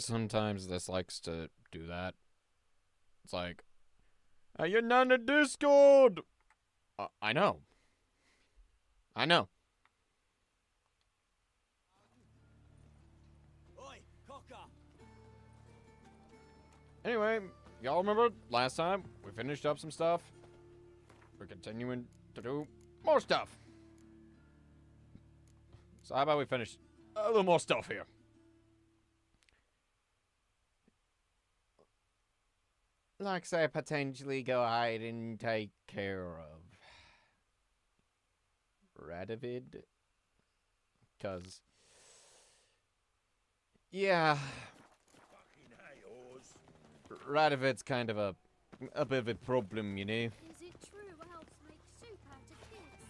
sometimes this likes to do that. It's like, you're not in the Discord! I know. I know. Anyway, y'all remember last time we finished up some stuff? We're continuing to do more stuff. So how about we finish a little more stuff here? Like, say, potentially go ahead and take care of Radovid. Because, yeah, Radovid's kind of a bit of a problem, you know? Is it true elves make soup out of kids?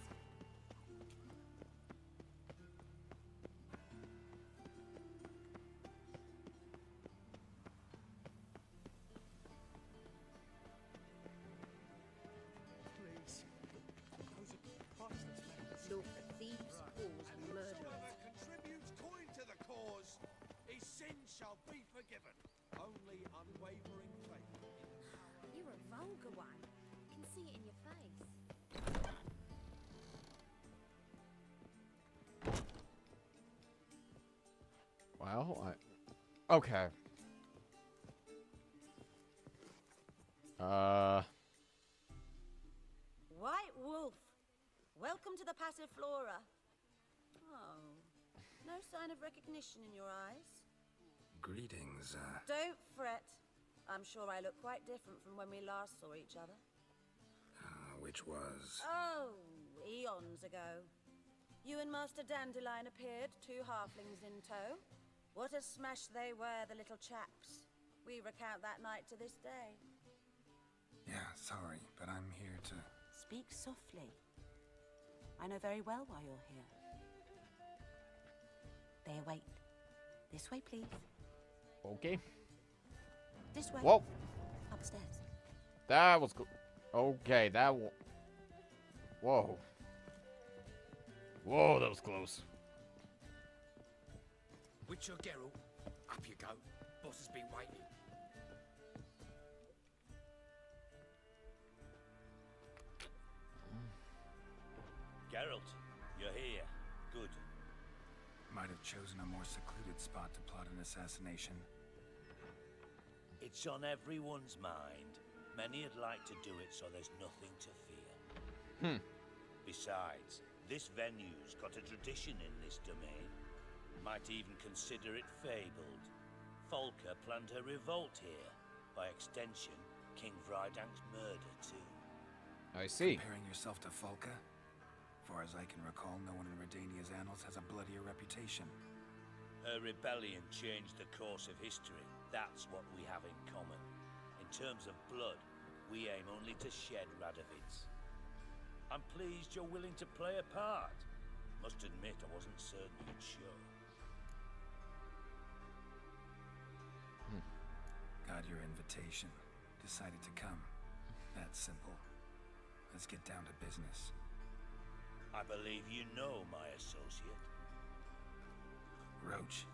Look, thieves, fools, and murderers. Contributes coin to the cause. His sins shall be forgiven. Only unwavering faith. You're a vulgar one. I can see it in your face. Well, okay. White Wolf, welcome to the Passiflora. Oh, no sign of recognition in your eyes? Greetings, Don't fret. I'm sure I look quite different from when we last saw each other. which was... Oh, eons ago. You and Master Dandelion appeared, two halflings in tow. What a smash they were, the little chaps. We recount that night to this day. Yeah, sorry, but I'm here to... Speak softly. I know very well why you're here. They await. This way, please. Okay. This way. Whoa. Upstairs. That was cool. Okay, Whoa. Whoa, that was close. Witcher Geralt, up you go. Boss has been waiting. Geralt, you're here. Good. Might have chosen a more secluded spot to plot an assassination. It's on everyone's mind. Many would like to do it so there's nothing to fear. Besides, this venue's got a tradition in this domain. Might even consider it fabled. Folka planned her revolt here. By extension, King Vrydank's murder too. I see. Comparing yourself to Folka? Far as I can recall, no one in Redania's annals has a bloodier reputation. Her rebellion changed the course of history. That's what we have in common. In terms of blood, we aim only to shed Radovid's. I'm pleased you're willing to play a part. Must admit, I wasn't certain you'd show. Got your invitation. Decided to come. That's simple. Let's get down to business. I believe you know my associate. Roach,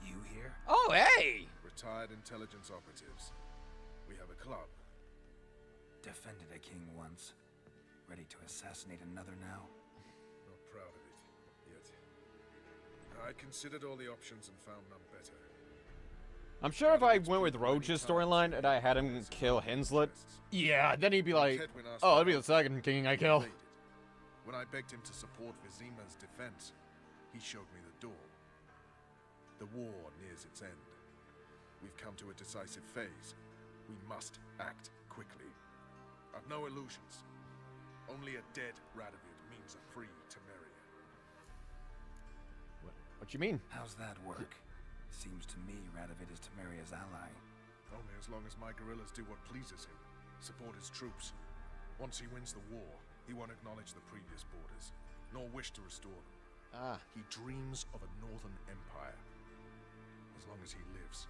you here? Oh, hey! Retired intelligence operatives. We have a club. Defended a king once. Ready to assassinate another now? Not proud of it, yet. I considered all the options and found none better. I'm sure if I went with Roach's storyline and I had him kill Henslet, yeah, then he'd be like, oh, it'd be the second king I kill. When I begged him to support Vizima's defense, he showed me the door. The war nears its end. We've come to a decisive phase. We must act quickly. I've no illusions. Only a dead Radovid means a free Temeria. What you mean? How's that work? Seems to me Radovid is Temeria's ally. Only as long as my guerrillas do what pleases him. Support his troops. Once he wins the war, he won't acknowledge the previous borders, nor wish to restore them. He dreams of a northern empire. As long as he lives,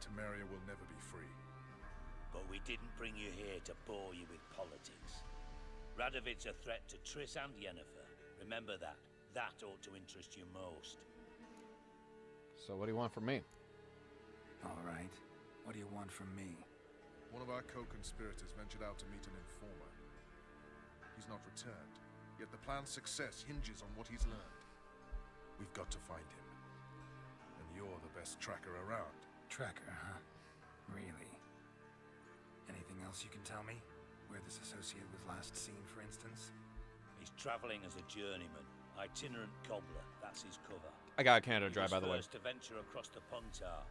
Temeria will never be free. But we didn't bring you here to bore you with politics. Radovid's a threat to Triss and Yennefer. Remember that. That ought to interest you most. So what do you want from me? All right. What do you want from me? One of our co-conspirators ventured out to meet an informer. He's not returned, yet the plan's success hinges on what he's learned. We've got to find him. And you're the best tracker around. Tracker, huh? Really? Anything else you can tell me? Where this associate was last seen, for instance? He's travelling as a journeyman. Itinerant cobbler, that's his cover. I got Canada Dry, He was by the way. first to venture across the Pontar.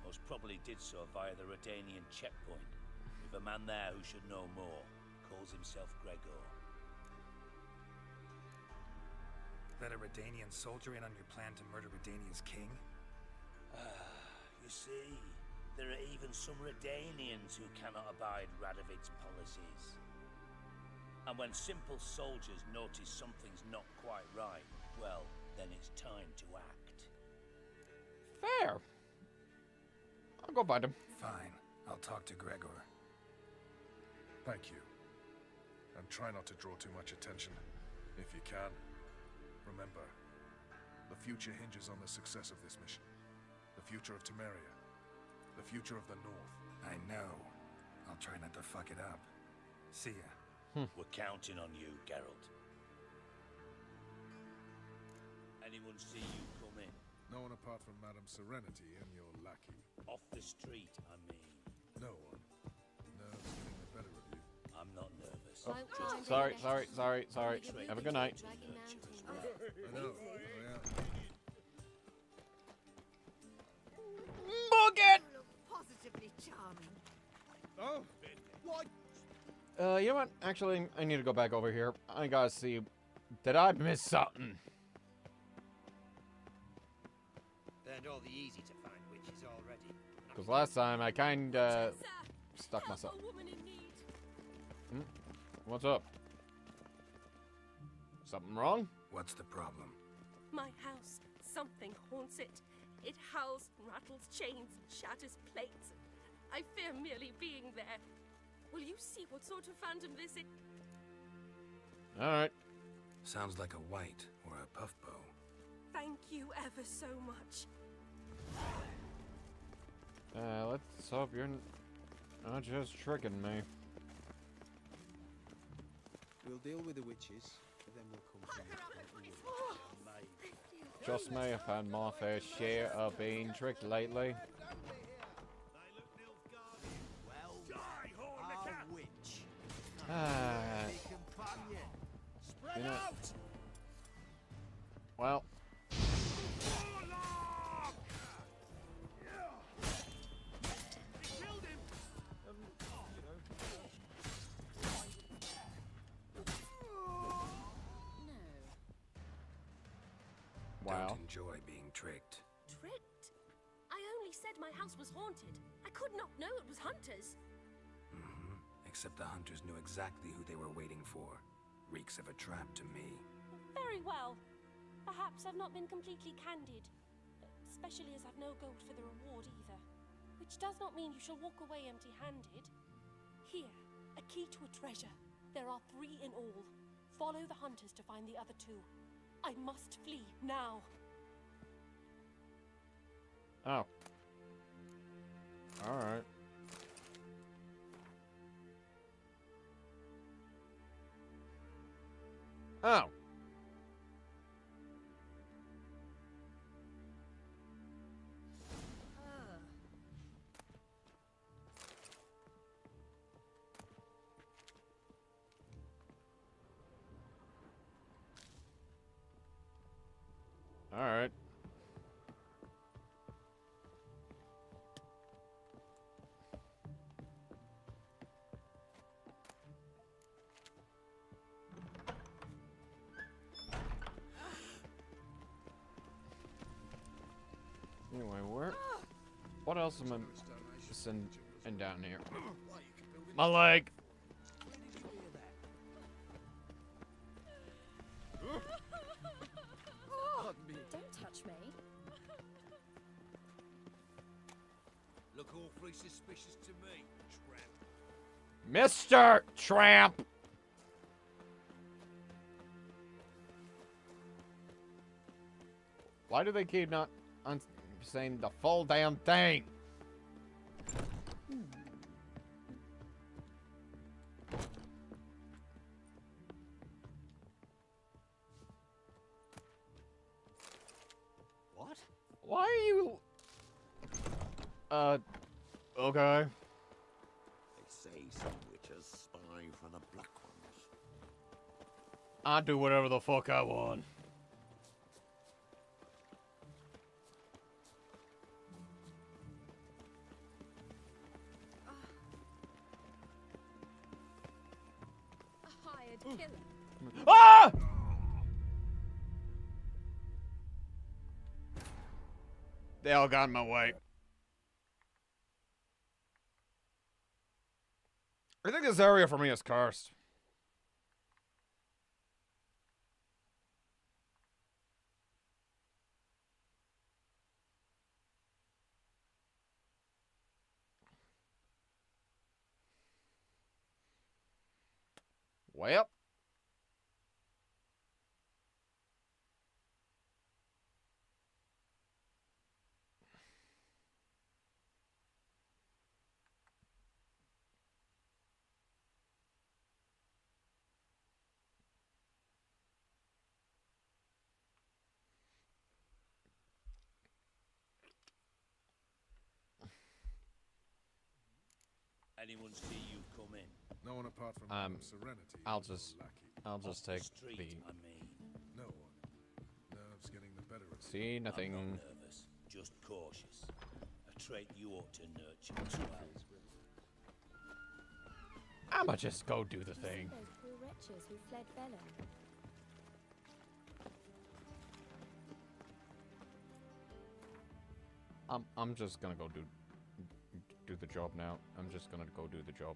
Most probably did so via the Redanian checkpoint. With a man there who should know more. Calls himself Gregor. Let a Redanian soldier in on your plan to murder Redania's king? You see, there are even some Redanians who cannot abide Radovid's policies. And when simple soldiers notice something's not quite right, well, then it's time to act. Fair. I'll go find him. Fine. I'll talk to Gregor. Thank you. And try not to draw too much attention, if you can. Remember, the future hinges on the success of this mission. The future of Temeria. The future of the North. I know. I'll try not to fuck it up. See ya. We're counting on you, Geralt. Anyone see you come in? No one apart from Madame Serenity and your lackey. Off the street, I mean. No one. Nerves getting the better of you. I'm not nervous. Oh, Just sorry. Have a good night. I know. Oh, yeah. Book it! Positively charming. Oh! What? You know what? Actually, I need to go back over here. I gotta see. Did I miss something? They're all the easy to find witches already. Because last time I kinda stuck myself. A woman in need. What's up? Something wrong? What's the problem? My house. Something haunts it. It howls, rattles chains, shatters plates. I fear merely being there. Will you see what sort of phantom this is? Alright. Sounds like a white or a puff bow. Thank you ever so much. Let's hope you're not just tricking me. We'll deal with the witches, but then we'll come to you. Trust me, I've had my fair share of being tricked lately. Ah, you know, well, wow. Don't enjoy being tricked. Tricked? I only said my house was haunted. I could not know it was hunters. Except the hunters knew exactly who they were waiting for. Reeks of a trap to me. Very well. Perhaps I've not been completely candid. Especially as I've no gold for the reward either. Which does not mean you shall walk away empty-handed. Here, a key to a treasure. There are 3 in all. Follow the hunters to find the other 2. I must flee now. Oh. Alright. Oh. Alright. Anyway, what else am I missing and down here? My leg! Don't touch me. Look awfully suspicious to me, tramp. Mr. Tramp! Why do they keep not saying the full damn thing? Okay. They say some witches spy for the black ones. I do whatever the fuck I want. A hired killer. Ah! They all got in my way. I think this area for me is cursed. Well. Anyone see you come in? No one apart from Madame Serenity. I'll and your just lackey. take Street, the. I mean. No one. Nerves getting the better of me. See, nothing. I'm not nervous, just cautious. A trait you ought to nurture as well. I'ma just go do the thing. Those poor wretches who fled Velen. I'm just gonna go do the job now. I'm just gonna go do the job.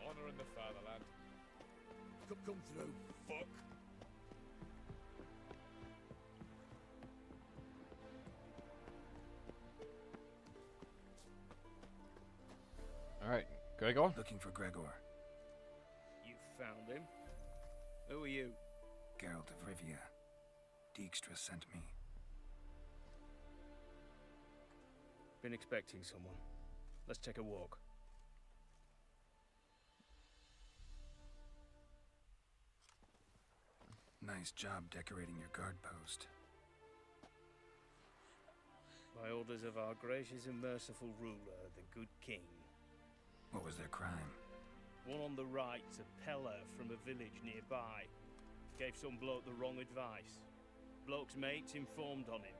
Honor in the fatherland. Come through, fuck. Alright, Gregor? Looking for Gregor. You found him? Who are you? Geralt of Rivia. Dijkstra sent me. Been expecting someone. Let's take a walk. Nice job decorating your guard post. By orders of our gracious and merciful ruler, the good king. What was their crime? One on the right's a peller from a village nearby. Gave some bloke the wrong advice. Bloke's mates informed on him.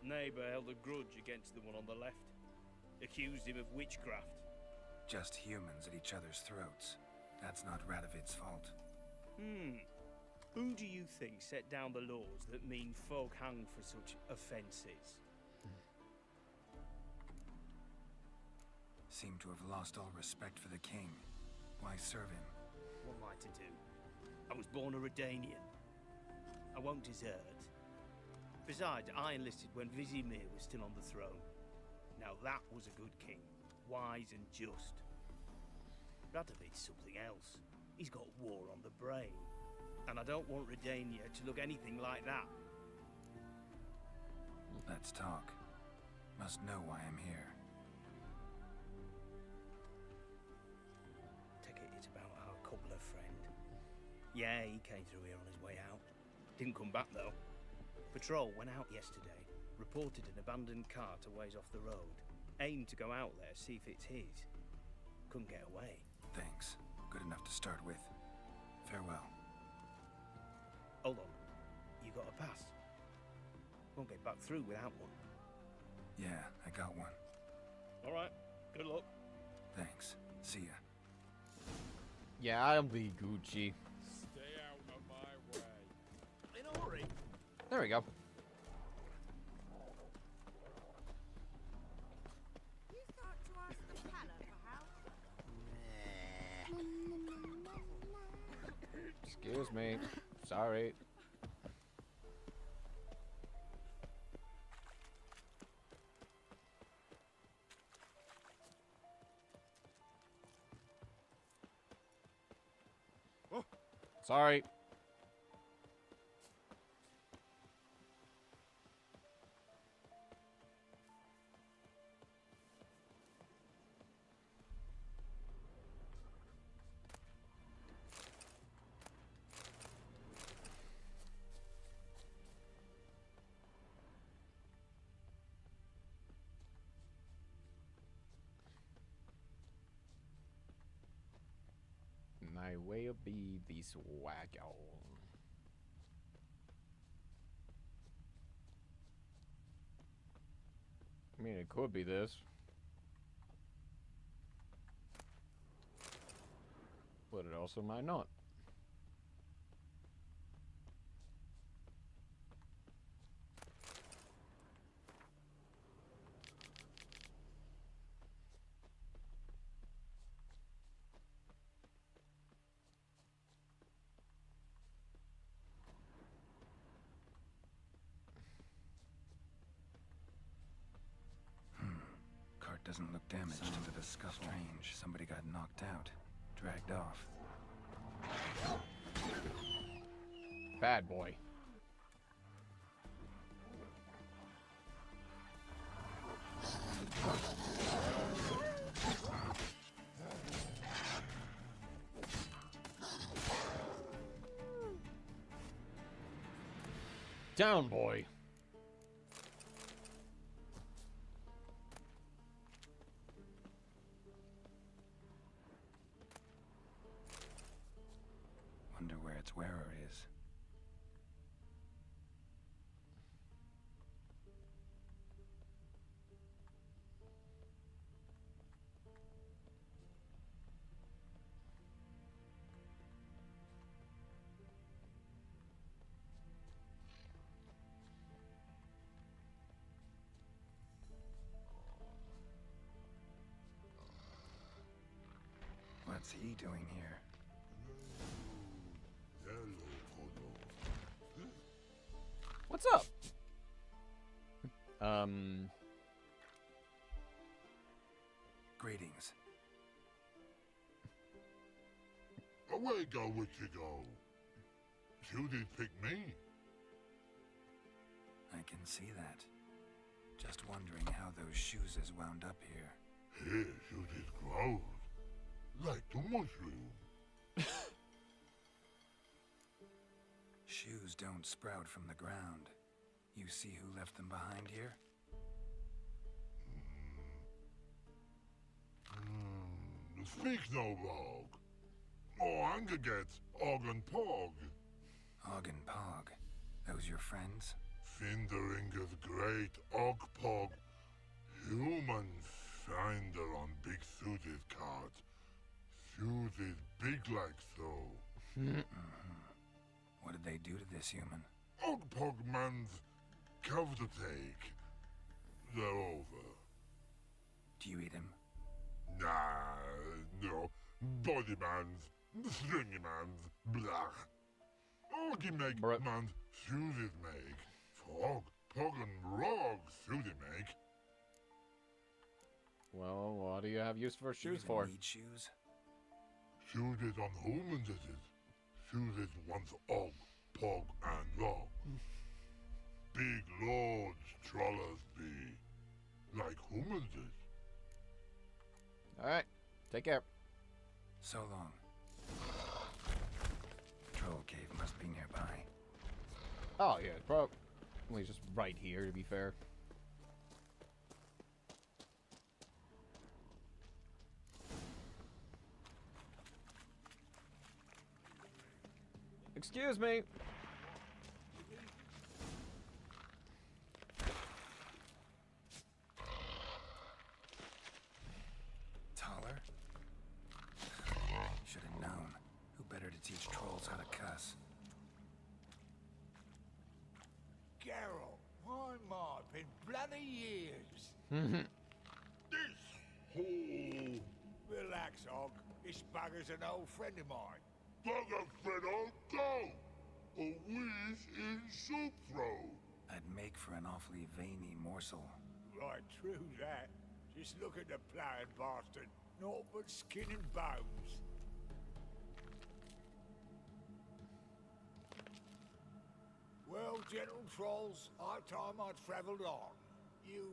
Neighbour held a grudge against the one on the left. Accused him of witchcraft. Just humans at each other's throats. That's not Radovid's fault. Who do you think set down the laws that mean folk hang for such offences? Seem to have lost all respect for the king. Why serve him? What am I to do? I was born a Redanian. I won't desert. Besides, I enlisted when Vizimir was still on the throne. Now that was a good king. Wise and just. Radovid's something else. He's got war on the brain. And I don't want Redania to look anything like that. Let's talk. Must know why I'm here. Take it it's about our cobbler friend. Yeah, he came through here on his way out. Didn't come back though. Patrol went out yesterday. Reported an abandoned cart a ways off the road. Aimed to go out there, see if it's his. Couldn't get away. Thanks. Good enough to start with. Farewell. Hold on. You got a pass? Won't get back through without one. Yeah, I got one. Alright. Good luck. Thanks. See ya. Yeah, I'll be Gucci. Stay out of my way. In a hurry. There we go. You thought to ask the Pala for help? Excuse me. Sorry. Sorry. My will be this wagon. I mean, it could be this. But it also might not. Cart doesn't look damaged. Signs of a scuffle. Strange. Somebody got knocked out, dragged off. Bad boy. Down, boy. Wonder where its wearer is. What's he doing here? What's up? Greetings. Away go, witchy go. You did pick me. I can see that. Just wondering how those shoes is wound up here. Here, you did grow. Like the mushroom. Shoes don't sprout from the ground. You see who left them behind here? Speak no rogue. Oh, anger gets Og and Pog. Og and Pog. Those your friends? Finderinger's great Og Pog. Human finder on big suited cart. Shoes is big like so. What did they do to this human? Og Pog man's cover to take. They're over. Do you eat him? Nah, no. Body man's, stringy man's, blah. Oggy make man's shoes make. Frog, Pog and Rog shoes make. Well, what do you have use for shoes You for? need shoes? Shoes is on humans it is. Shoes is once Og, Pog and Rog. Big lords trollers be. Like humans is. Alright, take care. So long. Troll cave must be nearby. Oh, yeah, probably just right here, to be fair. Excuse me. Taller? Should have known. Who better to teach trolls how to cuss? Geralt, my my, been bloody years. This hole. Relax, Og. This bugger's an old friend of mine. Bugger friend on go. A whiz in soup throw. I'd make for an awfully veiny morsel. Right, true that. Just look at the plowing bastard. Naught but skin and bones. gentle trolls, high time I travelled on. You,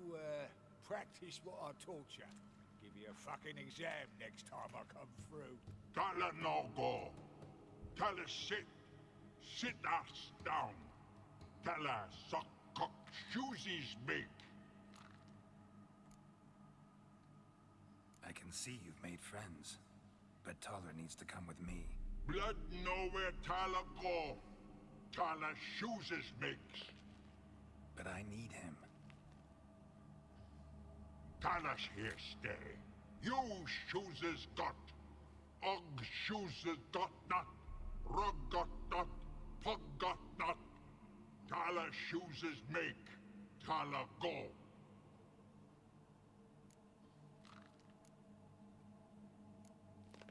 practice what I taught you. Give you a fucking exam next time I come through. Tala no go. Tala sit. Sit ass down. Tala suck cock shoesies make. I can see you've made friends, but Taller needs to come with me. Blood nowhere Tala go. Tala shoeses makes. But I need him. Tala's here stay. You shoeses got. Og shoeses got not. Rug got not. Pug got not. Tala shoeses make. Tala go.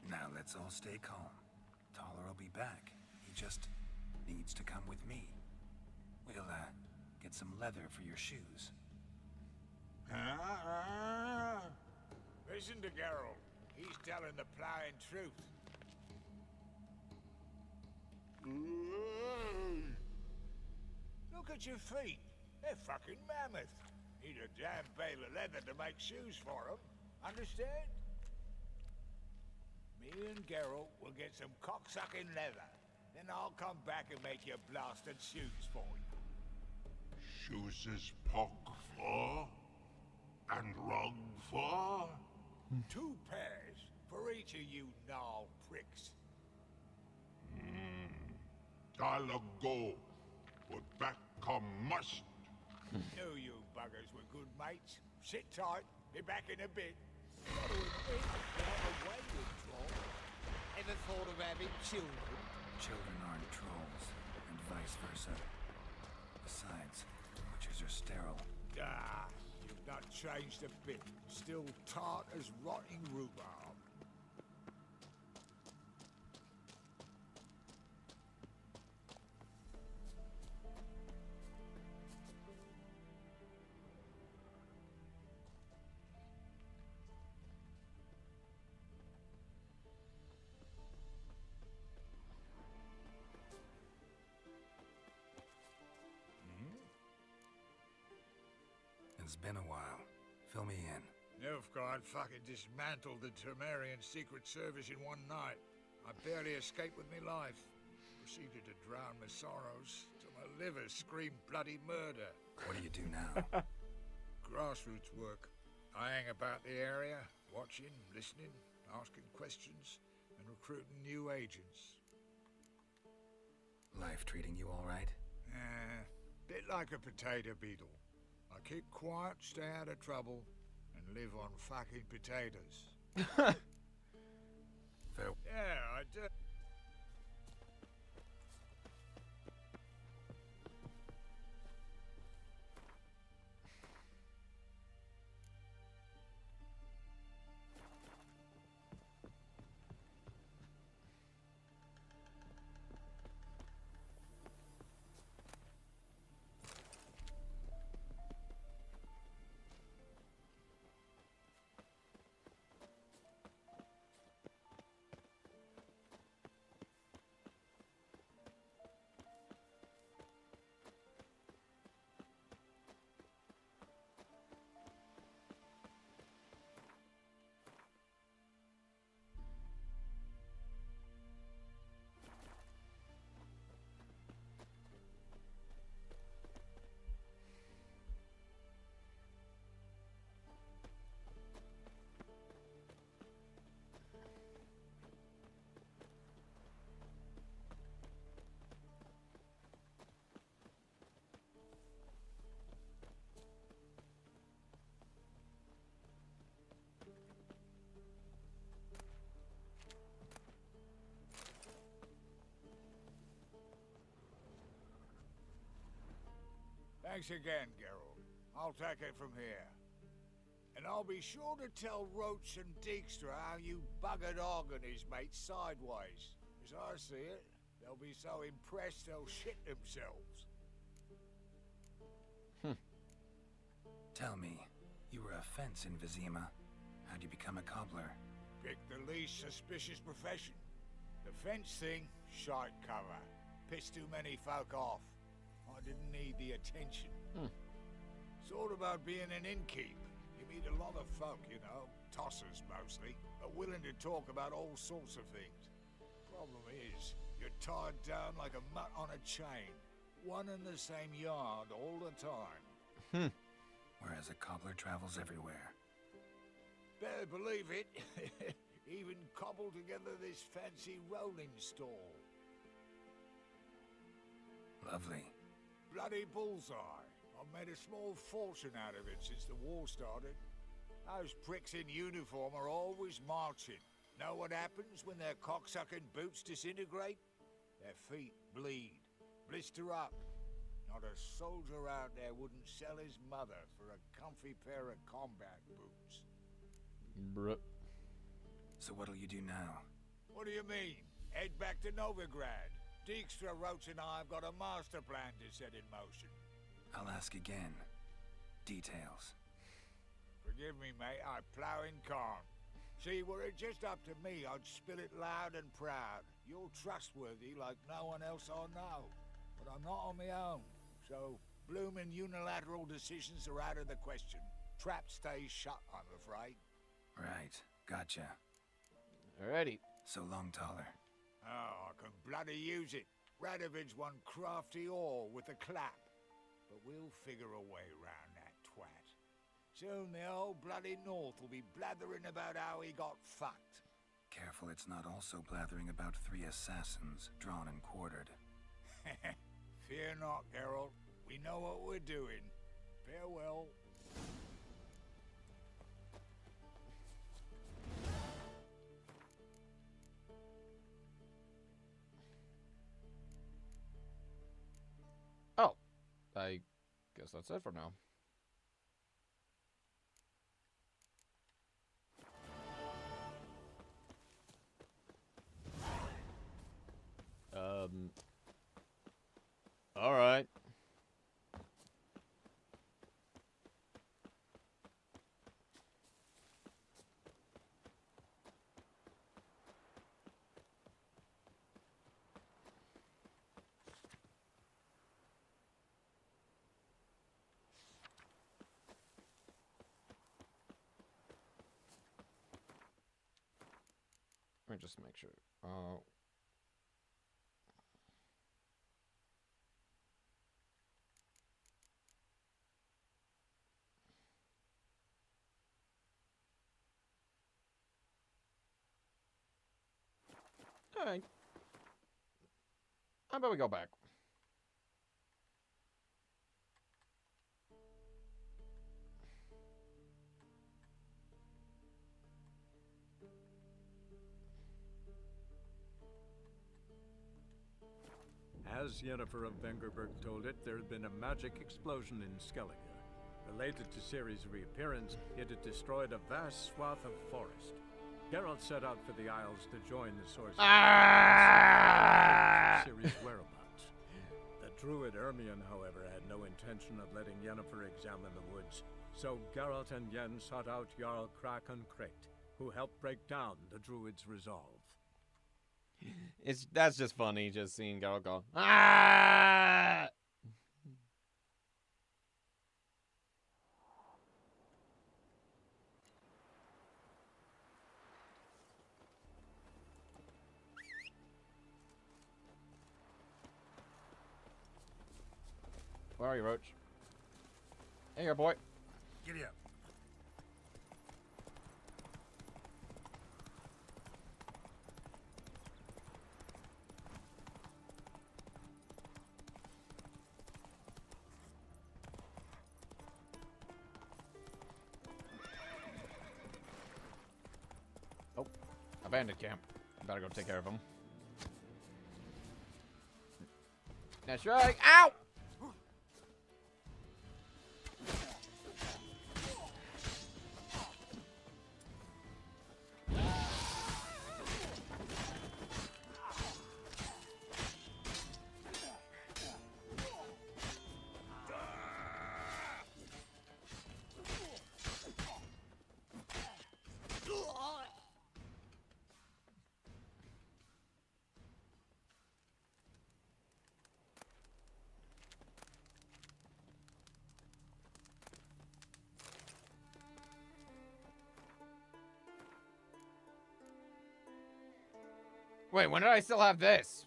Now let's all stay calm. Taller will be back. He just needs to come with me. We'll, get some leather for your shoes. Listen to Geralt. He's telling the plowing truth. Look at your feet. They're fucking mammoth. Need a damn bale of leather to make shoes for them. Understand? Me and Geralt will get some cocksucking leather. Then I'll come back and make you blasted shoes for you. Shoeses pog for? And rug for? 2 pairs for each of you gnarl pricks. Tala go. But back come must. Knew you buggers were good mates. Sit tight. Be back in a bit. Gotta admit, you're on a wayward troll. Ever thought of having children? Children aren't trolls, and vice versa. Besides, witches are sterile. Ah, you've not changed a bit. Still tart as rotting rhubarb. It's been a while. Fill me in. Nilfgaard fucking dismantled the Temerian Secret Service in one night. I barely escaped with my life. Proceeded to drown my sorrows till my liver screamed bloody murder. What do you do now? Grassroots work. I hang about the area, watching, listening, asking questions, and recruiting new agents. Life treating you all right? Bit like a potato beetle. I keep quiet, stay out of trouble, and live on fucking potatoes. Fair. Yeah, I do. Thanks again, Geralt. I'll take it from here. And I'll be sure to tell Roach and Dijkstra how you buggered Organis mate sideways. As I see it, they'll be so impressed they'll shit themselves. Tell me, you were a fence in Vizima. How'd you become a cobbler? Pick the least suspicious profession. The fence thing, shite cover. Piss too many folk off. I didn't need the attention. Hmm. Sort about being an innkeep. You meet a lot of folk, you know, tossers mostly, but willing to talk about all sorts of things. Problem is, you're tied down like a mutt on a chain. One and the same yard all the time. Whereas a cobbler travels everywhere. Better believe it. Even cobbled together this fancy rolling stall. Lovely. Bloody bullseye. I've made a small fortune out of it since the war started. Those pricks in uniform are always marching. Know what happens when their cocksucking boots disintegrate? Their feet bleed, blister up. Not a soldier out there wouldn't sell his mother for a comfy pair of combat boots. Bruh. So what'll you do now? What do you mean? Head back to Novigrad. Dijkstra, Roach, and I have got a master plan to set in motion. I'll ask again. Details. Forgive me, mate, I plough in calm. See, were it just up to me, I'd spill it loud and proud. You're trustworthy like no one else I know. But I'm not on my own, so bloomin' unilateral decisions are out of the question. Trap stays shut, I'm afraid. Right. Gotcha. Alrighty. So long, Taller. Oh, I can bloody use it. Radovid's one crafty ore with a clap. But we'll figure a way round that twat. Soon the whole bloody North will be blathering about how he got fucked. Careful it's not also blathering about 3 assassins, drawn and quartered. Fear not, Geralt. We know what we're doing. Farewell. Oh. I guess that's it for now. All right. Let me just make sure. Alright. How about we go back? As Yennefer of Vengerberg told it, there had been a magic explosion in Skellige. Related to Ciri's reappearance, it had destroyed a vast swath of forest. Geralt set out for the Isles to join the source of Ciri's whereabouts. The druid Ermion, however, had no intention of letting Yennefer examine the woods, so Geralt and Yen sought out Jarl Kraken Crate, who helped break down the druid's resolve. That's just funny, just seeing Geralt go, ah! Where are you, Roach? Hey, here, boy. Giddy up. Oh, abandoned camp. Better go take care of him. That's right. Ow! Wait, when did I still have this?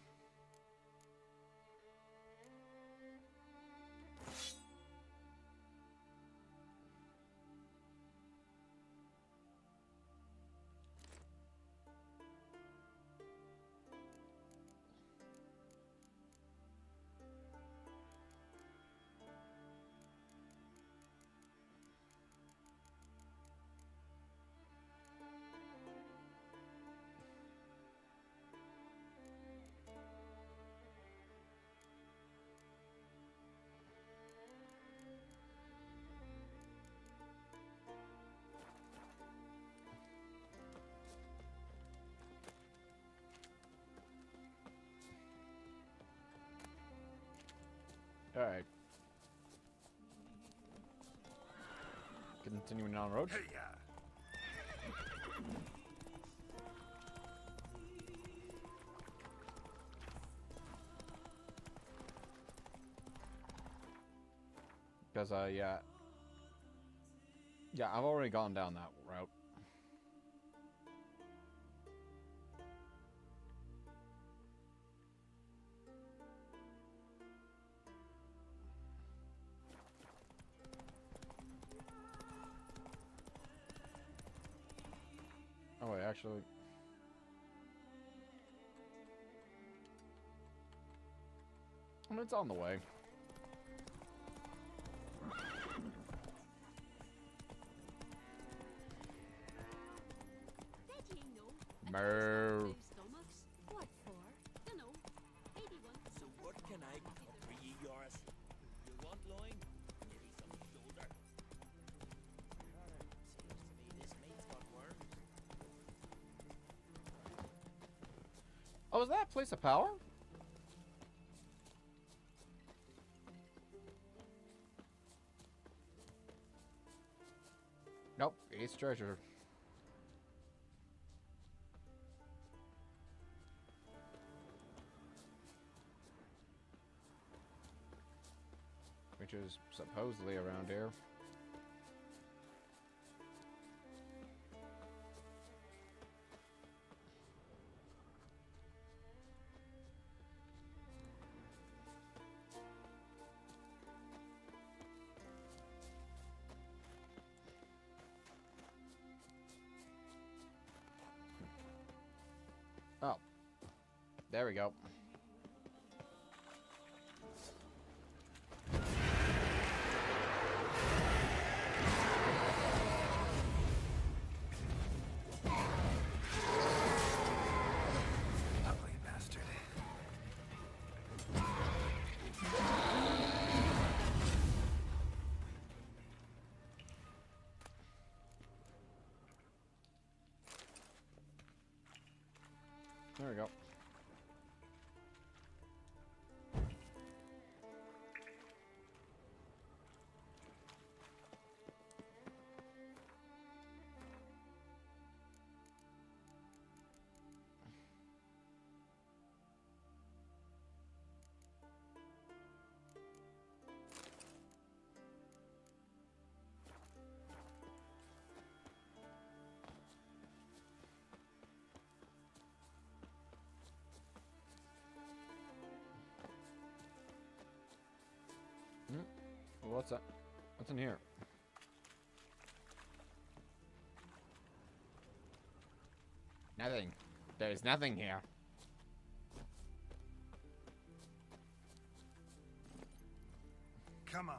Alright. Continuing on road. Because, yeah. Yeah, I've already gone down that route. Oh, wait, actually... I mean, it's on the way. Moo. What for? Dunno. Maybe one. So what can I cook for ye, Yoris? You want loin? Maybe some shoulder? Seems to me this meat's got worms. Oh, is that a place of power? Nope, it's treasure. Which is supposedly around here. Oh, there we go. There we go. What's that? What's in here? Nothing. There's nothing here. Come on.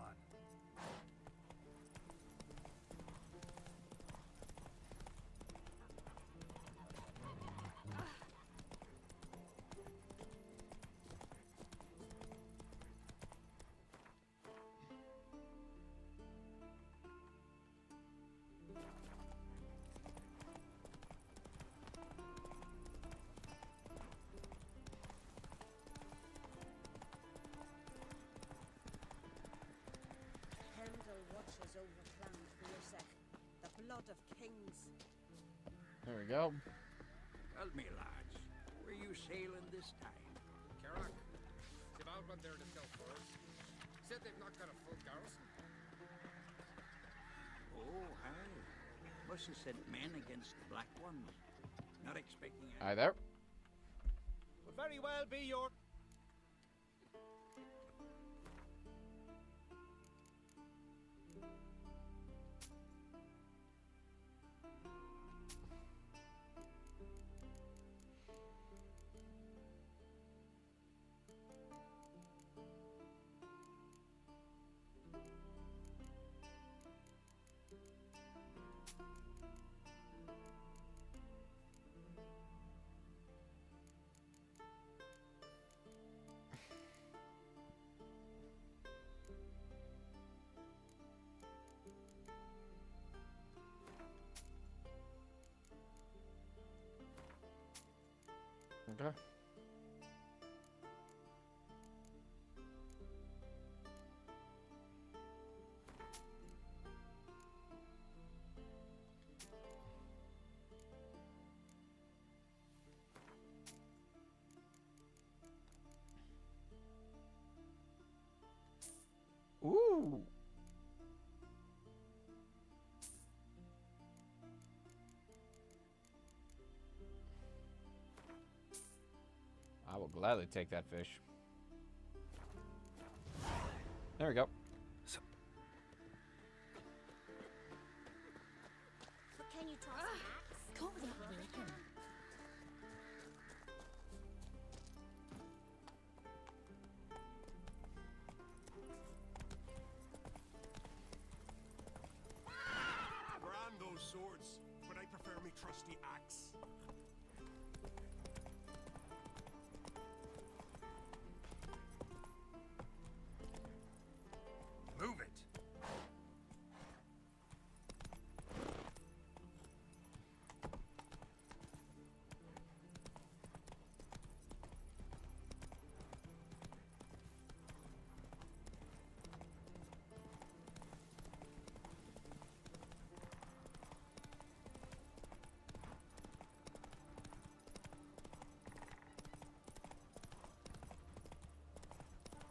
Watches over Clan Fiersec, the blood of kings. There we go. Tell me, lads, were you sailing this time? Geralt, they've all went there to sell furs. Said they've not got a full garrison. Oh, aye. Must have sent men against the Black Ones. Not expecting... Hi there. could very well be your... Okay. Ooh. I will gladly take that fish. There we go. But can you toss an axe? Can't without breaking. Brand those swords, but I prefer me trusty axe. Move it.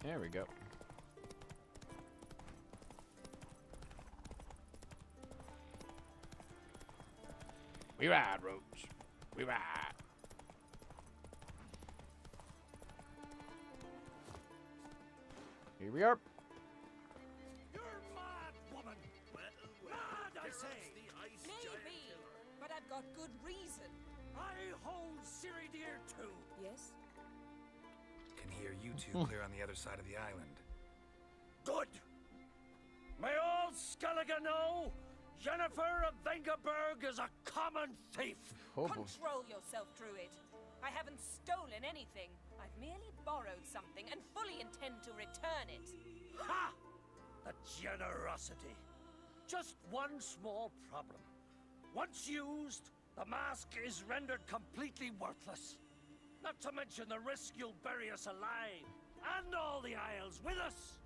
There we go. We ride, Roach. We ride. Here we are. You're mad, woman! Mad, I say! Maybe, but I've got good reason. I hold Ciri dear too. Yes? Can hear you two clear on the other side of the island. Good! May all Skellige know Yennefer of Vengerberg is a common thief! Oh, boy. Control yourself, Druid. I haven't stolen anything. I've merely borrowed something and fully intend to return it. Ha! The generosity. Just one small problem. Once used, the mask is rendered completely worthless. Not to mention the risk you'll bury us alive, and all the Isles with us!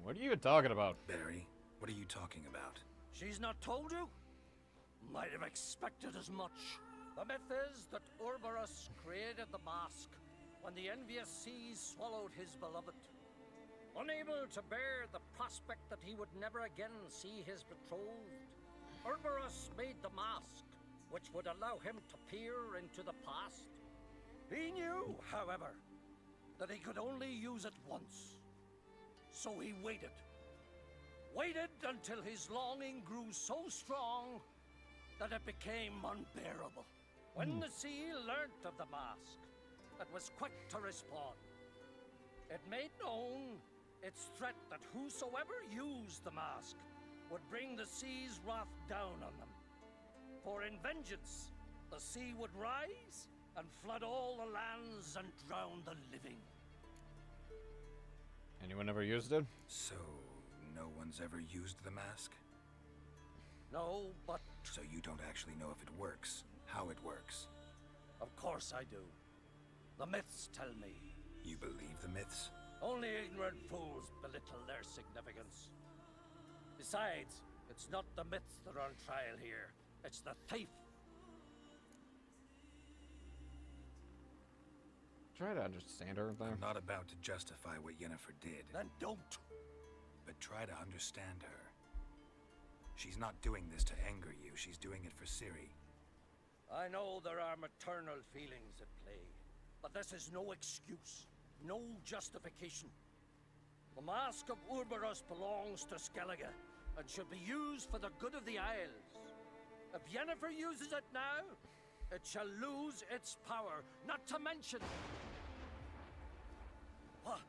What are you even talking about? Barry, what are you talking about? She's not told you? Might have expected as much. The myth is that Urberus created the mask when the envious seas swallowed his beloved. Unable to bear the prospect that he would never again see his betrothed, Urberus made the mask, which would allow him to peer into the past. He knew, however, that he could only use it once. So he waited. Waited until his longing grew so strong that it became unbearable. When the sea learnt of the mask, it was quick to respond. It made known its threat that whosoever used the mask would bring the sea's wrath down on them. For in vengeance, the sea would rise and flood all the lands and drown the living. Anyone ever used it? So, no one's ever used the mask? No, but... So you don't actually know if it works, how it works? Of course I do. The myths tell me. You believe the myths? Only ignorant fools belittle their significance. Besides, it's not the myths that are on trial here. It's the thief. Try to understand her there. I'm not about to justify what Yennefer did. Then don't. But try to understand her. She's not doing this to anger you. She's doing it for Ciri. I know there are maternal feelings at play, but this is no excuse, no justification. The Mask of Urberus belongs to Skellige, and should be used for the good of the Isles. If Yennefer uses it now, it shall lose its power, not to mention... What?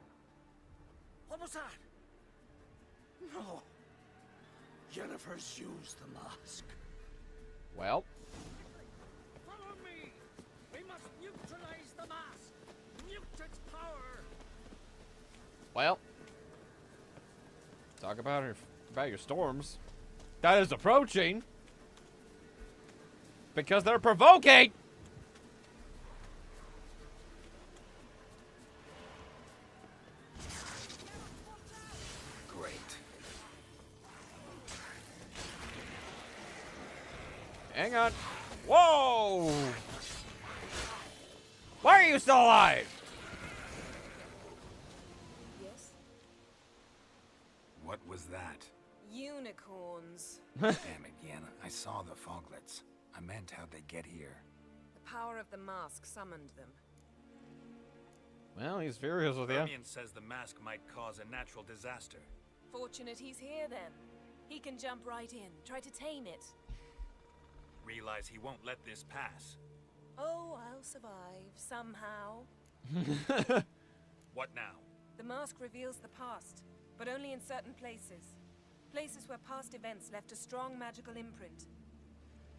What was that? No. Yennefer's used the mask. Well. Follow me! We must neutralize the mask! Mute its power! Well. Talk about your storms. That is approaching. Because they're provoking! Great. Hang on. Whoa! Why are you still alive? Yes? What was that? Unicorns. Damn it, Yen. I saw the foglets. I meant how'd they get here? The power of the mask summoned them. Well, he's furious with you. Hermione says the mask might cause a natural disaster. Fortunate he's here then. He can jump right in, try to tame it. Realize he won't let this pass. Oh, I'll survive, somehow. What now? The mask reveals the past, but only in certain places. Places where past events left a strong magical imprint.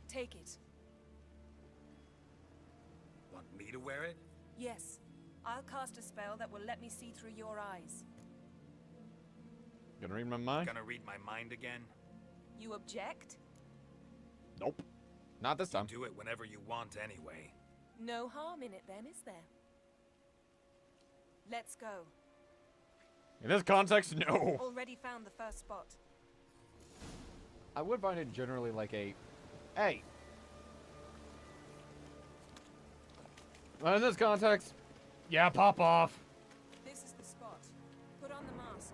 Take it. Want me to wear it? Yes. I'll cast a spell that will let me see through your eyes. Gonna read my mind? Gonna read my mind again? You object? Nope. Not this time. Do it whenever you want anyway. No harm in it then, is there? Let's go. In this context, no. Already found the first spot. I would find it generally like a... Hey. Well, in this context, yeah, pop off. This is the spot. Put on the mask.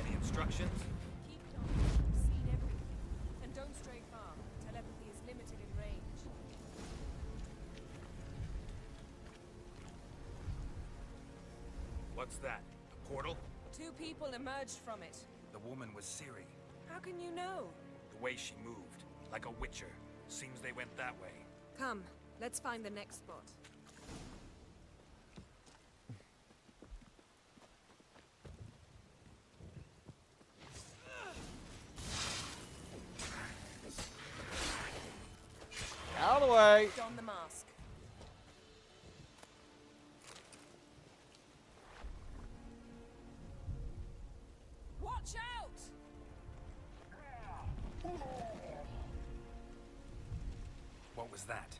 Any instructions? Keep it on. You've seen everything. And don't stray far. Telepathy is limited in range. What's that? A portal? 2 people emerged from it. The woman was Ciri. How can you know? The way she moved. Like a witcher. Seems they went that way. Come, let's find the next spot. Out of the way. Don the mask. Watch out! What was that?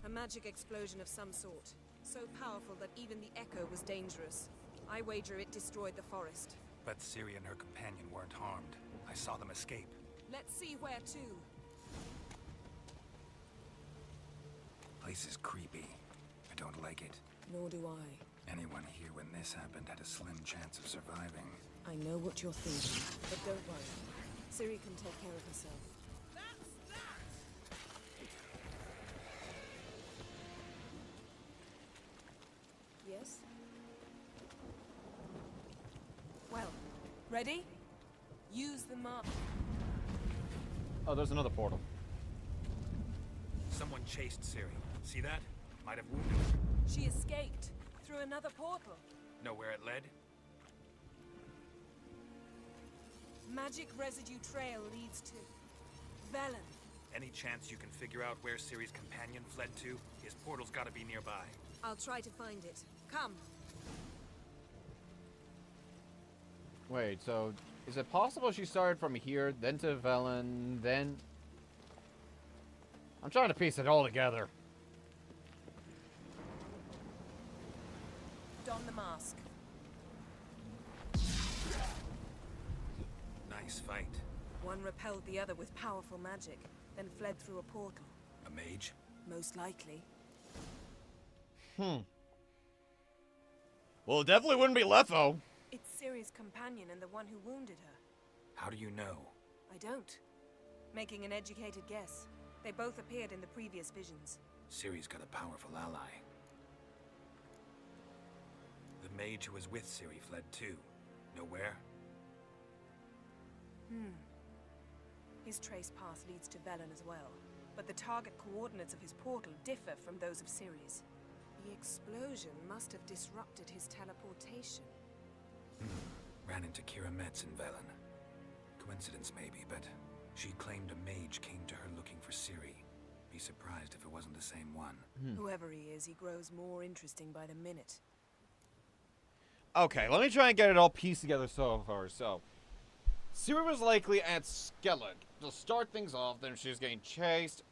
A magic explosion of some sort. So powerful that even the echo was dangerous. I wager it destroyed the forest. But Ciri and her companion weren't harmed. I saw them escape. Let's see where to. Place is creepy. I don't like it. Nor do I. Anyone here when this happened had a slim chance of surviving. I know what you're thinking, but don't worry. Ciri can take care of herself. Yes? Well, ready? Use the mark. Oh, there's another portal. Someone chased Ciri. See that? Might have wounded her. She escaped through another portal. Know where it led? Magic residue trail leads to Velen. Any chance you can figure out where Ciri's companion fled to? His portal's gotta be nearby. I'll try to find it. Come. Wait, so is it possible she started from here, then to Velen, then... I'm trying to piece it all together. Don the mask. Nice fight. One repelled the other with powerful magic, then fled through a portal. A mage? Most likely. Well, it definitely wouldn't be Letho. It's Ciri's companion and the one who wounded her. How do you know? I don't. Making an educated guess. They both appeared in the previous visions. Ciri's got a powerful ally. The mage who was with Ciri fled too. Know where? His trace path leads to Velen as well. But the target coordinates of his portal differ from those of Ciri's. The explosion must have disrupted his teleportation. Ran into Kira Metz in Velen. Coincidence maybe, but she claimed a mage came to her looking for Ciri. Be surprised if it wasn't the same one. Whoever he is, he grows more interesting by the minute. Okay, let me try and get it all pieced together so far. So, Ciri was likely at Skellig to start things off. Then she was getting chased.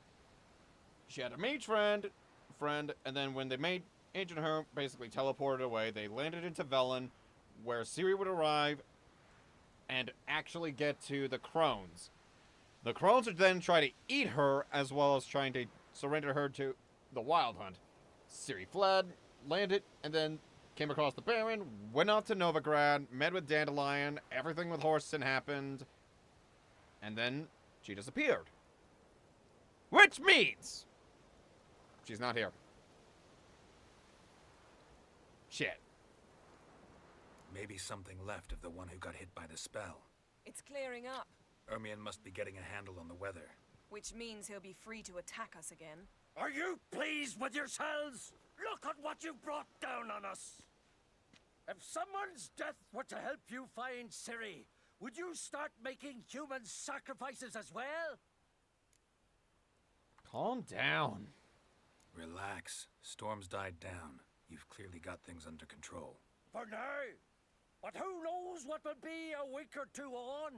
She had a mage friend, and then when the mage and her basically teleported away, they landed into Velen, where Ciri would arrive and actually get to the crones. The crones would then try to eat her, as well as trying to surrender her to the Wild Hunt. Ciri fled, landed, and then came across the Baron, went out to Novigrad, met with Dandelion, everything with Horsten happened, and then she disappeared. Which means she's not here. Shit. Maybe something left of the one who got hit by the spell. It's clearing up, Ermion must be getting a handle on the weather. which means he'll be free to attack us again. Are you pleased with yourselves? Look at what you've brought down on us. If someone's death were to help you find Ciri, would you start making human sacrifices as well? Calm down. Relax. Storm's died down. You've clearly got things under control. For now. But who knows what will be a week or two on?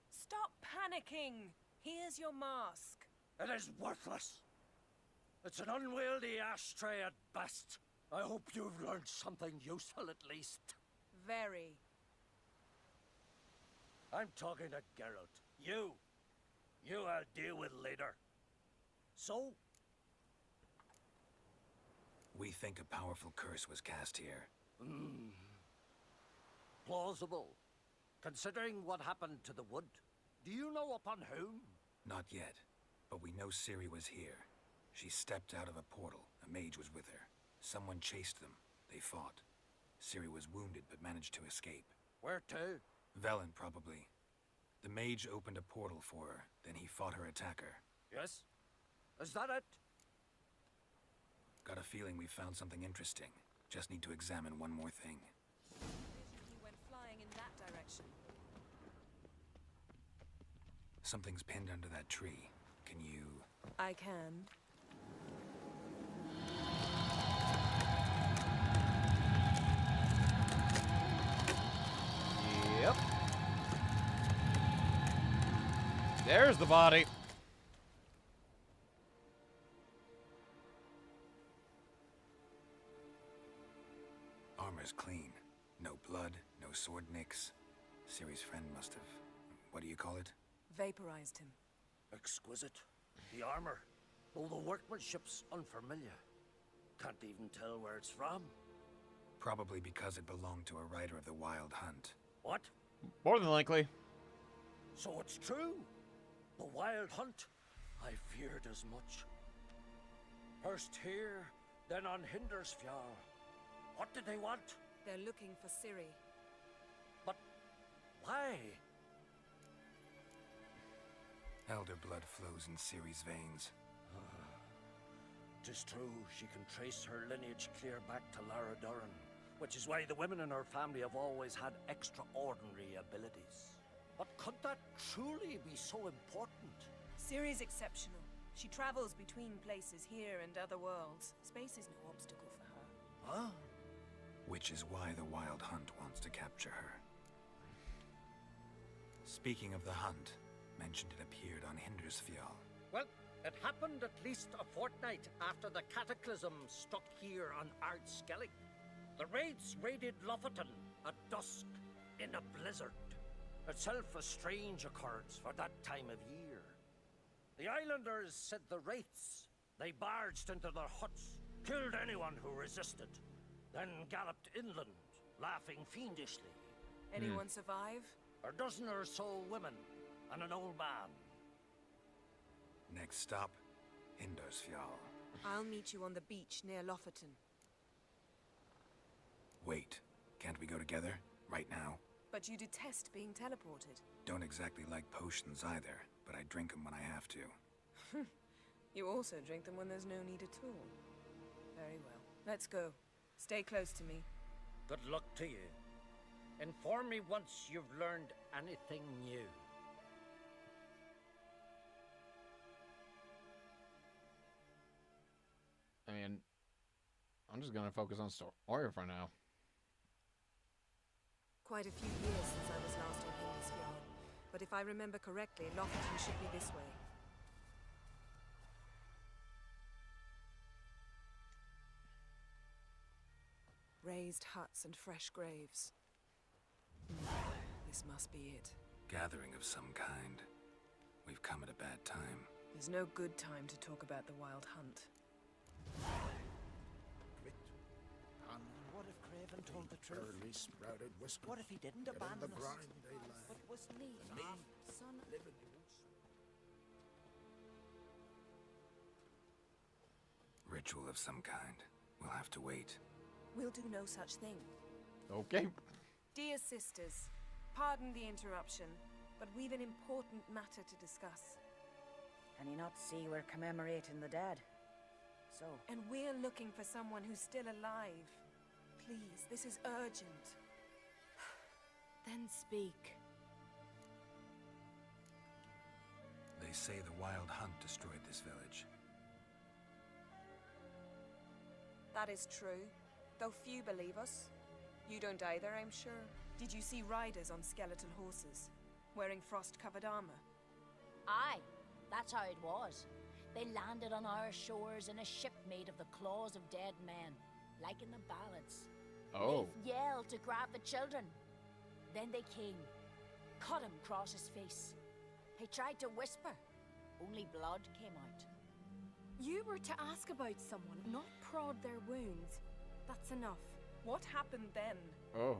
Stop panicking! Here's your mask. It is worthless. It's an unwieldy ashtray at best. I hope you've learned something useful at least. Very. I'm talking to Geralt. You I'll deal with later. So? We think a powerful curse was cast here. Plausible. Considering what happened to the wood. Do you know upon whom? Not yet, but we know Ciri was here. She stepped out of a portal. A mage was with her. Someone chased them. They fought. Ciri was wounded but managed to escape. Where to? Velen, probably. The mage opened a portal for her, then he fought her attacker. Yes? Is that it? Got a feeling we found something interesting. Just need to examine one more thing. He went flying in that direction. Something's pinned under that tree. Can you... I can. Yep. There's the body. Armor's clean. No blood, no sword nicks. Ciri's friend must have... What do you call it? Vaporized him. Exquisite. The armor, though the workmanship's unfamiliar. Can't even tell where it's from. Probably because it belonged to a rider of the Wild Hunt. What? More than likely. So it's true? The Wild Hunt? I feared as much. First here, then on Hindersfjall. What did they want? They're looking for Ciri. But why? Elder blood flows in Ciri's veins. 'Tis true, she can trace her lineage clear back to Lara Duran, which is why the women in her family have always had extraordinary abilities. But could that truly be so important? Ciri's exceptional. She travels between places here and other worlds. Space is no obstacle for her. Huh? Which is why the Wild Hunt wants to capture her. Speaking of the hunt, mentioned it appeared on Hindersfjall. Well, it happened at least a fortnight after the cataclysm struck here on Ardskellig. The raids raided Lofoten at dusk in a blizzard. Itself a strange occurrence for that time of year. The islanders said the wraiths. They barged into their huts, killed anyone who resisted, then galloped inland, laughing fiendishly. Anyone survive? A dozen or so women and an old man. Next stop, Hindersfjall. I'll meet you on the beach near Lofoten. Wait, can't we go together? Right now? But you detest being teleported. Don't exactly like potions either, but I drink them when I have to. You also drink them when there's no need at all. Very well. Let's go. Stay close to me. Good luck to you. Inform me once you've learned anything new. I mean, I'm just gonna focus on story for now. Quite a few years since I was last on Hindersfjall, but if I remember correctly, Lofoten should be this way. Raised huts and fresh graves. This must be it. Gathering of some kind. We've come at a bad time. There's no good time to talk about the Wild Hunt. What if Craven told the truth? Early sprouted whisker. What if he didn't Get in abandon the us? brine they lie. But was me, son, Live in the woods. Ritual of some kind. We'll have to wait. We'll do no such thing. Okay. Dear sisters, pardon the interruption, but we've an important matter to discuss. Can you not see we're commemorating the dead? So? And we're looking for someone who's still alive. Please, this is urgent. Then speak. They say the Wild Hunt destroyed this village. That is true, though few believe us. You don't either, I'm sure. Did you see riders on skeletal horses, wearing frost-covered armor? Aye, that's how it was. They landed on our shores in a ship made of the claws of dead men, like in the ballads. Oh. They yelled to grab the children. Then they came, cut him across his face. He tried to whisper, only blood came out. You were to ask about someone, not prod their wounds. That's enough. What happened then? Oh.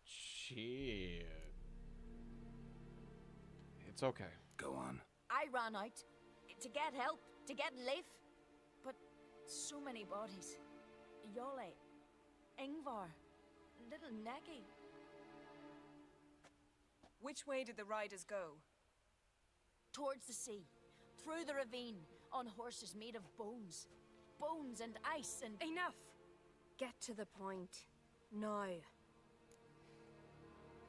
Shit. It's okay. Go on. I ran out to get help, to get life. But so many bodies. Yole, Ingvar, little Necky. Which way did the riders go? Towards the sea, through the ravine, on horses made of bones. Bones and ice and... Enough! Get to the point. Now.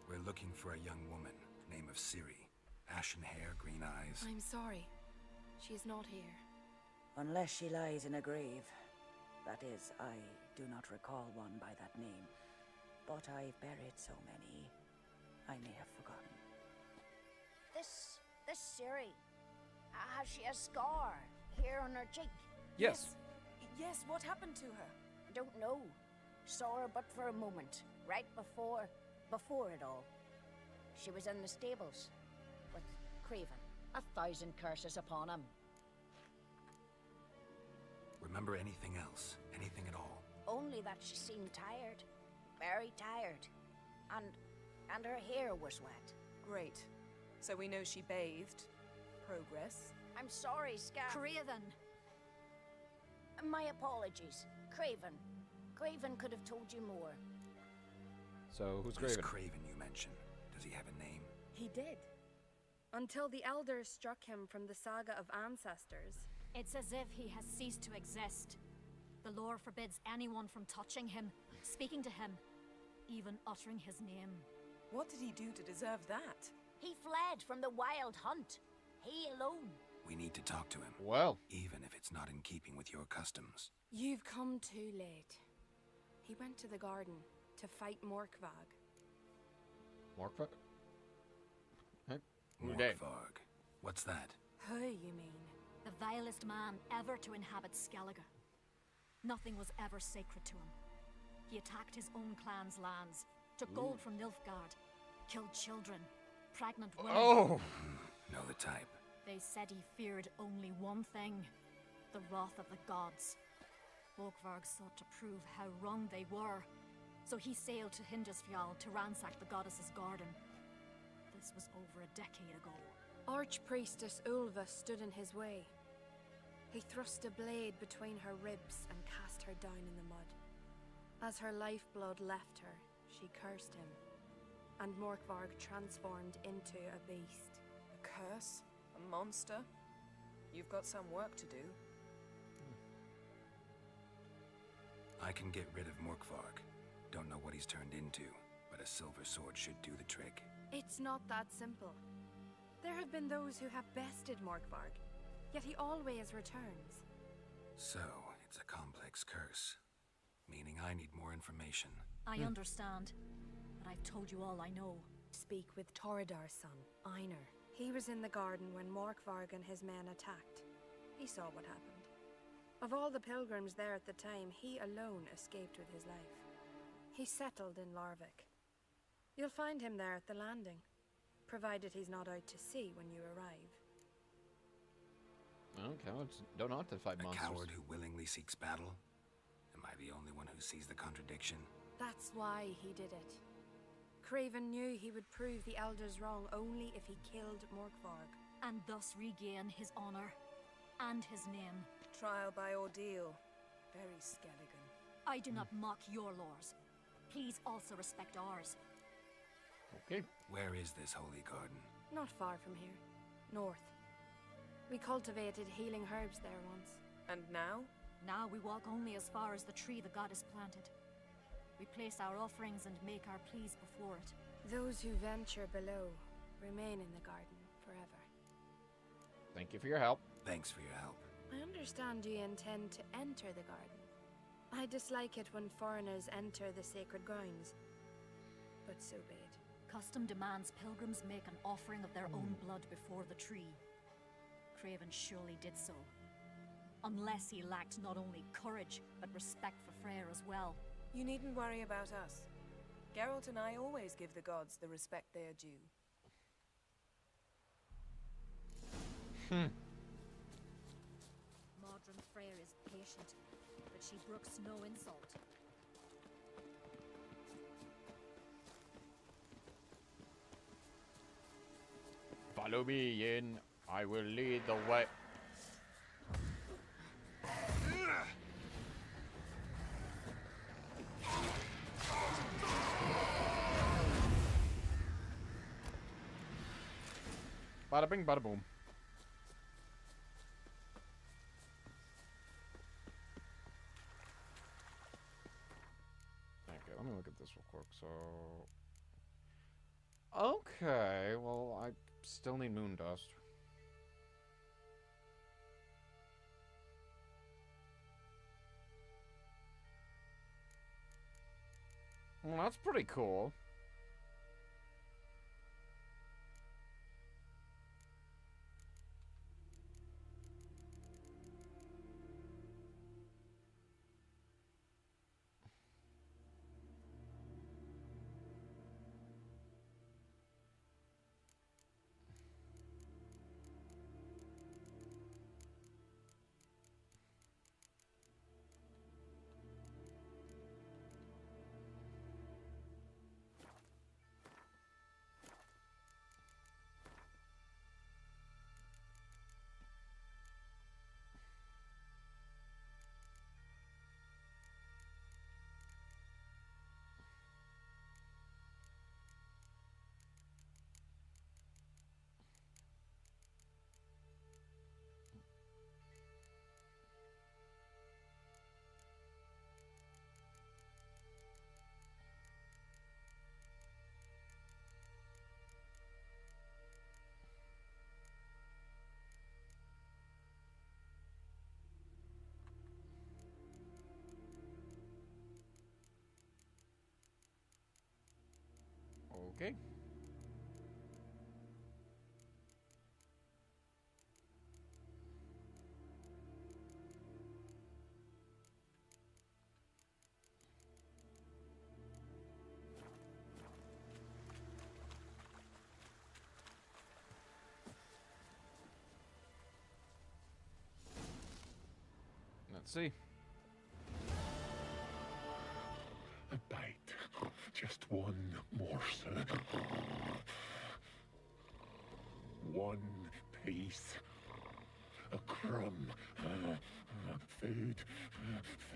We're looking for a young woman, name of Ciri. Ashen hair, green eyes. I'm sorry. She is not here. Unless she lies in a grave. That is, I do not recall one by that name. But I've buried so many, I may have forgotten. This Ciri, has she a scar here on her cheek? Yes. Yes, what happened to her? I don't know. Saw her but for a moment, right before it all. She was in the stables with Craven. 1,000 curses upon him. Remember anything else? Anything at all? Only that she seemed tired. Very tired. And her hair was wet. Great. So we know she bathed. Progress. I'm sorry, Scar. Craven! My apologies. Craven. Craven could have told you more. So, who's This Craven? Craven you mentioned, does he have a name? He did. Until the elders struck him from the saga of ancestors. It's as if he has ceased to exist. The lore forbids anyone from touching him, speaking to him, even uttering his name. What did he do to deserve that? He fled from the Wild Hunt. He alone. We need to talk to him. Well. Even if it's not in keeping with your customs. You've come too late. He went to the garden to fight Morkvag. Morkvag? Okay. Morkvag. What's that? Who, you mean? The vilest man ever to inhabit Skellige. Nothing was ever sacred to him. He attacked his own clan's lands, took gold from Nilfgaard, killed children, pregnant women. Oh! Know the type. They said he feared only one thing, the wrath of the gods. Morkvag sought to prove how wrong they were, so he sailed to Hindersfjall to ransack the goddess's garden. This was over a decade ago. Archpriestess Ulva stood in his way. He thrust a blade between her ribs and cast her down in the mud. As her lifeblood left her, she cursed him, and Morkvarg transformed into a beast. A curse? A monster? You've got some work to do. I can get rid of Morkvarg. Don't know what he's turned into, but a silver sword should do the trick. It's not that simple. There have been those who have bested Morkvarg, yet he always returns. So, it's a complex curse. Meaning I need more information. I understand, but I've told you all I know. Speak with Toradar's son, Einar. He was in the garden when Morkvarg and his men attacked. He saw what happened. Of all the pilgrims there at the time, he alone escaped with his life. He settled in Larvik. You'll find him there at the landing, provided he's not out to sea when you arrive. Okay, well, don't know how to fight monsters. A coward who willingly seeks battle? Am I the only one who sees the contradiction? That's why he did it. Craven knew he would prove the elders wrong only if he killed Morkvarg. And thus regain his honor and his name. Trial by ordeal. Very Skelligan. I do not mock your laws. Please also respect ours. Okay. Where is this holy garden? Not far from here. North. We cultivated healing herbs there once. And now? Now we walk only as far as the tree the goddess planted. We place our offerings and make our pleas before it. Those who venture below remain in the garden forever. Thank you for your help. Thanks for your help. I understand you intend to enter the garden. I dislike it when foreigners enter the sacred grounds, but so be it. Custom demands pilgrims make an offering of their own blood before the tree. Craven surely did so. Unless he lacked not only courage, but respect for Freyr as well. You needn't worry about us. Geralt and I always give the gods the respect they are due. Modron Freyr is patient, but she brooks no insult. Follow me, Yen. I will lead the way. Bada bing, bada boom. Okay, let me look at this real quick. So, okay, well, I still need moon dust. Well, that's pretty cool. Okay. Let's see. A bite. Just one morsel. One peace. A crumb. Food.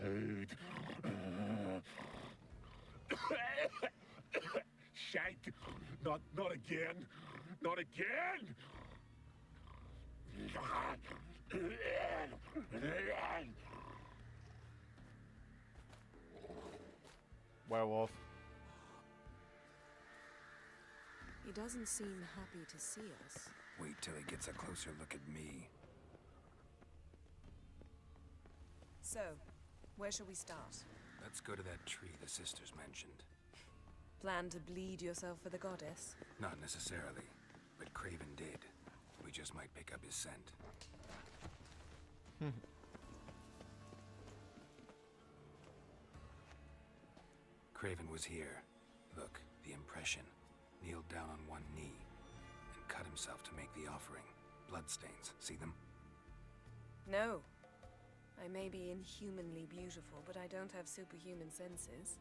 Food. Shank. Not again. Not again. Werewolf. He doesn't seem happy to see us. Wait till he gets a closer look at me. So, where shall we start? Let's go to that tree the sisters mentioned. Plan to bleed yourself for the goddess? Not necessarily, but Craven did. We just might pick up his scent. Craven was here. Look, the impression. Kneeled down on one knee and cut himself to make the offering. Bloodstains. See them? No. I may be inhumanly beautiful, but I don't have superhuman senses.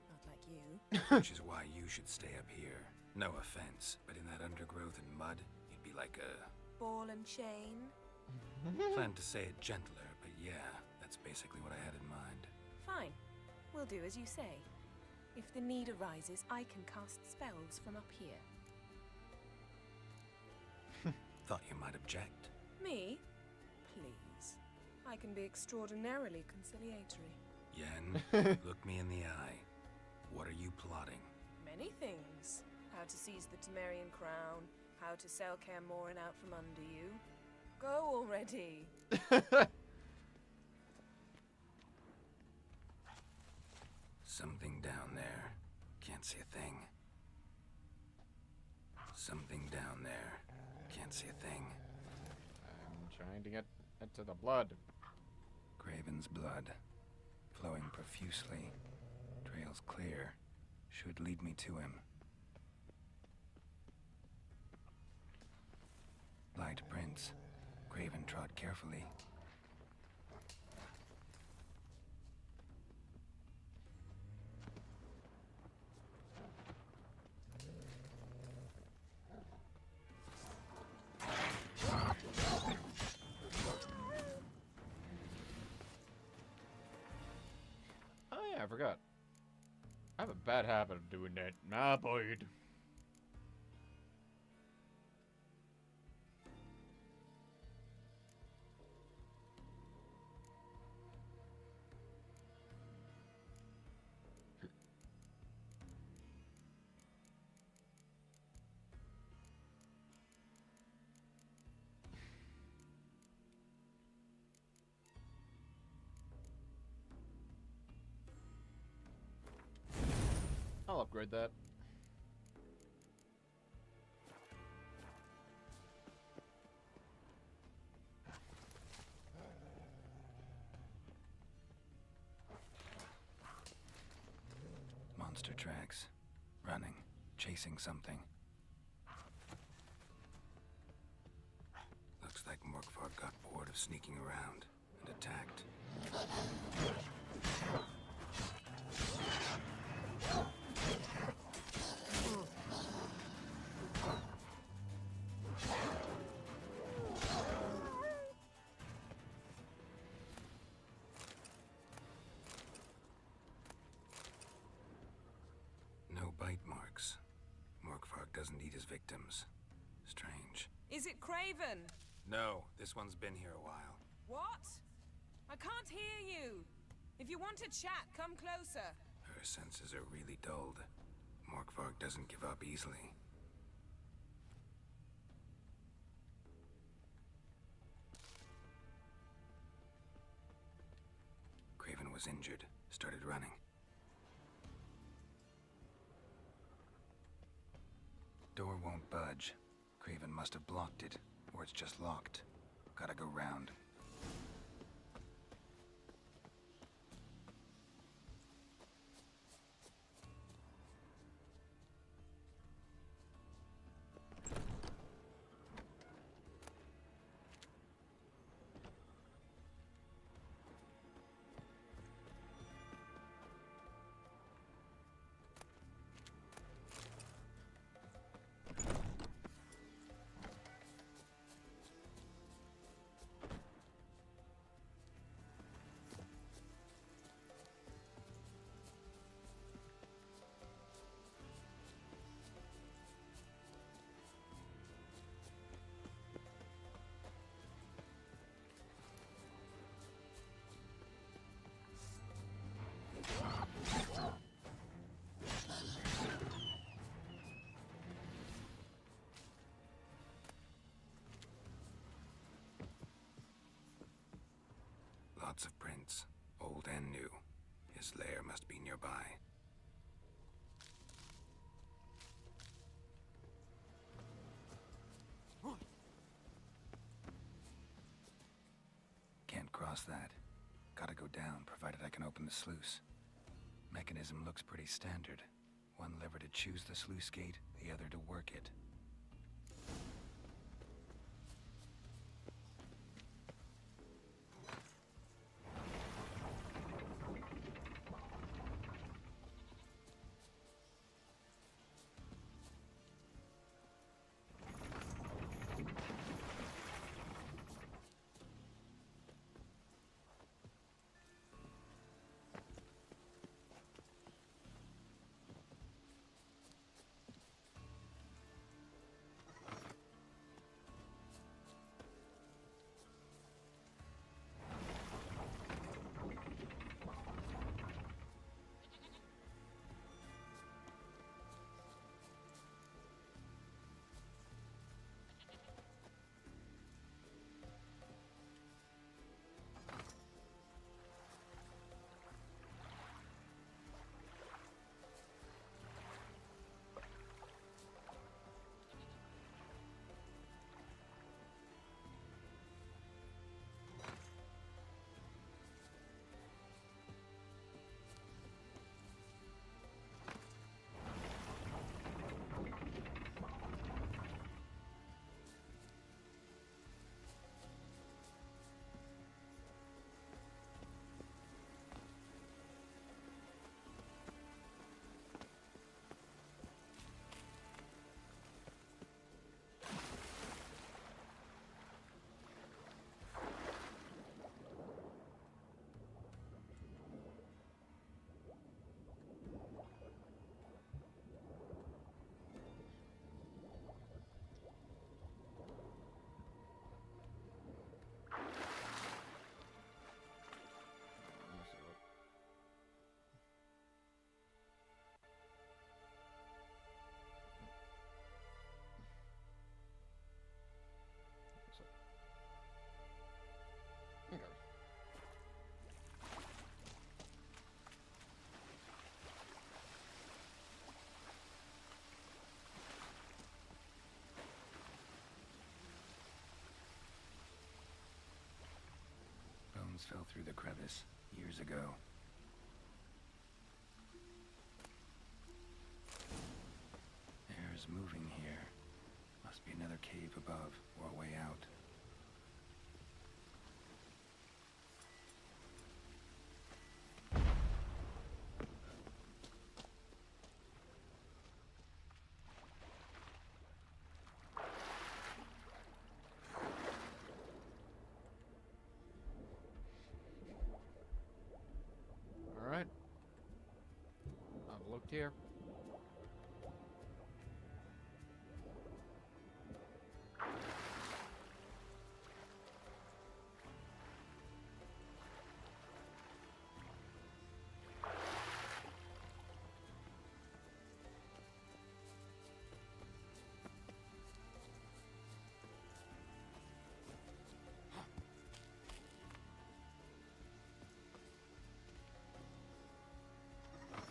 Not like you. Which is why you should stay up here. No offense, but in that undergrowth and mud, you'd be like a... Ball and chain? Planned to say it gentler, but yeah, that's basically what I had in mind. Fine. We'll do as you say. If the need arises, I can cast spells from up here. Thought you might object. Me? Please. I can be extraordinarily conciliatory. Yen, look me in the eye. What are you plotting? Many things. How to seize the Temerian crown, how to sell Kaer Morhen out from under you. Go already! Something down there. Can't see a thing. Something down there. Can't see a thing. I'm trying to get into the blood. Craven's blood. Flowing profusely. Trails clear. Should lead me to him. Light prints. Craven trod carefully. Oh yeah, I forgot. I have a bad habit of doing that. Nah, Boyd. I'll upgrade that. Monster tracks. Running. Chasing something. Looks like Morkvarg got bored of sneaking around and attacked. No bite marks. Morkvarg doesn't eat his victims. Strange. Is it Craven? No, this one's been here a while. What? I can't hear you. If you want to chat, come closer. Her senses are really dulled. Morkvarg doesn't give up easily. Craven was injured, started running. Door won't budge. Craven must have blocked it, or it's just locked. Gotta go round. Lots of prints, old and new. His lair must be nearby. Can't cross that. Gotta go down, provided I can open the sluice. Mechanism looks pretty standard. One lever to choose the sluice gate, the other to work it. Okay. Bones fell through the crevice years ago. Air's moving here. Must be another cave above, or a way out. Alright. I've looked here.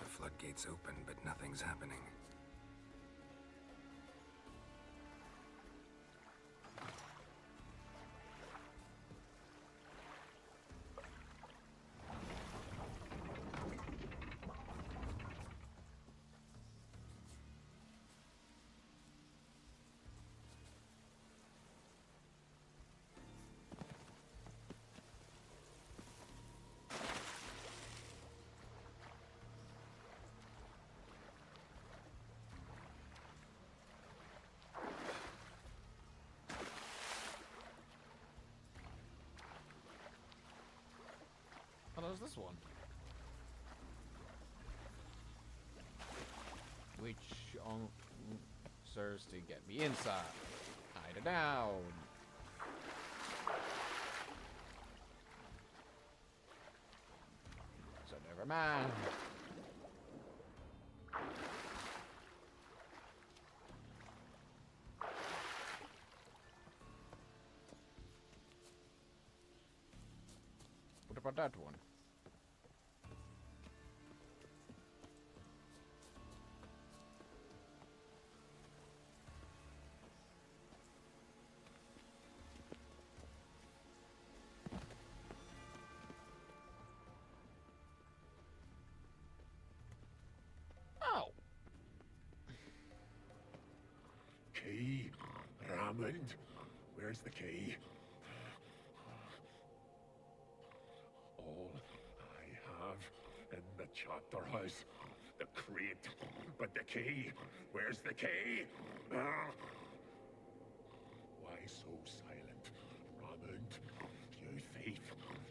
The floodgates open, but nothing's happening. Oh, there's this one. Which serves to get me inside. Hide it down. So never mind. What if about that one. Oh. Key, Raymond. Where's the key? All I have in the chapter house, the crate, but the key. Where's the key? Why so silent, Raymond? You thief,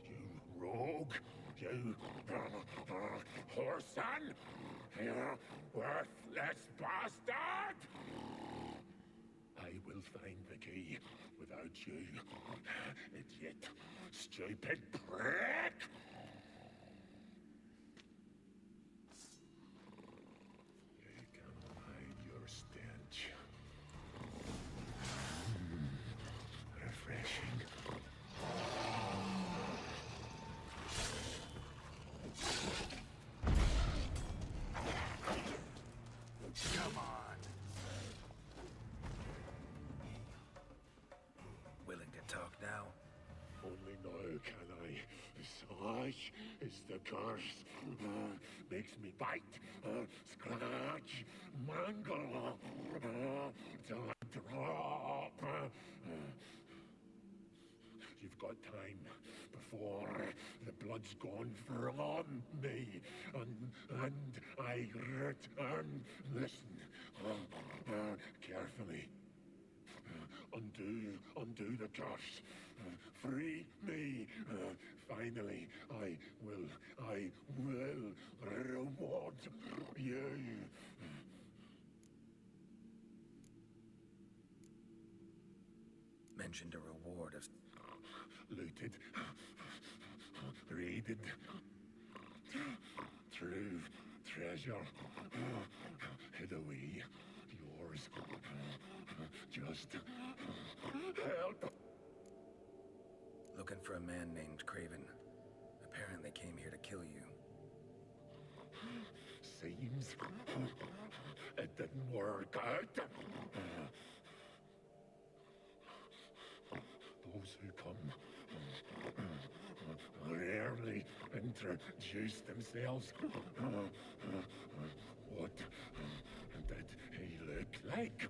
you rogue, you whoreson, you worthless bastard! I will find the key without you, idiot, stupid prick! You cannot hide your stench. Refreshing. Come on. Willing to talk now? Only now can I. Such is the curse. Makes me bite, scratch, mangle, till I drop. You've got time before the blood's gone from me, and I return. Listen, carefully. Undo the curse. Free me. Finally, I will reward you. Mentioned a reward of... Looted. Raided. True treasure. Hid away. Yours. Just help. Looking for a man named Craven. Apparently came here to kill you. Seems it didn't work out. Those who come rarely introduce themselves. What did he look like?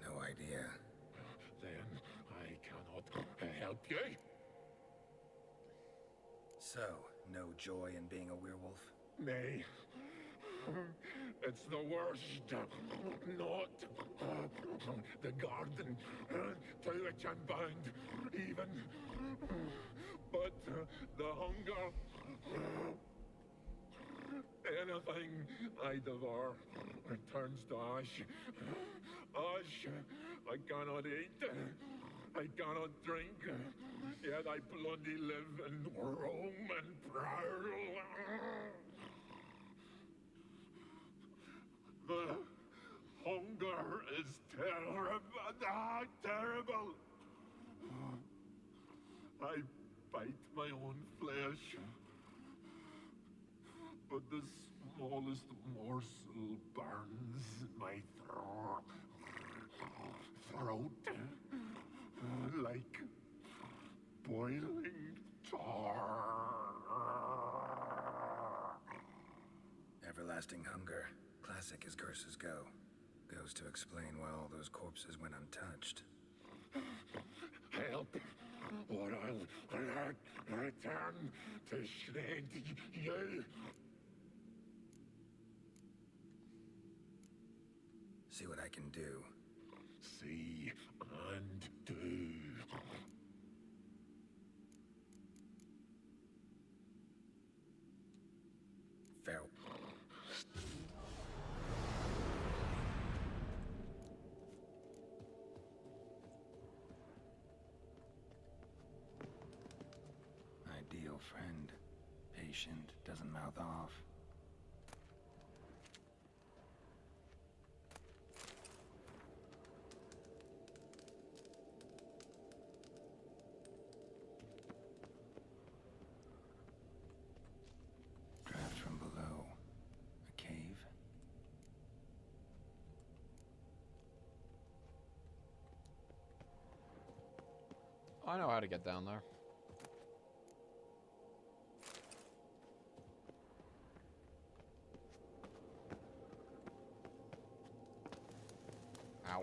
No idea. Then I cannot help you. So, no joy in being a werewolf? Nay. It's the worst. Not the garden to which I'm bound, even. But the hunger. Anything I devour returns to ash. Ash I cannot eat. I cannot drink. Yet I bloody live and roam and prowl. The hunger is terrible. I bite my own flesh, but the smallest morsel burns my throat like boiling tar. Everlasting hunger. Classic as curses go. Goes to explain why all those corpses went untouched. Help, or I'll return to shred you. See what I can do. See and do. Fair. Ideal friend. Patient, doesn't mouth off. I know how to get down there. Ow.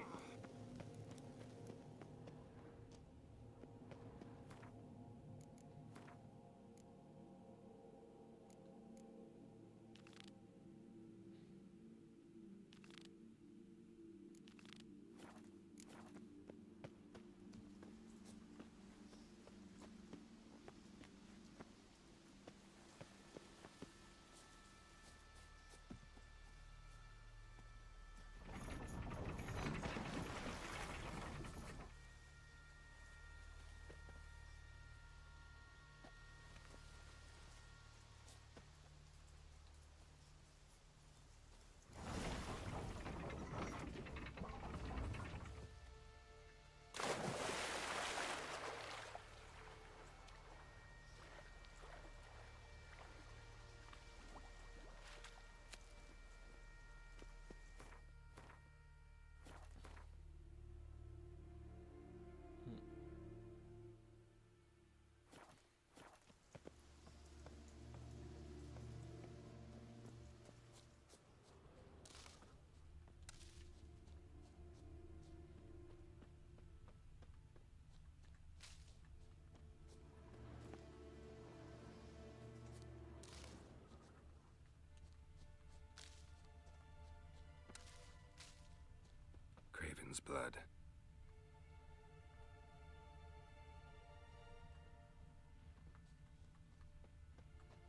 Craven's blood.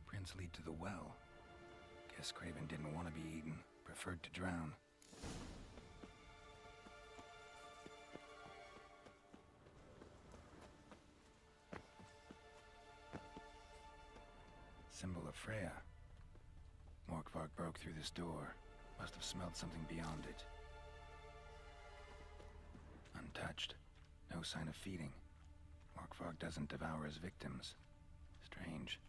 Prints lead to the well. Guess Craven didn't want to be eaten, preferred to drown. Symbol of Freya. Morkvark broke through this door. Must have smelled something beyond it. Untouched. No sign of feeding. Morkvark doesn't devour his victims. Strange.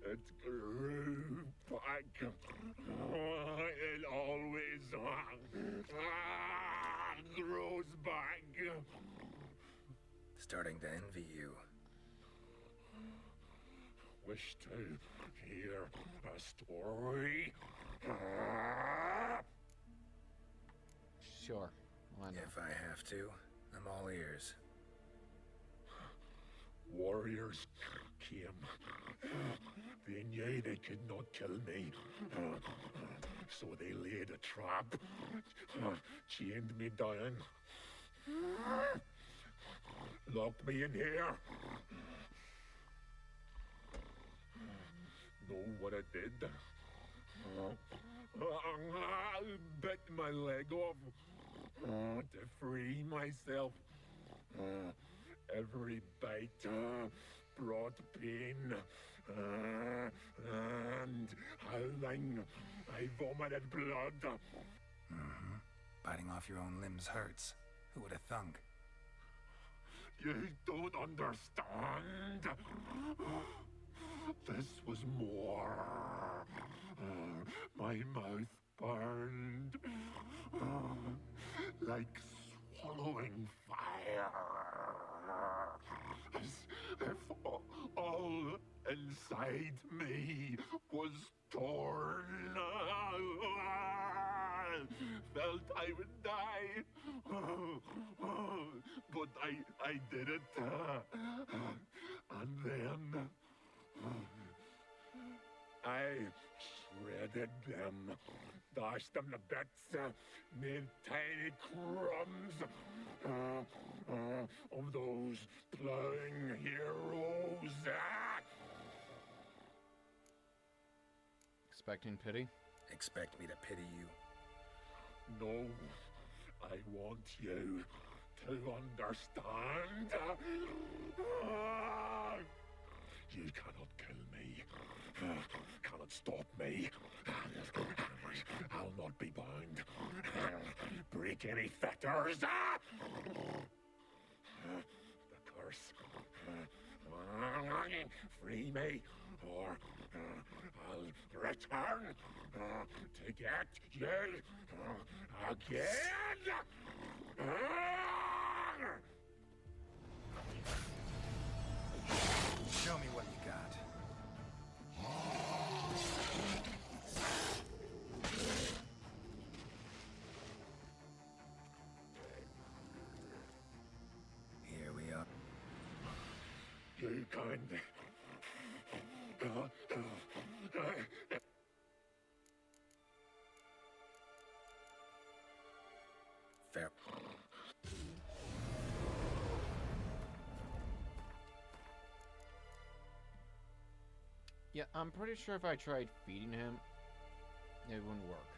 It grew back. It always grows back. Starting to envy you. Wish to hear a story? Sure. Why not? If I have to, I'm all ears. Warriors came. They knew they could not kill me. So they laid a trap. Chained me down. Locked me in here. Know what I did? Bit my leg off to free myself. Every bite brought pain and howling. I vomited blood. Mm-hmm. Biting off your own limbs hurts. Who would have thunk? You don't understand. This was more. My mouth burned like swallowing fire. As if all inside me was torn. Felt I would die. But I did it. And then I shredded them, dashed them to bits, made tiny crumbs of those plowing heroes. Expecting pity? Expect me to pity you? No, I want you to understand. You cannot kill me, cannot stop me. I'll not be bound. Break any fetters. The curse Free me, or I'll return to get you again. Show me what you got. Here we are. You kind. Fair. Yeah, I'm pretty sure if I tried feeding him, it wouldn't work.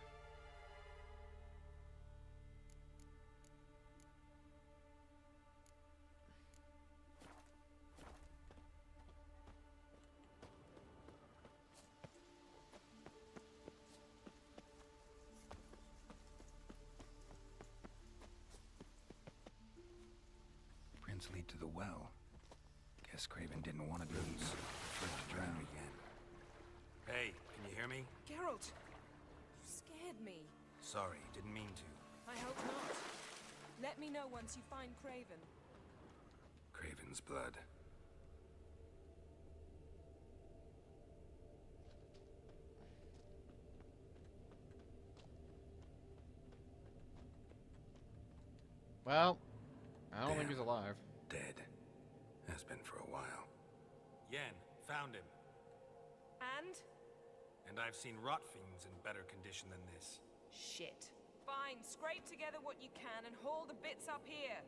Prints lead to the well. Guess Craven didn't want to do these. First to drown again. Hey, can you hear me? Geralt! You scared me. Sorry, didn't mean to. I hope not. Let me know once you find Craven. Craven's blood. Well, I don't think he's alive. Dead. Has been for a while. Yen, found him. And? And I've seen rot fiends in better condition than this. Shit. Fine, scrape together what you can and haul the bits up here.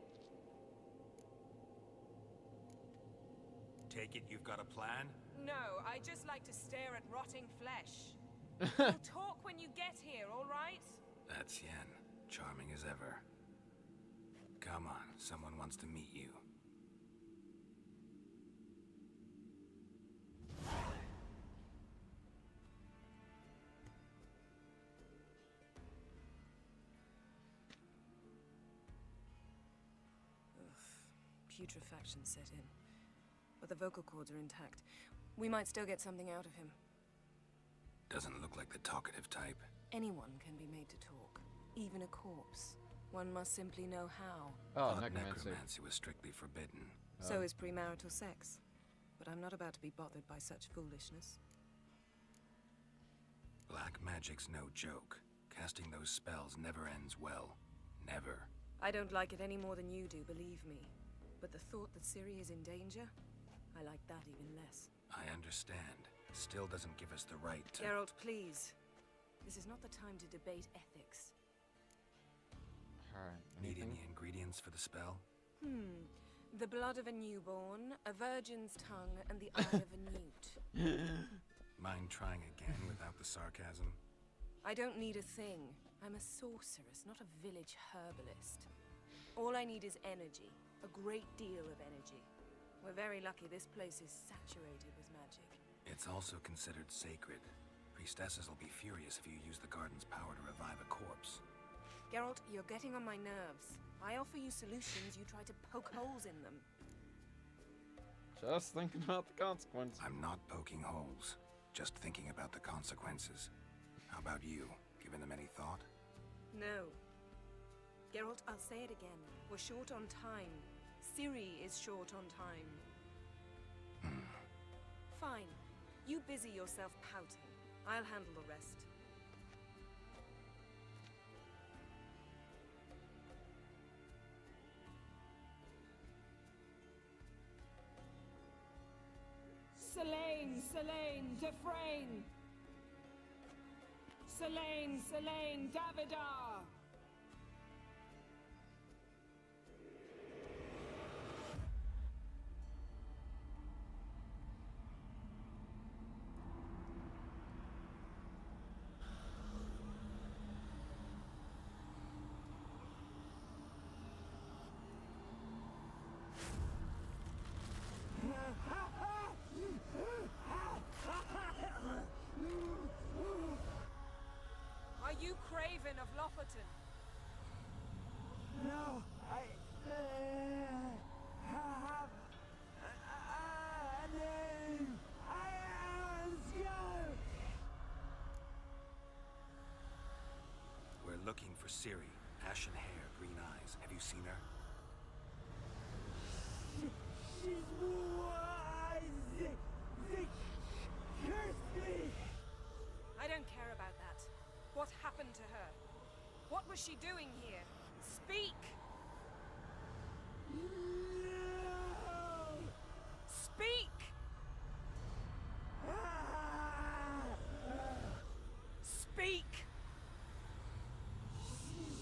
Take it you've got a plan? No, I just like to stare at rotting flesh. We'll talk when you get here, all right? That's Yen. Charming as ever. Come on, someone wants to meet you. Putrefaction set in. But the vocal cords are intact. We might still get something out of him. Doesn't look like the talkative type. Anyone can be made to talk. Even a corpse. One must simply know how. Oh, Thought necromancy. necromancy was strictly forbidden. So is premarital sex. But I'm not about to be bothered by such foolishness. Black magic's no joke. Casting those spells never ends well. Never. I don't like it any more than you do, believe me. But the thought that Ciri is in danger, I like that even less. I understand. Still doesn't give us the right to... Geralt, please. This is not the time to debate ethics. Alright, Need anything? any ingredients for the spell? The blood of a newborn, a virgin's tongue, and the eye of a newt. Mind trying again without the sarcasm? I don't need a thing. I'm a sorceress, not a village herbalist. All I need is energy. A great deal of energy. We're very lucky this place is saturated with magic. It's also considered sacred. Priestesses will be furious if you use the garden's power to revive a corpse. Geralt, you're getting on my nerves. I offer you solutions, you try to poke holes in them. Just thinking about the consequence. I'm not poking holes. Just thinking about the consequences. How about you? Given them any thought? No. Geralt, I'll say it again. We're short on time. Ciri is short on time. Fine. You busy yourself pouting. I'll handle the rest. Selene, Selene, Defrain! Selene, Selene, Davidar! Are you Craven of Lofoten? No, I have looking for Ciri. Ashen hair, green eyes. Have you seen her? I don't care about that. What happened to her? What was she doing here? Speak! Speak! Speak!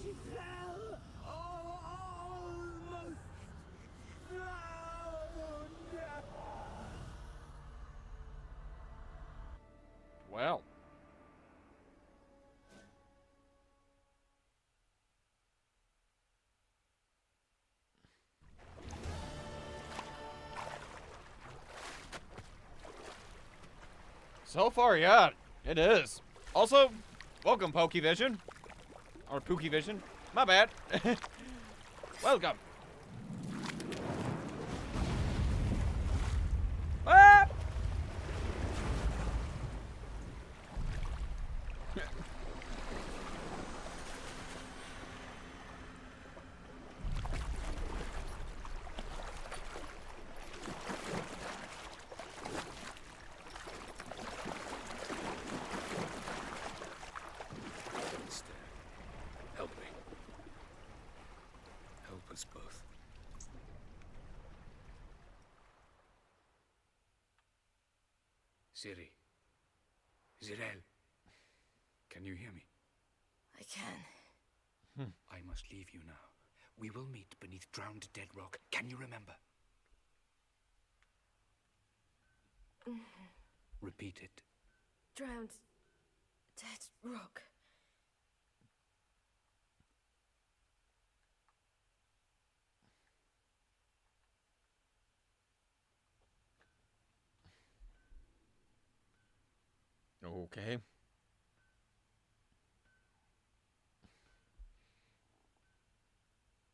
She fell almost. Well. So far, yeah, it is. Also, welcome, Pokevision. Or Pookievision. My bad. Welcome. Ah! Help me. Help us both. Ciri. Zirel. Can you hear me? I can. I must leave you now. We will meet beneath drowned dead rock. Can you remember? Repeat it. Drowned. Dead rock. Okay.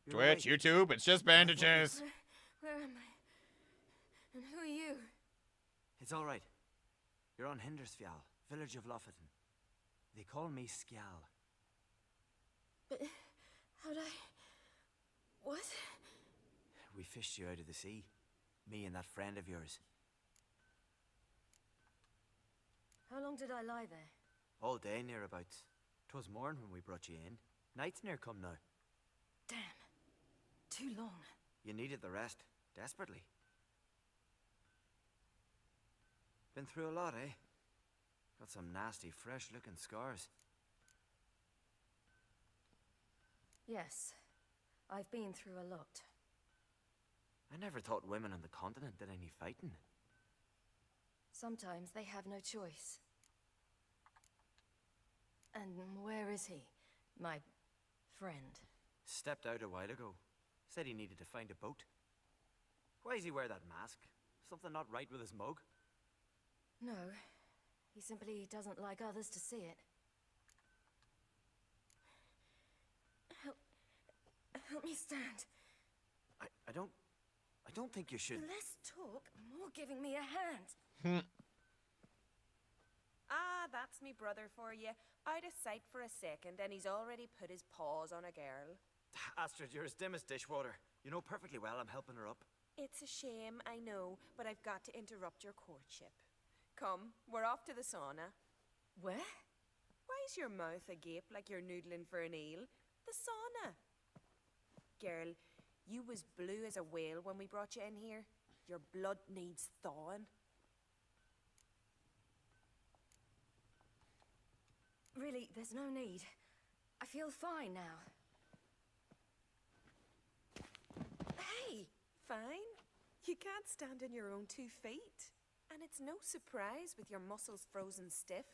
Twitch, YouTube, it's just bandages. Where am I? And who are you? It's all right. You're on Hindersfjall, village of Lofoten. They call me Skjal. But how'd I... What? We fished you out of the sea. Me and that friend of yours. How long did I lie there? All day nearabouts. 'Twas morn when we brought you in. Night's near come now. Damn. Too long. You needed the rest, desperately. Been through a lot, eh? Got some nasty, fresh-looking scars. Yes. I've been through a lot. I never thought women on the continent did any fighting. Sometimes they have no choice. And where is he? My friend. Stepped out a while ago. Said he needed to find a boat. Why does he wear that mask? Something not right with his mug? No. He simply doesn't like others to see it. Help me stand. I don't think you should... Less talk, more giving me a hand. Ah, that's me brother for you. Out of sight for a second, and he's already put his paws on a girl. Astrid, you're as dim as dishwater. You know perfectly well I'm helping her up. It's a shame, I know, but I've got to interrupt your courtship. Come, we're off to the sauna. Where? Why's your mouth agape like you're noodling for an eel? The sauna. Girl, you was blue as a whale when we brought you in here. Your blood needs thawing. Really, there's no need. I feel fine now. Hey, fine. You can't stand on your own 2 feet. And it's no surprise with your muscles frozen stiff.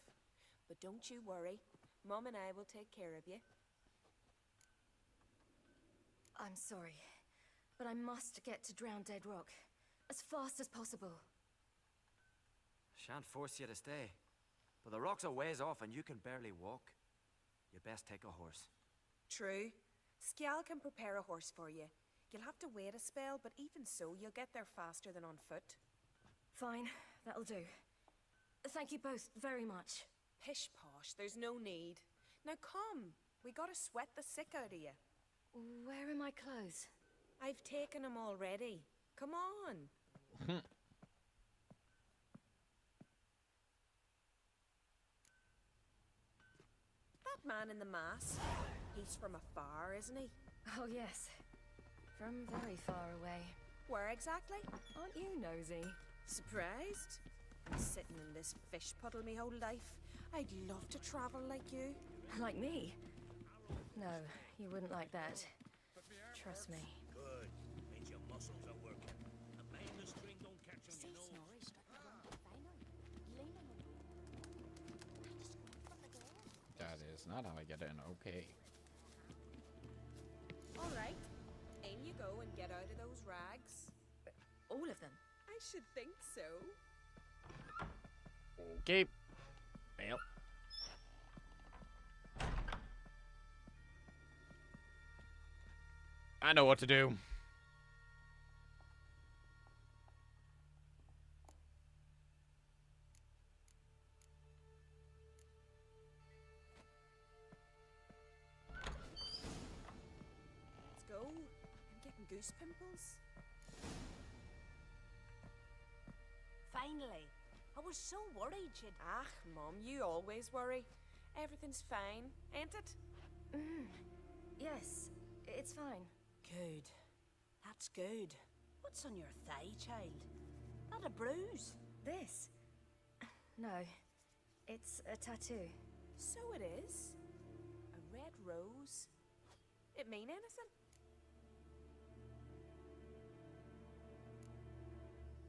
But don't you worry. Mom and I will take care of you. I'm sorry, but I must get to Drowned Dead Rock as fast as possible. Shan't force you to stay. But the rock's a ways off and you can barely walk. You best take a horse. True. Skjal can prepare a horse for you. You'll have to wait a spell, but even so, you'll get there faster than on foot. Fine, that'll do. Thank you both very much. Pish posh, there's no need. Now come, We gotta sweat the sick out of you. Where are my clothes? I've taken them already. Come on. That man in the mask, he's from afar, isn't he? Oh, yes. From very far away. Where exactly? Aren't you nosy? Surprised? Sitting in this fish puddle me whole life. I'd love to travel like you. Like me? No, you wouldn't like that. Trust me. Good. Means your muscles are working. And mind the string don't catch on your nose. That is not how I get in. Okay. All right. In you go and get out of those rags. All of them? I should think so. Okay. Well. I know what to do. Let's go. I'm getting goose pimples. Finally. I was so worried you'd... Ah, Mum, you always worry. Everything's fine, ain't it? Yes, it's fine. Good. That's good. What's on your thigh, child? Not a bruise? This? No. It's a tattoo. So it is. A red rose. It mean anything?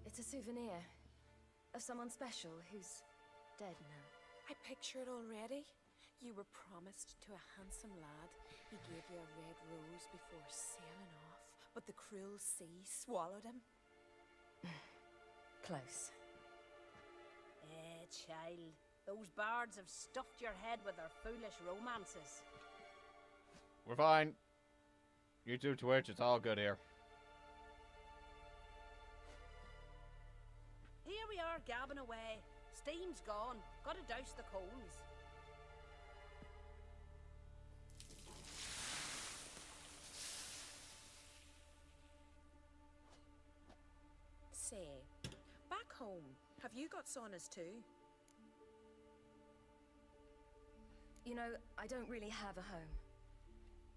It's a souvenir of someone special who's dead now. I picture it already. You were promised to a handsome lad. He gave you a red rose before sailing off, but the cruel sea swallowed him. Close. Child. Those bards have stuffed your head with their foolish romances. We're fine. You two Twitch, it's all good here. Here we are, gabbing away. Steam's gone. Gotta douse the coals. Say, back home, have you got saunas too? You know, I don't really have a home.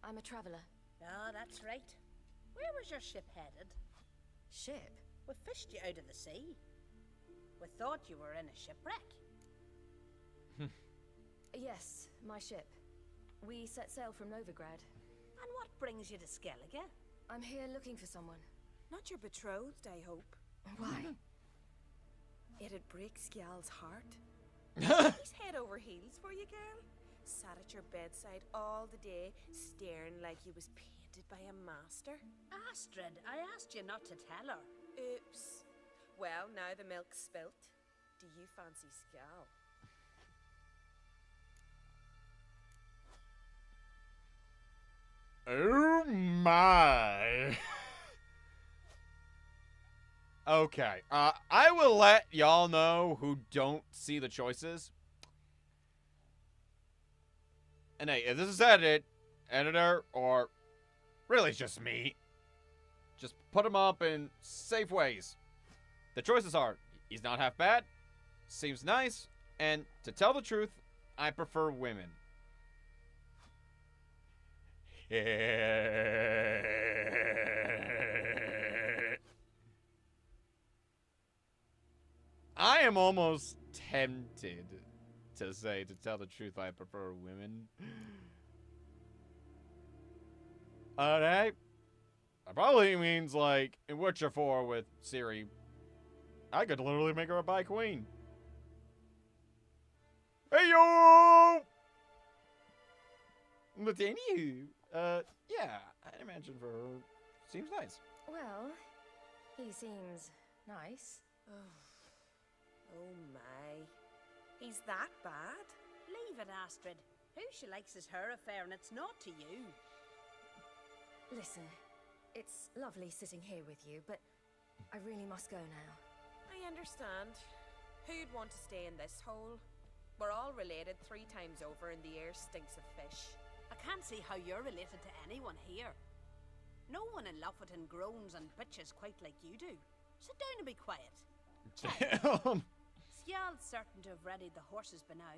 I'm a traveler. Ah, that's right. Where was your ship headed? Ship? We fished you out of the sea. We thought you were in a shipwreck. Yes, my ship. We set sail from Novigrad. And what brings you to Skellige? I'm here looking for someone. Not your betrothed, I hope. Why? It'd break Skjal's heart. He's head over heels for you, girl. Sat at your bedside all the day, staring like you was painted by a master. Astrid, I asked you not to tell her. Oops. Well, now the milk's spilt. Do you fancy Skjal? Oh my. Okay, I will let y'all know who don't see the choices. And hey, if this is editor, or really just me, just put them up in safe ways. The choices are, he's not half bad, seems nice, and to tell the truth, I prefer women. I am almost tempted to say, to tell the truth, I prefer women. Alright. That probably means, like, in Witcher 4 with Ciri, I could literally make her a bi queen. Hey yo! But anywho, yeah, I imagine for her, seems nice. Well, he seems nice. Oh my. He's that bad? Leave it, Astrid. Who she likes is her affair, and it's not to you. Listen, it's lovely sitting here with you, but I really must go now. I understand. Who'd want to stay in this hole? We're all related 3 times over and the air stinks of fish. I can't see how you're related to anyone here. No one in Lofferton groans and bitches quite like you do. Sit down and be quiet. Damn. Skjald's certain to have readied the horses by now.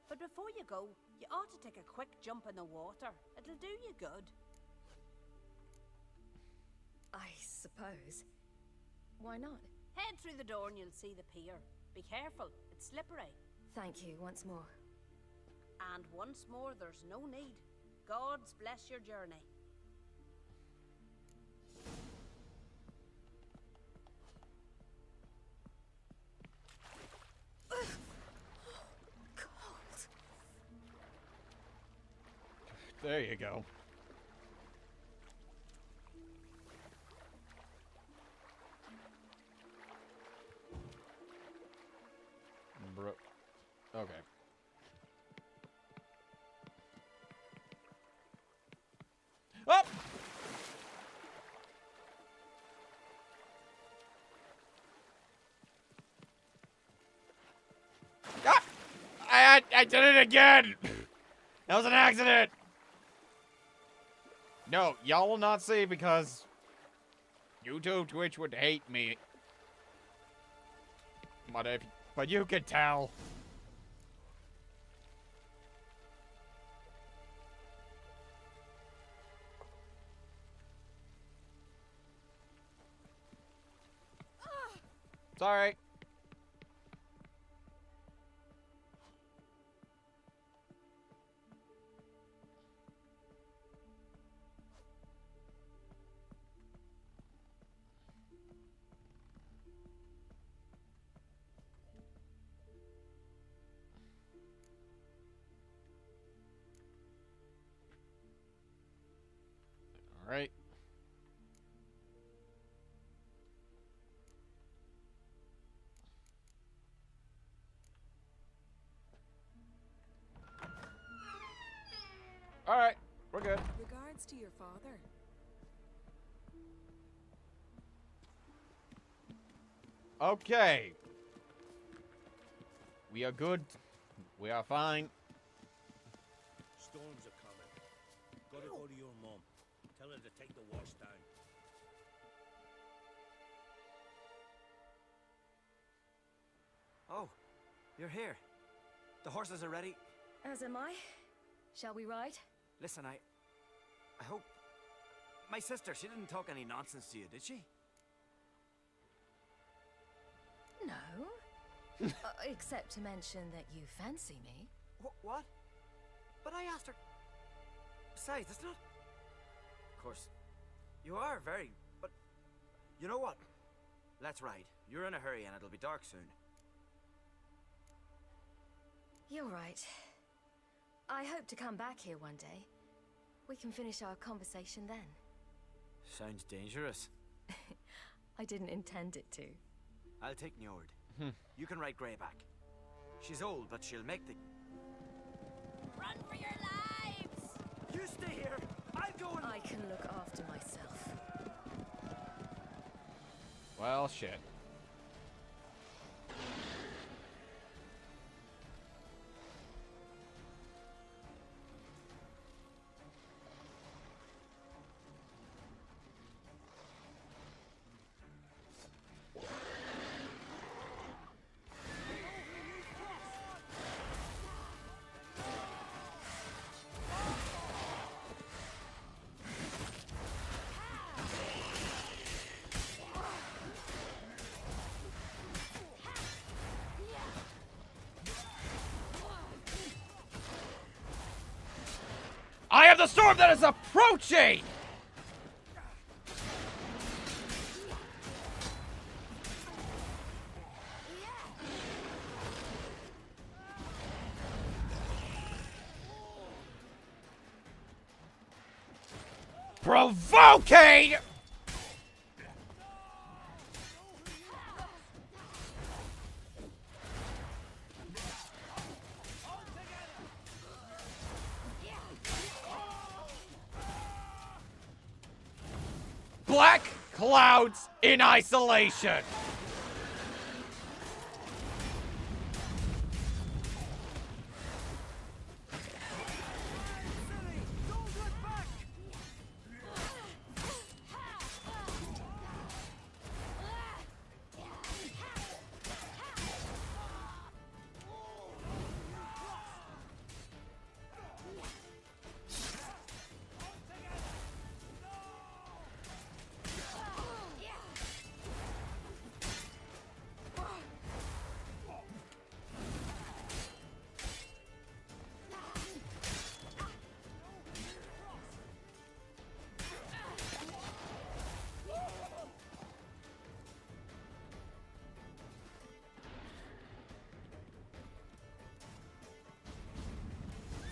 But before you go, you ought to take a quick jump in the water. It'll do you good. I suppose. Why not? Head through the door and you'll see the pier. Be careful, it's slippery. Thank you once more. And once more, there's no need. Gods bless your journey. Cold. There you go. Bro. Okay. Up! Ah! I did it again! That was an accident! No, y'all will not see because YouTube, Twitch would hate me. But you could tell. Sorry. All right. All right, we're good. Regards to your father. Okay. We are good. We are fine. Storms are coming. Gotta go to your mum. Tell her to take the wash down. Oh, you're here. The horses are ready. As am I. Shall we ride? Listen, I hope... My sister, she didn't talk any nonsense to you, did she? No. Except to mention that you fancy me. What? But I asked her... Besides, it's not... Of course, you are very... But... You know what? Let's ride. You're in a hurry and it'll be dark soon. You're right. I hope to come back here one day. We can finish our conversation then. Sounds dangerous. I didn't intend it to. I'll take Njord. You can ride Greyback. She's old, but she'll make the... Run for your lives! You stay here! I'll go and... I can look after myself. Well, shit. I am the storm that is approaching! Provoking! Black clouds in isolation.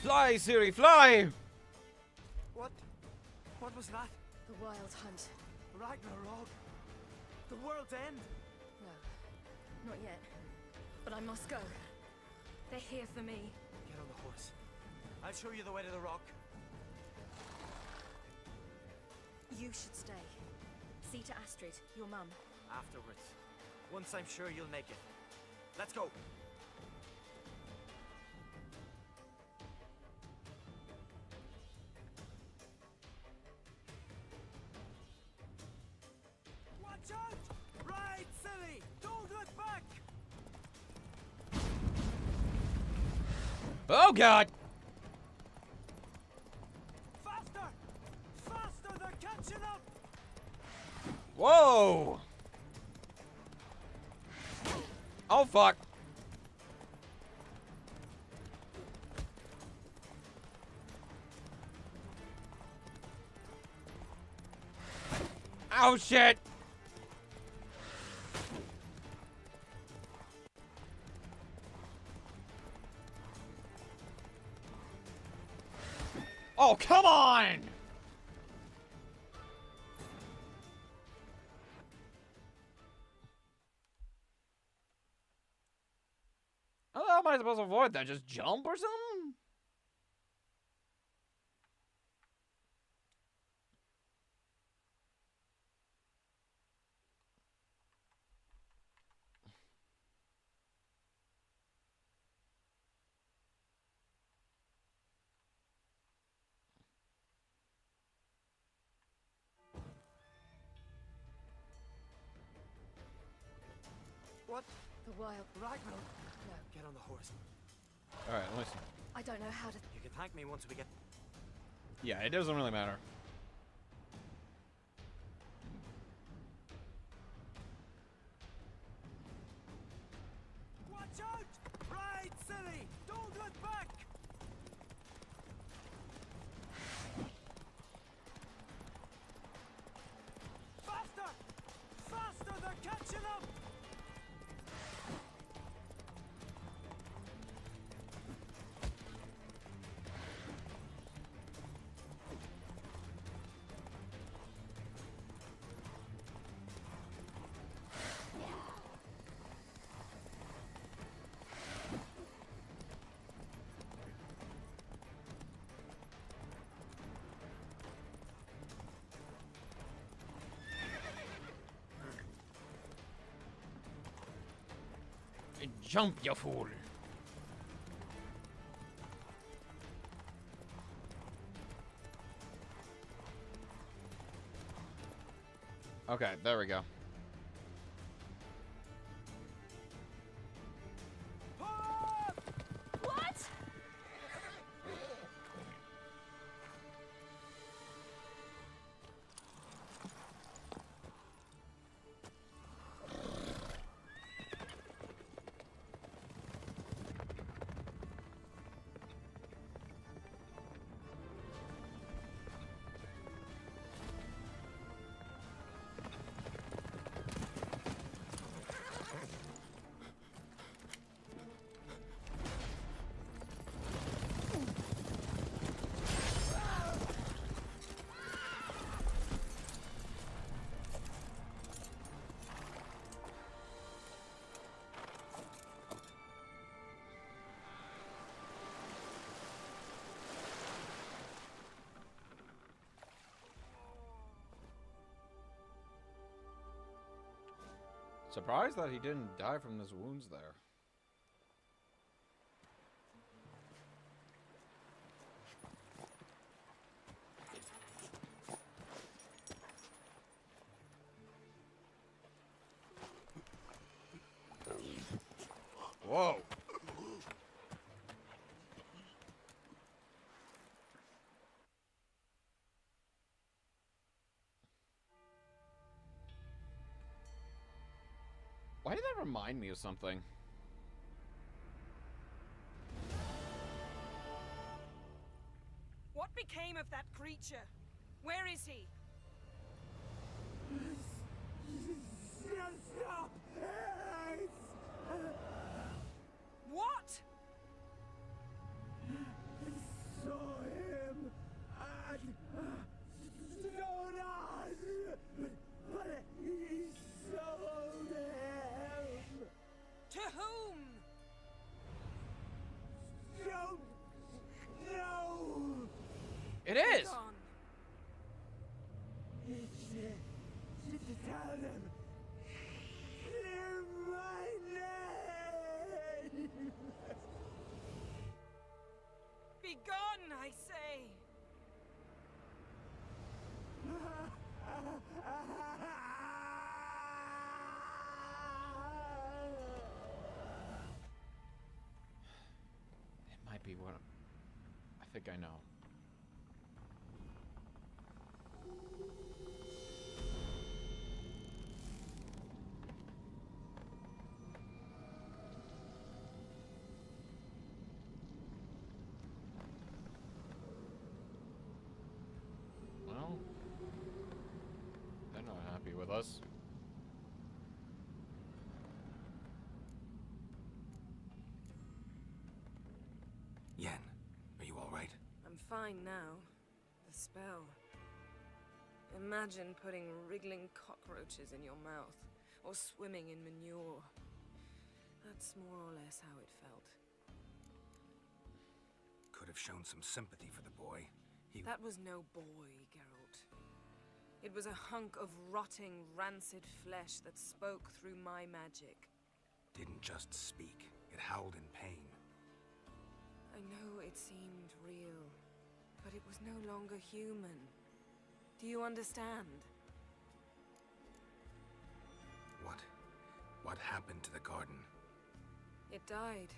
Fly, Ciri, fly! What? What was that? The Wild Hunt. Ragnarok? The world's end? No, not yet. But I must go. They're here for me. Get on the horse. I'll show you the way to the rock. You should stay. See to Astrid, your mum. Afterwards. Once I'm sure you'll make it. Let's go. Watch out! Right, silly! Don't look back! Oh god! Faster! Faster! They're catching up! Whoa! Oh fuck! Oh shit! Oh, come on! How am I supposed to avoid that? Just jump or something? What? The Wild... Ragnarok? No. Get on the horse. Alright, let me see. I don't know how to... You can thank me once we get... Yeah, it doesn't really matter. Watch out! Right, silly! Don't look back! Faster! Faster! They're catching up! Jump, you fool! Okay, there we go. What? Surprised that he didn't die from his wounds there. Whoa. Why did that remind me of something? What became of that creature? Where is he? Stop! What? Be gone, I say! It might be what I think I know. Well, they're not happy with us. Yen, are you all right? I'm fine now. The spell. Imagine putting wriggling cockroaches in your mouth, or swimming in manure. That's more or less how it felt. Could have shown some sympathy for the boy. That was no boy, Geralt. It was a hunk of rotting, rancid flesh that spoke through my magic. Didn't just speak. It howled in pain. I know it seemed real, but it was no longer human. Do you understand? What happened to the garden? It died.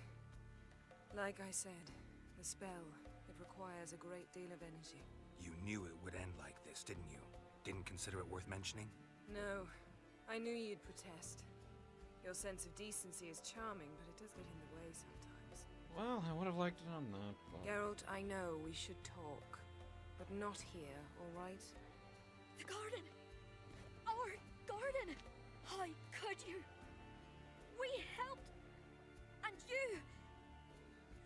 Like I said, the spell, it requires a great deal of energy. You knew it would end like this, didn't you? Didn't consider it worth mentioning? No, I knew you'd protest. Your sense of decency is charming, but it does get in the way sometimes. Well, I would have liked it on that, but... Geralt, I know we should talk, but not here, all right? The garden! Our garden! How could you? We helped! And you!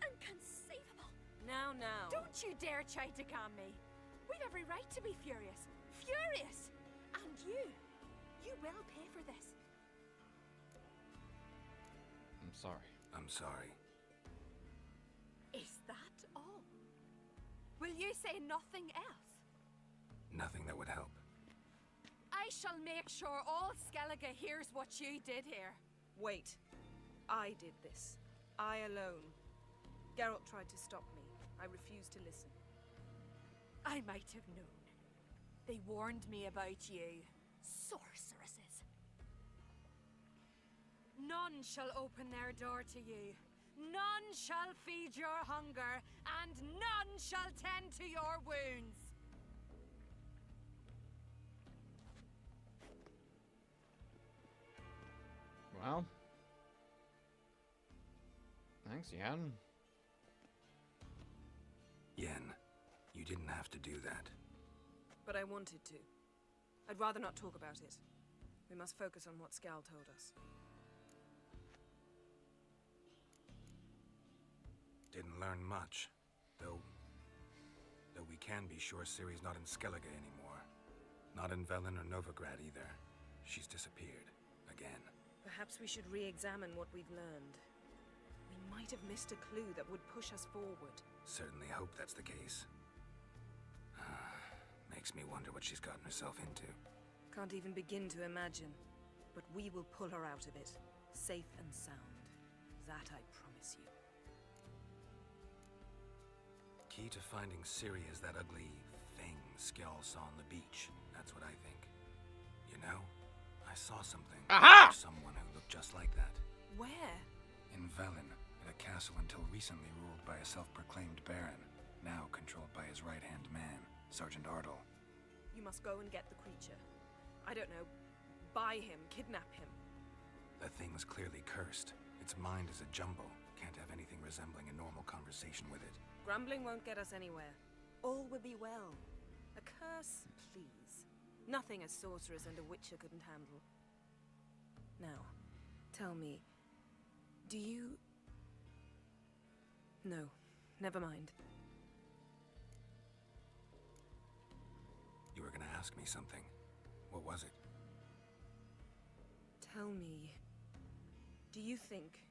Inconceivable! Now. Don't you dare try to calm me! We've every right to be furious! Furious! And you will pay for this. I'm sorry. I'm sorry. Is that all? Will you say nothing else? Nothing that would help. I shall make sure all Skellige hears what you did here. Wait. I did this. I alone. Geralt tried to stop me. I refused to listen. I might have known. They warned me about you. Sorceresses. None shall open their door to you. None shall feed your hunger, and none shall tend to your wounds. Well... Thanks, Yen. Yen, you didn't have to do that. But I wanted to. I'd rather not talk about it. We must focus on what Skal told us. Didn't learn much, though we can be sure Ciri's not in Skellige anymore. Not in Velen or Novigrad either. She's disappeared. Again. Perhaps we should re-examine what we've learned. We might have missed a clue that would push us forward. Certainly hope that's the case. Makes me wonder what she's gotten herself into. Can't even begin to imagine. But we will pull her out of it. Safe and sound. That I promise you. Key to finding Ciri is that ugly thing Skell saw on the beach. That's what I think. You know, I saw something. Aha! Someone who looked just like that. Where? In Velen, in a castle until recently ruled by a self-proclaimed baron, now controlled by his right-hand man, Sergeant Ardle. You must go and get the creature. I don't know, buy him, kidnap him. The thing's clearly cursed. Its mind is a jumble. Can't have anything resembling a normal conversation with it. Grumbling won't get us anywhere. All will be well. A curse, please. Nothing a sorceress and a witcher couldn't handle. Now, tell me, do you... No, never mind. You were gonna ask me something. What was it? Tell me, do you think...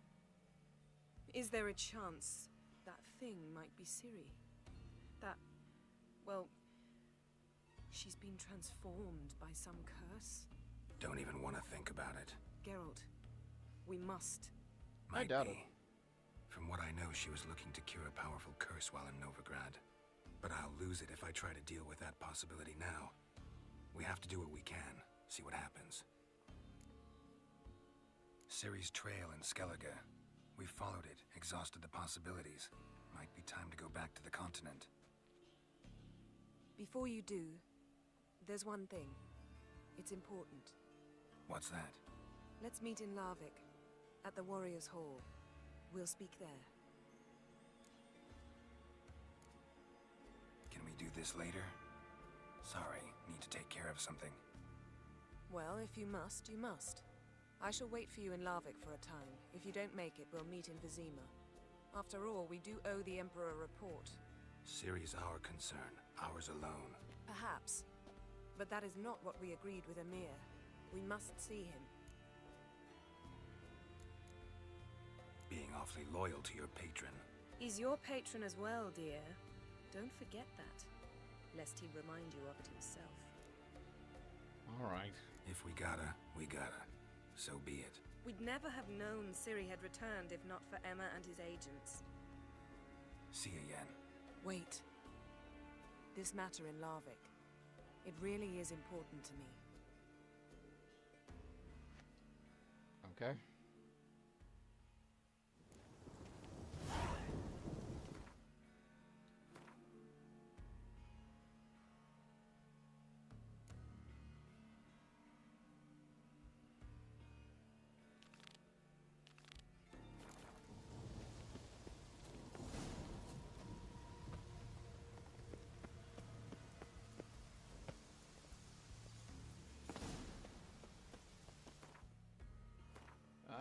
Is there a chance that thing might be Ciri? That, well, she's been transformed by some curse? Don't even want to think about it. Geralt, we must. I doubt it. From what I know, she was looking to cure a powerful curse while in Novigrad. But I'll lose it if I try to deal with that possibility now. We have to do what we can, see what happens. Ciri's trail in Skellige. We followed it, exhausted the possibilities. Might be time to go back to the continent. Before you do, there's one thing. It's important. What's that? Let's meet in Larvik, at the Warriors' Hall. We'll speak there. Can we do this later? Sorry, need to take care of something. Well, if you must, you must. I shall wait for you in Larvik for a time. If you don't make it, we'll meet in Vizima. After all, we do owe the Emperor a report. Ciri's our concern, ours alone. Perhaps. But that is not what we agreed with Emir. We must see him. Being awfully loyal to your patron. He's your patron as well, dear. Don't forget that, lest he remind you of it himself. Alright. If we gotta, we gotta. So be it. We'd never have known Ciri had returned if not for Emma and his agents. See you, Yen. Wait. This matter in Larvik. It really is important to me. Okay.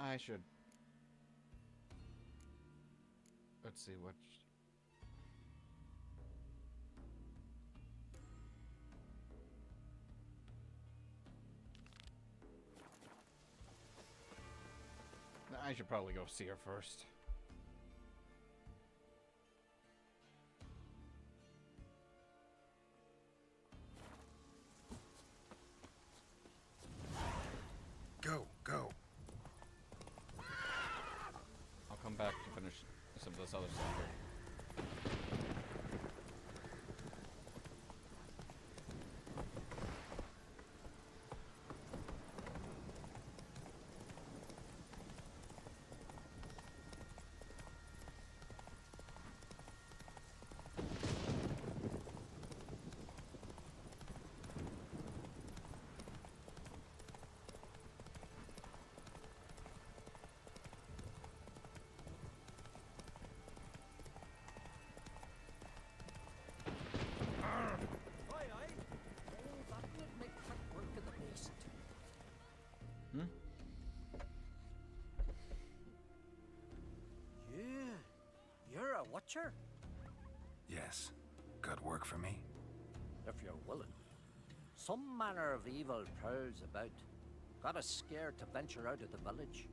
I should. Let's see what. I should probably go see her first. Go, go. I'll come back to finish some of this other stuff here. You're a watcher? Yes. Got work for me? If you're willing. Some manner of evil prowls about. Got us scared to venture out of the village.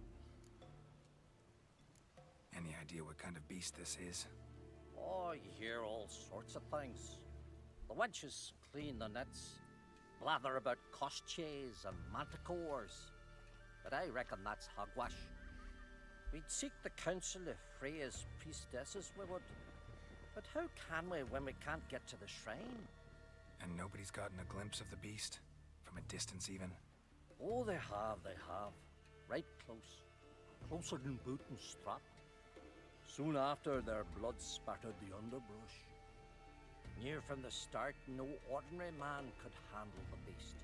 Any idea what kind of beast this is? Oh, you hear all sorts of things. The wenches clean the nets, blather about koshches and manticores. But I reckon that's hogwash. We'd seek the counsel of Freya's priestesses, we would. But how can we when we can't get to the shrine? And nobody's gotten a glimpse of the beast? From a distance, even? Oh, they have, they have. Right close. Closer than boot and strap. Soon after, their blood spattered the underbrush. Near from the start, no ordinary man could handle the beast.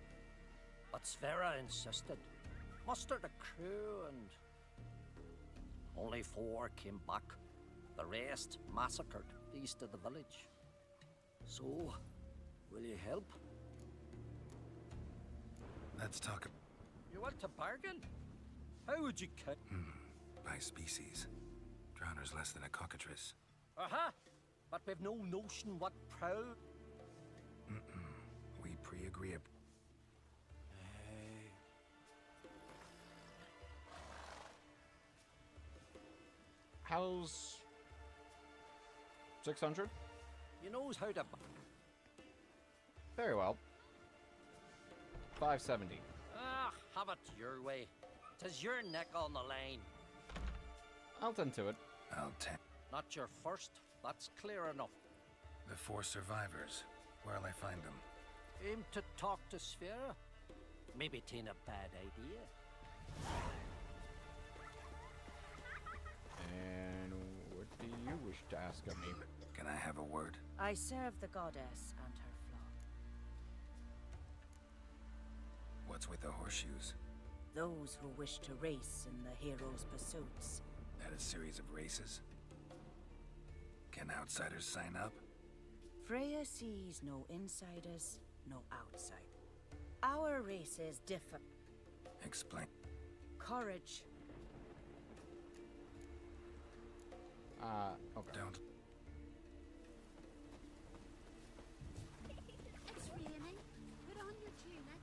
But Sverre insisted. Mustered a crew and... only 4 came back. The rest massacred east of the village. So, will you help? Let's talk. You want to bargain? How would you cut? By species. Drowner's less than a cockatrice. Aha! But we've no notion what prowl. We pre-agree. How's 600? You knows how to. Very well. 570. Ah, have it your way. 'Tis your neck on the line. I'll tend to it. I'll take. Not your first, that's clear enough. The 4 survivors. Where'll I find them? Aim to talk to Sphere? Maybe 'tain't a bad idea. And what do you wish to ask of me? Can I have a word? I serve the goddess and her flock. What's with the horseshoes? Those who wish to race in the hero's pursuits. That a series of races? Can outsiders sign up? Freya sees no insiders, no outside. Our races differ. Explain. Courage. Okay. Don't. It's raining. Put on your tunic.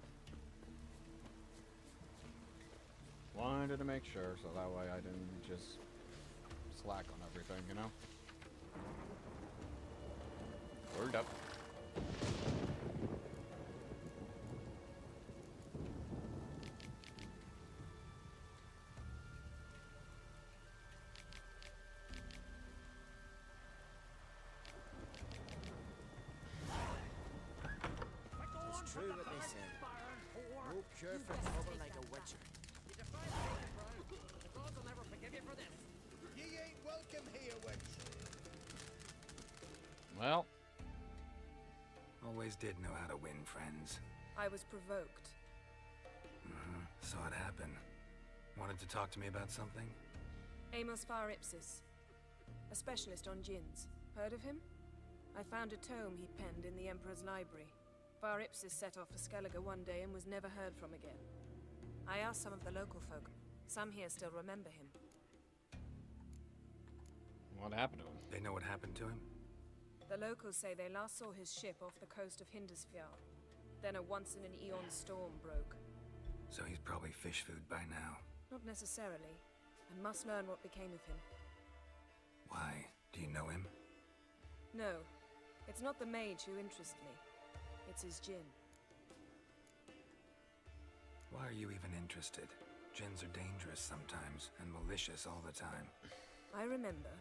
Wanted to make sure, so that way I didn't just slack on everything, you know? Word up. It's true what they say. No cure for trouble like a witcher. You defied the Crown. The gods will never forgive you for this. Ye ain't welcome here, witch. Well. Always did know how to win friends. I was provoked. Saw it happen. Wanted to talk to me about something? Amos Var Ipsis, a specialist on djinns. Heard of him? I found a tome he penned in the Emperor's library. Var Ipsis set off for Skellige one day and was never heard from again. I asked some of the local folk. Some here still remember him. What happened to him? They know what happened to him? The locals say they last saw his ship off the coast of Hindisfjall. Then a once-in-an-eon storm broke. So he's probably fish food by now. Not necessarily. I must learn what became of him. Why? Do you know him? No. It's not the mage who interests me. It's his djinn. Why are you even interested? Djinns are dangerous sometimes, and malicious all the time. I remember.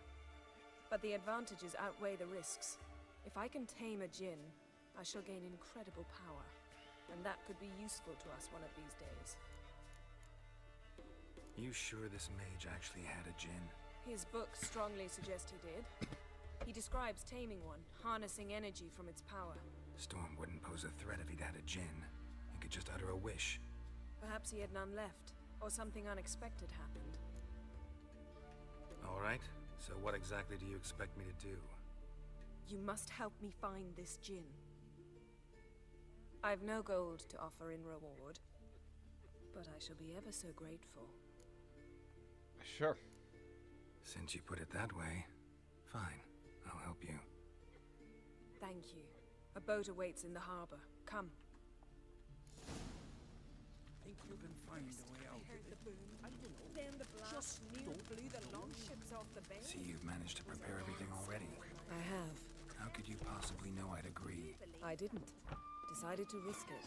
But the advantages outweigh the risks. If I can tame a djinn, I shall gain incredible power. And that could be useful to us one of these days. You sure this mage actually had a djinn? His books strongly suggest he did. He describes taming one, harnessing energy from its power. Storm wouldn't pose a threat if he'd had a djinn. He could just utter a wish. Perhaps he had none left, or something unexpected happened. All right. So what exactly do you expect me to do? You must help me find this djinn. I've no gold to offer in reward, but I shall be ever so grateful. Sure. Since you put it that way, fine. I'll help you. Thank you. A boat awaits in the harbor. Come. Think you can find a way out? I heard the boom. I don't know. Then the blast blew the longships off the bay. See, you've managed to prepare everything already. I have. How could you possibly know I'd agree? I didn't. Decided to risk it.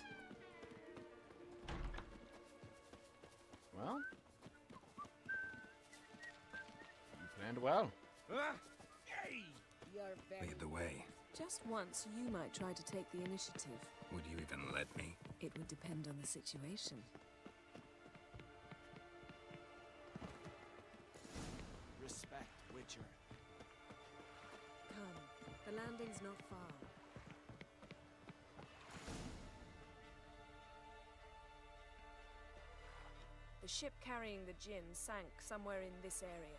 Well. You planned well. Lead the way. Just once, you might try to take the initiative. Would you even let me? It would depend on the situation. Respect, Witcher. Come. The landing's not far. The ship carrying the djinn sank somewhere in this area.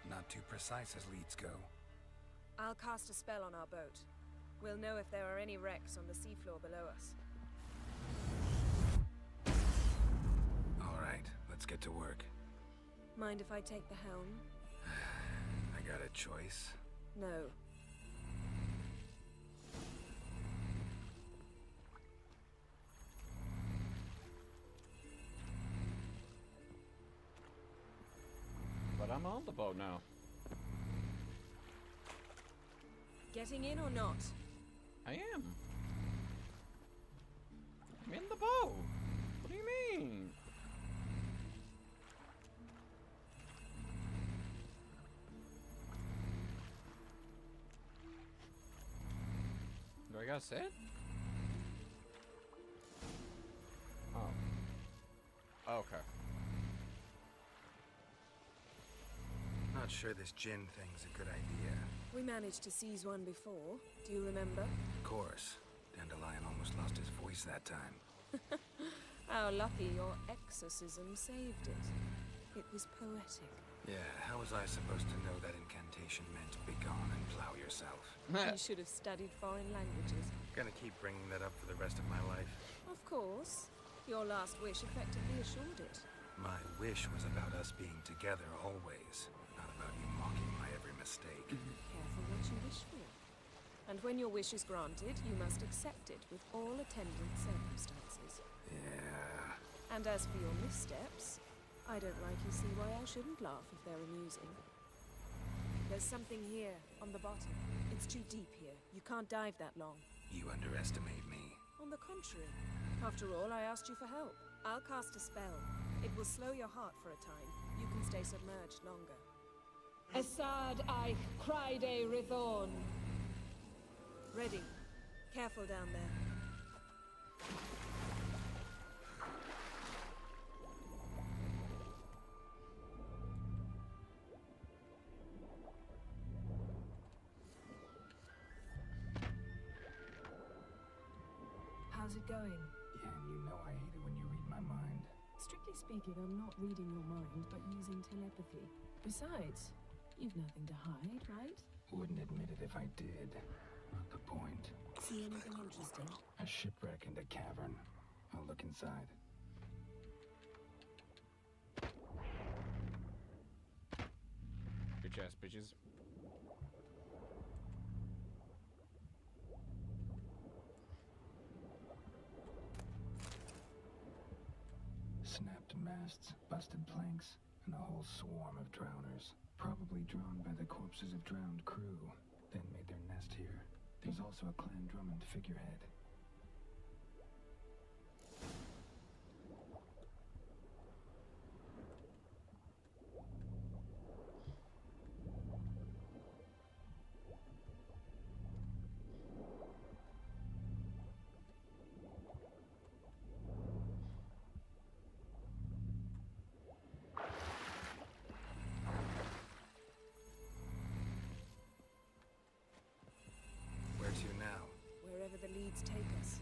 Not too precise as leads go. I'll cast a spell on our boat. We'll know if there are any wrecks on the seafloor below us. All right, let's get to work. Mind if I take the helm? I got a choice. No. But I'm on the boat now. Getting in or not? I am. I'm in the boat. What do you mean? gotta sit? Oh. Okay. Not sure this gin thing's a good idea. We managed to seize one before. Do you remember? Of course. Dandelion almost lost his voice that time. How lucky your exorcism saved it. It was poetic. Yeah, how was I supposed to know that incantation meant begone and plow yourself? You should have studied foreign languages. Gonna keep bringing that up for the rest of my life. Of course. Your last wish effectively assured it. My wish was about us being together always, not about you mocking my every mistake. Careful what you wish for. And when your wish is granted, you must accept it with all attendant circumstances. Yeah. And as for your missteps, I don't likely see why I shouldn't laugh if they're amusing. There's something here, on the bottom. It's too deep here. You can't dive that long. You underestimate me. On the contrary. After all, I asked you for help. I'll cast a spell. It will slow your heart for a time. You can stay submerged longer. Assad Eich Cryde Rithorn. Ready. Careful down there. How's it going? Yeah, and you know I hate it when you read my mind. Strictly speaking, I'm not reading your mind, but using telepathy. Besides, you've nothing to hide, right? Wouldn't admit it if I did. Not the point. See anything interesting? A shipwreck and a cavern. I'll look inside. Bitch ass bitches. Snapped masts, busted planks, and a whole swarm of drowners. Probably drawn by the corpses of drowned crew, then made their nest here. There's also a Clan Drummond figurehead. Where to now? Wherever the leads take us.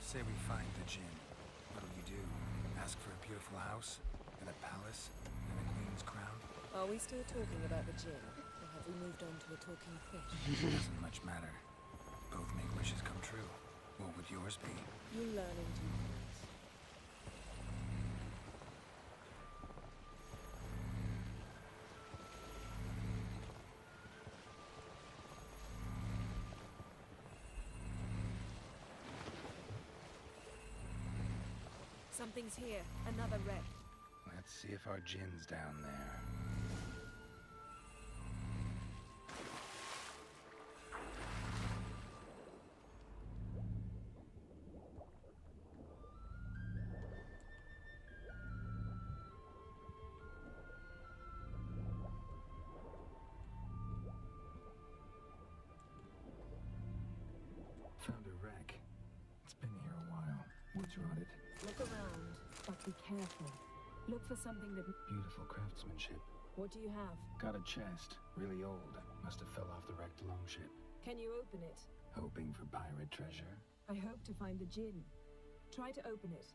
Say we find the Jinn. What'll you do? Ask for a beautiful house? And a palace? And a queen's crown? Are we still talking about the gin? Or have we moved on to a talking fish? Doesn't much matter. Both make wishes come true. What would yours be? You'll learn in due course. Something's here. Another wreck. Let's see if our Jinn's down there. Found a wreck. It's been here a while. Wood's rotted. Look around, but be careful. Look for something that... Beautiful craftsmanship. What do you have? Got a chest. Really old. Must have fell off the wrecked longship. Can you open it? Hoping for pirate treasure. I hope to find the gin. Try to open it.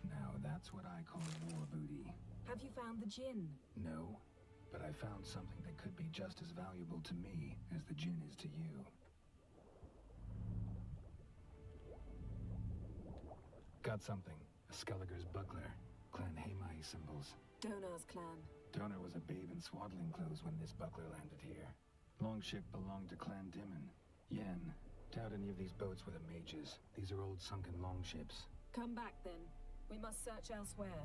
Now that's what I call war booty. Have you found the gin? No, but I found something that could be just as valuable to me as the gin is to you. Got something. A Skelliger's buckler. Clan Hamai symbols. Donar's clan. Donar was a babe in swaddling clothes when this buckler landed here. Longship belonged to Clan Dimon. Yen. Doubt any of these boats were the mages. These are old sunken longships. Come back then. We must search elsewhere.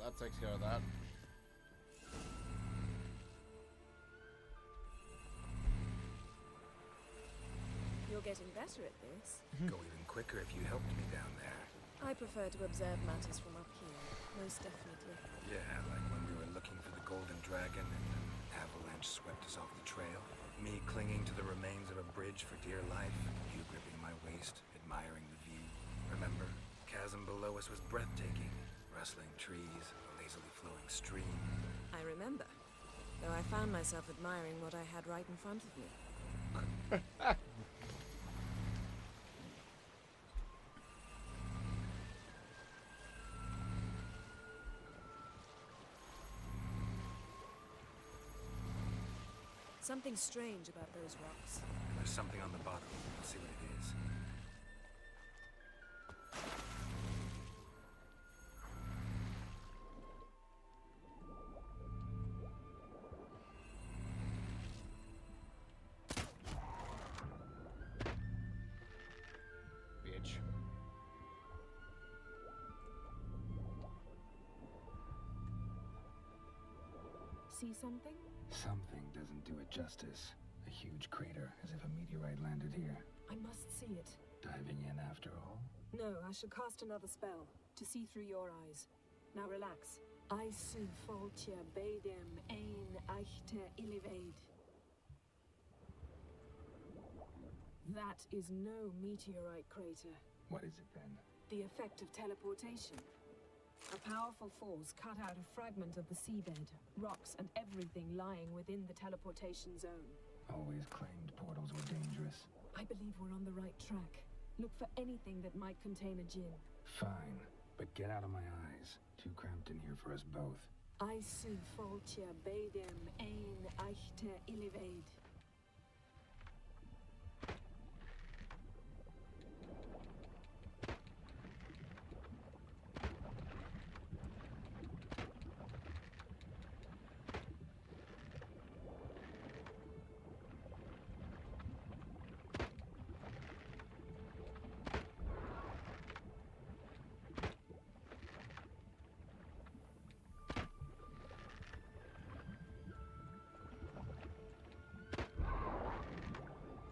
that takes care of that. You're getting better at this. Go even quicker if you helped me down there. I prefer to observe matters from up here, most definitely. Yeah, like when we were looking for the Golden Dragon and an avalanche swept us off the trail. Me clinging to the remains of a bridge for dear life, you gripping my waist, admiring the view. Remember? Chasm below us was breathtaking. Rustling trees, a lazily flowing stream. I remember, though I found myself admiring what I had right in front of me. Something strange about those rocks. There's something on the bottom. I'll see what it is. Bitch. See something? Something doesn't do it justice. A huge crater, as if a meteorite landed here. I must see it. Diving in after all? No, I shall cast another spell to see through your eyes. Now relax. I see Foltja Bedem ein Eichte Ilivaid. That is no meteorite crater. What is it then? The effect of teleportation. A powerful force cut out a fragment of the seabed, rocks and everything lying within the teleportation zone. Always claimed portals were dangerous. I believe we're on the right track. Look for anything that might contain a djinn. Fine, but get out of my eyes. Too cramped in here for us both. I see Foltja Bedem ein Eichte Ilivaid.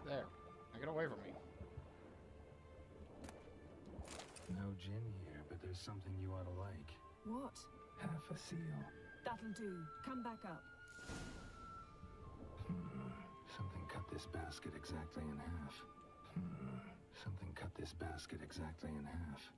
There. Now get away from me. No gin here, but there's something you ought to like. What? Half a seal. That'll do. Come back up. Something cut this basket exactly in half. Something cut this basket exactly in half.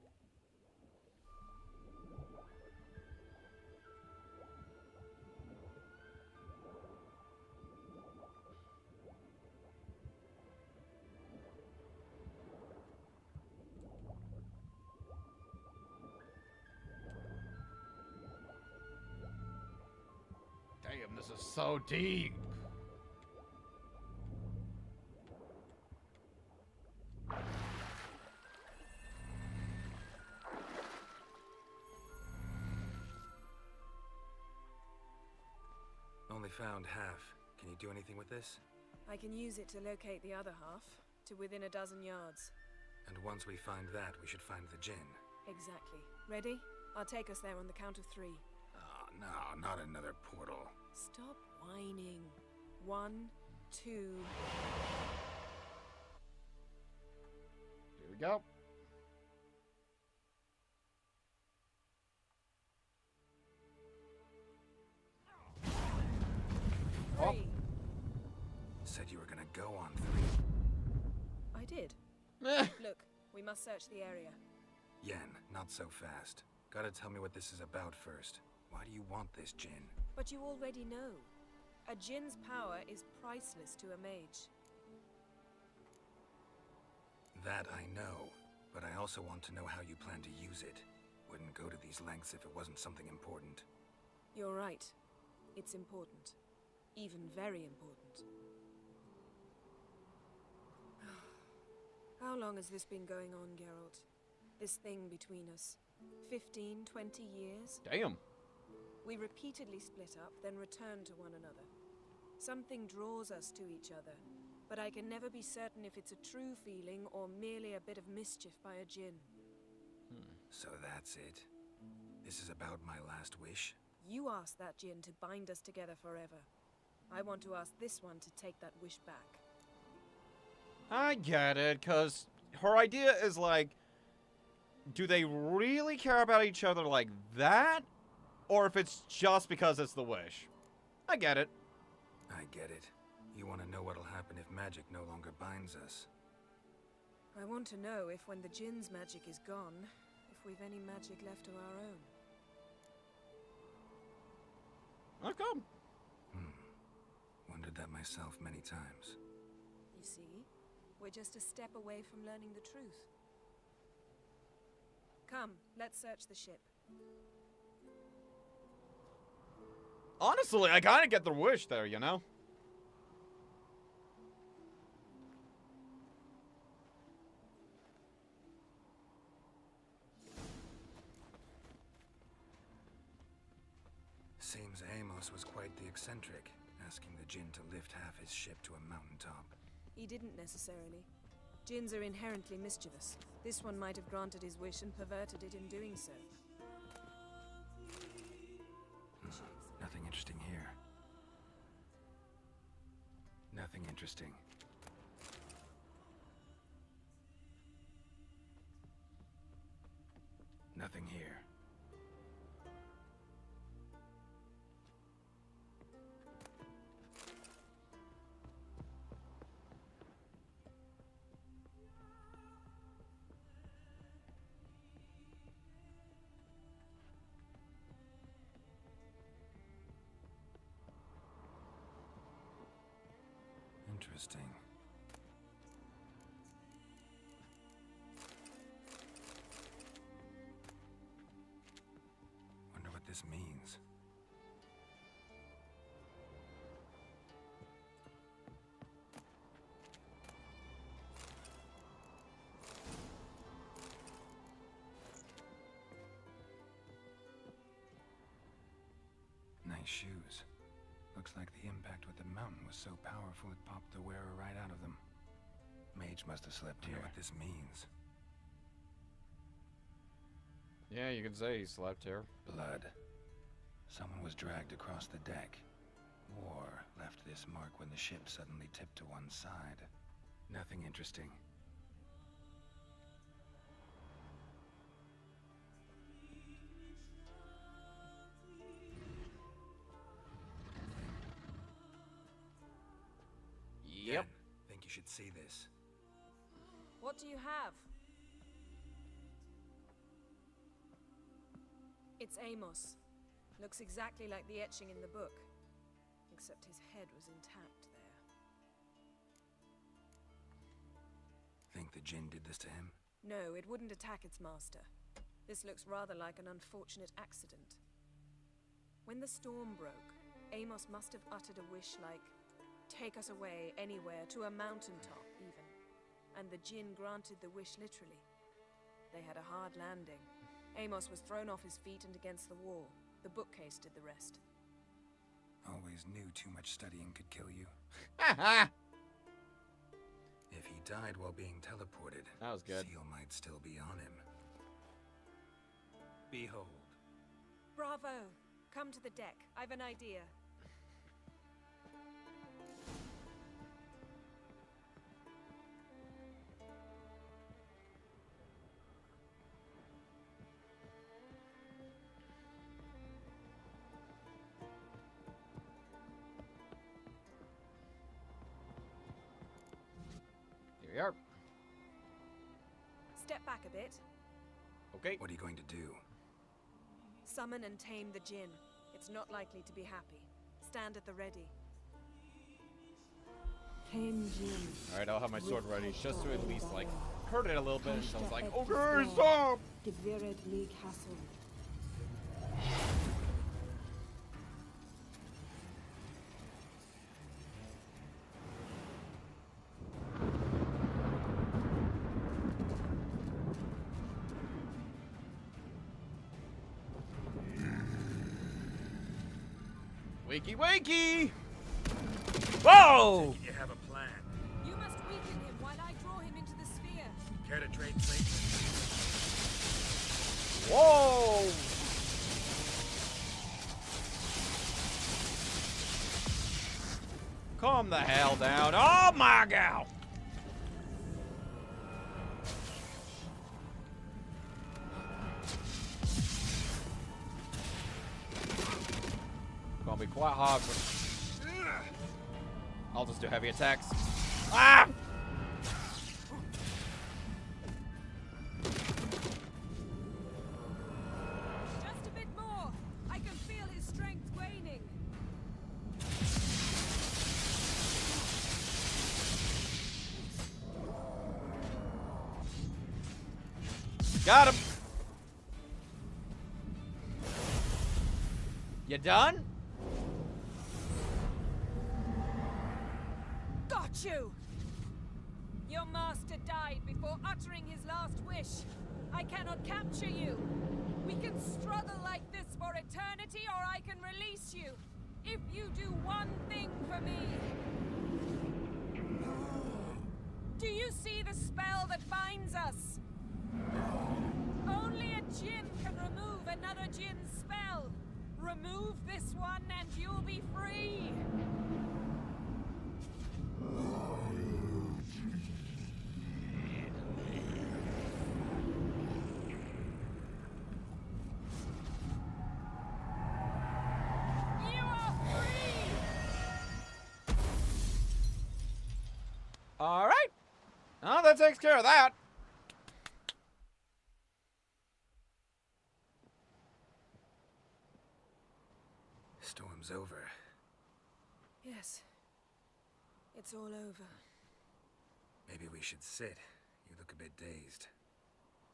Damn, this is so deep. Only found half. Can you do anything with this? I can use it to locate the other half, to within a dozen yards. And once we find that, we should find the gin. Exactly. Ready? I'll take us there on the count of 3. Oh, no, not another portal. Stop whining. 1, 2... Here we go. Oh. Said you were gonna go on 3. I did. Look, we must search the area. Yen, not so fast. Gotta tell me what this is about first. Why do you want this gin? But you already know. A djinn's power is priceless to a mage. That I know, but I also want to know how you plan to use it. Wouldn't go to these lengths if it wasn't something important. You're right. It's important. Even very important. How long has this been going on, Geralt? This thing between us? 15, 20 years? Damn. We repeatedly split up, then return to one another. Something draws us to each other, but I can never be certain if it's a true feeling or merely a bit of mischief by a djinn. So that's it. This is about my last wish? You asked that djinn to bind us together forever. I want to ask this one to take that wish back. I get it, because her idea is like, do they really care about each other like that? Or if it's just because it's the wish. I get it. I get it. You want to know what'll happen if magic no longer binds us. I want to know if when the djinn's magic is gone, if we've any magic left of our own. Okay. Wondered that myself many times. You see? We're just a step away from learning the truth. Come, let's search the ship. Honestly, I kind of get the wish there, you know? Seems Amos was quite the eccentric, asking the djinn to lift half his ship to a mountaintop. He didn't necessarily. Djinns are inherently mischievous. This one might have granted his wish and perverted it in doing so. Nothing interesting here. Nothing interesting. Nothing here. Interesting. Wonder what this means. Nice shoes. Looks like the impact with the mountain was so powerful it popped the wearer right out of them. Mage must have slept here. What this means. Yeah, you can say he slept here. Blood. Someone was dragged across the deck. War left this mark when the ship suddenly tipped to one side. Nothing interesting. Yep. Think you should see this. What do you have? It's Amos. Looks exactly like the etching in the book. Except his head was intact there. Think the djinn did this to him? No, it wouldn't attack its master. This looks rather like an unfortunate accident. When the storm broke, Amos must have uttered a wish like, "Take us away, anywhere, to a mountaintop, even." And the djinn granted the wish literally. They had a hard landing. Amos was thrown off his feet and against the wall. The bookcase did the rest. Always knew too much studying could kill you. If he died while being teleported, that was good. Seal might still be on him. Behold. Bravo! Come to the deck. I've an idea. Here we are. Step back a bit. Okay. What are you going to do? Summon and tame the djinn. It's not likely to be happy. Stand at the ready. Tame djinn. Alright, I'll have my sword ready just to at least, like, hurt it a little bit until it's like, okay, stop! Castle. Wakey, wakey! Whoa! You have a plan. You must weaken him while I draw him into the sphere. Care to trade places? Whoa! calm the hell down. Oh my god! Gonna be quite hard for... I'll just do heavy attacks. Ah! Just a bit more. I can feel his strength waning. Got him. You done? Got you! Your master died before uttering his last wish. I cannot capture you. We can struggle like this for eternity, or I can release you. If you do one thing for me. Do you see the spell that binds us? Only a djinn can remove another djinn's spell. Remove this one and you'll be free. You are free! All right. Oh, that takes care of that. Storm's over. Yes. It's all over. Maybe we should sit. You look a bit dazed.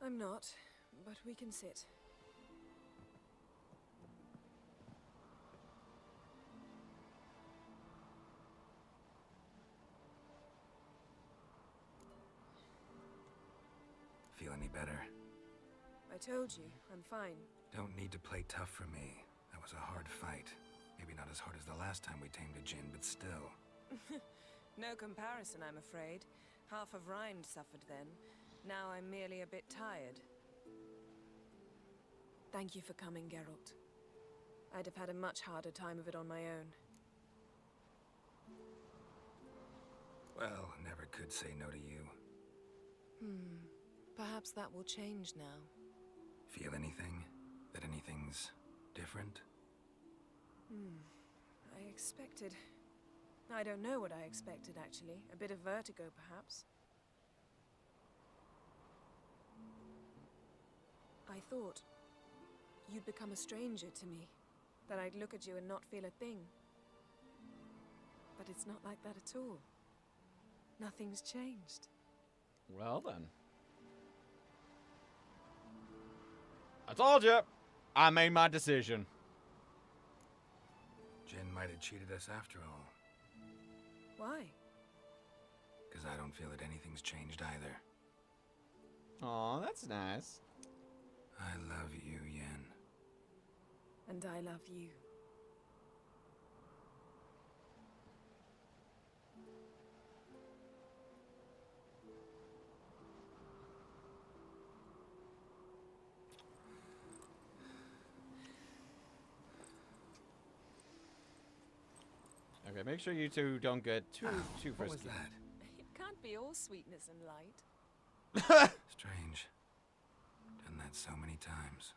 I'm not, but we can sit. Feel any better? I told you, I'm fine. Don't need to play tough for me. That was a hard fight. Maybe not as hard as the last time we tamed a djinn, but still. No comparison, I'm afraid. Half of Rind suffered then. Now I'm merely a bit tired. Thank you for coming, Geralt. I'd have had a much harder time of it on my own. Well, never could say no to you. Perhaps that will change now. Feel anything? That anything's different? I expected... I don't know what I expected, actually. A bit of vertigo, perhaps. I thought you'd become a stranger to me. That I'd look at you and not feel a thing. But it's not like that at all. Nothing's changed. Well then. I told you. I made my decision. Jinn might have cheated us after all. Why? Because I don't feel that anything's changed either. Aw, that's nice. I love you, Yen. And I love you. Okay, make sure you two don't get too frisky. What was that? It can't be all sweetness and light. Strange. Done that so many times.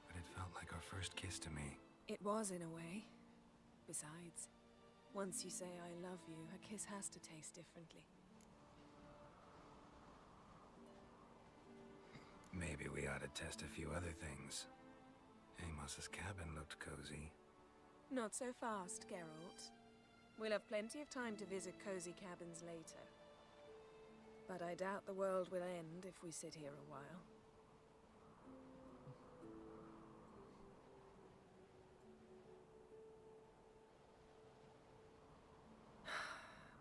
But it felt like our first kiss to me. It was, in a way. Besides, once you say I love you, a kiss has to taste differently. Maybe we ought to test a few other things. Amos's cabin looked cozy. Not so fast, Geralt. We'll have plenty of time to visit cozy cabins later. But I doubt the world will end if we sit here a while.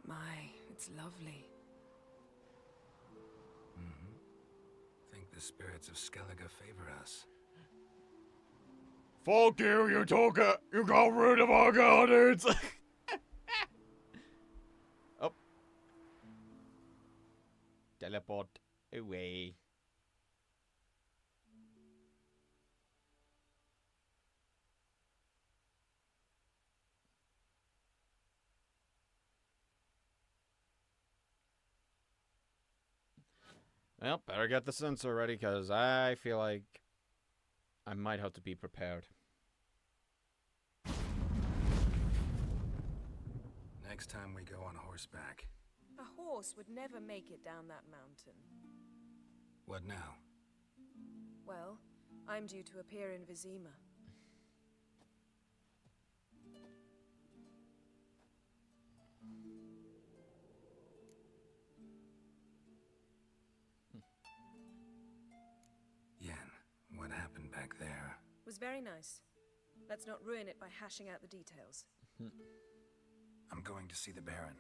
My, it's lovely. Think the spirits of Skellige favor us. Fuck you, you talker! You got rid of our gardens! Oh. Teleport away. Well, better get the sensor ready, because I feel like I might have to be prepared. Next time we go on horseback. A horse would never make it down that mountain. What now? Well, I'm due to appear in Vizima. Yen, what happened back there? Was very nice. Let's not ruin it by hashing out the details. I'm going to see the Baron.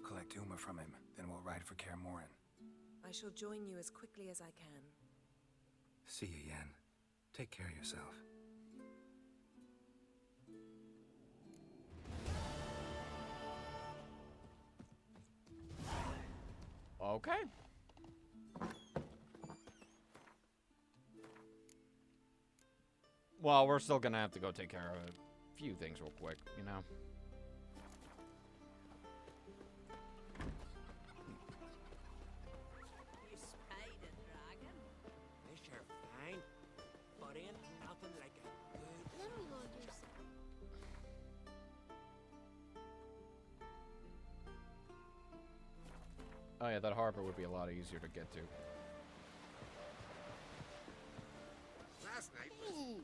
Collect Uma from him, then we'll ride for Kaer Morhen. I shall join you as quickly as I can. See you, Yen. Take care of yourself. Okay. Well, we're still gonna have to go take care of a few things real quick, you know? You spied a dragon? This sure fine, but ain't nothing like a good... Let me load yourself. Oh yeah, that harbor would be a lot easier to get to. Last night was...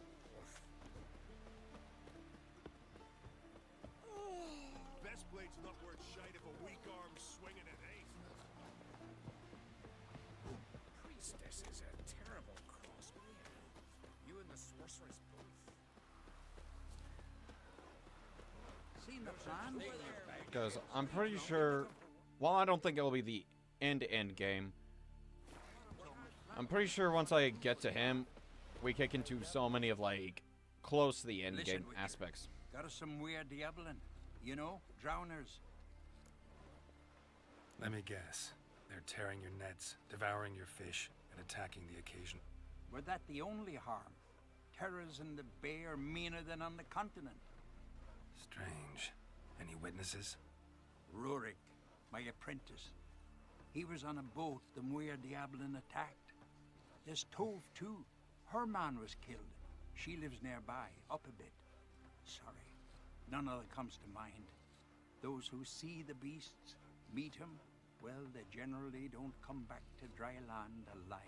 Best blade's not worth shite if a weak arm's swinging it, eh? Priestess is a terrible crossbreed. You and the sorceress both. Seen the plan? Because I'm pretty sure... Well, I don't think it'll be the end-to-end game. I'm pretty sure once I get to him, we kick into so many of, like, close to the end game aspects. Got us some weird diabling. You know, drowners. Let me guess. They're tearing your nets, devouring your fish, and attacking the occasion. Were that the only harm? Terrors in the bay are meaner than on the continent. Strange. Any witnesses? Rurik, my apprentice. He was on a boat the Muir Diablin attacked. There's Tove, too. Her man was killed. She lives nearby, up a bit. Sorry, none other comes to mind. Those who see the beasts, meet him, well, they generally don't come back to dry land alive.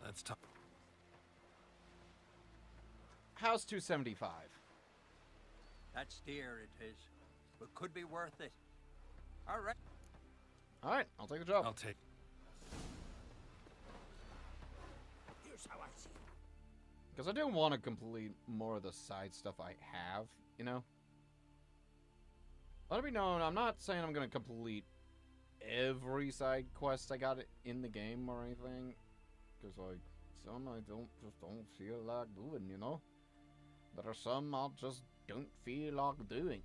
Let's talk. How's 275? That's dear, it is. But could be worth it. All right. All right, I'll take the job. I'll take. Here's how I see it. Because I do want to complete more of the side stuff I have, you know? Let it be known, I'm not saying I'm going to complete every side quest I got in the game or anything. Because, like, some I just don't feel like doing, you know? There are some I just don't feel like doing.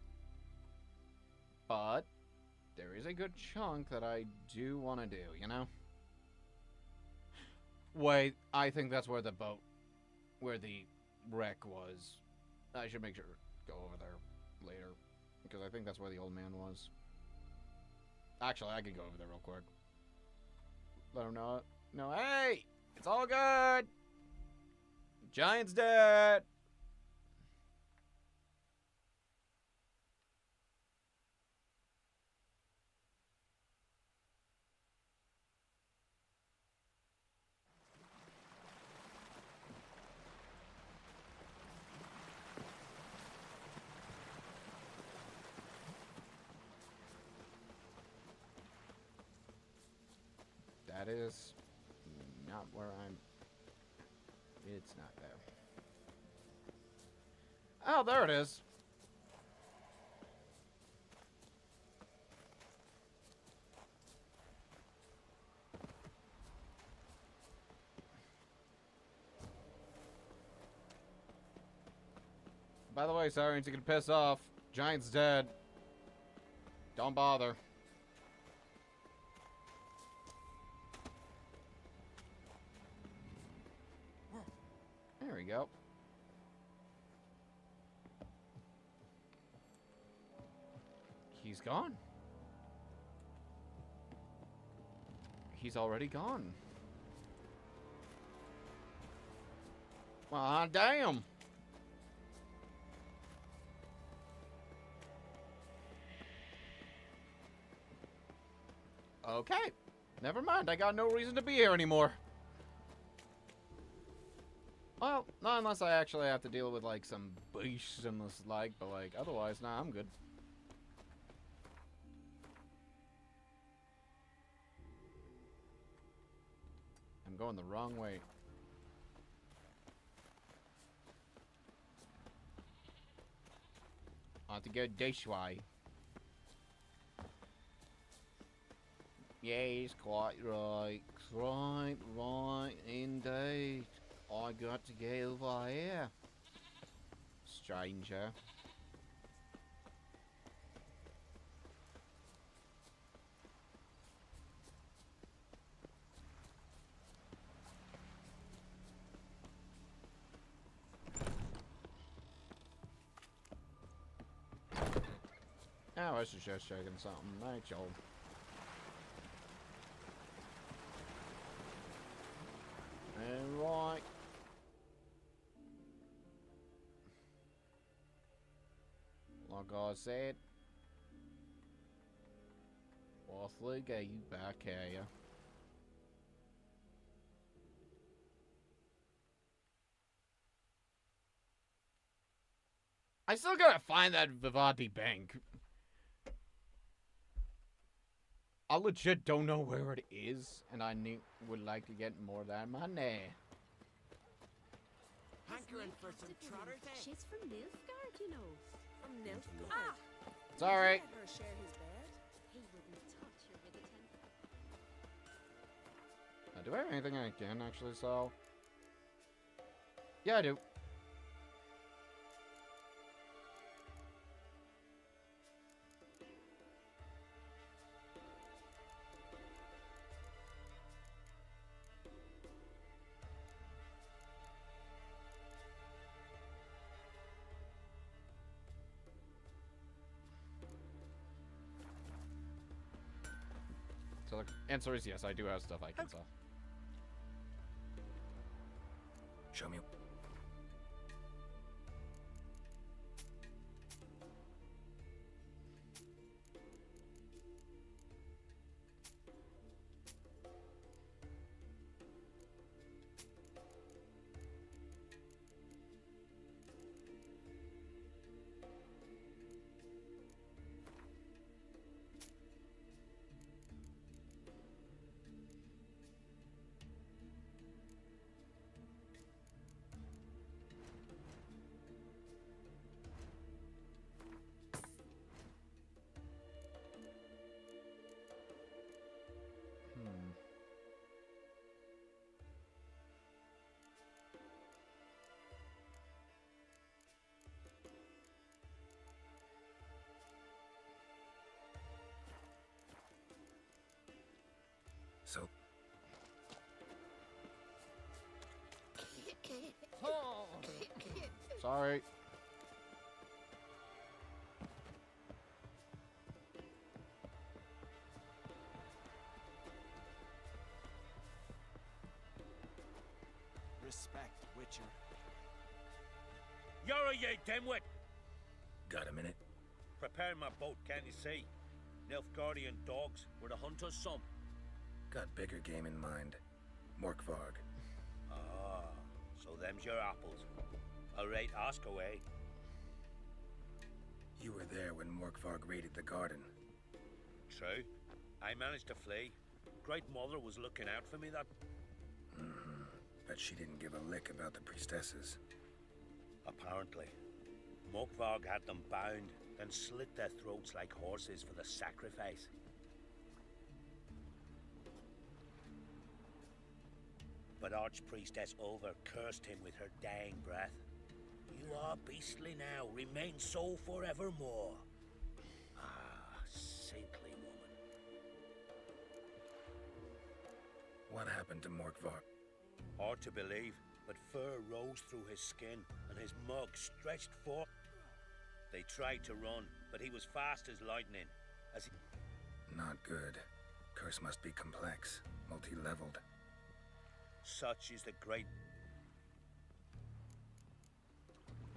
But there is a good chunk that I do want to do, you know? Wait, I think that's where the boat, where the wreck was. I should make sure to go over there later, because I think that's where the old man was. Actually, I could go over there real quick. Let him know. No, hey! It's all good! Giant's dead! That is not where I'm... It's not there. Oh, there it is. By the way, Sirens, you can piss off. Giant's dead. Don't bother. There we go. He's gone. he's already gone. Ah, damn. Okay. Never mind. I got no reason to be here anymore. Well, not unless I actually have to deal with, like, some beasts and this like, but, like, otherwise, nah, I'm good. I'm going the wrong way. I have to go this way. Yes, quite right. Right, indeed. I got to get over here. Stranger. Oh, I was just checking something. Right, y'all. Alright. Like I said, off we go, you back here. I still gotta find that Vivaldi bank. I legit don't know where it is, and I would like to get more of that money. Hankering for some trotters, eh? She's from Nilfgaard, you know. From Nilfgaard. Ah! It's alright. Let her share his bed. He wouldn't touch her with a 10. Do I have anything I can actually sell? Yeah, I do. So the answer is yes, I do have stuff I can sell. Show me. So. Sorry. Respect, Witcher. You're ye dimwit! Got a minute? Preparing my boat, can't you see? Nilfgaardian dogs were the hunter's son. Got bigger game in mind. Morkvarg. Ah, so them's your apples. Alright, ask away. You were there when Morkvarg raided the garden. True. I managed to flee. Great Mother was looking out for me that... But she didn't give a lick about the priestesses. Apparently. Morkvarg had them bound, then slit their throats like horses for the sacrifice. But Archpriestess Ulver cursed him with her dying breath. You are beastly now, remain so forevermore. Ah, saintly woman. What happened to Morkvarg? Hard to believe, but fur rose through his skin, and his mug stretched forth. They tried to run, but he was fast as lightning, as he... Not good. Curse must be complex, multi-leveled. Such is the great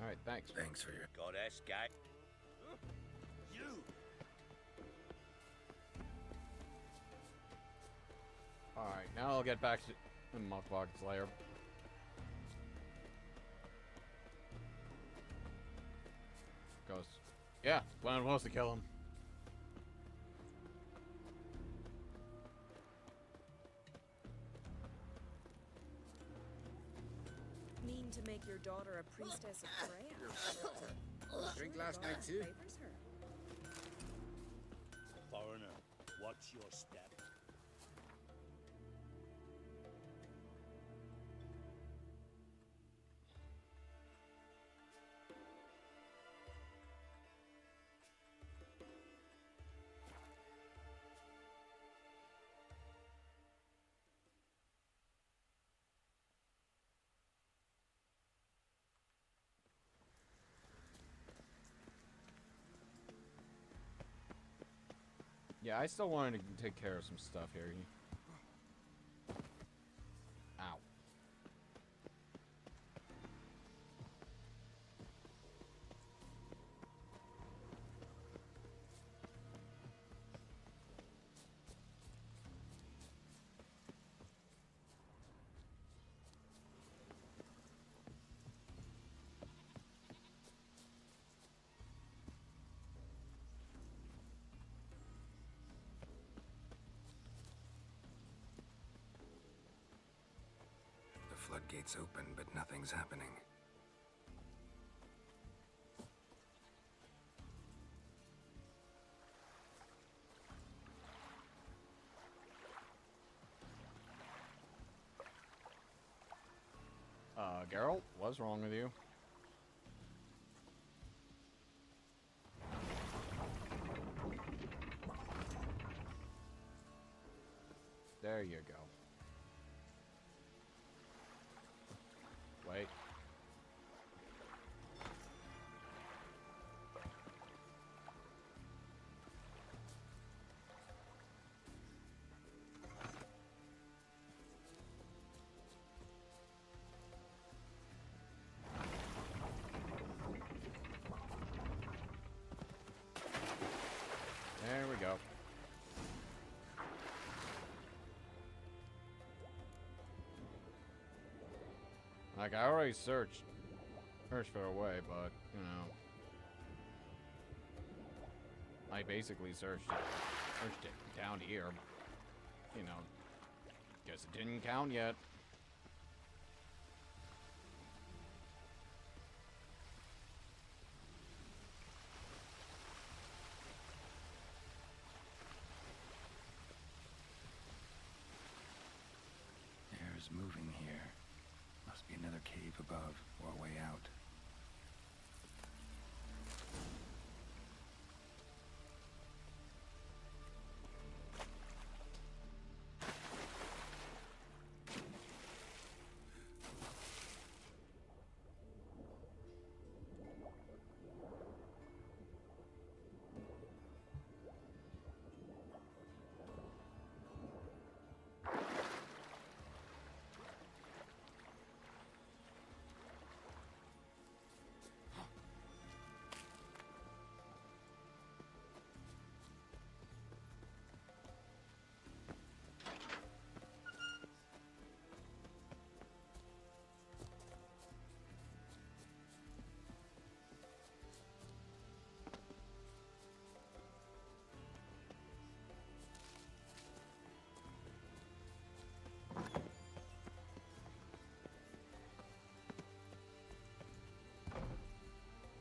Alright, thanks. Thanks for your... goddess guy. You! Alright, now I'll get back to the Muckbog's lair. Goes, yeah, plan was to kill him. Mean to make your daughter a priestess of Freya? Drink last night too. Favors her. Foreigner, watch your step. Yeah, I still wanted to take care of some stuff here. Ow. Floodgates open, but nothing's happening. Geralt, what's wrong with you? There you go. Wait. There we go. Like, I already searched for a way, but, you know. I basically searched it down here. You know, guess it didn't count yet. Air's moving here. Must be another cave above, or a way out.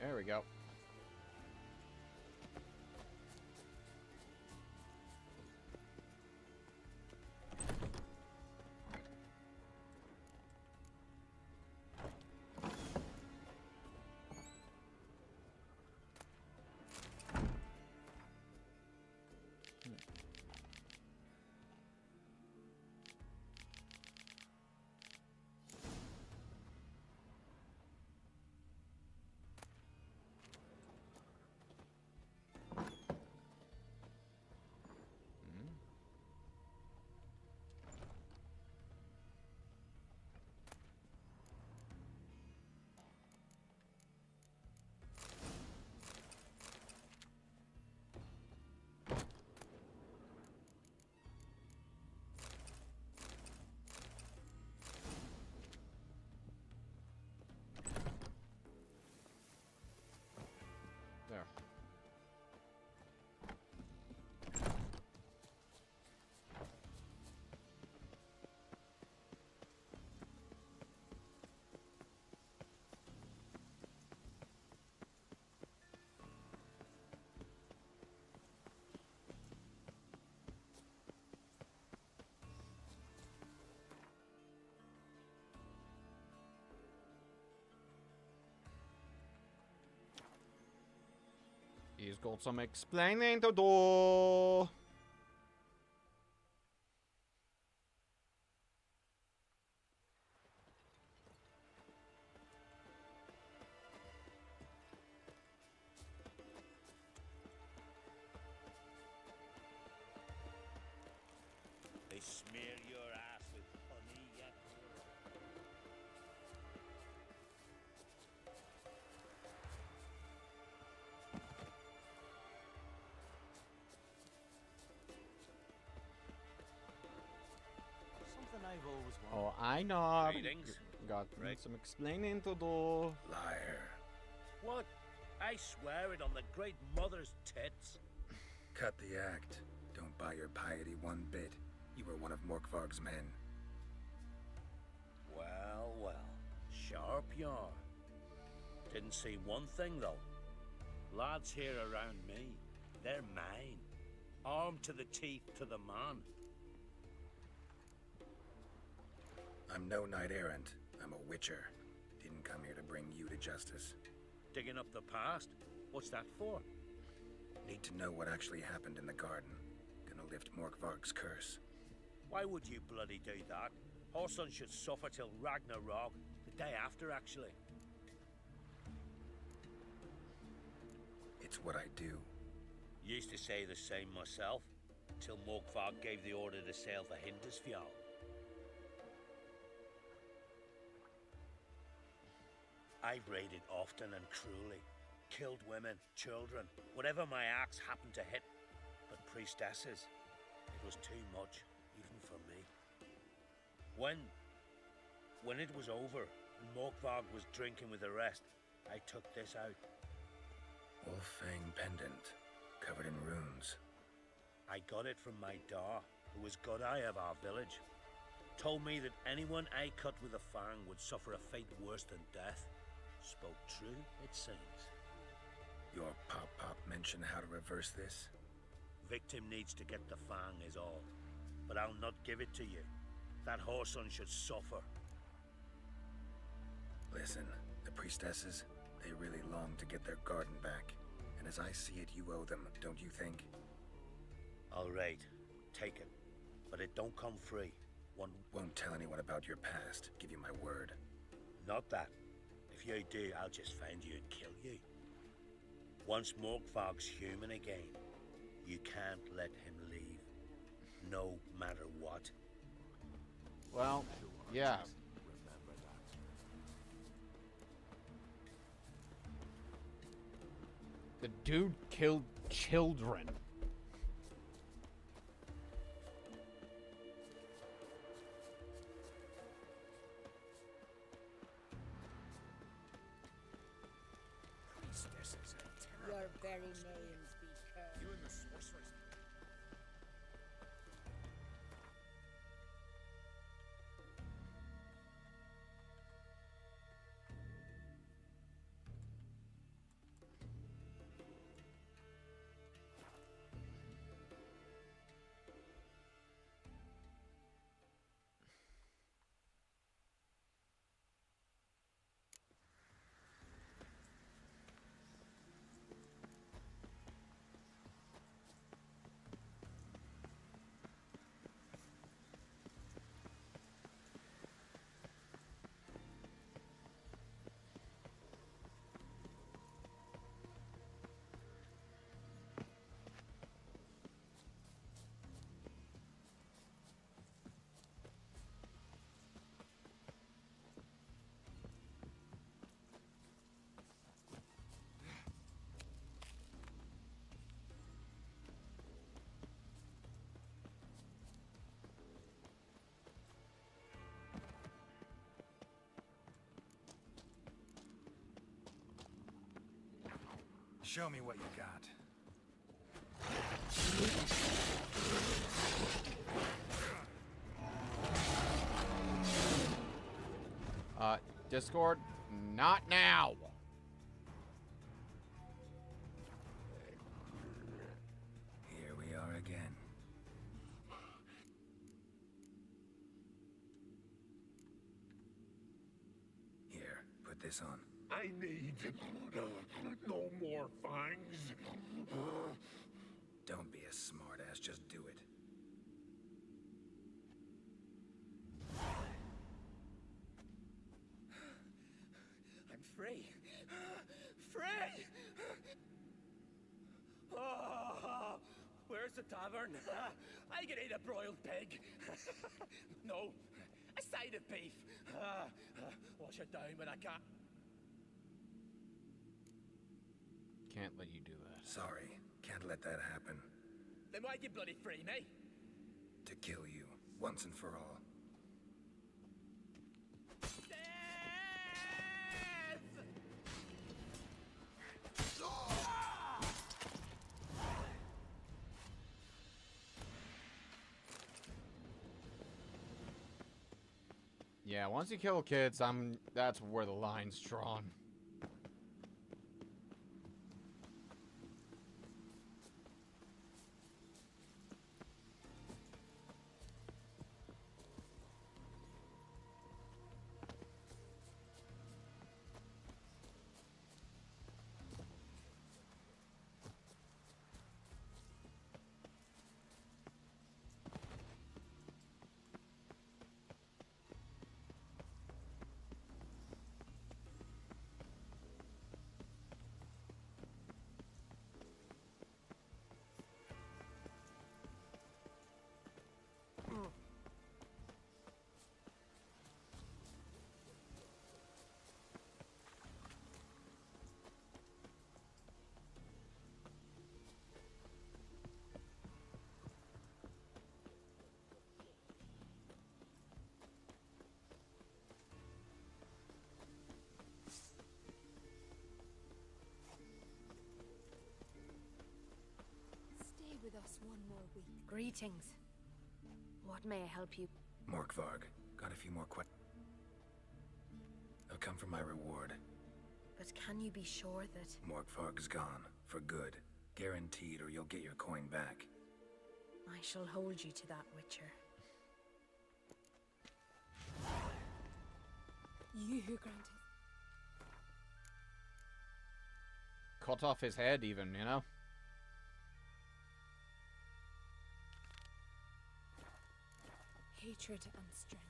There we go. He's got some explaining to do. They smear your ass with honey yet. Something I've always wanted. Oh, I know. Greetings. Got Rick. some explaining to do. Liar. What? I swear it on the great mother's tits. Cut the act. Don't buy your piety one bit. You were one of Morkvarg's men. Well, well. Sharp yarn. Didn't see one thing, though. Lads here around me, they're mine. Armed to the teeth to the man. I'm no knight errant. I'm a witcher. Didn't come here to bring you to justice. Digging up the past? What's that for? Need to know what actually happened in the garden. Gonna lift Morkvarg's curse. Why would you bloody do that? Our son should suffer till Ragnarok. The day after, actually. It's what I do. Used to say the same myself, till Morkvarg gave the order to sail for Hindisfjall. I've raided often and cruelly. Killed women, children, whatever my axe happened to hit. But priestesses, it was too much, even for me. When it was over, and Morkvarg was drinking with the rest, I took this out. Wolf-fang pendant, covered in runes. I got it from my da, who was Godai of our village. Told me that anyone I cut with a fang would suffer a fate worse than death. Spoke true, it seems. Your pop-pop mention how to reverse this? Victim needs to get the fang is all. But I'll not give it to you. That whoreson should suffer. Listen, the priestesses, they really long to get their garden back. And as I see it, you owe them, don't you think? All right, take it. But it don't come free. Won't tell anyone about your past, give you my word. Not that. If you do, I'll just find you and kill you. Once Morkvarg's human again, you can't let him leave. No matter what. Well, yeah. The dude killed children. Your very names be cursed. You and the sorceress. Show me what you got. Discord, not now. Here we are again. Here, put this on. I need no more fangs. just do it. I'm free. Free! Oh, where's the tavern? I can eat a broiled pig. No, a side of beef. Wash it down with a cat. Can't let you do that. Sorry, can't let that happen. Then why'd you bloody free me? To kill you, once and for all. Yeah, once you kill kids, that's where the line's drawn. Stay with us one more week. Greetings. What may I help you? Morkvarg, got a few more questions. I've come for my reward. But can you be sure that... Morkvarg's gone, for good. Guaranteed, or you'll get your coin back. I shall hold you to that, Witcher. You who granted... Cut off his head even, you know? Hatred and strength.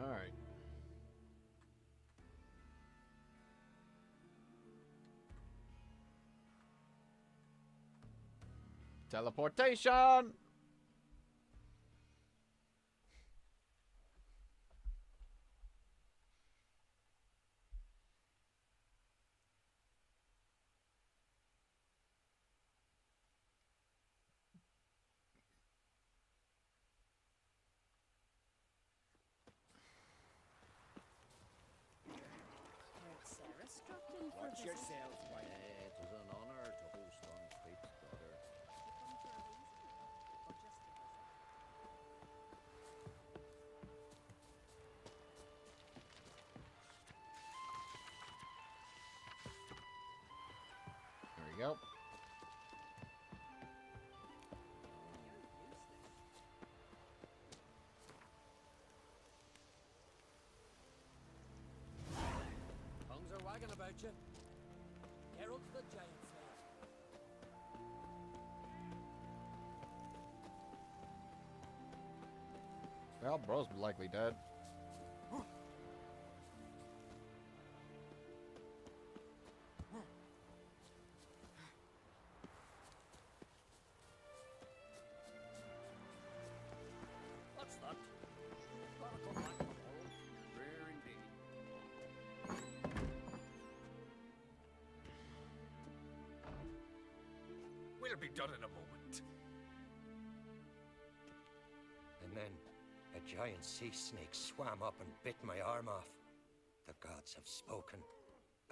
Alright. Teleportation! Watch yourself, White. It was an honor to host on Fate's daughter. There we go. Tongues are wagging about you. Geralt the Giant Slayer. Well, bro's likely dead. What's that? Gotta come back tomorrow. Rare indeed. We'll be done in a moment. then a giant sea snake swam up and bit my arm off. The gods have spoken.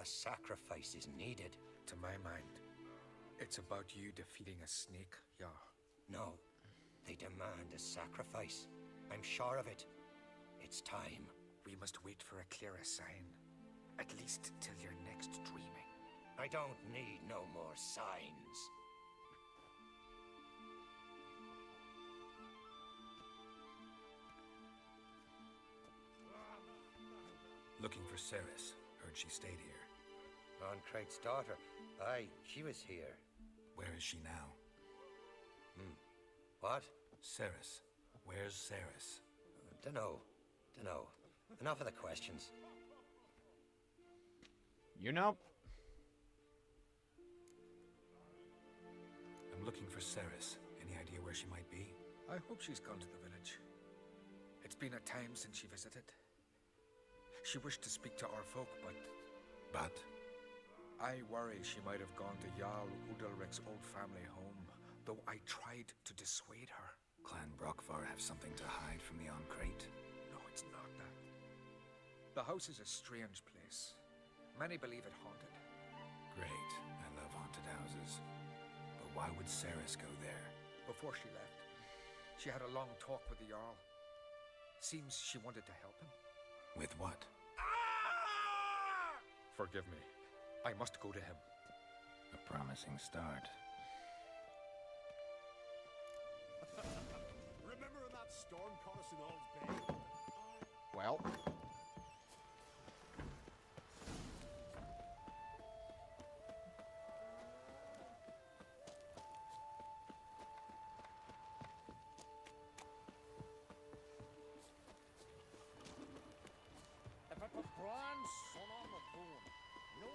A sacrifice is needed. To my mind, it's about you defeating a snake, Jarl. No, they demand a sacrifice. I'm sure of it. It's time. We must wait for a clearer sign. At least till your next dreaming. I don't need no more signs. Looking for Ceres. Heard she stayed here. Loncrate's daughter. Aye, she was here. Where is she now? What? Ceres. Where's Ceres? Dunno. Enough of the questions. You know? I'm looking for Ceres. Any idea where she might be? I hope she's gone to the village. It's been a time since she visited. She wished to speak to our folk, but... I worry she might have gone to Jarl Udalric's old family home, though I tried to dissuade her. Clan Brockvar have something to hide from the Oncrate? No, it's not that. The house is a strange place. Many believe it haunted. Great. I love haunted houses. But why would Ceres go there? Before she left, she had a long talk with the Jarl. Seems she wanted to help him. With what? Forgive me. I must go to him. A promising start. Remember when that storm caught us in Ald's Bay? Well. If I put bronze sun on the bone, no.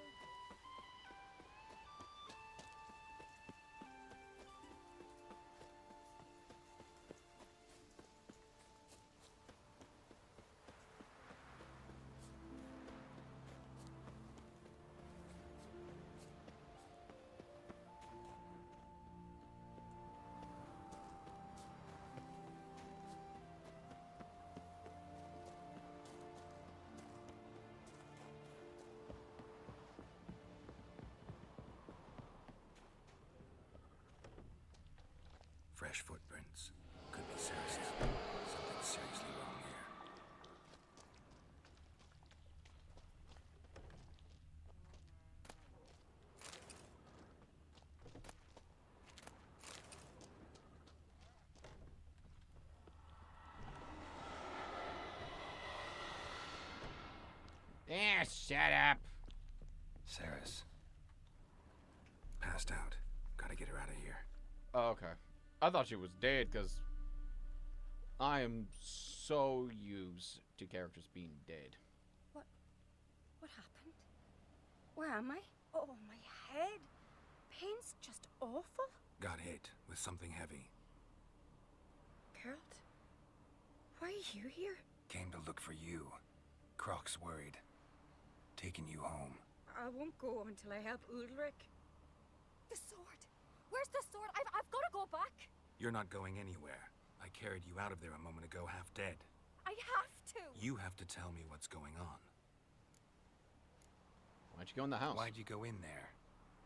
Fresh footprints. Could be Ceres's. Something seriously wrong here. Shut up. Ceres. Passed out. Gotta get her out of here. Oh, okay. I thought she was dead, because I am so used to characters being dead. What happened? Where am I? Oh, my head. Pain's just awful. Got hit with something heavy. Geralt? Why are you here? Came to look for you. Croc's worried. Taking you home. I won't go until I help Udalric. The sword! Where's the sword? I've got to go back! You're not going anywhere. I carried you out of there a moment ago, half dead. I have to! You have to tell me what's going on. Why'd you go in the house? Why'd you go in there?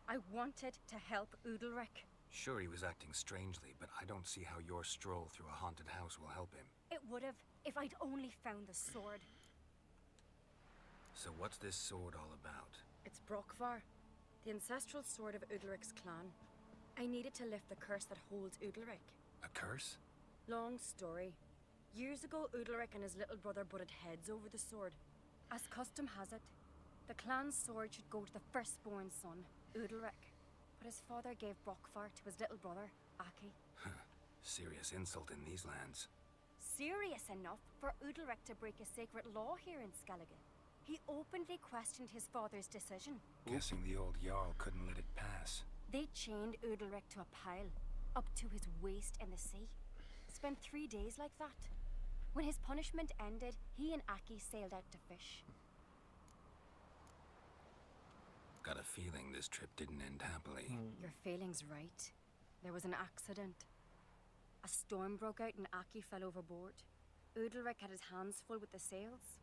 I wanted to help Udalric. Sure, he was acting strangely, but I don't see how your stroll through a haunted house will help him. It would have, if I'd only found the sword. So what's this sword all about? It's Brockvar, the ancestral sword of Udalric's clan. I needed to lift the curse that holds Udalric. A curse? Long story. Years ago, Udalric and his little brother butted heads over the sword. As custom has it, the clan's sword should go to the firstborn son, Udalric. But his father gave Brockvar to his little brother, Aki. Serious insult in these lands. Serious enough for Udalric to break a sacred law here in Skellige. He openly questioned his father's decision. Guessing the old Jarl couldn't let it pass. They chained Udalric to a pile, up to his waist in the sea. Spent 3 days like that. When his punishment ended, he and Aki sailed out to fish. Got a feeling this trip didn't end happily. Your feeling's right. There was an accident. A A storm broke out and Aki fell overboard. Udalric had his hands full with the sails.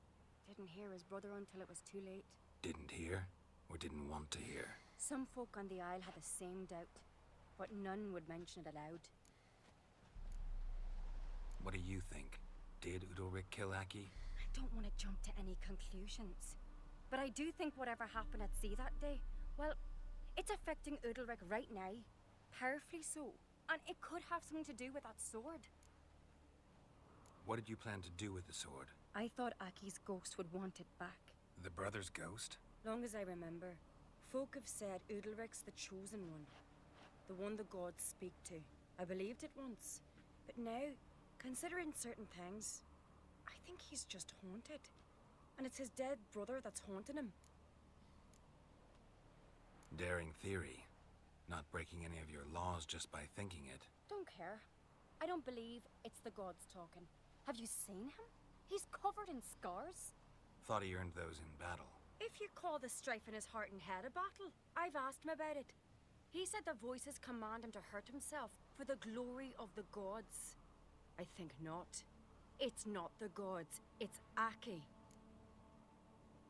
Didn't hear his brother until it was too late. Didn't hear, or didn't want to hear? Some folk on the Isle had the same doubt, but none would mention it aloud. What do you think? Did Udalric kill Aki? I don't want to jump to any conclusions, but I do think whatever happened at sea that day, well, it's affecting Udalric right now. Powerfully so. And it could have something to do with that sword. What did you plan to do with the sword? I thought Aki's ghost would want it back. The brother's ghost? Long as I remember, folk have said Udalric's the chosen one. The one the gods speak to. I believed it once. But now, considering certain things, I think he's just haunted. And it's his dead brother that's haunting him. Daring theory. Not breaking any of your laws just by thinking it. Don't care. I don't believe it's the gods talking. Have you seen him? He's covered in scars. Thought he earned those in battle. If you call the strife in his heart and head a battle, I've asked him about it. He said the voices command him to hurt himself for the glory of the gods. I think not. It's not the gods, it's Aki.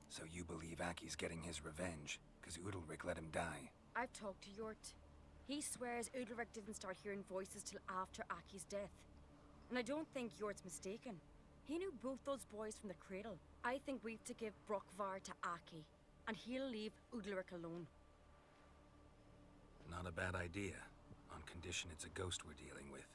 So you believe Aki's getting his revenge, because Udalric let him die? I've talked to Yort. He swears Udalric didn't start hearing voices till after Aki's death. And I don't think Yort's mistaken. He knew both those boys from the cradle. I think we've to give Brokvar to Aki, and he'll leave Udalric alone. Not a bad idea, on condition it's a ghost we're dealing with.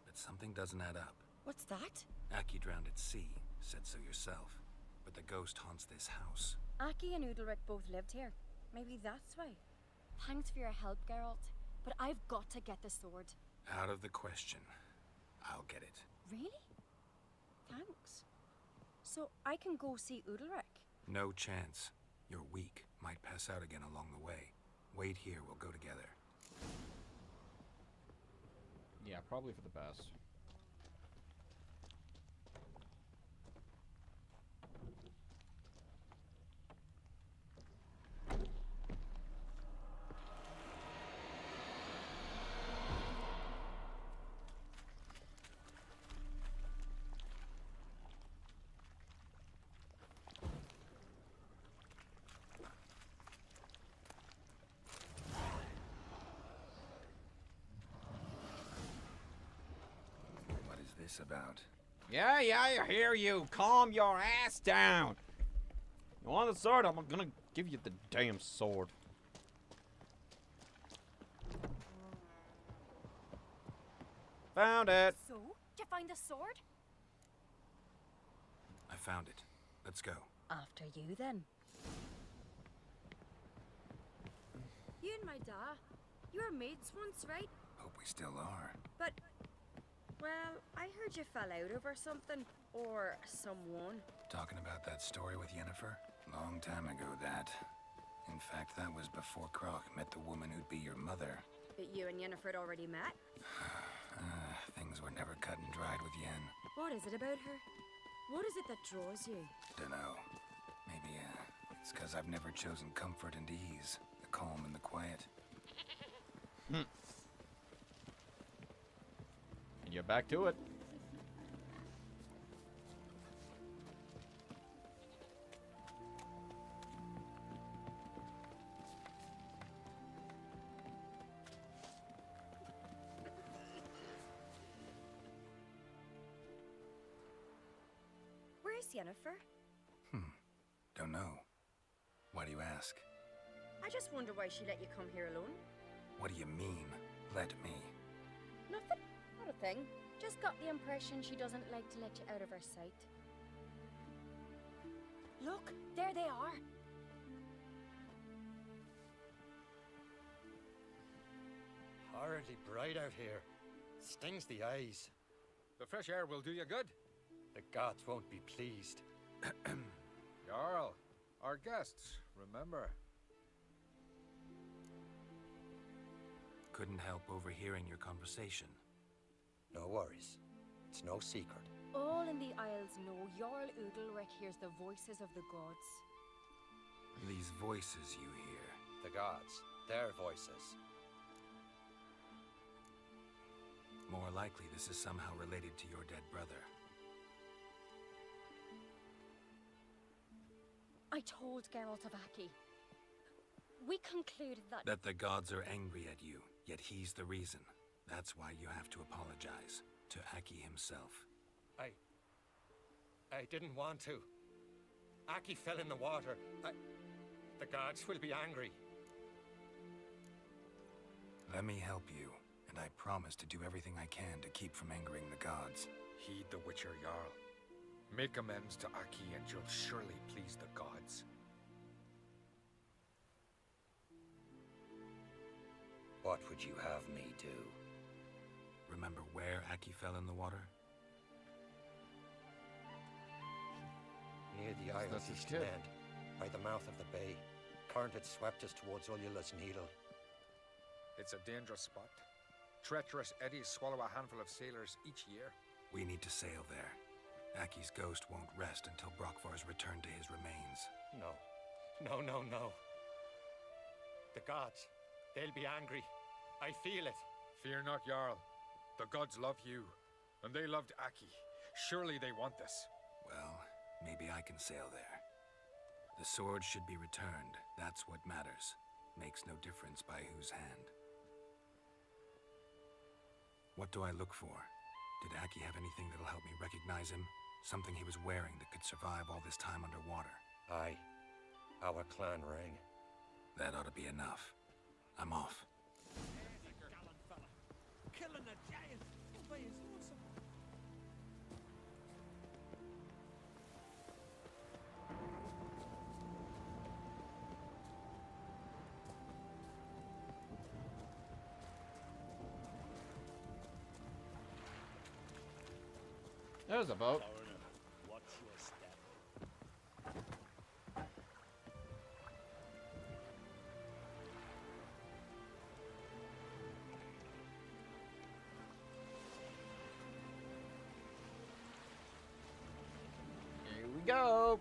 But something doesn't add up. What's that? Aki drowned at sea, said so yourself. But the ghost haunts this house. Aki and Udalric both lived here. Maybe that's why. Thanks for your help, Geralt. But I've got to get the sword. Out of the question. I'll get it. Really? Thanks. So I can go see Udalric? No chance. You're weak. Might pass out again along the way. Wait here, we'll go together. Yeah, probably for the best. About. Yeah, I hear you. Calm your ass down. You want the sword? I'm gonna give you the damn sword. Found it. So, did you find the sword? I found it. Let's go. After you, then. You and my da, you were mates once, right? Hope we still are. But, well, I heard you fell out over something. Or someone. Talking about that story with Yennefer? Long time ago, that. In fact, that was before Croc met the woman who'd be your mother. But you and Yennefer had already met? Things were never cut and dried with Yen. What is it about her? What is it that draws you? Dunno. Maybe, it's because I've never chosen comfort and ease. The calm and the quiet. And you're back to it. Where's Yennefer? Don't know. Why do you ask? I just wonder why she let you come here alone. What do you mean, let me? Nothing. Not a thing. Just got the impression she doesn't like to let you out of her sight. Look, there they are. Horribly bright out here. Stings the eyes. The fresh air will do you good. The gods won't be pleased. Jarl, our guests, remember. Couldn't help overhearing your conversation. No worries. It's no secret. All in the Isles know Jarl Udalric hears the voices of the gods. These voices you hear. The gods. Their voices. More likely this is somehow related to your dead brother. I told Geralt of Aki. We concluded that... That the gods are angry at you, yet he's the reason. That's why you have to apologize to Aki himself. I didn't want to. Aki fell in the water. The gods will be angry. Let me help you, and I promise to do everything I can to keep from angering the gods. Heed the Witcher Jarl. Make amends to Aki and you'll surely please the gods. What would you have me do? Remember where Aki fell in the water? Near the island's eastern end, by the mouth of the bay. Current had swept us towards Ullula's Needle. It's a dangerous spot. Treacherous eddies swallow a handful of sailors each year. We need to sail there. Aki's ghost won't rest until Brokvar's returned to his remains. No. No. The gods, they'll be angry. I feel it. Fear not, Jarl. The gods love you, and they loved Aki. Surely they want this. Well, maybe I can sail there. The sword should be returned. That's what matters. Makes no difference by whose hand. What do I look for? Did Aki have anything that'll help me recognize him? Something he was wearing that could survive all this time underwater? Aye. Our clan ring. That ought to be enough. I'm off. Gallant fella. Killing a giant by his lonesome. There's a boat. Watch your step. Here we go.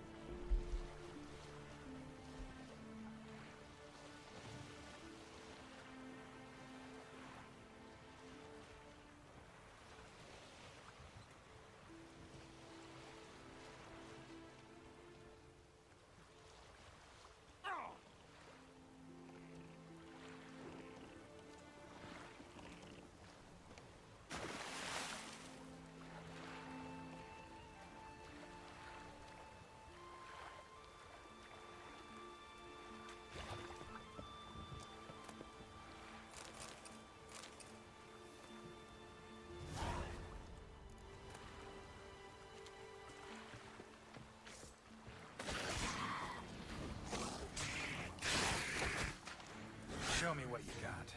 Show me what you got.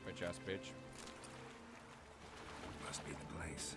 Bitch ass bitch. Must be the place.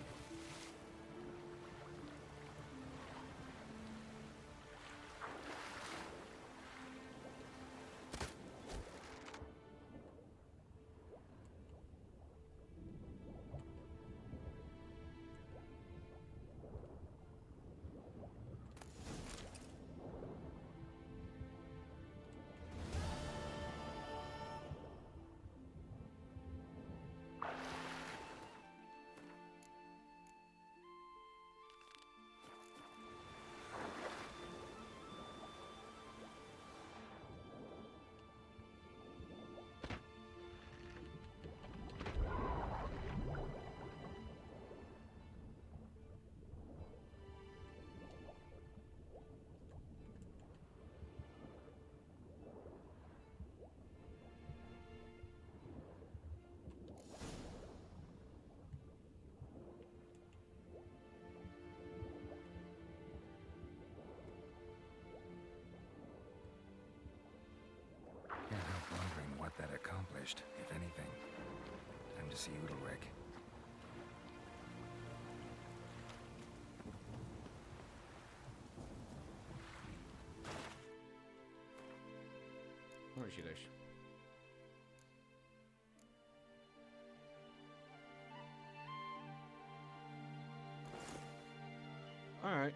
Can't help wondering what that accomplished, if anything. Time to see Udalric. Where is she, Lish? Alright.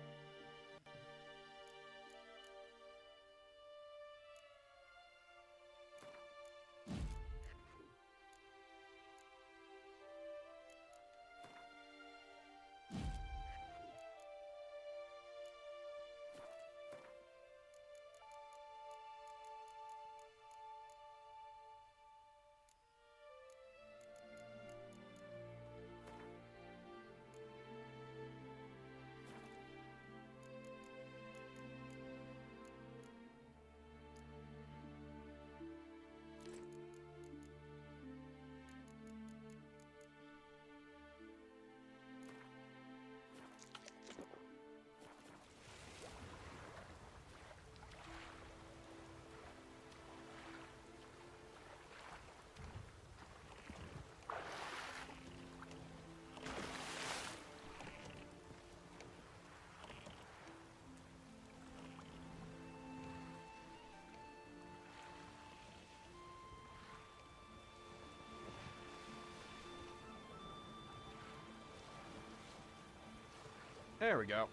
There we go.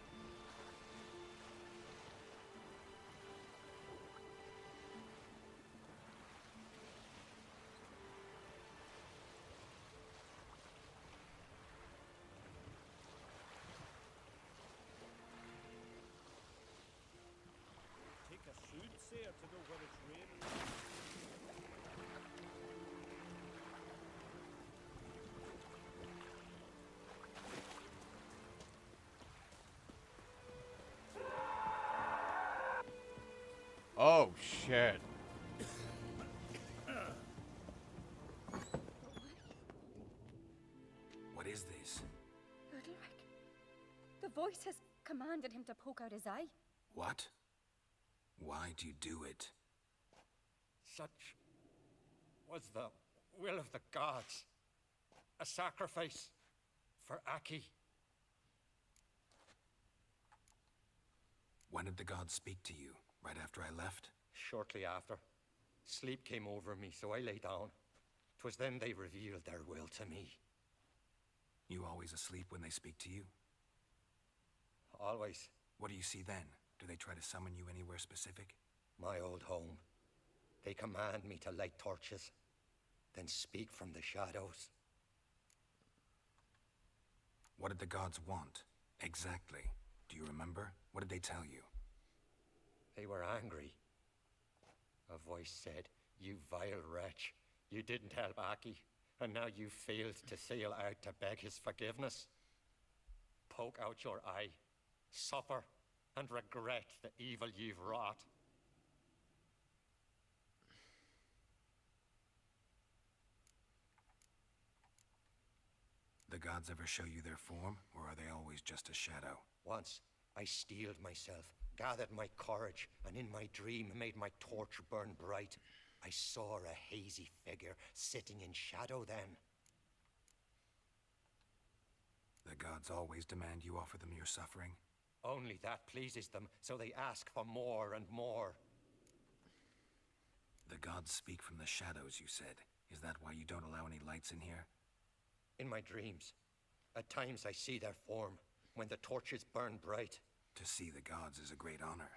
Take a soothsayer to know when it's raining. Oh, shit. What is this? Udalric. The voice has commanded him to poke out his eye. What? Why do you do it? Such was the will of the gods. A sacrifice for Aki. When did the gods speak to you? Right after I left? Shortly after. Sleep came over me, so I lay down. 'Twas then they revealed their will to me. You always asleep when they speak to you? Always. What do you see then? Do they try to summon you anywhere specific? My old home. They command me to light torches, then speak from the shadows. What did the gods want? Exactly. Do you remember? What did they tell you? They were angry. A voice said, "You vile wretch, you didn't help Aki, and now you failed to sail out to beg his forgiveness. Poke out your eye, suffer, and regret the evil you've wrought." The gods ever show you their form, or are they always just a shadow? Once, I steeled myself, gathered my courage, and in my dream made my torch burn bright. I saw a hazy figure sitting in shadow then. The gods always demand you offer them your suffering? Only that pleases them, so they ask for more and more. The gods speak from the shadows, you said. Is that why you don't allow any lights in here? In my dreams, at times I see their form, when the torches burn bright. To see the gods is a great honor.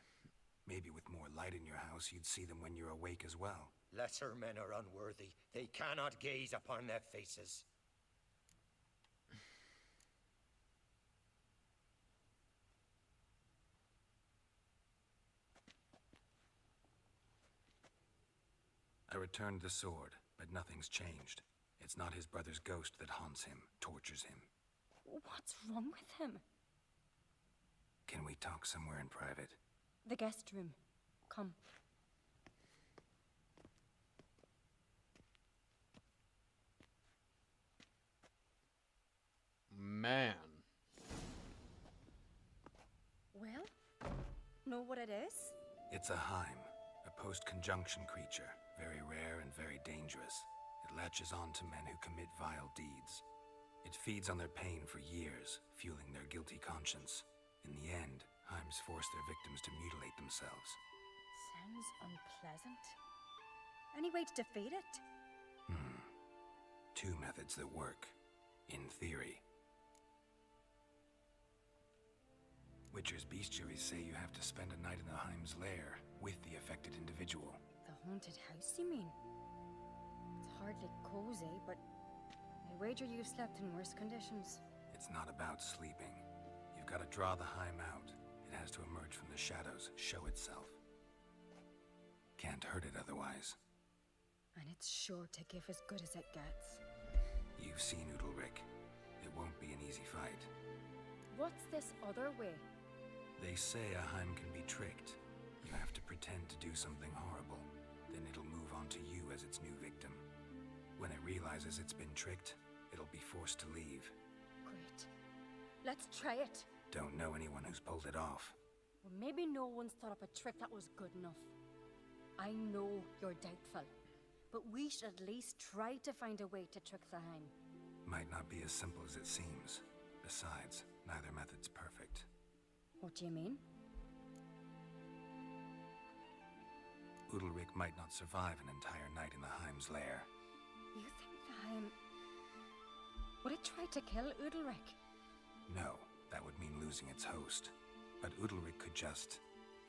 Maybe with more light in your house, you'd see them when you're awake as well. Lesser men are unworthy. They cannot gaze upon their faces. I returned the sword, but nothing's changed. It's not his brother's ghost that haunts him, tortures him. What's wrong with him? Can we talk somewhere in private? The guest room. Come. Man. Well, know what it is? It's a Heim, a post-conjunction creature, very rare and very dangerous. It latches on to men who commit vile deeds. It feeds on their pain for years, fueling their guilty conscience. In the end, Heims force their victims to mutilate themselves. Sounds unpleasant. Any way to defeat it? Two methods that work, in theory. Witcher's bestiaries say you have to spend a night in the Heim's lair with the affected individual. The haunted house, you mean? It's hardly cozy, but I wager you've slept in worse conditions. It's not about sleeping. You've got to draw the Heim out. It has to emerge from the shadows, show itself. Can't hurt it otherwise. And it's sure to give as good as it gets. You've seen Udalric. It won't be an easy fight. What's this other way? They say a Heim can be tricked. You have to pretend to do something horrible. Then it'll move on to you as its new victim. When it realizes it's been tricked, it'll be forced to leave. Great. Let's try it. Don't know anyone who's pulled it off. Well, maybe no one's thought up a trick that was good enough. I know you're doubtful, but we should at least try to find a way to trick the Heim. Might not be as simple as it seems. Besides, neither method's perfect. What do you mean? Udalric might not survive an entire night in the Heim's lair. You think the Heim... Would it try to kill Udalric? No, That would mean losing its host. But Udalric could just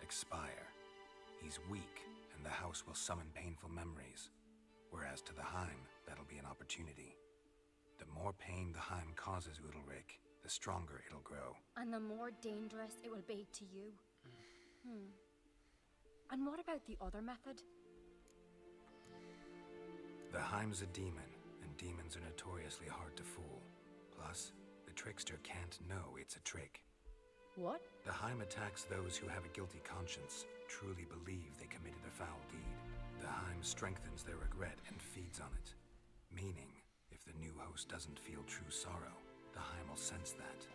expire. He's weak, and the house will summon painful memories. Whereas to the Heim, that'll be an opportunity. The more pain the Heim causes Udalric, the stronger it'll grow. And the more dangerous it will be to you. And what about the other method? The Heim's a demon, and demons are notoriously hard to fool. Plus, the trickster can't know it's a trick. What? The Heim attacks those who have a guilty conscience, truly believe they committed a foul deed. The Heim strengthens their regret and feeds on it. Meaning, if the new host doesn't feel true sorrow, the Heim will sense that.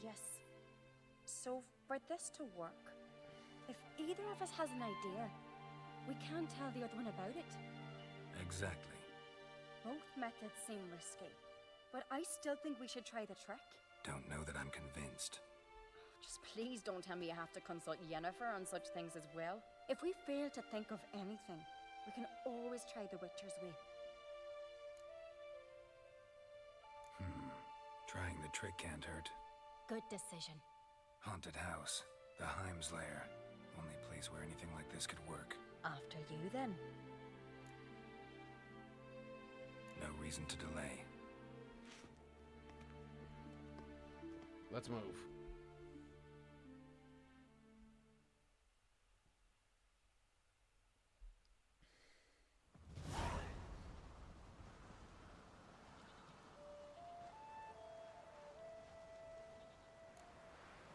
Yes. So, for this to work, if either of us has an idea, we can't tell the other one about it. Exactly. Both methods seem risky, but I still think we should try the trick. Don't know that I'm convinced. Just please don't tell me you have to consult Yennefer on such things as well. If we fail to think of anything, we can always try the Witcher's way. Trying the trick can't hurt. Good decision. Haunted house. The Heim's lair. Only place where anything like this could work. After you, then. No reason to delay. Let's move.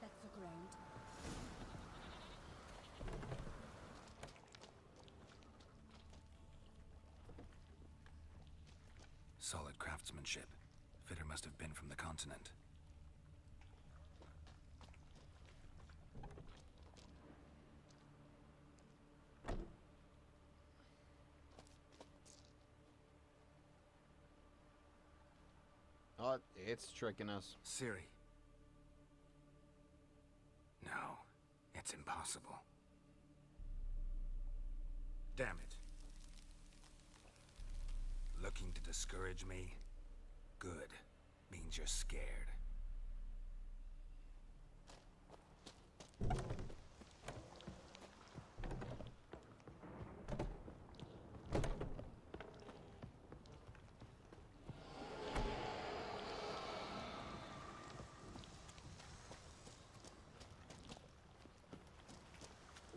That's the ground. Solid craftsmanship. Fitter must have been from the continent. Oh, it's tricking us. Ciri. No, it's impossible. Damn it. Looking to discourage me? Good. Means you're scared.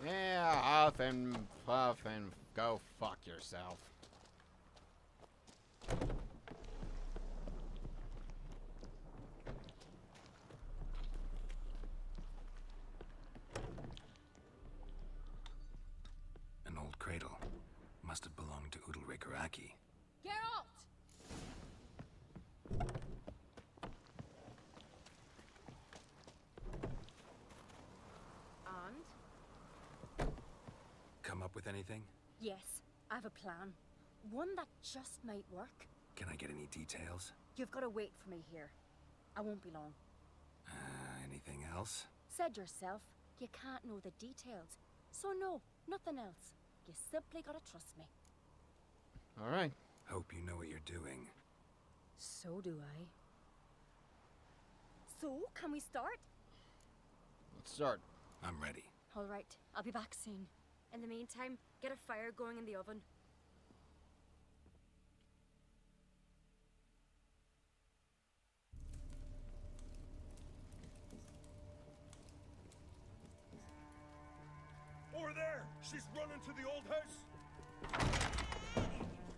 Yeah, huff and puff and go fuck yourself. An old cradle. Must have belonged to Udalric or Aki. Geralt! And? Come up with anything? Yes, I have a plan. One that just might work. Can I get any details? You've got to wait for me here. I won't be long. Anything else? Said yourself, you can't know the details. So no, nothing else. You simply gotta trust me. Alright. Hope you know what you're doing. So do I. So, can we start? Let's start. I'm ready. Alright, I'll be back soon. In the meantime, get a fire going in the oven. Over there! She's running to the old house!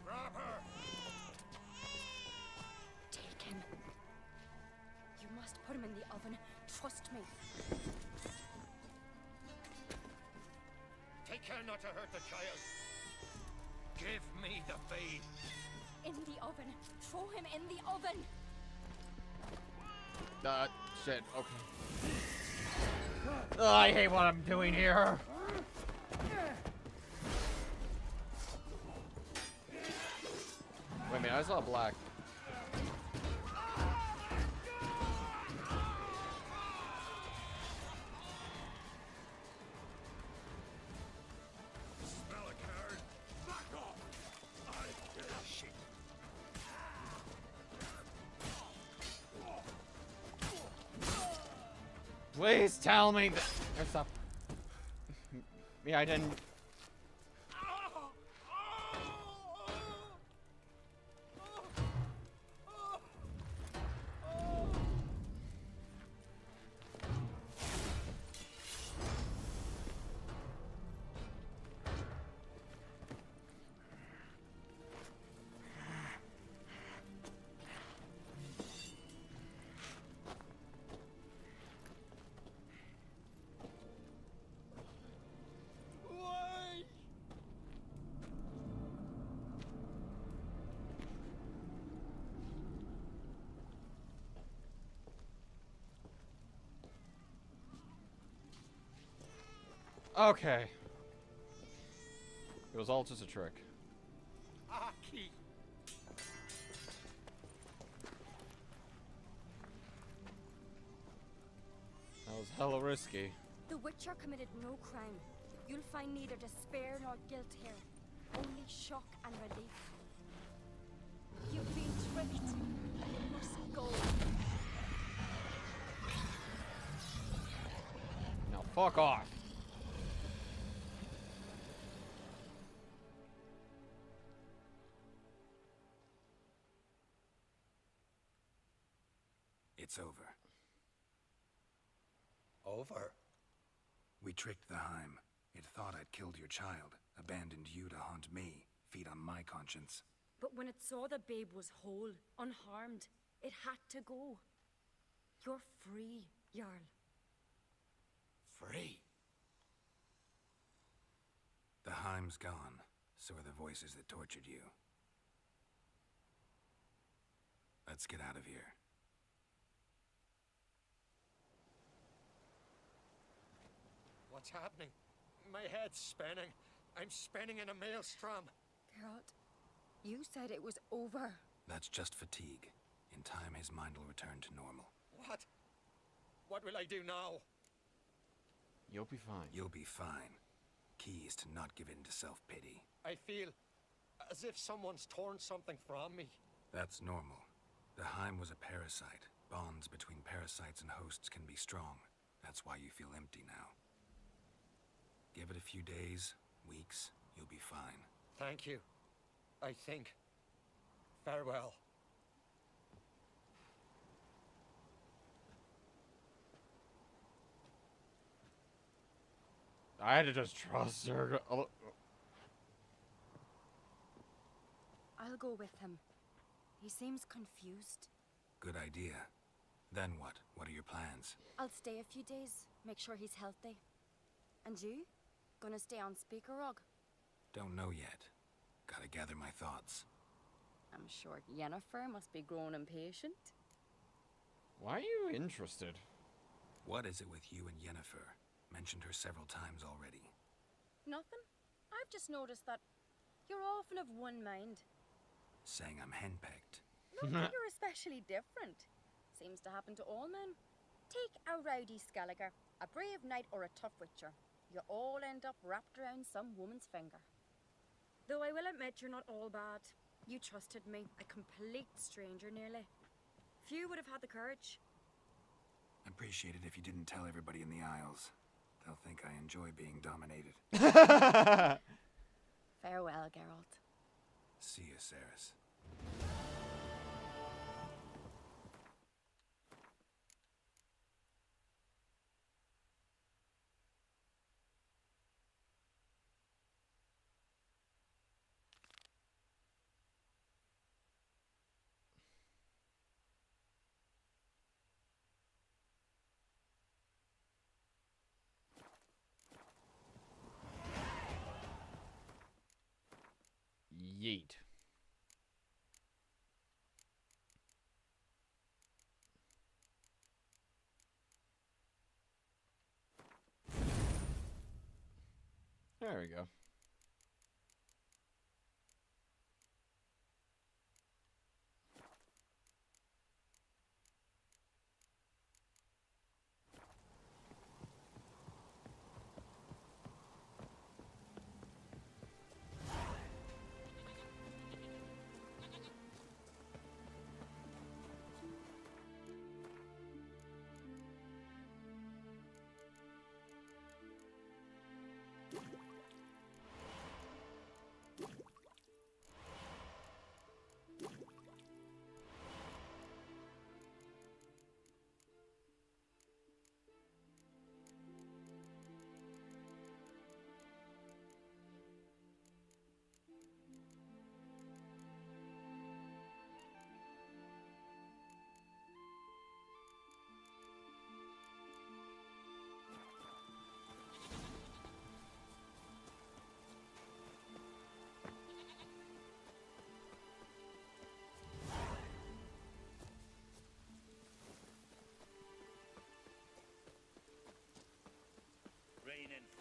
Grab her! Take him. You must put him in the oven. Trust me. Take care not to hurt the child. Give me the babe. In the oven. Throw him in the oven. Shit, okay. Oh, I hate what I'm doing here. Wait a minute, I saw black. Smell a card? Back off! Shit. Please tell me that. Or stop. Yeah, I didn't. Okay. It was all just a trick. Aki. That was hella risky. The Witcher committed no crime. You'll find neither despair nor guilt here. Only shock and relief. You've been tricked. You must go. Now fuck off. It's over. Over? We tricked the Heim. It thought I'd killed your child, abandoned you to haunt me, feed on my conscience. But when it saw the babe was whole, unharmed, it had to go. You're free, Jarl. Free? The Heim's gone, so are the voices that tortured you. Let's get out of here. What's happening? My head's spinning. I'm spinning in a maelstrom. Geralt, you said it was over. That's just fatigue. In time, his mind will return to normal. What? What will I do now? You'll be fine. You'll be fine. Key is to not give in to self-pity. I feel as if someone's torn something from me. That's normal. The Heim was a parasite. Bonds between parasites and hosts can be strong. That's why you feel empty now. Give it a few days, weeks, you'll be fine. Thank you. I think. Farewell. I had to just trust her. I'll go with him. He seems confused. Good idea. Then what? What are your plans? I'll stay a few days, make sure he's healthy. And you? Gonna stay on Speaker Rug? Don't know yet. Gotta gather my thoughts. I'm sure Yennefer must be growing impatient. Why are you interested? What is it with you and Yennefer? Mentioned her several times already. Nothing. I've just noticed that you're often of one mind. Saying I'm henpecked. Not that you're especially different. Seems to happen to all men. Take a rowdy Skelliger, a brave knight, or a tough witcher. You all end up wrapped around some woman's finger. Though I will admit you're not all bad. You trusted me, a complete stranger nearly. Few would have had the courage. I'd appreciate it if you didn't tell everybody in the Isles. They'll think I enjoy being dominated. Farewell, Geralt. See you, Ceres. Yeet. There we go.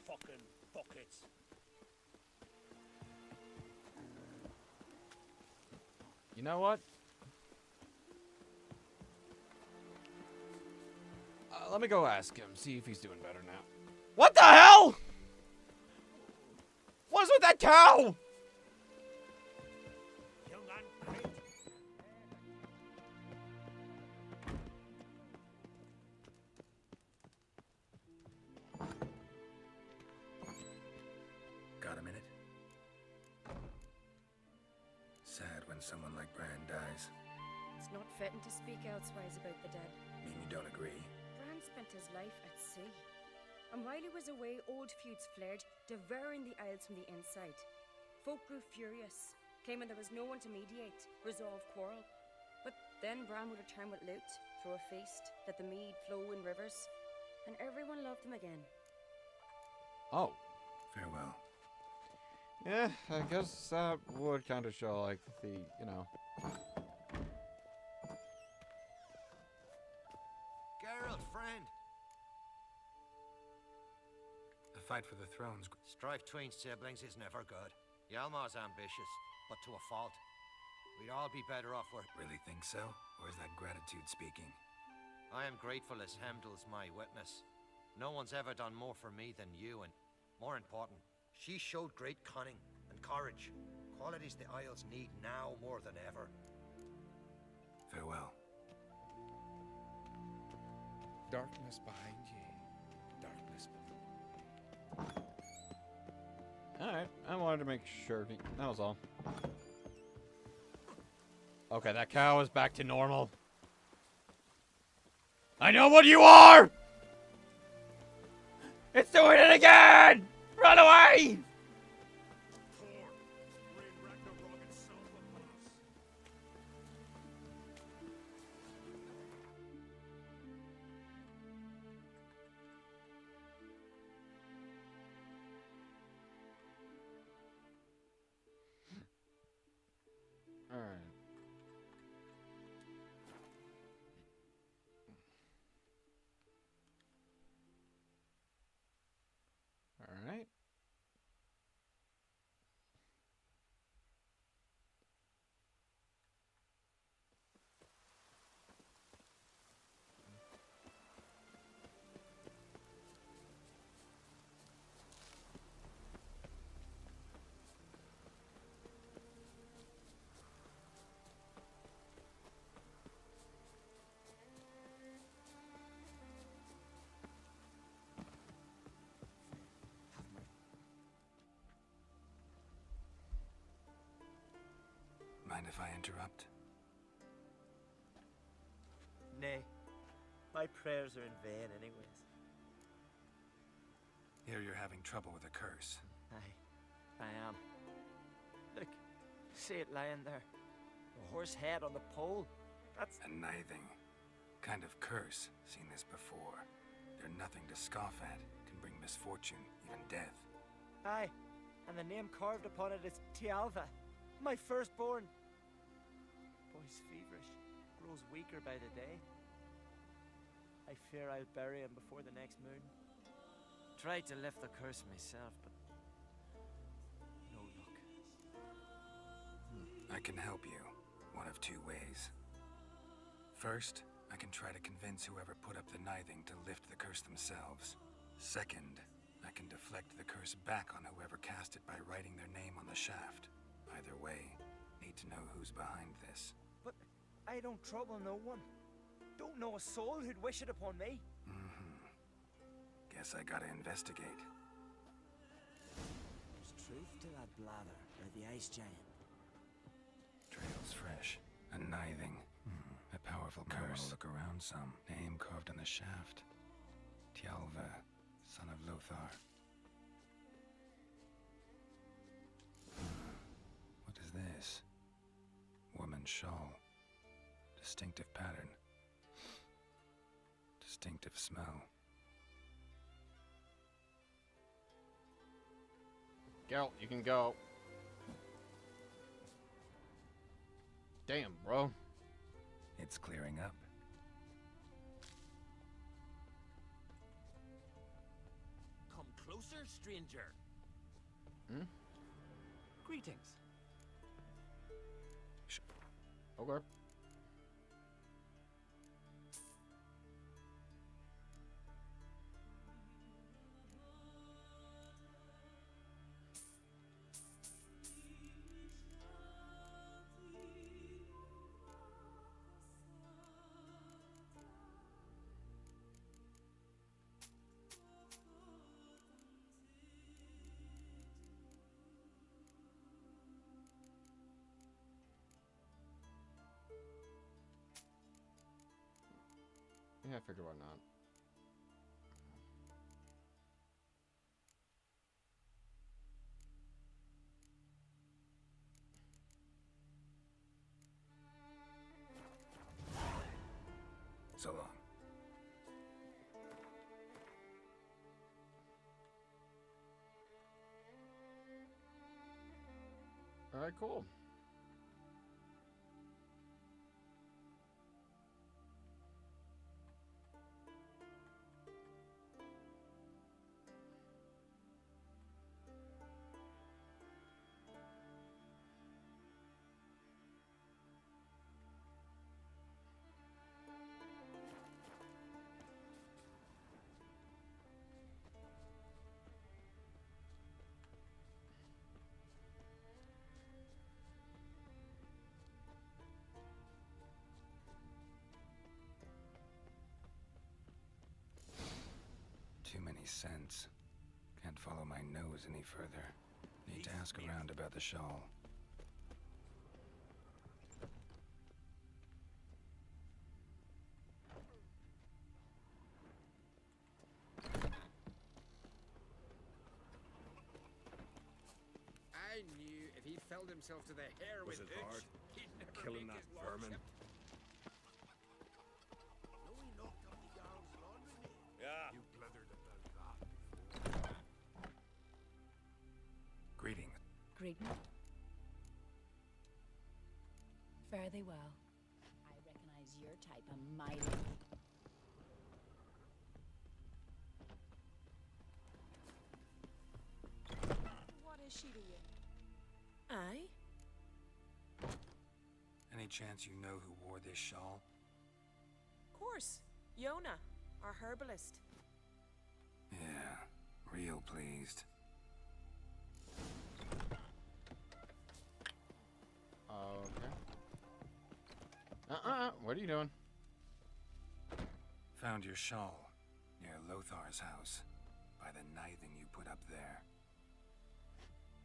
fucking buckets. You know what? Let me go ask him, see if he's doing better now. What the hell? What is with that cow? Young and great. Got a minute? Sad when someone like Bran dies. It's not fitting to speak elsewise about the dead. Mean you don't agree? Bran spent his life at sea. And while he was away, old feuds flared, devouring the Isles from the inside. Folk grew furious, claiming there was no one to mediate, resolve quarrel. But then Bran would return with loot, throw a feast, let the mead flow in rivers, and everyone loved him again. Oh. Farewell. Yeah, I guess that would kind of show, like, the, you know. Geralt, friend. The fight for the throne's... Strife between siblings is never good. Yalmar's ambitious, but to a fault. We'd all be better off where... Really think so? Or is that gratitude speaking? I am grateful as Hemdall's my witness. No one's ever done more for me than you, and more important, she showed great cunning and courage. Qualities the Isles need now more than ever. Farewell. Darkness behind you. Darkness below. Alright, I wanted to make sure. That was all. Okay, that cow is back to normal. I know what you are! It's doing it again! Run away! Alright. Alright. Mind if I interrupt? Nay. My prayers are in vain anyways. Here you're having trouble with a curse. I am. Look, see it lying there. A horse head on the pole. That's... A nithing. Kind of curse. Seen this before. They're nothing to scoff at. Can bring misfortune, even death. Aye, and the name carved upon it is Tialva, my firstborn. Boy's feverish, grows weaker by the day. I fear I'll bury him before the next moon. Tried to lift the curse myself, but no luck. I can help you, one of two ways. First, I can try to convince whoever put up the nithing to lift the curse themselves. Second, I can deflect the curse back on whoever cast it by writing their name on the shaft. Either way, need to know who's behind this. But I don't trouble no one. Don't know a soul who'd wish it upon me. Guess I gotta investigate. There's truth to that blather by the ice giant. Trail's fresh. A nithing. A powerful curse. Look around some. Name carved on the shaft. Tialva, son of Lothar. What is this? Woman's shawl. Distinctive pattern. Distinctive smell. Geralt, you can go. Damn, bro. It's clearing up. Come close closer, stranger. Hmm? Greetings. Okay. Yeah, I figured why not. So long. Alright, cool. Too many scents. Can't follow my nose any further. Need to ask around about the shawl. I knew if he filled himself to the hair Was with it hooch, hard? he'd never Killing make that his vermin? lordship. No, he knocked on the Jarl's laundry maid. Yeah. You blundered about that before. Greetings. Greeting. Fare thee well. I recognize your type a mile. What is she to you? Aye? Any chance you know who wore this shawl? Course. Yona, our herbalist. Yeah, real pleased. Okay. What are you doing? Found your shawl near Lothar's house by the knithing you put up there.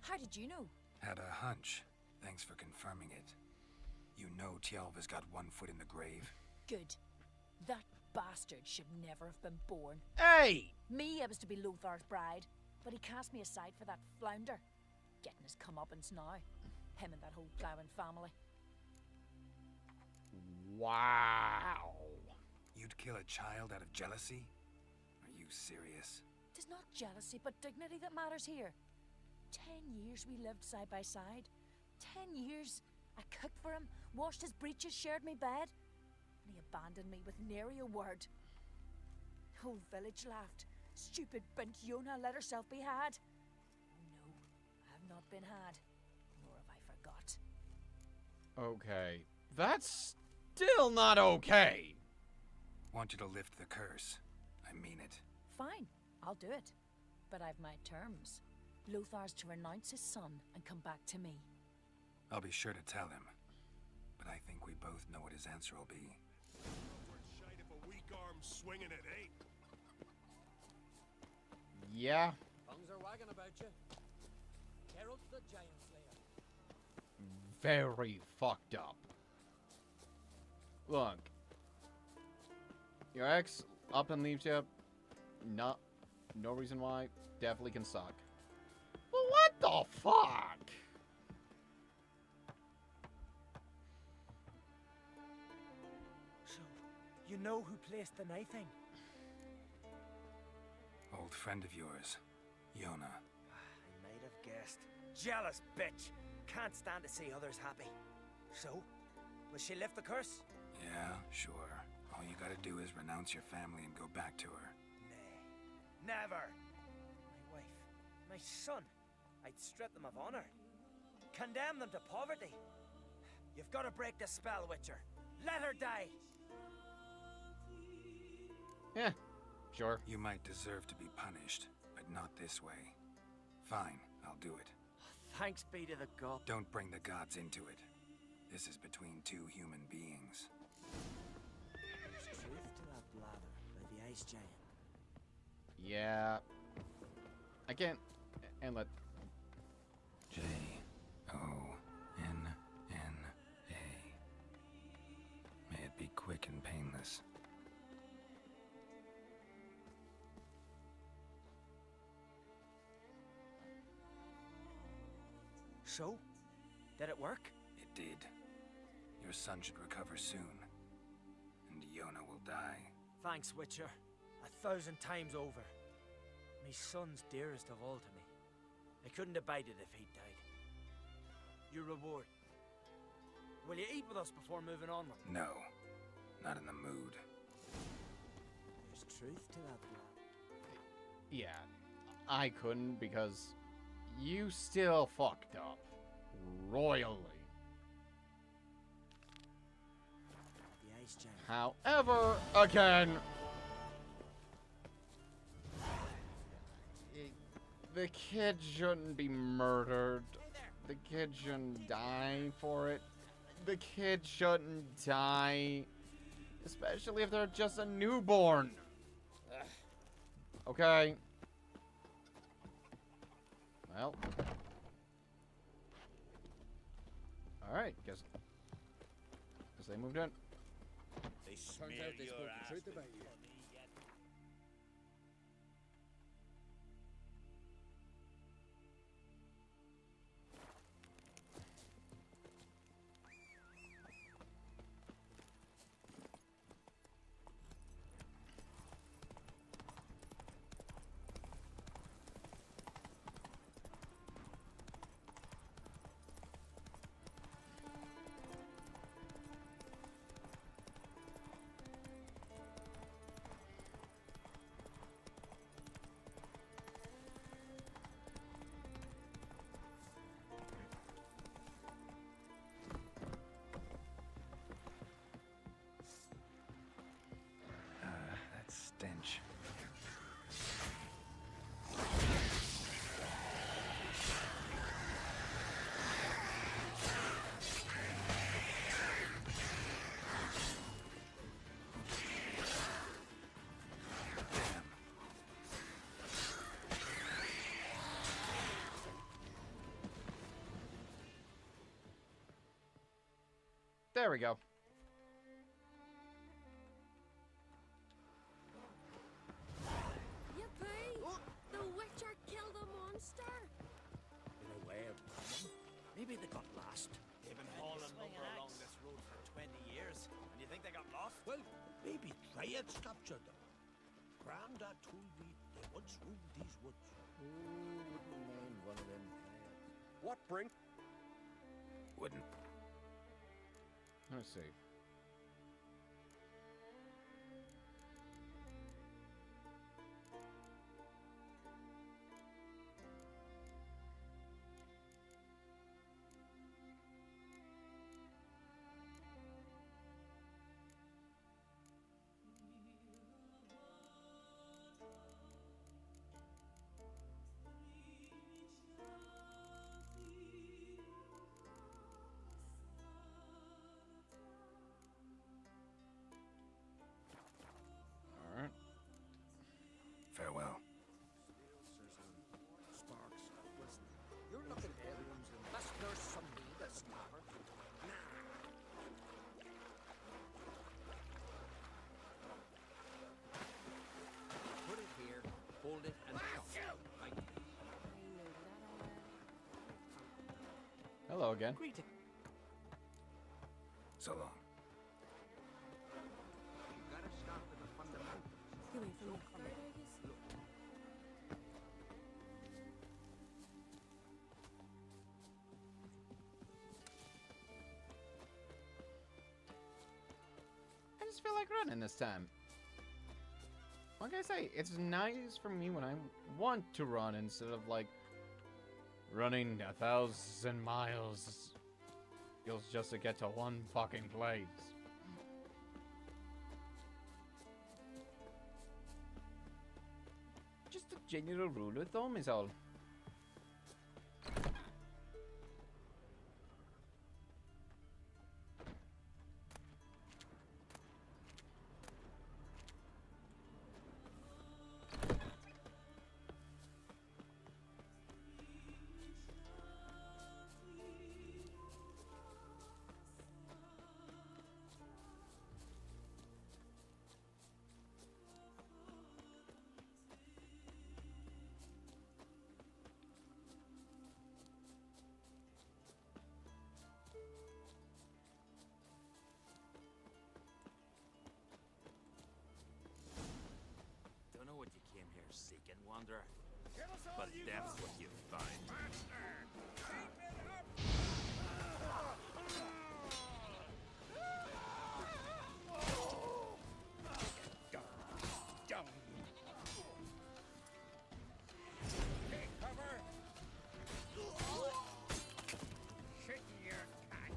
How did you know? Had a hunch. Thanks for confirming it. You know Tjalva's got one foot in the grave. Good. That bastard should never have been born. Hey! Me, I was to be Lothar's bride, but he cast me aside for that flounder. Getting his comeuppance now. Him and that whole ploughing family. Wow. You'd kill a child out of jealousy? Are you serious? Tis not jealousy, but dignity that matters here. 10 years we lived side by side. 10 years. I cooked for him, washed his breeches, shared me bed. And he abandoned me with nary a word. The whole village laughed. Stupid bint Yona let herself be had. No, I have not been had. Nor have I forgot. Okay. That's still not okay. Want you to lift the curse. I mean it. Fine, I'll do it. But I've my terms. Lothar's to renounce his son and come back to me. I'll be sure to tell him. But I think we both know what his answer will be. Worth shite if a weak arm's swinging it ain't. Yeah. Tongues are wagging about you. Geralt the Giant Slayer. Very fucked up. Look. Your ex up and leaves you. No reason why. Definitely can suck. But what the fuck? So, you know who placed the knifing? Old friend of yours, Yona. I might have guessed. Jealous bitch! Can't stand to see others happy. So, will she lift the curse? Yeah, sure. All you gotta do is renounce your family and go back to her. Nay, never! My wife, My son. I'd strip them of honor. Condemn them to poverty. You've got to break the spell, Witcher. Let her die! Yeah, sure. You might deserve to be punished, but not this way. Fine, I'll do it. Thanks be to the god. Don't bring the gods into it. This is between two human beings. There's truth to that blather by the ice giant. Yeah. I can't... And let... J-O-N-N-A. May it be quick and painless. So? Did it work? It did. Your son should recover soon. And Yona will die. Thanks, Witcher. 1,000 times over. My son's dearest of all to me. I couldn't abide it if he'd died. Your reward. Will you eat with us before moving onward? No. Not in the mood. There's truth to that plan. Yeah, I couldn't because you still fucked up. Royally. The ice giant. However, again... The kid shouldn't be murdered. The kid shouldn't die for it. The kid shouldn't die. Especially if they're just a newborn. Okay. Well. Alright, guess they moved in. They Turns out they spoke the truth about you. That stench. There we go. Yippee! The Witcher killed the monster! In a way, maybe they got lost. They've been hauling lumber along this road for 20 years. And you think they got lost? Well, maybe Triads captured them. Grandad told me they once roamed these woods. Wouldn't mind one of them. What, Brink? Wouldn't. Let's see. Farewell. Sparks, listen. You're looking at aliens unless there's some need to stop her. Put it here, hold it, and shove. Right. Hello again. Greeting. So long. You gotta start with the fundamentals. You ain't from the cupboard, I guess? I just feel like running this time. Like I say, it's nice for me when I want to run instead of like Running 1,000 miles just to get to one fucking place. Just a general rule of thumb is all. Seek and wander, but that's what you find. Take cover! Shit in your cat!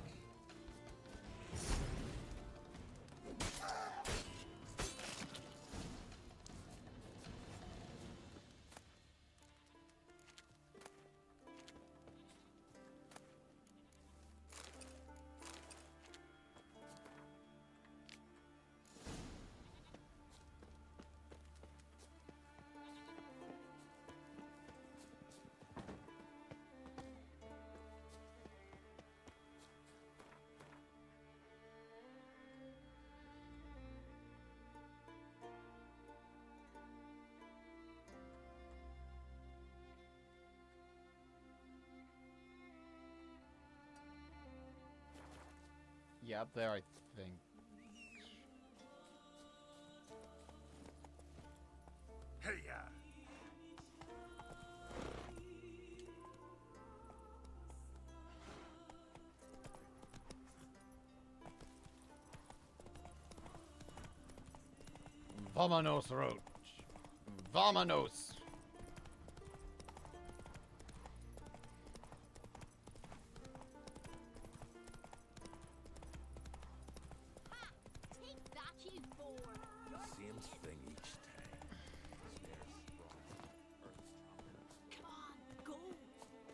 Yeah, up there, I think. Hey-ya! Vamonos, Roach. Vamonos. Take that, you fool! Same thing each time. Come on, go!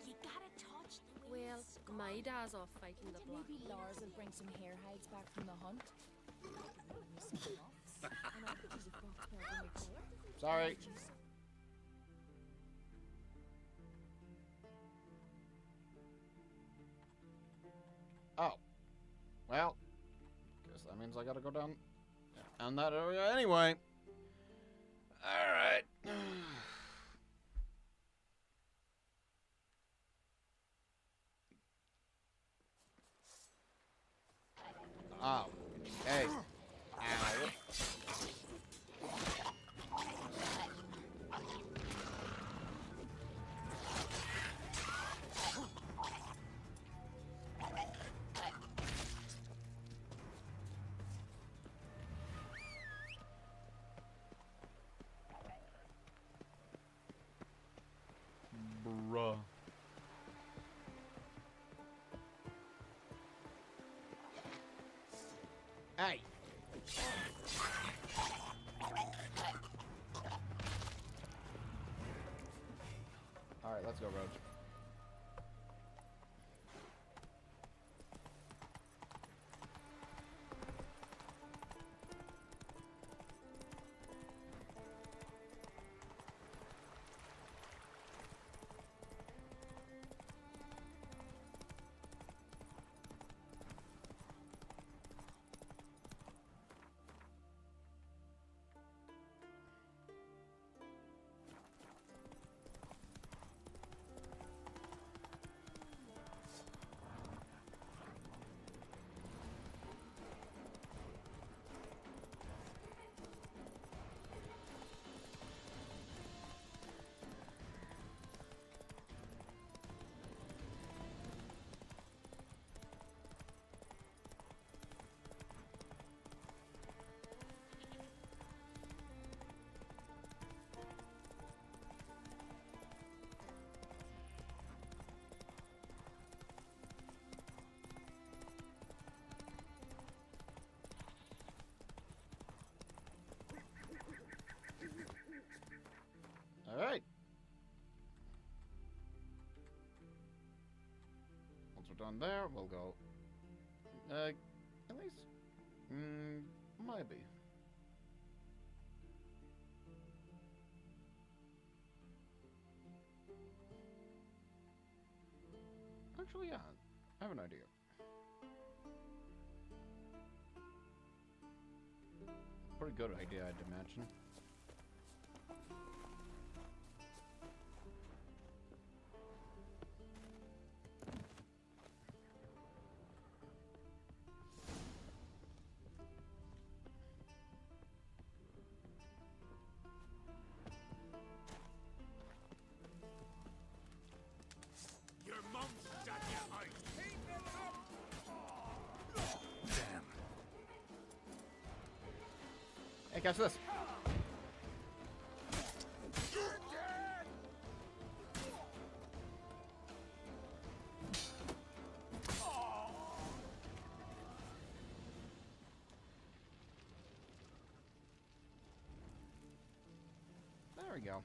You gotta touch the Well, my dad's off fighting the black. Maybe Lars will bring some hair hides back from the hunt. Sorry. Oh. Well, guess that means I gotta go down in that area anyway. Alright. Oh. Hey. Ow. Bruh. Hey. All right, let's go, Roach. done there. We'll go. At least. Maybe. Actually, yeah. I have an idea. Pretty good idea, I'd imagine. Your mom's done you out. Keep it up. Damn. Hey, catch this. There we go.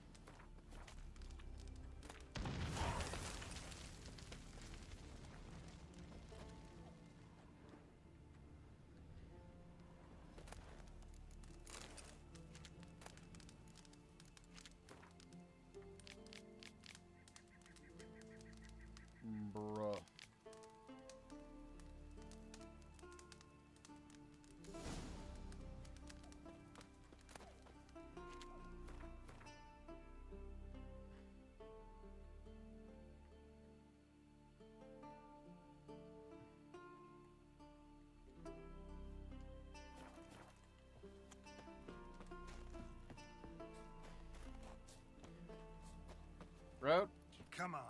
Bruh. Road? Come on.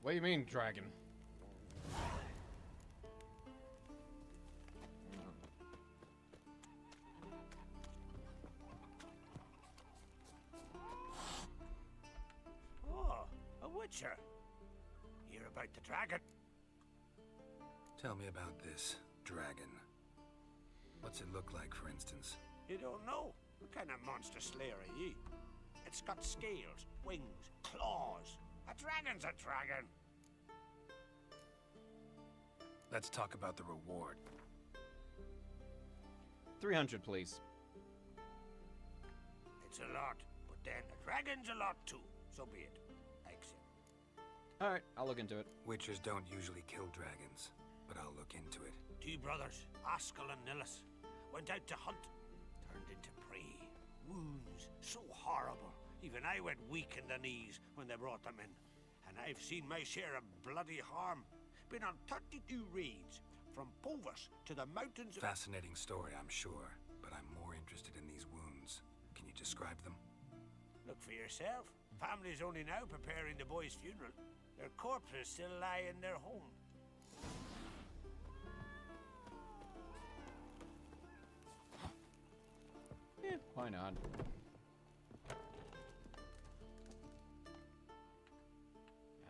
What do you mean, dragon? Oh, a witcher. Hear about the dragon? Tell me about this dragon. What's it look like, for instance? You don't know? What kind of monster slayer are ye? It's got scales, wings, claws. A dragon's a dragon. Let's talk about the reward. 300, please. It's a lot, but then a dragon's a lot too. So be it. Accept. Alright, I'll look into it. Witchers don't usually kill dragons, but I'll look into it. Two brothers, Askell and Nillis, went out to hunt, turned into prey. Wounds so horrible. Even I went weak in the knees when they brought them in. And I've seen my share of bloody harm. Been on 32 raids, from Povus to the mountains of... Fascinating story, I'm sure, but I'm more interested in these wounds. Can you describe them? Look for yourself. Family's only now preparing the boy's funeral. Their corpses still lie in their home. Yeah, why not?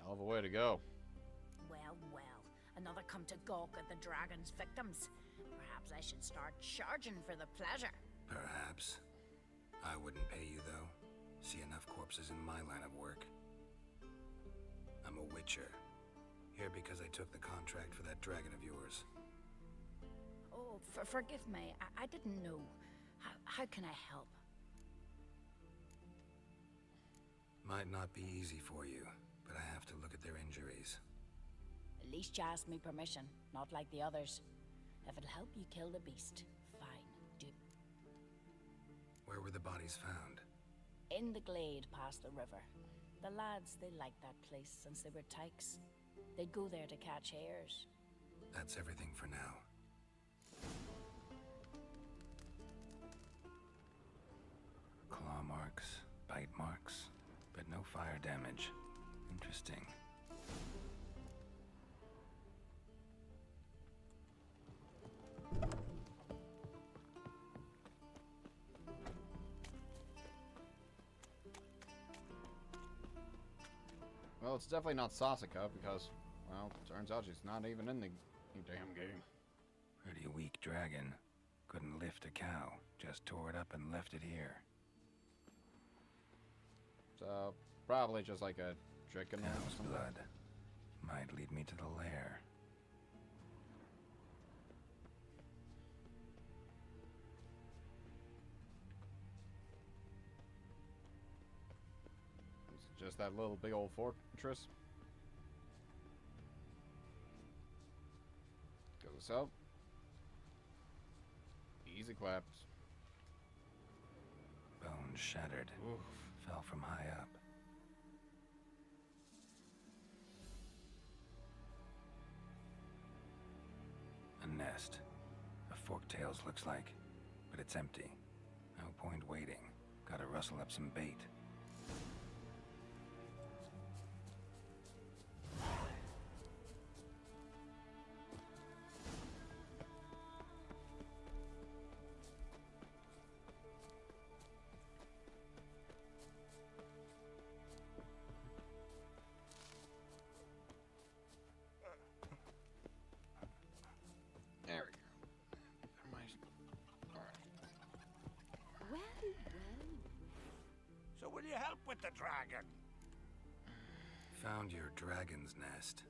Hell of a way to go. Well, well. Another come to gawk at the dragon's victims. Perhaps I should start charging for the pleasure. Perhaps. I wouldn't pay you, though. See enough corpses in my line of work. I'm a witcher. Here because I took the contract for that dragon of yours. Oh, forgive me. I didn't know. How can I help? Might not be easy for you, but I have to look at their injuries. At least you asked me permission, not like the others. If it'll help you kill the beast, fine, do. Where were the bodies found? In the glade past the river. The lads, they liked that place since they were tykes. They'd go there to catch hares. That's everything for now. Claw marks, bite marks, but no fire damage. Interesting. Well, it's definitely not Sasika because, well, turns out she's not even in the damn game. Pretty weak dragon. Couldn't lift a cow. Just tore it up and left it here. So, probably just like a Draconis or Cow's something. blood. Might lead me to the lair. It's just that little big old fortress. Goes up. Easy claps. Bones shattered. Oof. Fell from high up. A nest. A forktails looks like, but it's empty. No point waiting. Gotta rustle up some bait. There we go. Alright. Well, well. So will you help with the dragon? Found your dragon's nest,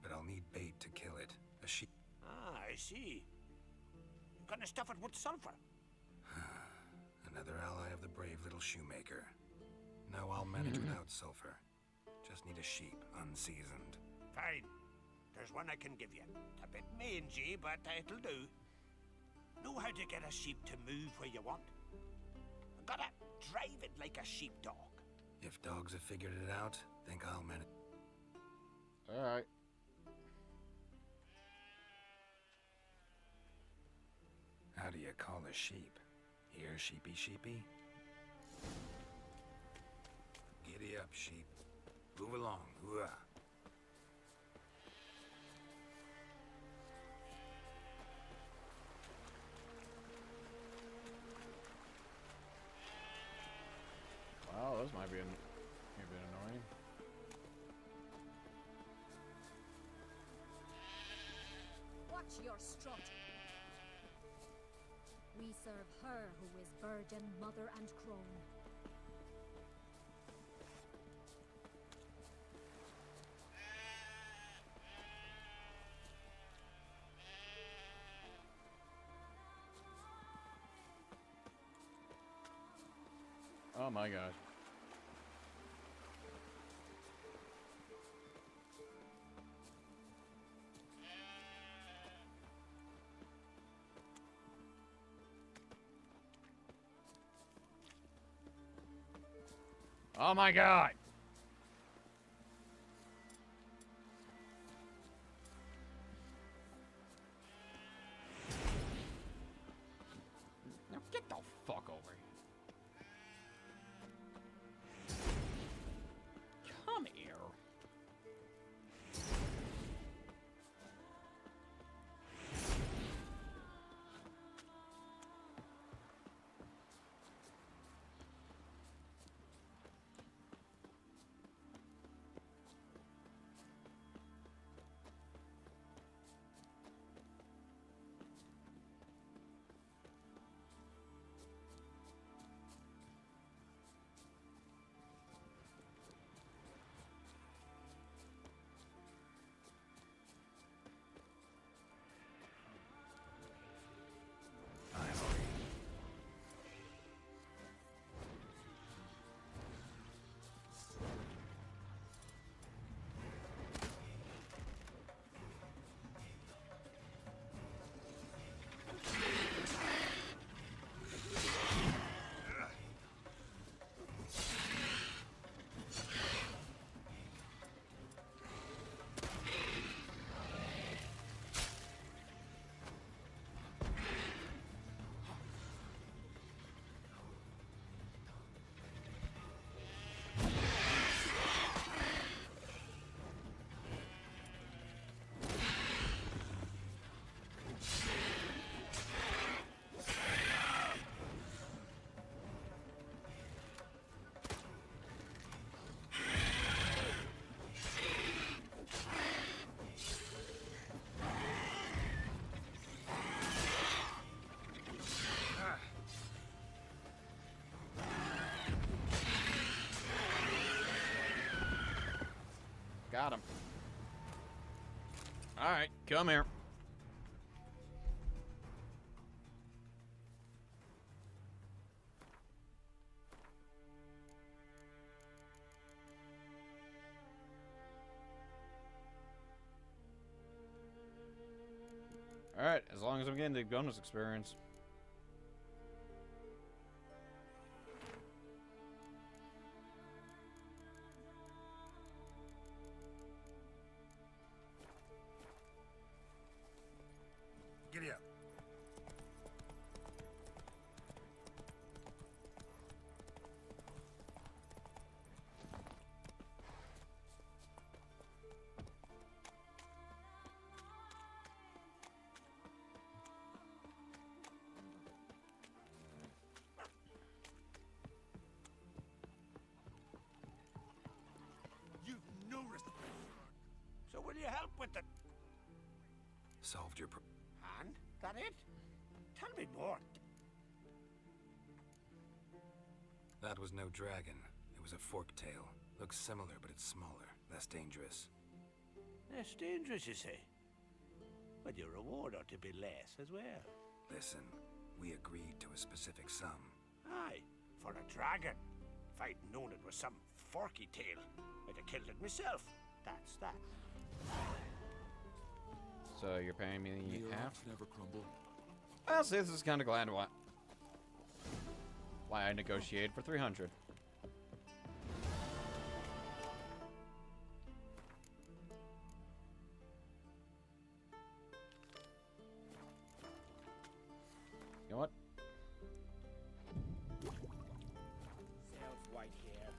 but I'll need bait to kill it. A sheep. Ah, I see. You're gonna stuff it with sulfur. Another ally of the brave little shoemaker. No, I'll manage without sulfur. Just need a sheep, unseasoned. Fine. There's one I can give you. It's a bit mangy, but it'll do. Know how to get a sheep to move where you want. Gotta drive it like a sheepdog. If dogs have figured it out, think I'll manage. Alright. How do you call a sheep? Here, sheepy sheepy? Giddy up, sheep. Move along. Hooah. Wow, those might be a bit annoying. Watch your strut. We serve her who is virgin, mother, and crone. Oh my god. Oh my god. Now get the fuck over here. Come here. Got him. Alright, come here. Alright, as long as I'm getting the bonus experience. Giddy up. You've no respect. So will you help with the Solved your hand? That it? Tell me more. That was no dragon. It was a forked tail. Looks similar, but it's smaller, less dangerous. Less dangerous, you say? But your reward ought to be less as well. Listen, we agreed to a specific sum. Aye, for a dragon. If I'd known it was some forky tail, I'd have killed it myself. That's that. So you're paying me half? Never crumble. I'll say this is kind of glad why I negotiated for 300. You know what? Self-white hair.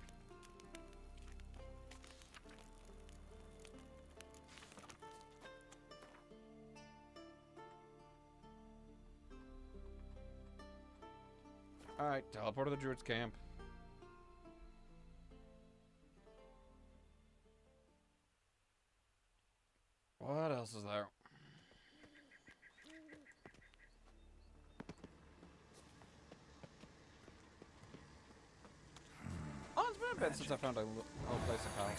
Alright, teleport to the Druid's camp. What else is there? Oh, it's been a bit since I found a place of power.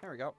There we go.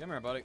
Come here, buddy.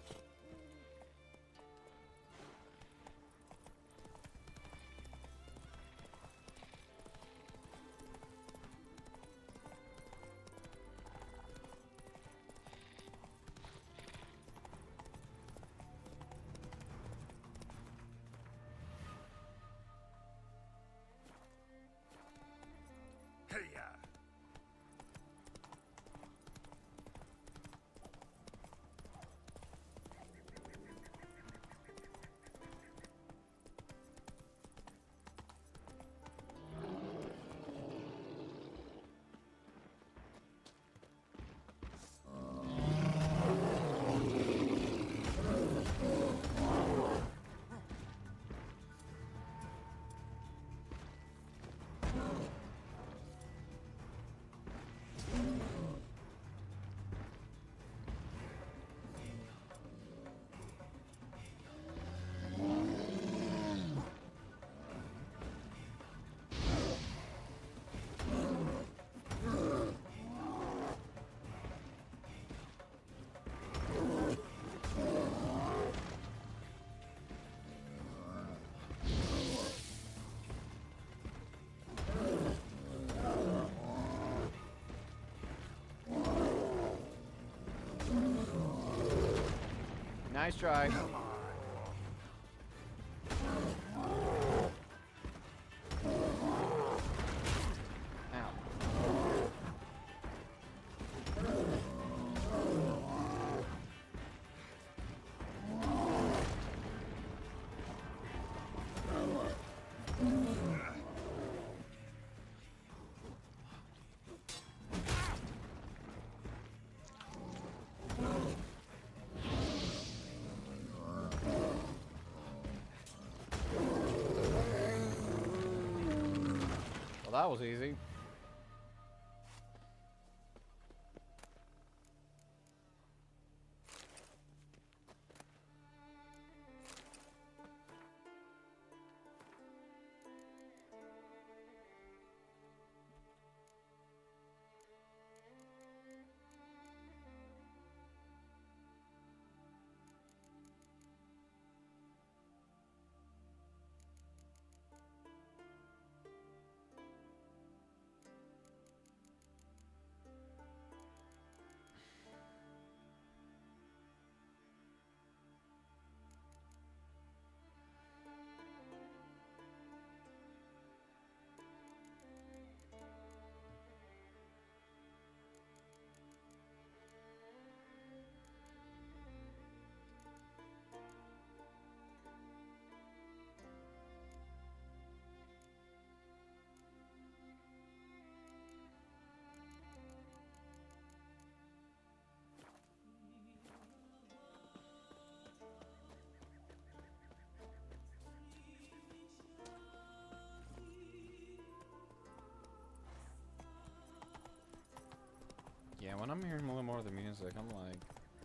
Nice try. Well, that was easy. Yeah, when I'm hearing more and more of the music, I'm like,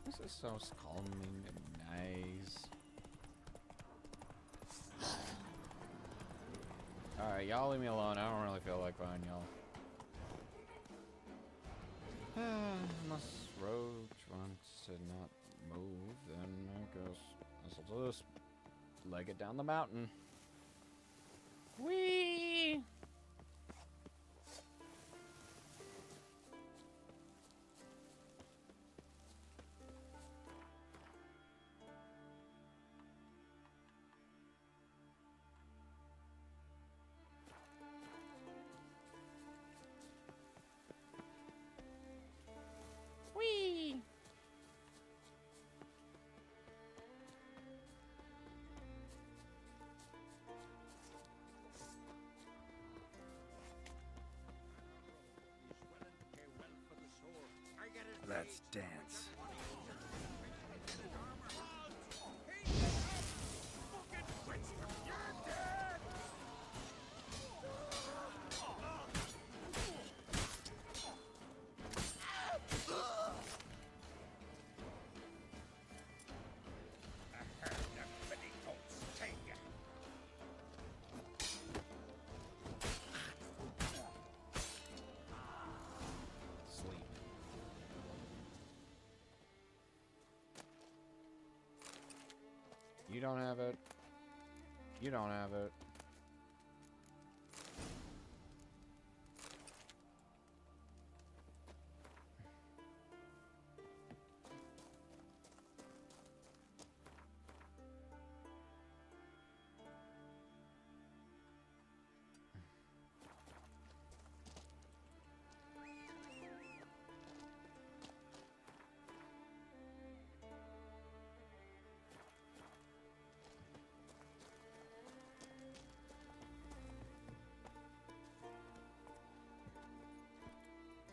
this is so calming and nice. Alright, y'all leave me alone. I don't really feel like fighting y'all. Unless Roach wants to not move, then I guess I'll just leg it down the mountain. Whee! Whee! Let's dance. You don't have it. You don't have it.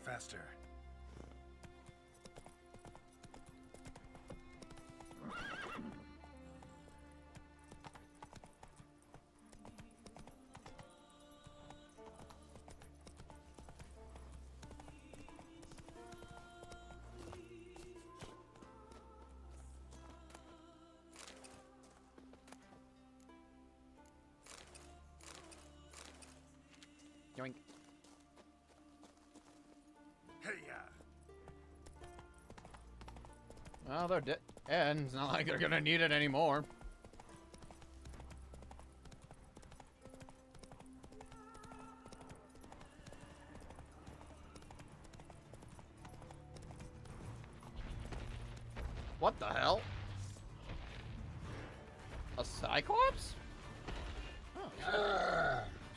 Faster. Yoink. Well, they're dead. And it's not like they're gonna need it anymore. What the hell? A Cyclops? Oh, shit.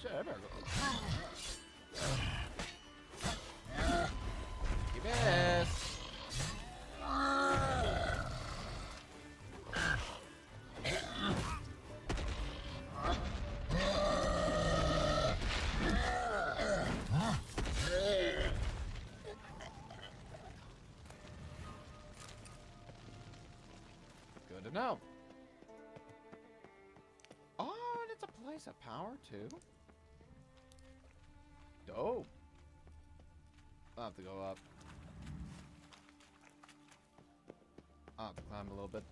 Shit, I better go. You missed. Good to know. Oh, and it's a place of power, too. Dope. I'll have to go up. I'll have to climb a little bit.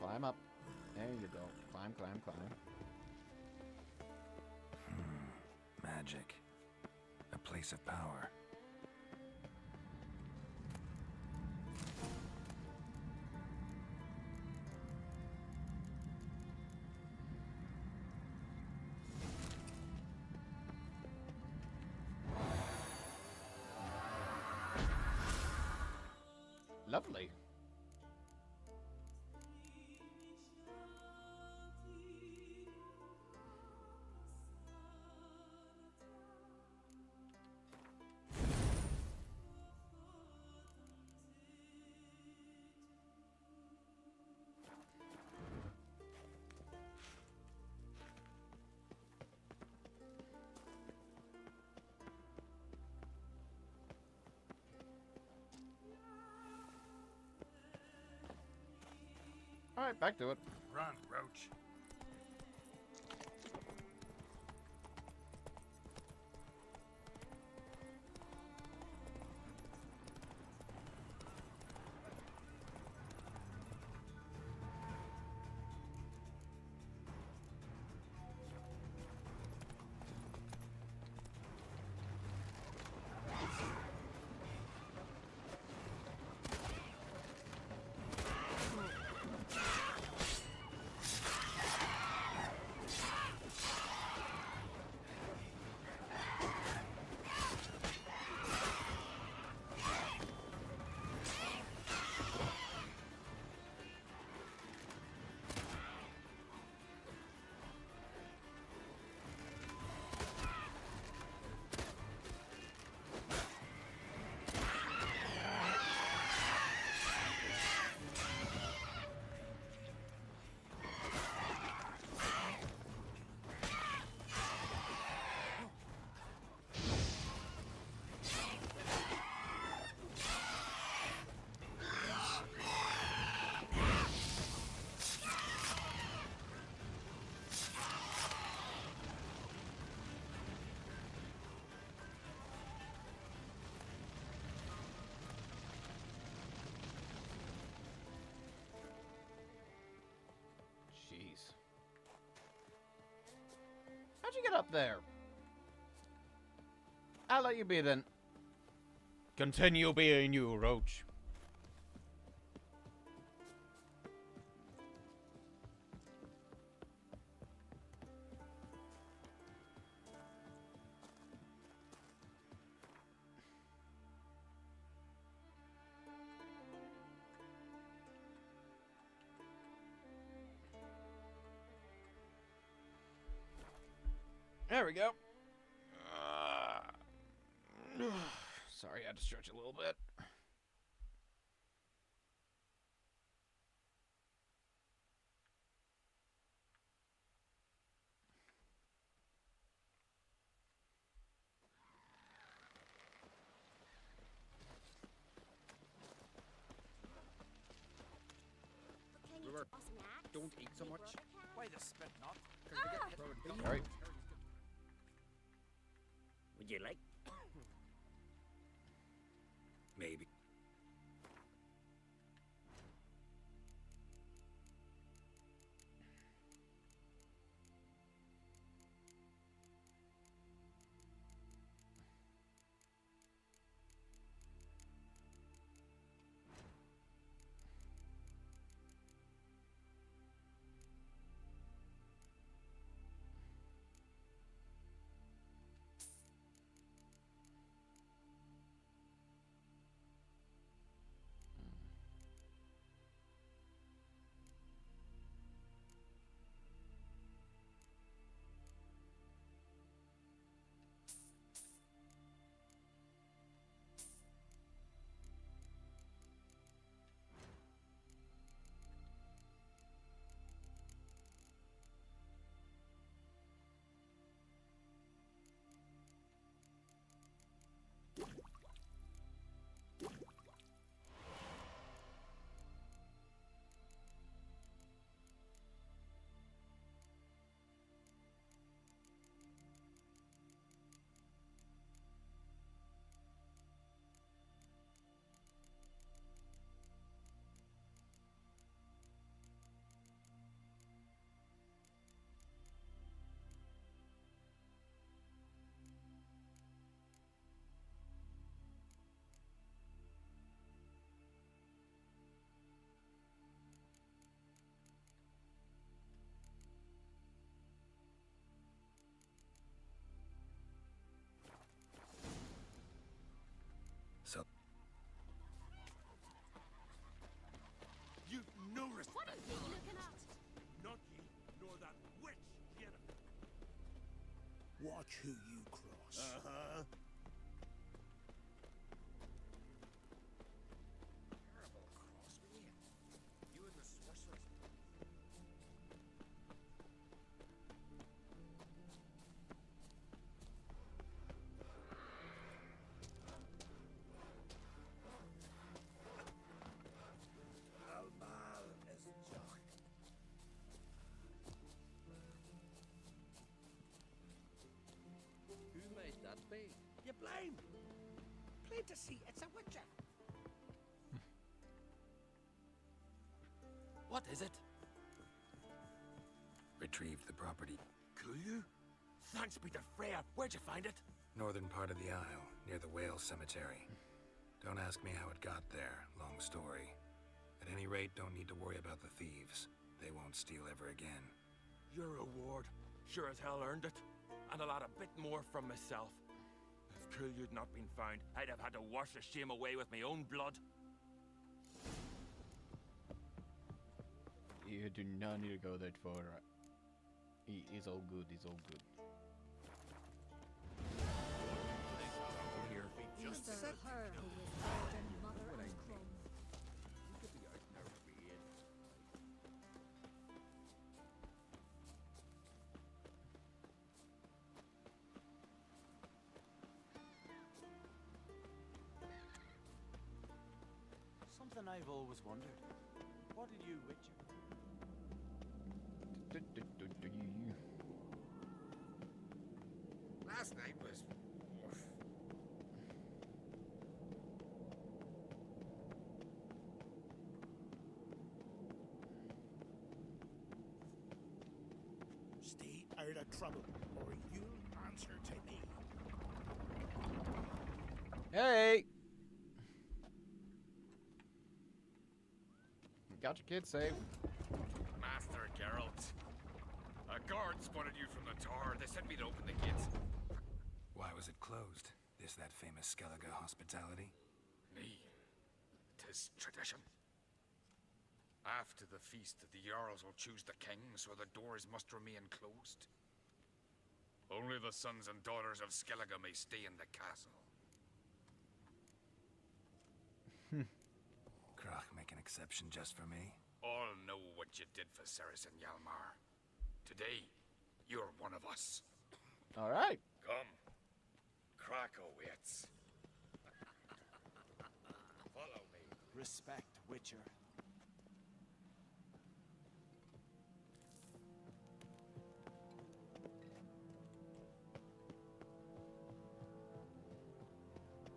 Climb up. There you go. Climb, climb, climb. Magic. A place of power. Lovely. Alright, back to it. Run, Roach. How'd you get up there? I'll let you be then. Continue being you, Roach. There we go. Sorry, I had to stretch a little bit. Don't eat so much. Why the spit not? All right. Would you like? Maybe. that witch, Jennifer. Watch who you cross. Uh-huh. Terrible cross, were you? You and the sorceress. Almal is Jock. Who might that be? You blame. Plain to see, it's a witcher. What is it? Retrieved the property. Could you? Thanks be to Freya. Where'd you find it? Northern part of the Isle, near the whale cemetery. Don't ask me how it got there. Long story. At any rate, don't need to worry about the thieves. They won't steal ever again. Your reward sure as hell earned it. And a lot a bit more from myself. If Killiud not been found, I'd have had to wash the shame away with my own blood. You do not need to go that far. He's all good, he's all good. Here. Just her who was virgin, mother and crone. You could be out in our raid. Something I've always wondered. What are you, Witcher? Last night was... oof. Stay out of trouble, or you'll answer to me. Hey! Got your kid safe. Master Geralt. A guard spotted you from the tower. They sent me to open the gates. Why was it closed? Is that famous Skellige hospitality? Me. 'Tis tradition. After the feast, the Jarls will choose the king, so the doors must remain closed. Only the sons and daughters of Skellige may stay in the castle. Krach, make an exception just for me. All know what you did for Ceres and Hjalmar. Today, you're one of us. All right. Come. Krakow waits. Follow me. Respect, Witcher.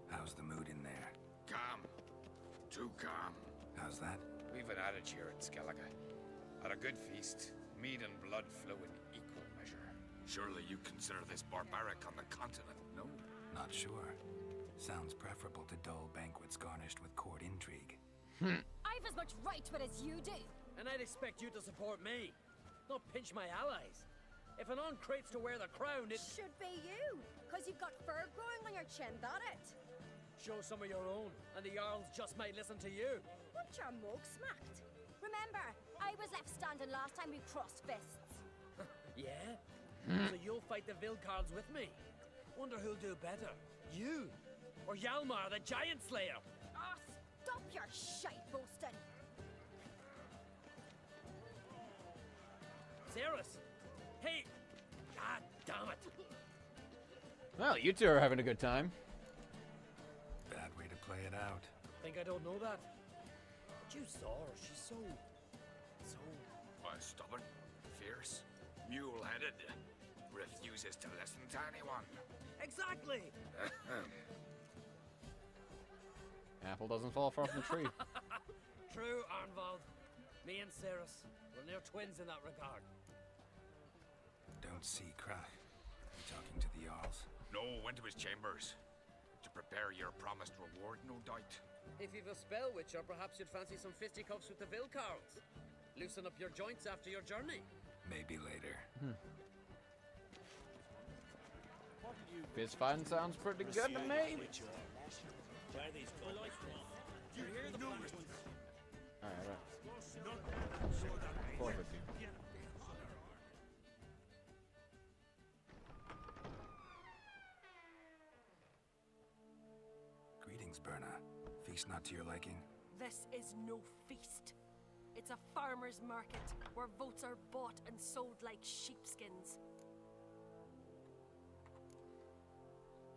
How's the mood in there? Calm. Too calm. How's that? We've an adage here at Skellige. At a good feast, mead and blood flow in equal measure. Surely you consider this barbaric on the continent, no? Not sure. Sounds preferable to dull banquets garnished with court intrigue. I've as much right to it as you do. And I'd expect you to support me, not pinch my allies. If an crates to wear the crown, it should be you, because you've got fur growing on your chin, that it? Show some of your own, and the Jarls just might listen to you. Want your mug smacked? Remember, I was left standing last time we crossed fists. Yeah? So you'll fight the Vilcards with me? Wonder who'll do better, you or Hjalmar, the Giant Slayer? Ah, stop your shite boasting. Ceres! Hey! God damn it! Well, you two are having a good time. Bad way to play it out. Think I don't know that? But you saw her, she's so... Stubborn, fierce, mule-headed, refuses to listen to anyone. Exactly! Apple doesn't fall far from the tree. True, Arnvald. Me and Ceres, we're near twins in that regard. Don't see Krach. You talking to the Jarls? No, went to his chambers. To prepare your promised reward, no doubt. If you've a spell, Witcher, perhaps you'd fancy some fisticuffs with the Vilcards. Loosen up your joints after your journey. Maybe later. Fist fighting sounds pretty good to me. Where these guys from? Do you hear the numbers? Alright, right. 450. greetings, Berna. Feast not to your liking? This is no feast. It's a farmer's market where votes are bought and sold like sheepskins.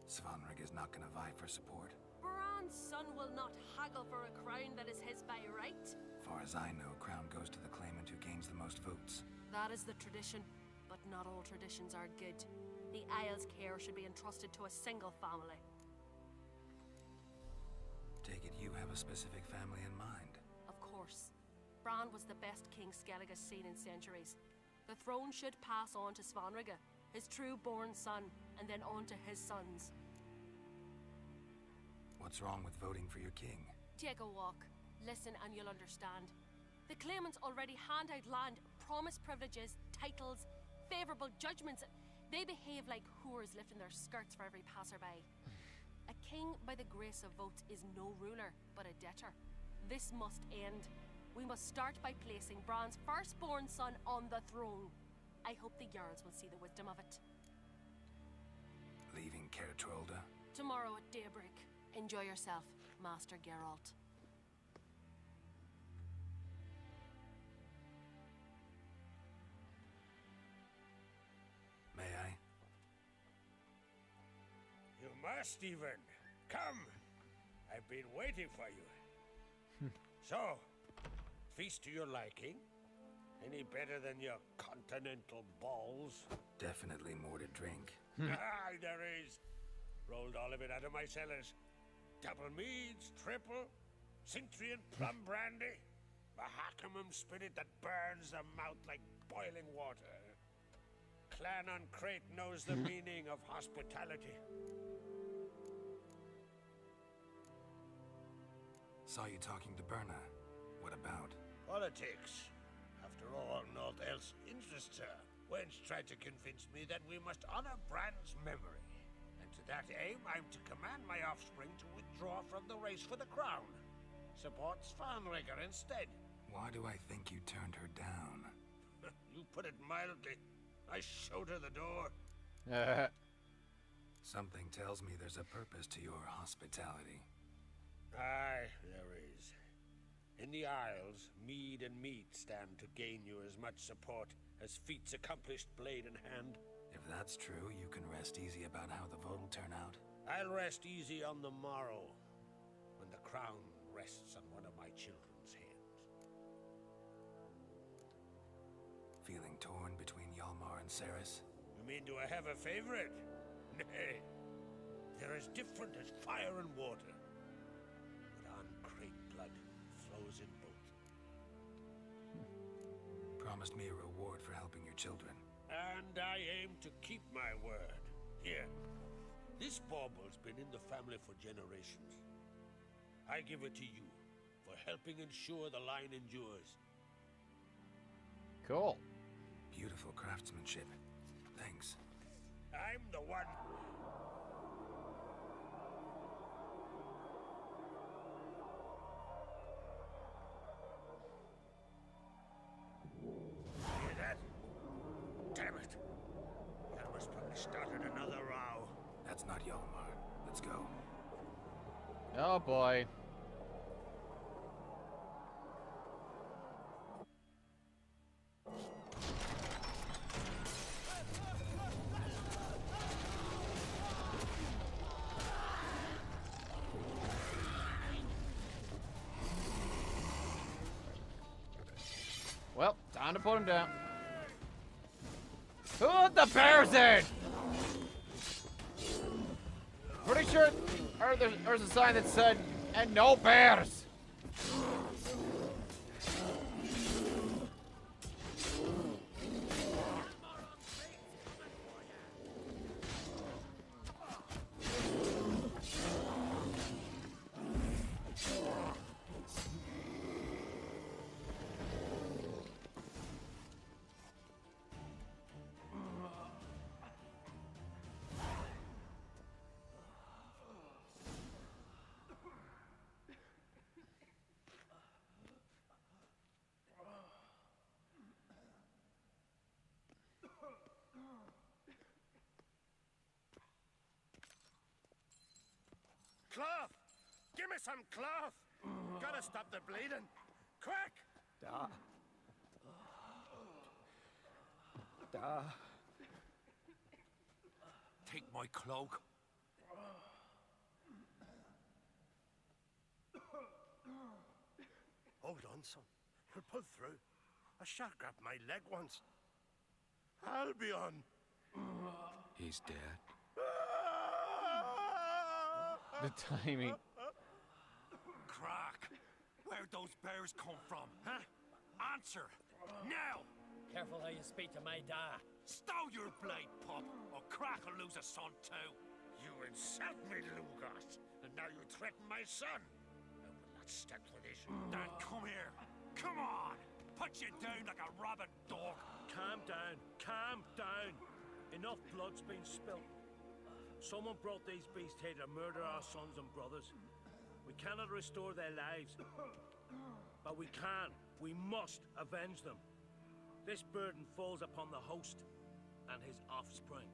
Svanrig is not gonna vie for support. Bran's son will not haggle for a crown that is his by right. Far as I know, crown goes to the claimant who gains the most votes. That is the tradition, but not all traditions are good. The Isle's care should be entrusted to a single family. Take it you have a specific family in mind. Of course. Bran was the best king Skellige has seen in centuries. The throne should pass on to Svanrige, his true-born son, and then on to his sons. What's wrong with voting for your king? Take a walk. Listen and you'll understand. The claimants already hand out land, promise privileges, titles, favourable judgments. They behave like whores lifting their skirts for every passerby. A king by the grace of votes is no ruler, but a debtor. This must end. We must start by placing Bran's firstborn son on the throne. I hope the Jarls will see the wisdom of it. Leaving Caer Trolda? Tomorrow at daybreak. Enjoy yourself, Master Geralt. May I? You must even. Come. I've been waiting for you. So, feast to your liking? Any better than your continental balls? Definitely more to drink. Aye, there is. Rolled all of it out of my cellars. Double meads, triple, Cintrian plum brandy, Mahakimum spirit that burns the mouth like boiling water. Clan on Crate knows the meaning of hospitality. Saw you talking to Berna. What about? Politics. After all, naught else interests her. Wench tried to convince me that we must honor Bran's memory. And to that aim, I'm to command my offspring to withdraw from the race for the crown. Support Svanrige instead. Why do I think you turned her down? You put it mildly. I showed her the door. Something tells me there's a purpose to your hospitality. Aye, there is. In the Isles, mead and meat stand to gain you as much support as feats accomplished blade in hand. If that's true, you can rest easy about how the vote will turn out. I'll rest easy on the morrow, when the crown rests on one of my children's hands. Feeling torn between Hjalmar and Cerys? You mean, do I have a favorite? Nay. They're as different as fire and water. But on Crate blood flows in both. Promised me a reward for helping your children. And I aim to keep my word. Here. This bauble's been in the family for generations. I give it to you for helping ensure the line endures. Cool. Beautiful craftsmanship. Thanks. I'm the one. Hear that? Damn it. That must probably started another row. That's not Hjalmar. Let's go. Oh boy. Well, time to put him down. Who let the bears in? Pretty sure there's a sign that said, "And no bears." Cloth! me some cloth! Gotta stop the bleeding! Quick! Da. Da. Take my cloak. Hold on, son. You'll pull through. A shark grabbed my leg once. Albion! He's dead. The timing. Crack! Where'd those bears come from, huh? Answer! Now! Careful how you speak to my dad. Stow your blade, pup, or Crack will lose a son too. You insult me, Lugas, and now you threaten my son. I will not stand for this. Dan, come here. Come on! Put you down like a rabid dog. Calm down. Calm down. Enough blood's been spilt. Someone brought these beasts here to murder our sons and brothers. We cannot restore their lives. But we can. We must avenge them. This burden falls upon the host and his offspring.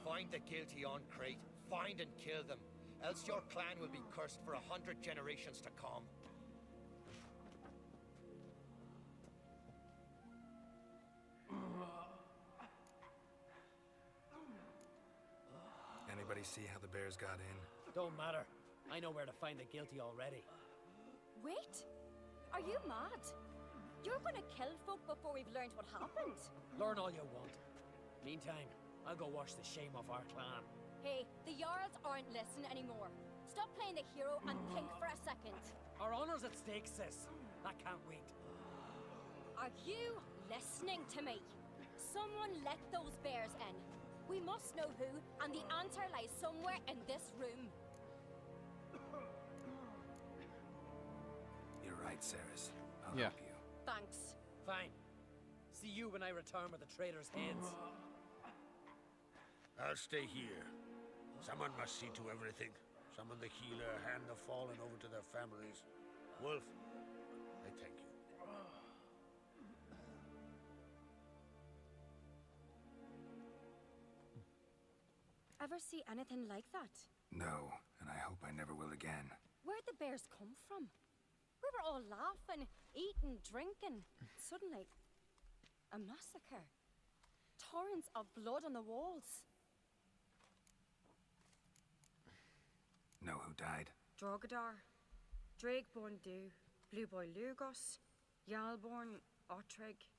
Find the guilty on Crete. Find and kill them. Else your clan will be cursed for 100 generations to come. Anybody see how the bears got in? Don't matter. I know where to find the guilty already. Wait! Are you mad? You're gonna kill folk before we've learned what happened. Learn all you want. Meantime, I'll go wash the shame off our clan. Hey, the Jarls aren't listening anymore. Stop playing the hero and think for a second. Our honor's at stake, sis. I can't wait. Are you listening to me? Someone let those bears in. We must know who, and the answer lies somewhere in this room. You're right, Ceres. I'll Yeah. help you. Thanks. Fine. See you when I return with the traitors' heads. I'll stay here. Someone must see to everything. Someone the healer, hand the fallen over to their families. Wolf, I thank you. Ever see anything like that? No, and I hope I never will again. Where'd the bears come from? We were all laughing, eating, drinking. Suddenly, a massacre. Torrents of blood on the walls. Know who died? Drogadar, Drakeborn Du, Blue Boy Lugos, Yalborn, Ottrig.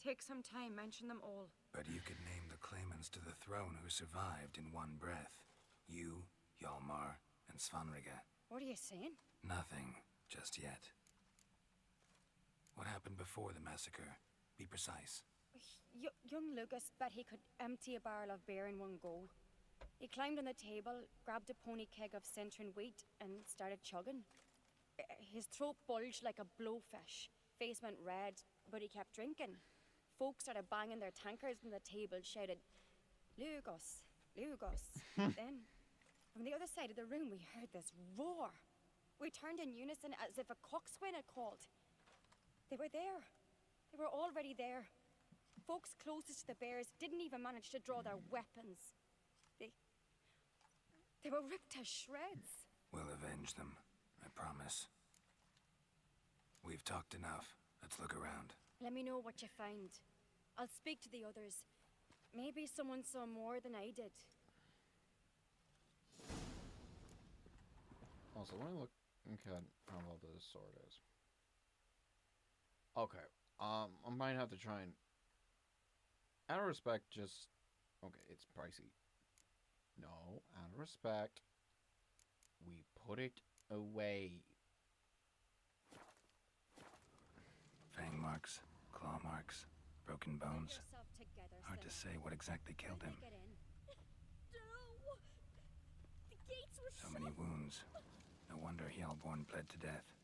Take some time, mention them all. But you could name the claimants to the throne who survived in one breath. You, Hjalmar, and Svanrige. What are you saying? Nothing, just yet. What happened before the massacre? Be precise. Young Lucas bet he could empty a barrel of beer in one go. He climbed on the table, grabbed a pony keg of Centron wheat, and started chugging. His throat bulged like a blowfish. Face went red, but he kept drinking. Folks started banging their tankards on the table, shouted, "Lugos, Lugos." Then, from the other side of the room, we heard this roar. We turned in unison as if a coxswain had called. They were there. They were already there. Folks closest to the bears didn't even manage to draw their weapons. They were ripped to shreds. We'll avenge them, I promise. We've talked enough. Let's look around. Let me know what you find. I'll speak to the others. Maybe someone saw more than I did. Also, let me look at how well this sword is. Okay, I might have to try and, out of respect, just, okay, it's pricey. No, out of respect, we put it away. Fang marks, claw marks, broken bones. Get yourself together, Hard to Sinner. say what exactly killed him. Get in. No! The gates were So many wounds. No wonder Hjalborn bled to death.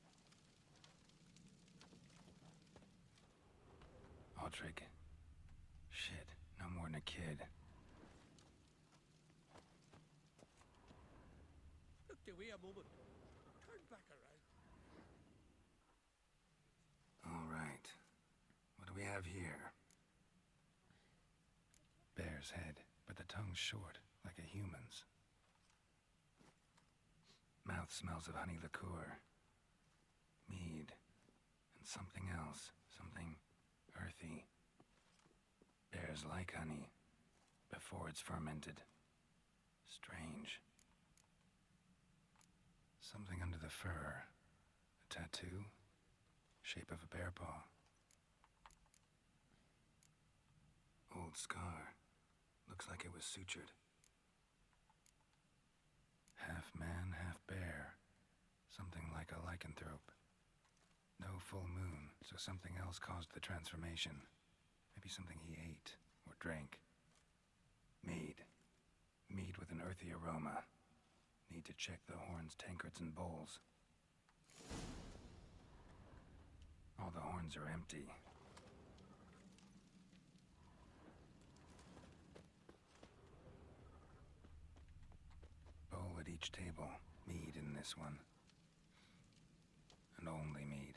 Ottrig. Shit, no more than a kid. Look, wait a moment. Turn back around. All right. have here? Bear's head, but the tongue's short, like a human's. Mouth smells of honey liqueur. Mead. And something else. Something earthy. Bears like honey, before it's fermented. Strange. Something under the fur. A tattoo? Shape of a bear paw. Old scar. Looks like it was sutured. Half man, half bear. Something like a lycanthrope. No full moon, so something else caused the transformation. Maybe something he ate or drank. Mead. Mead with an earthy aroma. Need to check the horns, tankards, and bowls. All the horns are empty. Bowl at each table. Mead in this one. And only mead.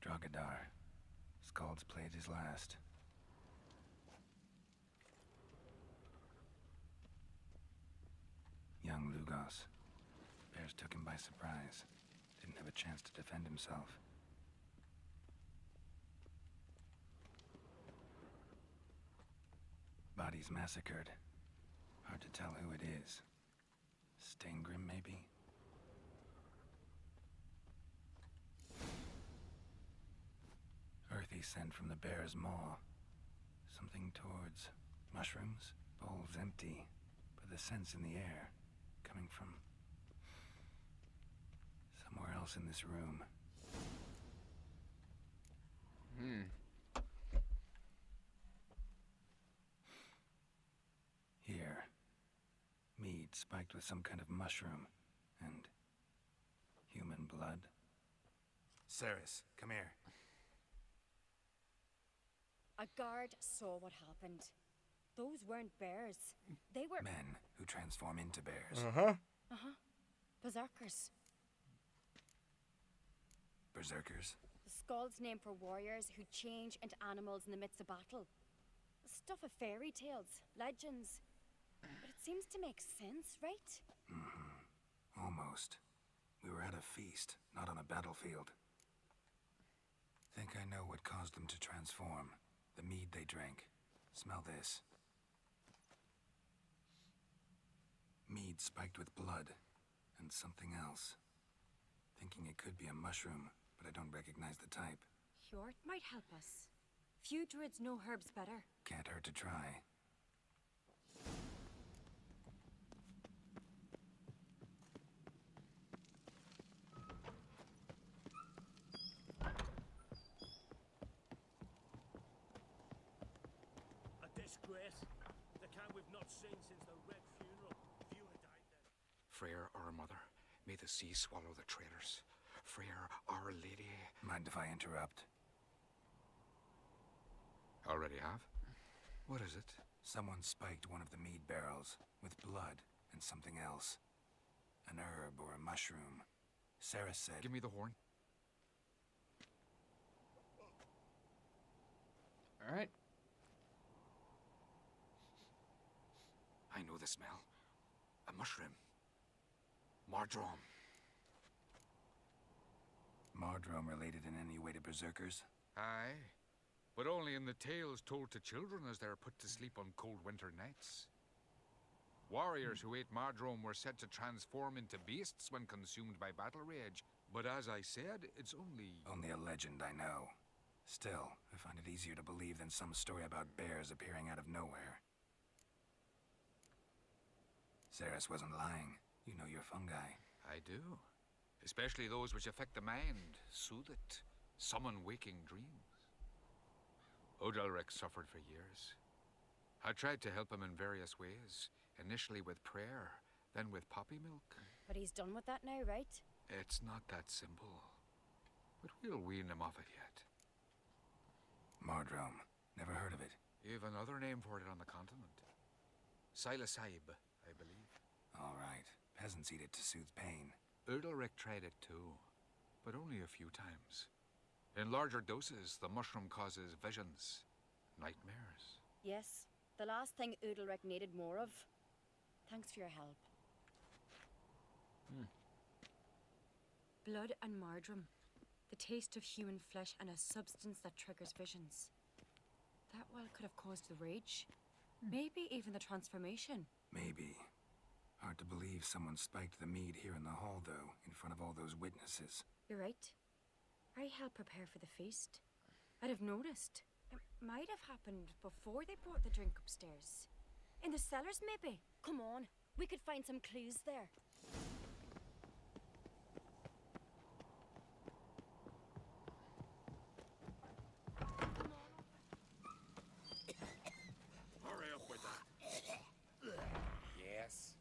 Dragadar. Skald's played his last. Young Lugos. Bears took him by surprise. Didn't have a chance to defend himself. Bodies massacred. Hard to tell who it is. Stangrim, maybe? Earthy scent from the bear's maw. Something towards mushrooms. Bowls empty, but the scent's in the air. Coming from somewhere else in this room. Here. Mead spiked with some kind of mushroom. And human blood. Ceres, come here. A guard saw what happened. Those weren't bears. They were... Men who transform into bears. Berserkers. Berserkers? The Skald's name for warriors who change into animals in the midst of battle. Stuff of fairy tales, legends. But it seems to make sense, right? Almost. We were at a feast, not on a battlefield. Think I know what caused them to transform. The mead they drank. Smell this. Mead spiked with blood. And something else. Thinking it could be a mushroom, but I don't recognize the type. Hjort might help us. Few druids know herbs better. Can't hurt to try. A disgrace. The kind we've not seen since the Red Funeral. Few had died then. Freyr, our mother, may the sea swallow the traitors. Freyr, our lady. Mind if I interrupt? Already have? What is it? Someone spiked one of the mead barrels with blood and something else. An herb or a mushroom. Sarah said... Give me the horn. Alright. I know the smell. A mushroom. Mardrome. Mardrome related in any way to berserkers? Aye. But only in the tales told to children as they are put to sleep on cold winter nights. Warriors who ate Mardrome were said to transform into beasts when consumed by battle rage. But as I said, it's only... Only a legend, I know. Still, I find it easier to believe than some story about bears appearing out of nowhere. Ceres wasn't lying. You know your fungi. I do. Especially those which affect the mind, soothe it, summon waking dreams. Odalric suffered for years. I tried to help him in various ways, initially with prayer, then with poppy milk. But he's done with that now, right? It's not that simple. But we'll wean him off it yet. Mardrome. Never heard of it. You have another name for it on the continent. Silasaib, I believe. All right. Peasants eat it to soothe pain. Odalric tried it too. but only a few times. In larger doses, the mushroom causes visions, nightmares. Yes, the last thing Udalric needed more of. Thanks for your help. Blood and marjoram. The taste of human flesh and a substance that triggers visions. That well could have caused the rage. Maybe even the transformation. Maybe. Hard to believe someone spiked the mead here in the hall, though, in front of all those witnesses. You're right. I helped prepare for the feast. I'd have noticed. It might have happened before they brought the drink upstairs. In the cellars, maybe. Come on, we could find some clues there. Hurry up with that. Yes.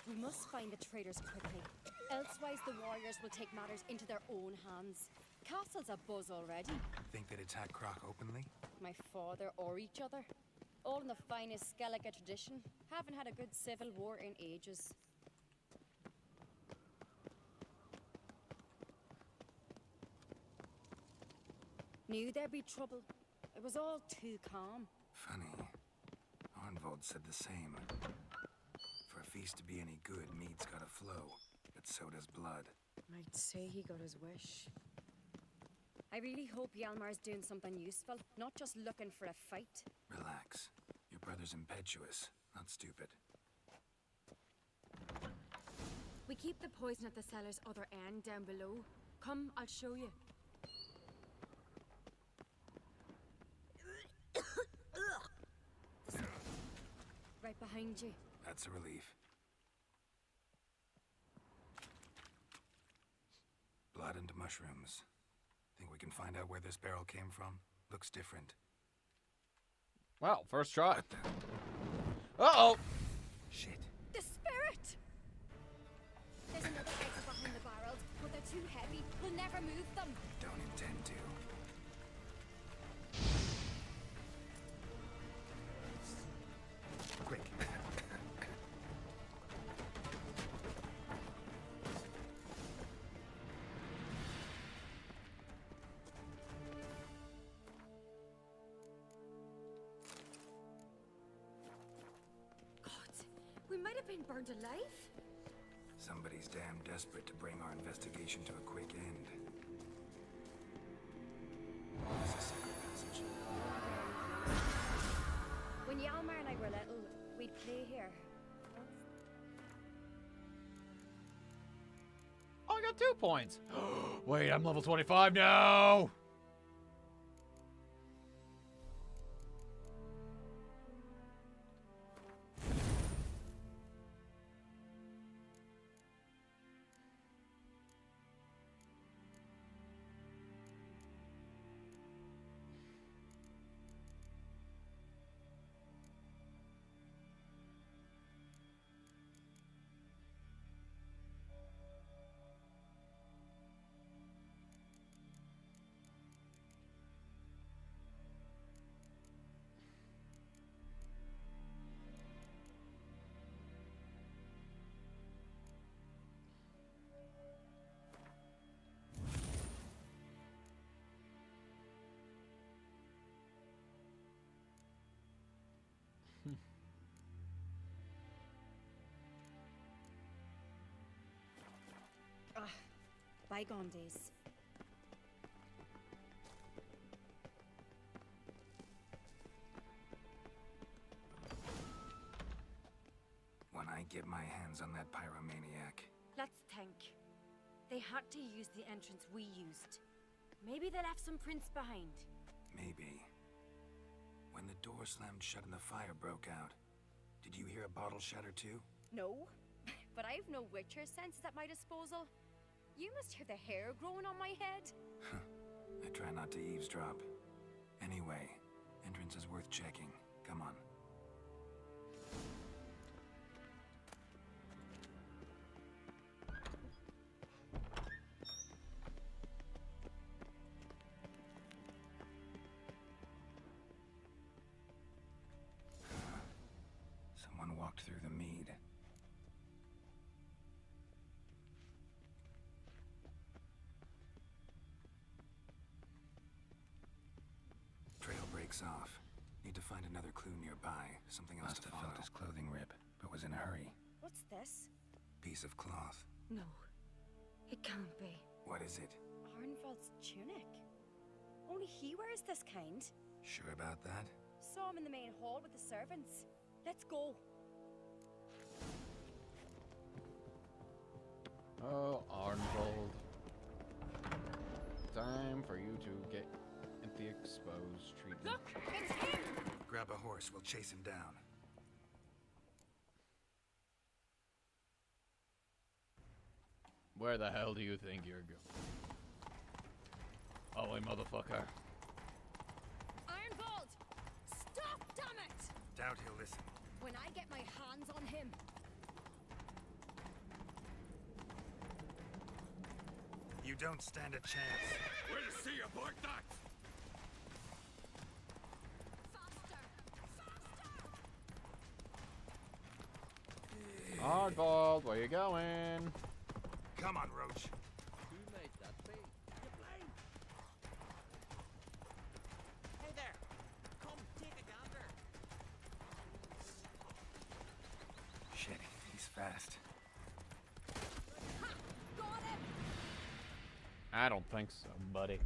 We must find the traitors quickly. Elsewise, the warriors will take matters into their own hands. Castle's abuzz already. Think they'd attack Croc openly? My father or each other. All in the finest Skellige tradition. Haven't had a good civil war in ages. Knew there'd be trouble. It was all too calm. Funny. Arnvold said the same. For a feast to be any good, mead's gotta flow, but so does blood. I'd say he got his wish. I really hope Hjalmar's doing something useful, not just looking for a fight. Relax. Your brother's impetuous, not stupid. We keep the poison at the cellar's other end down below. Come, I'll show you. Right behind you. That's a relief. Blood and mushrooms. Think we can find out where this barrel came from? Looks different. Well, first try. Uh-oh! Shit. The spirit! There's another exit behind the barrels, but they're too heavy. We'll never move them. Don't intend to. Quick. We might have been burned alive. Somebody's damn desperate to bring our investigation to a quick end. There's a secret passage. When Hjalmar and I were little, we'd play here. Oh, I got 2 points. Wait, I'm level 25 now. Bygone days. When I get my hands on that pyromaniac. Let's think. They had to use the entrance we used. Maybe they left some prints behind. Maybe. When the door slammed shut and the fire broke out, did you hear a bottle shatter too? No, but I've no Witcher senses at my disposal. You must hear the hair growing on my head. I try not to eavesdrop. Anyway, entrance is worth checking. Come on. takes off. Need to find another clue nearby. Something else to follow. Felt his clothing rip, but was in a hurry. What's this? Piece of cloth. No. It can't be. What is it? Arnvald's tunic. Only he wears this kind. Sure about that? Saw him in the main hall with the servants. Let's go. Oh, Arnvald. Time for you to get the exposed treatment. Look, it's him! Grab a horse, we'll chase him down. Where the hell do you think you're going? Oh, hey, motherfucker. Arnvald! Stop, damn it! Doubt he'll listen. When I get my hands on him. You don't stand a chance. We'll see about that! Arnvald, where you going? Come on, Roach. Who made that be? You blind? Hey there! Come, take a gander! Shit, he's fast. Ha! Got him! I don't think so, buddy.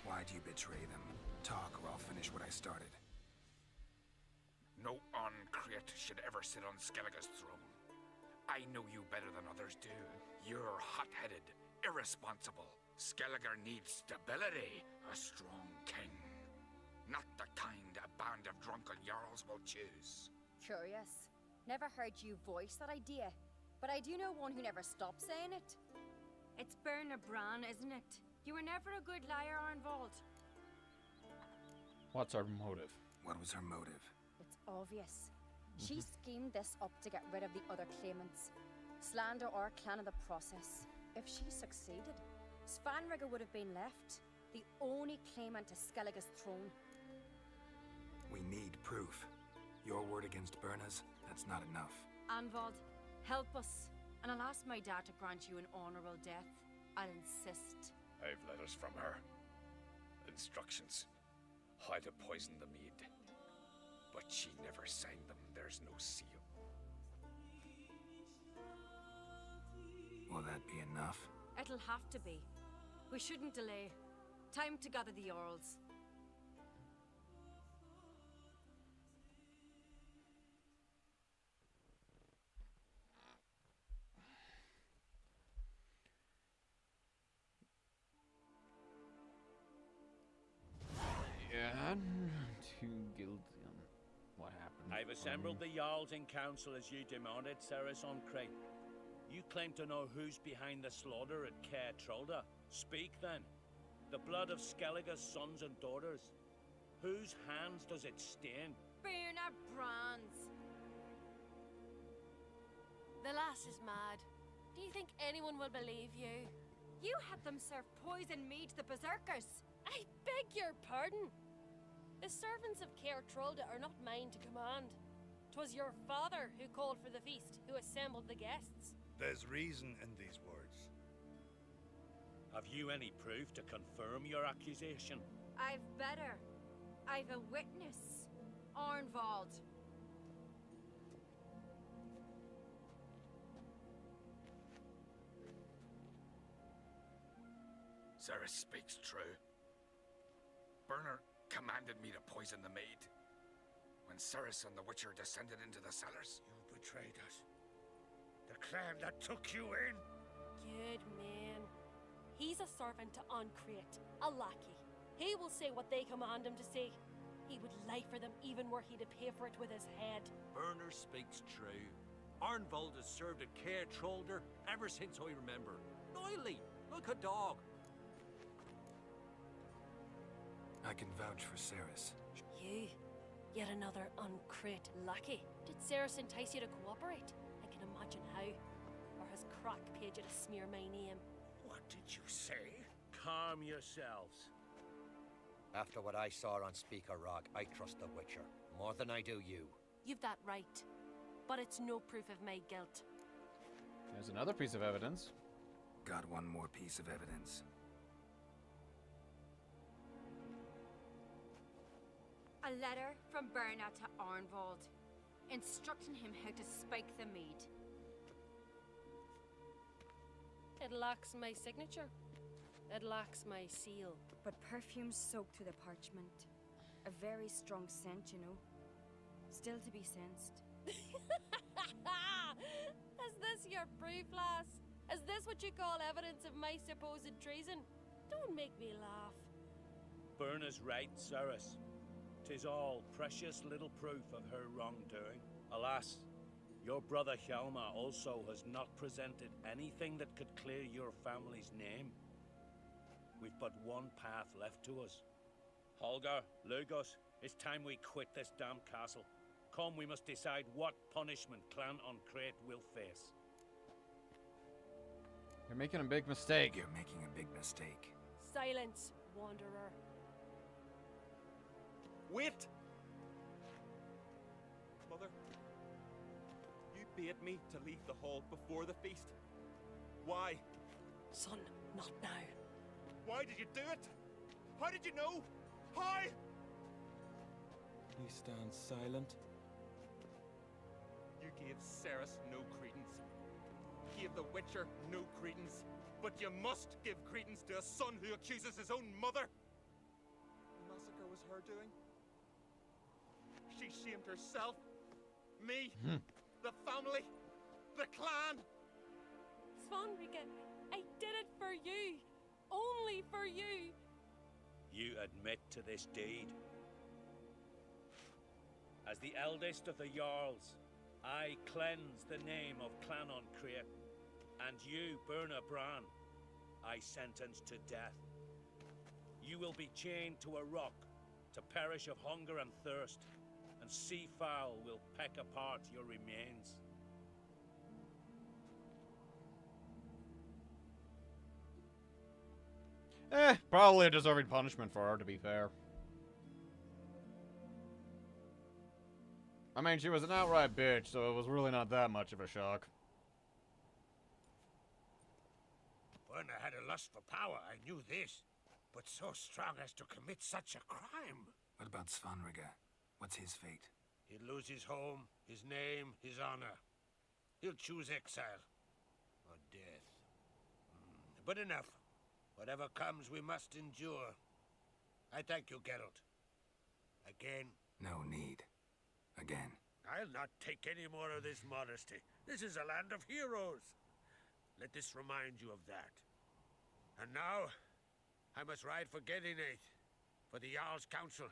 Why'd you betray them? Talk or I'll finish what I started. No Uncreate should ever sit on Skellige's throne. I know you better than others do. You're hot-headed, irresponsible. Skellige needs stability, a strong king. Not the kind a band of drunken jarls will choose. Curious. Never heard you voice that idea, but I do know one who never stops saying it. It's Berna Bran, isn't it? You were never a good liar, Arnvald. What's our motive? What was her motive? It's obvious. She schemed this up to get rid of the other claimants. Slander our clan in the process. If she succeeded, Svanrigger would have been left, the only claimant to Skellige's throne. We need proof. Your word against Berna's, that's not enough. Arnvald, help us, and I'll ask my dad to grant you an honorable death. I'll insist. I've letters from her. Instructions. How to poison the mead. But she never signed them. There's no seal. Will that be enough? It'll have to be. We shouldn't delay. Time to gather the Jarls. Yeah, too guilty on what happened. I've assembled the Jarls in council as you demanded, Ceres on Crate. You claim to know who's behind the slaughter at Caer Trolda. Speak then. The blood of Skellige's sons and daughters. Whose hands does it stain? Berna Bran's. The lass is mad. Do you think anyone will believe you? You had them serve poison mead to the berserkers. I beg your pardon. The servants of Caer Trolda are not mine to command. 'Twas your father who called for the feast, who assembled the guests. There's reason in these words. Have you any proof to confirm your accusation? I've better. I've a witness. Arnvald. Ceres speaks true. Berna commanded me to poison the maid. When Ceres and the Witcher descended into the cellars. You betrayed us. The clan that took you in. Good man. He's a servant to Uncreate, a lackey. He will say what they command him to say. He would lie for them even were he to pay for it with his head. Berner speaks true. Arnvald has served at Caer Trolder ever since I remember. Oily, like a dog. I can vouch for Ceres. You? Yet another Uncreate lackey. Did Ceres entice you to cooperate? I can imagine how. Or has Crack paid you to smear my name? What did you say? Calm yourselves. After what I saw on Speaker Rock, I trust the Witcher more than I do you. You've that right. But it's no proof of my guilt. There's another piece of evidence. Got one more piece of evidence. A letter from Berna to Arnvald, instructing him how to spike the mead. It lacks my signature. It lacks my seal. But perfume soaked through the parchment. A very strong scent, you know. Still to be sensed. Is this your proof, lass? Is this what you call evidence of my supposed treason? Don't make me laugh. Berna's right, Cerys. 'Tis all precious little proof of her wrongdoing. Alas, your brother Hjalmar also has not presented anything that could clear your family's name. We've but one path left to us. Holger, Lugos, it's time we quit this damn castle. Come, we must decide what punishment Clan Uncrate will face. You're making a big mistake. You're making a big mistake. Silence, wanderer. Wait! Mother, you bade me to leave the hall before the feast. Why? Son, not now. Why did you do it? How did you know? How? He stands silent. You gave Cerys no credence. Gave the Witcher no credence. But you must give credence to a son who accuses his own mother. The massacre was her doing. She shamed herself. Me. The family. The clan. Svanrika, I did it for you. Only for you. You admit to this deed. As the eldest of the Jarls, I cleanse the name of Clan Uncrate, and you, Berna Bran, I sentence to death. You will be chained to a rock to perish of hunger and thirst, and sea fowl will peck apart your remains. Probably a deserving punishment for her, to be fair. I mean, she was an outright bitch, so it was really not that much of a shock. Berna had a lust for power, I knew this. But so strong as to commit such a crime. What about Svanrika? What's his fate? He'll lose his home, his name, his honor. He'll choose exile. Or death. But enough. Whatever comes, we must endure. I thank you, Geralt. Again. No need. Again. I'll not take any more of this modesty. This is a land of heroes. Let this remind you of that. And now, I must ride for Gedinate, for the Jarl's Council.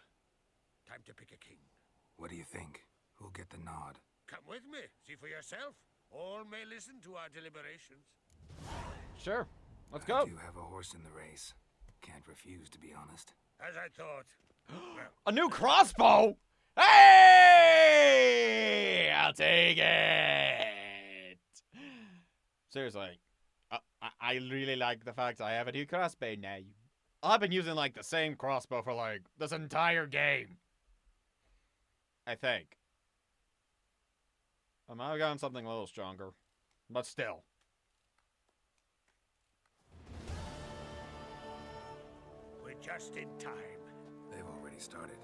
Time to pick a king. What do you think? Who'll get the nod? Come with me, see for yourself. All may listen to our deliberations. Sure, let's I go. do have a horse in the race. Can't refuse, to be honest. As I thought. A new crossbow? Hey! I'll take it! Seriously, I really like the fact I have a new crossbow now. I've been using, like, the same crossbow for, like, this entire game. I think. I might have gotten something a little stronger. But still. We're just in time. They've already started.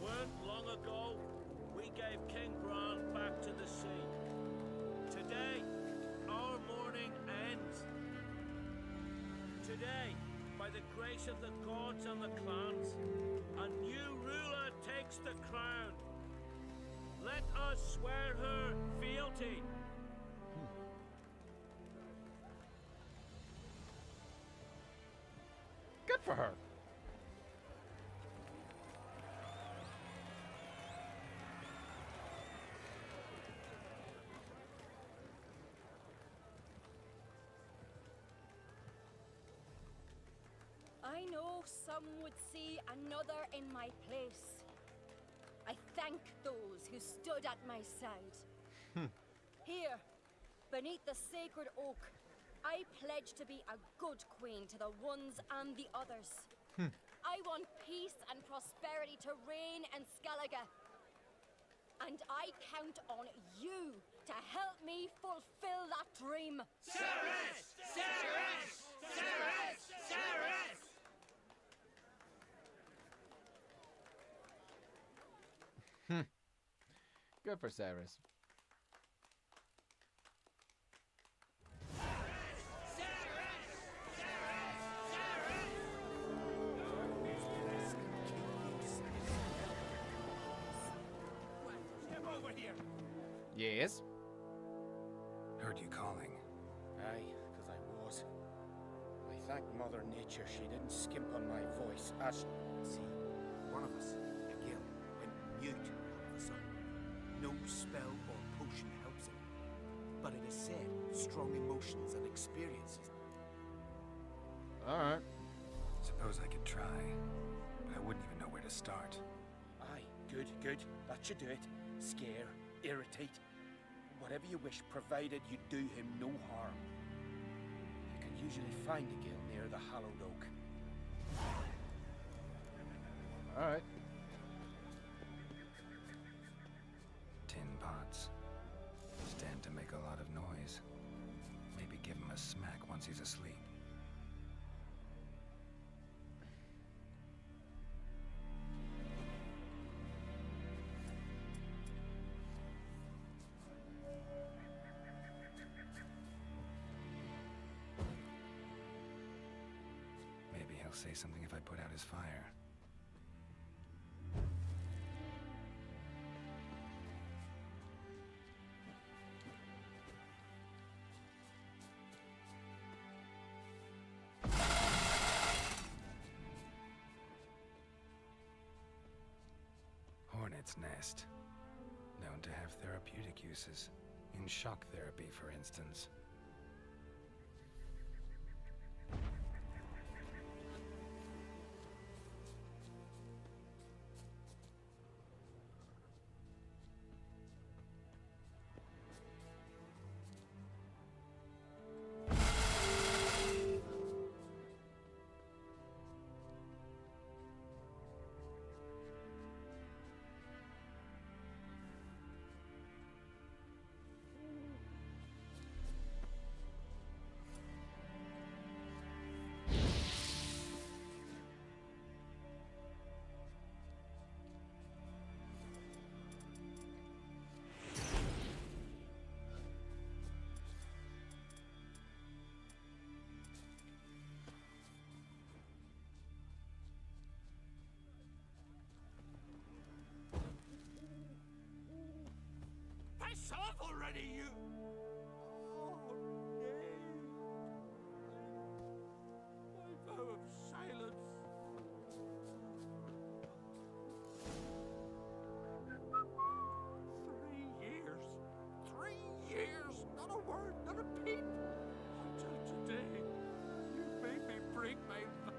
Weren't long ago, we gave King Bran back to the sea. Today, our mourning ends. Today, by the grace of the gods and the clans, a new ruler takes the crown. Let us swear her fealty. Good for her. I know some would see another in my place. I thank those who stood at my side. Here, beneath the sacred oak, I pledge to be a good queen to the ones and the others. I want peace and prosperity to reign in Skellige. And I count on you to help me fulfill dream. Ceres! Ceres! Ceres! Ceres! Good for Cyrus. Step over here. Yes? Heard you calling. Aye, because I was. I thank Mother Nature she didn't skimp on my voice as... See, one of us, a Gil, went mute all of a sudden. No spell or potion helps him. But it is said strong emotions and experiences. Alright. Suppose I could try, but I wouldn't even know where to start. Aye, good, good. That should do it. Scare, irritate. Whatever you wish, provided you do him no harm. You can usually find a Gil near the hallowed oak. Alright. Tin pots. Stand to make a lot of noise. Maybe give him a smack once he's asleep. Maybe he'll say something if I put out his fire. Hornet's nest. Known to have therapeutic uses. In shock therapy, for instance. Piss off already, you! Oh, nay. My vow of silence. 3 years. 3 years! Not a word, not a peep! Until today, you made me break my vow.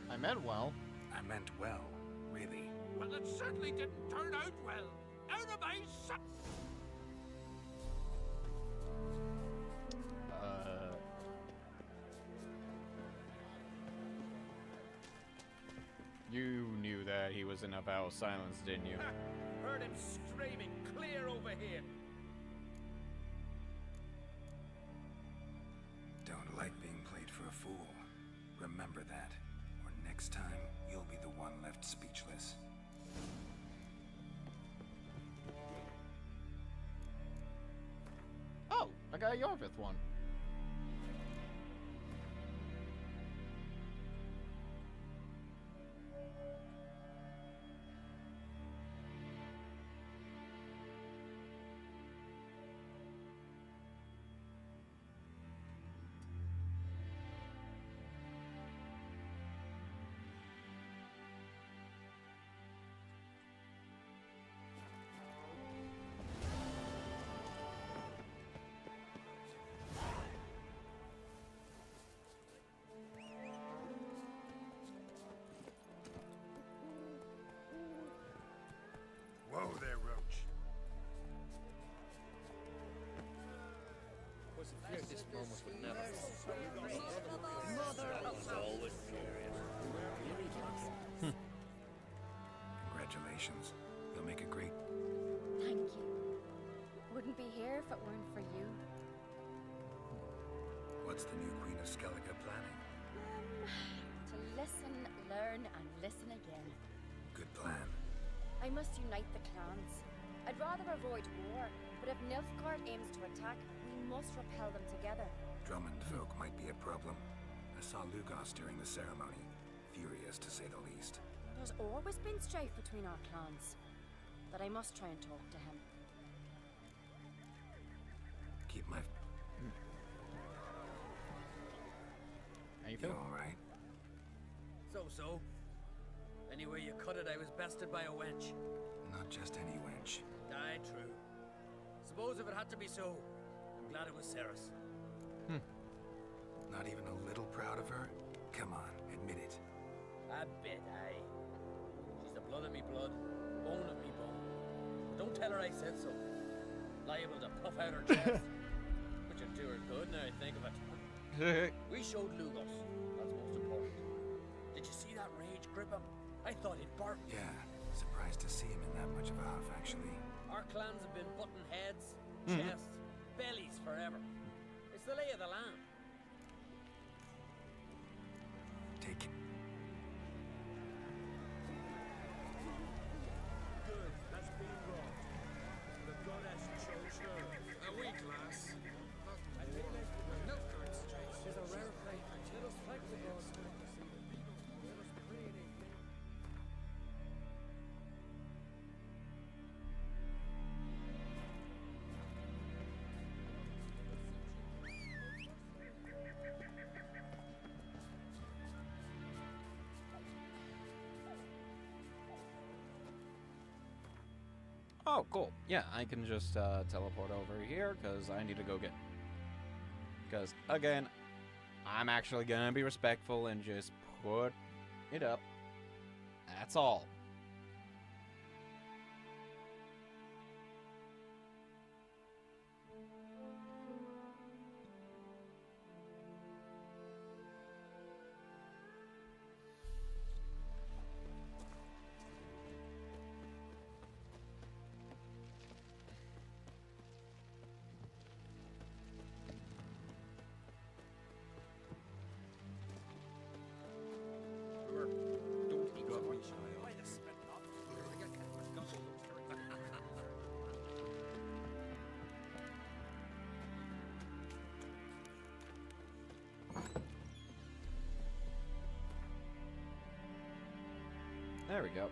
I meant well. I meant well, really. Well, it certainly didn't turn out well. Out of my sight! You knew that he was in a vow of silence, didn't you? Heard him screaming clear over here. Don't like being played for a fool. Remember that. Or next time, you'll be the one left speechless. Oh, I got a Yarvith one. Whoa there, Roach. Was feared this moment would never come. I was always curious. Congratulations. You'll make a great... Thank you. Wouldn't be be here if it weren't for you. What's the new Queen of Skellige planning? To listen, learn, and listen again. Good plan. I must unite the clans. I'd rather avoid war, but if Nilfgaard aims to attack, we must repel them together. Drummond folk might be a problem. I saw Lugos during the ceremony. Furious, to say the least. There's always been strife between our clans, but I must try and talk to him. Keep my... How you feel? Alright? So. Anyway you cut it, I was bested by a wench. Not just any wench. Aye, true. Suppose if it had to be so, I'm glad it was Ceres. Not even a little proud of her? Come on, admit it. A bit, aye. She's the blood of me blood, bone of me bone. But don't tell her I said so. Liable to puff out her chest. Which would do her good now I think of it. We showed Lugos. That's most important. Did you see that rage grip him? I thought he'd bark. Yeah, surprised to see him in that much of a huff, actually. Our clans have been butting heads, chests, bellies forever. It's the lay of the land. Take it. Good has been wrought. The goddess chose her. A weak lass. I think no cards. She's a rare fate. Let us thank the gods to see the people. Let us pray they Oh, cool. Yeah, I can just teleport over here because I need to go get... Because, again, I'm actually going to be respectful and just put it up. That's all. There we go.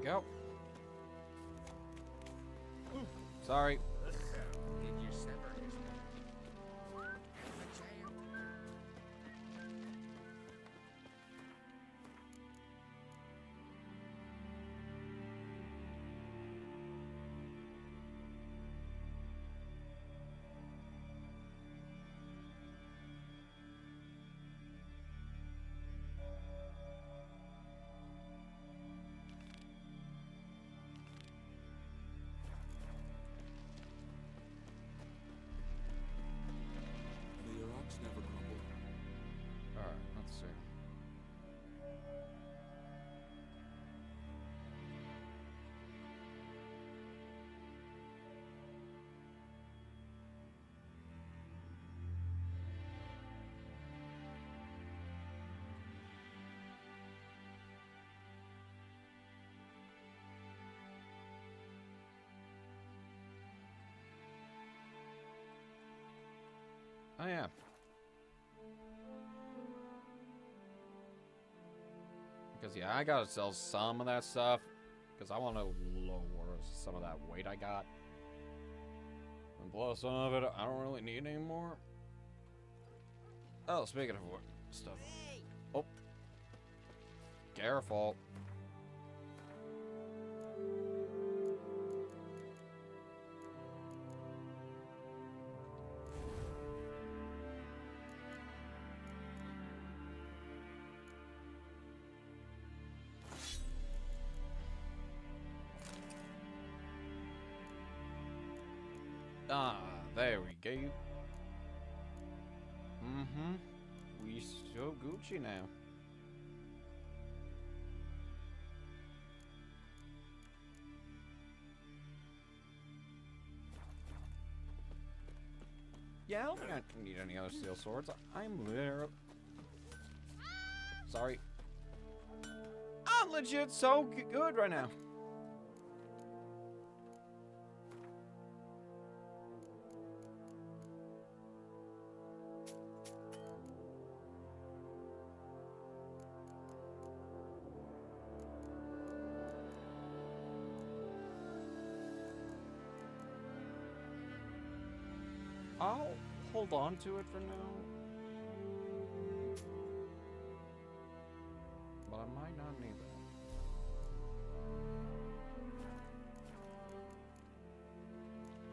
Go. Sorry. Did you sever his never crumble. Alright, let's see. Oh yeah. Because, yeah, I gotta sell some of that stuff. Because I want to lower some of that weight I got. And plus, some of it I don't really need anymore. Oh, speaking of what stuff. Oh. Careful. Ah, there we go. Mm-hmm. We so Gucci now. Yeah, I don't think I need any other steel swords. I'm literally... Sorry. I'm legit so good right now. I'll hold on to it for now. But I might not need that.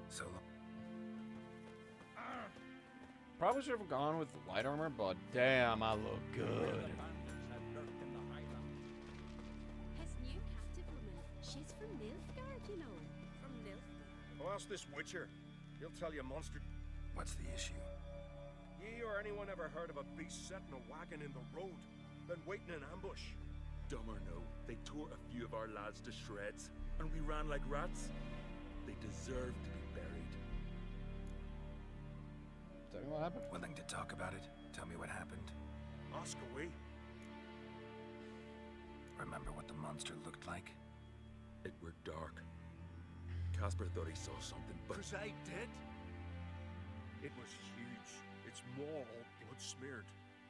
So Probably should have gone with light armor, but damn, I look good. His new captive woman, she's from Nilfgaard, you know. From Nilfgaard? Well, ask this Witcher. He'll tell you monster. what's the issue? Ye or anyone ever heard of a beast setting a wagon in the road, then waiting in ambush? Dumb or no, they tore a few of our lads to shreds, and we ran like rats. They deserve to be buried. Tell me what happened. Willing to talk about it? Tell me what happened. Ask away. Remember what the monster looked like? It were dark. Casper thought he saw something, but... 'Cause I did. It was huge. Its maw all blood smeared.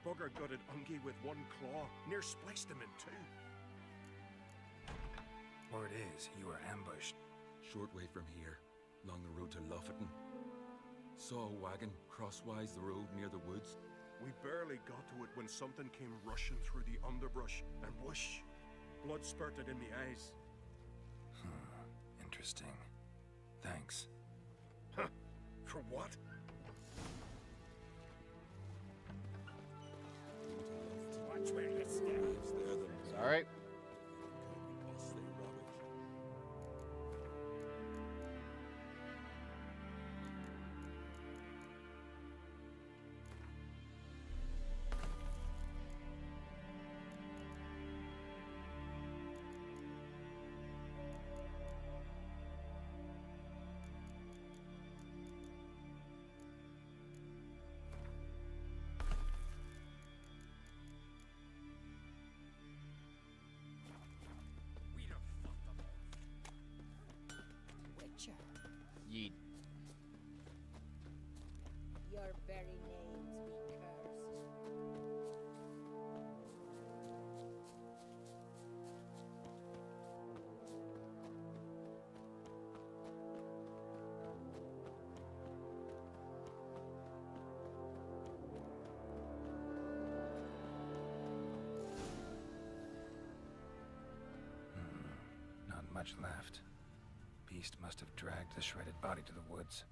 Bugger gutted Ungi with one claw, near spliced him in two. Word is, you were ambushed. Short way from here, along the road to Lofferton. Saw a wagon crosswise the road near the woods. We barely got to it when something came rushing through the underbrush, and whoosh, blood spurted in me eyes. Interesting. Thanks. Huh? For what? Watch where you step. Sorry. Witcher. Yeet. Your very names be cursed. Not much left. Beast must have dragged the shredded body to the woods.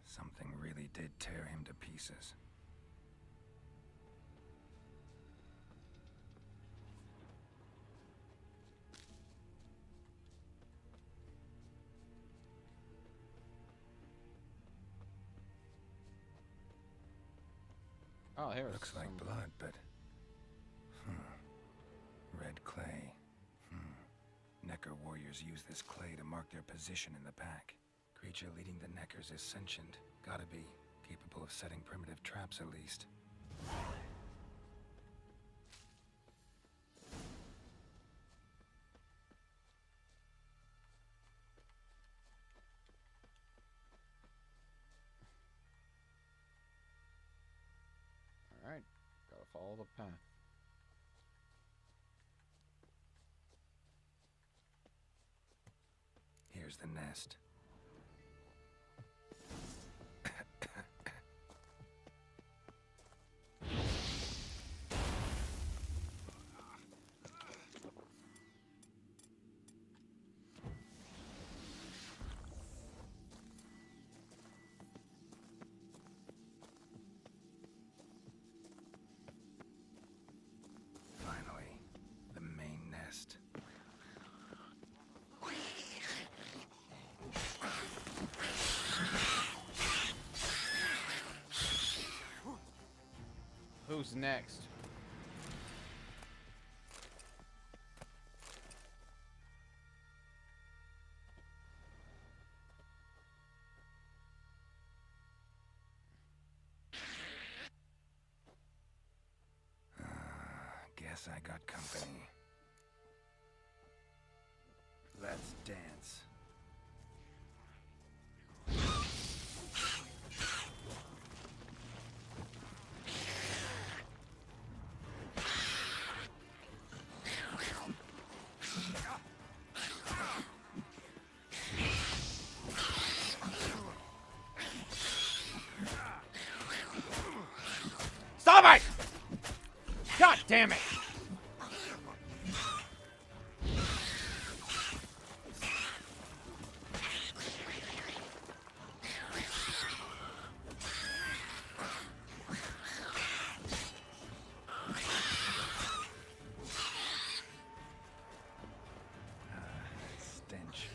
Something really did tear him to pieces. Oh, here Looks like blood, but... Red clay. Necker warriors use this clay to mark their position in the pack. Creature leading the Neckers is sentient. Gotta be. Capable of setting primitive traps, at least. follow the path. Here's the nest. Finally, the main nest. Who's next? Guess I got company. Let's dance. Stop it! God damn it! Stench.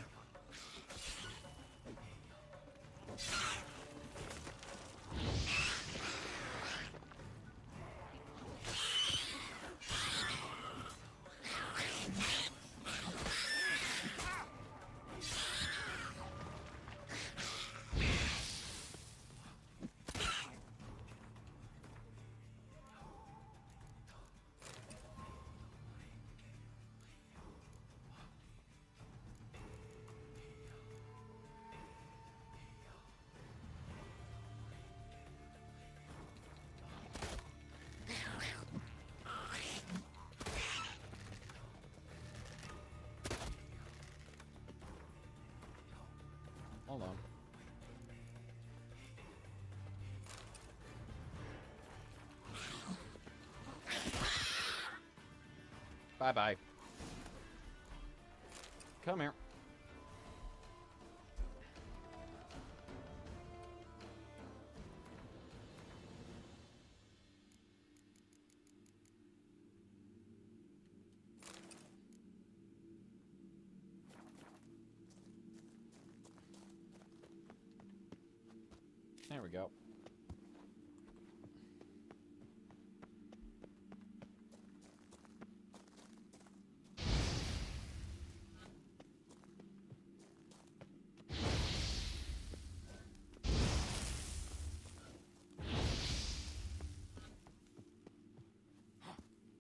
Hold on. Bye-bye. Come here. There we go.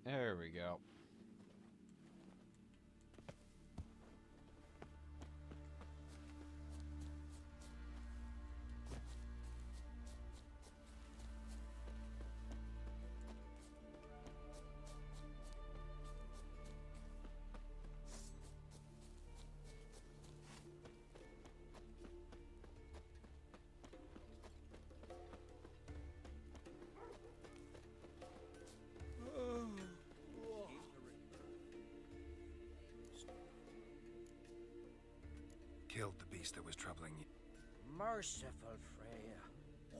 There we go. Killed the beast that was troubling you. Merciful Freya.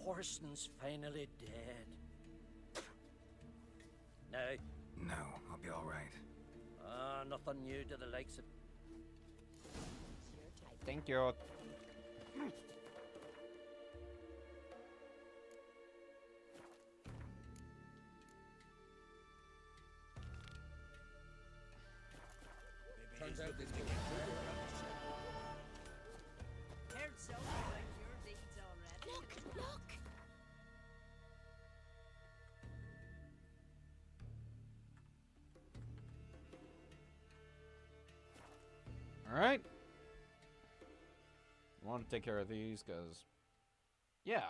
Horson's finally dead. Now, No, I'll be all right. nothing new to the likes of... Thank you. Turns out this Heard so about your deeds already. Look, look! Alright. I want to take care of these, because... Yeah.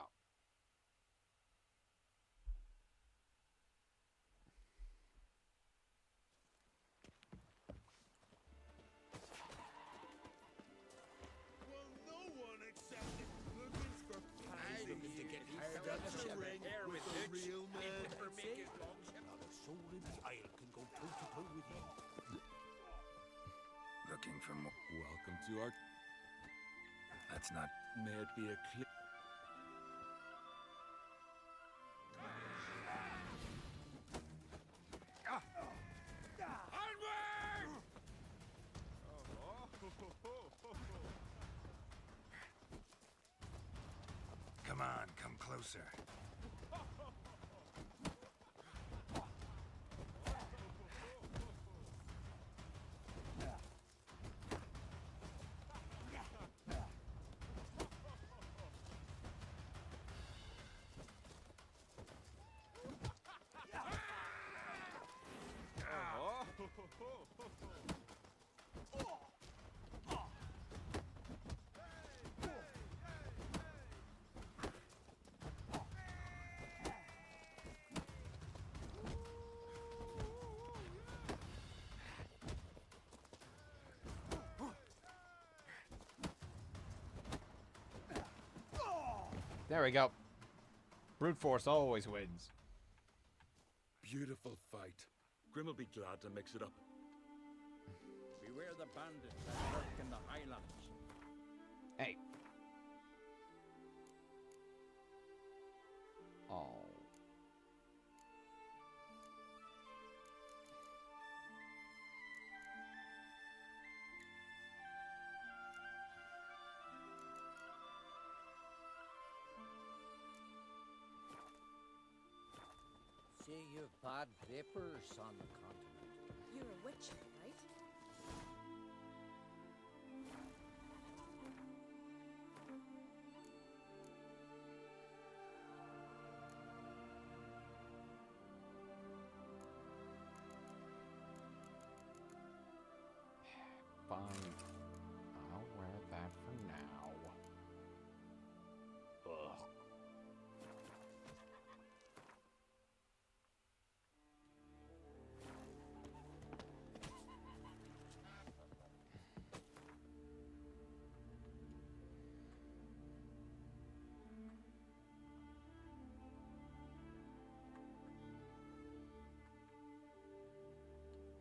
looking for more. Welcome to our... That's not... May it be a clear... Come on, come closer. There we go. Brute force always wins. Beautiful fight. Grim will be glad to mix it up. Beware the bandits that lurk in the highlands. Hey. Oh. Say you've bad vapors on the continent. You're a witcher, right? Fine. I'll wear that for now. Ugh.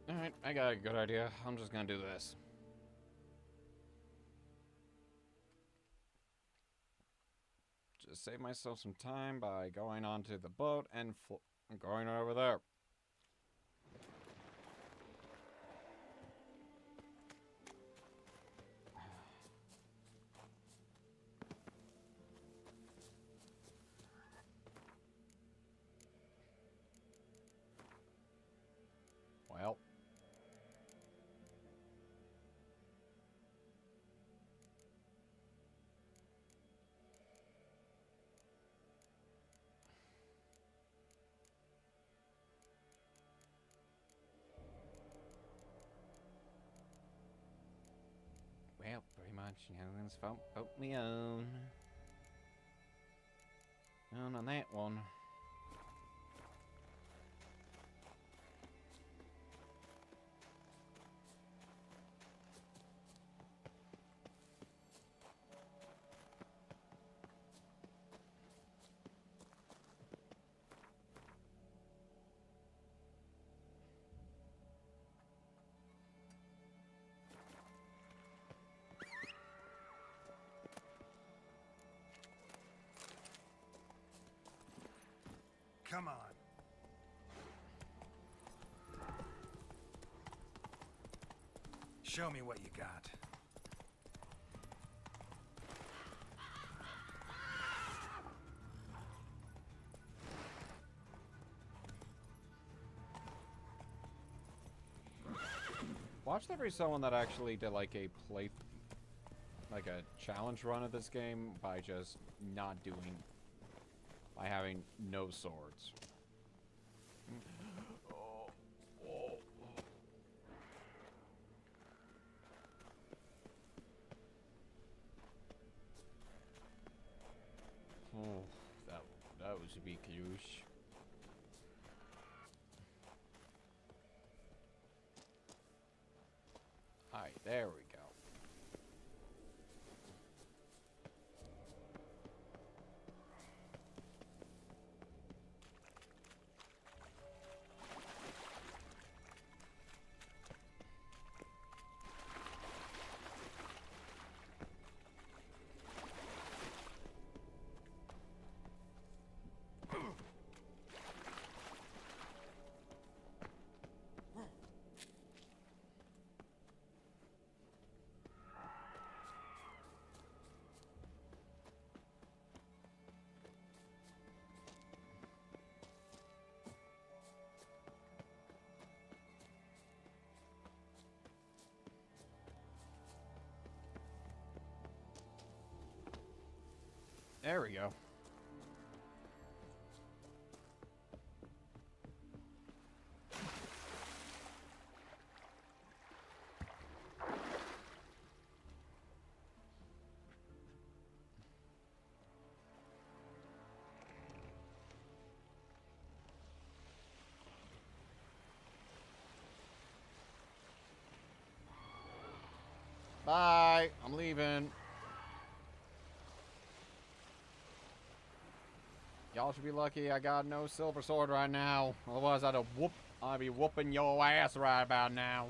Alright, I got a good idea. I'm just gonna do this. Just save myself some time by going onto the boat and going over there. Well. Well, pretty much nothing's fault but me own. And on that one. Come on. Show me what you got. Watch there be someone that actually did like a challenge run of this game by just not doing, by having no swords. Oh, that was a bit close. Alright, there we go. There we go. Bye. I'm leaving. Y'all should be lucky I got no silver sword right now. Otherwise, I'd be whooping your ass right about now.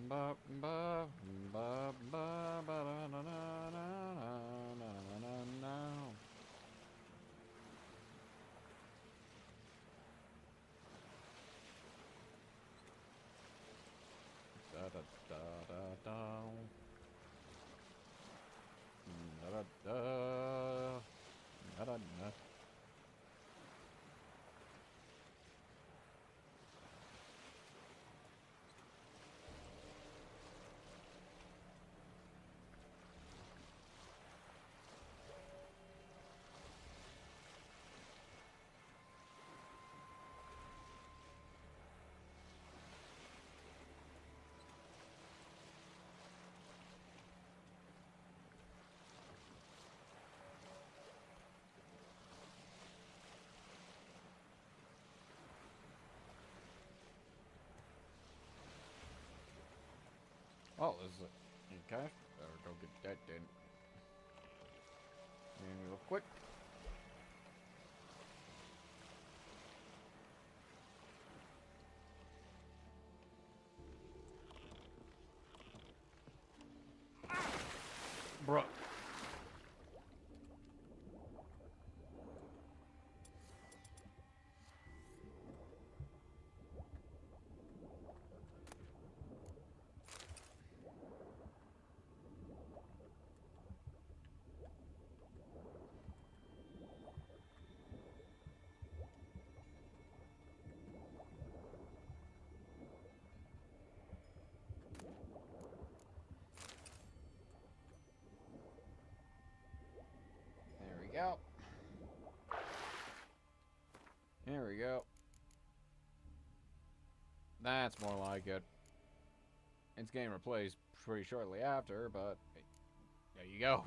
Ba ba ba ba ba na na na na na na. Da da da da da. Da da da. Da da da. Oh, is it in cash? Better go get that then. And real quick. Bruh. There we go. There we go. That's more like it. It's getting replaced pretty shortly after, but there you go.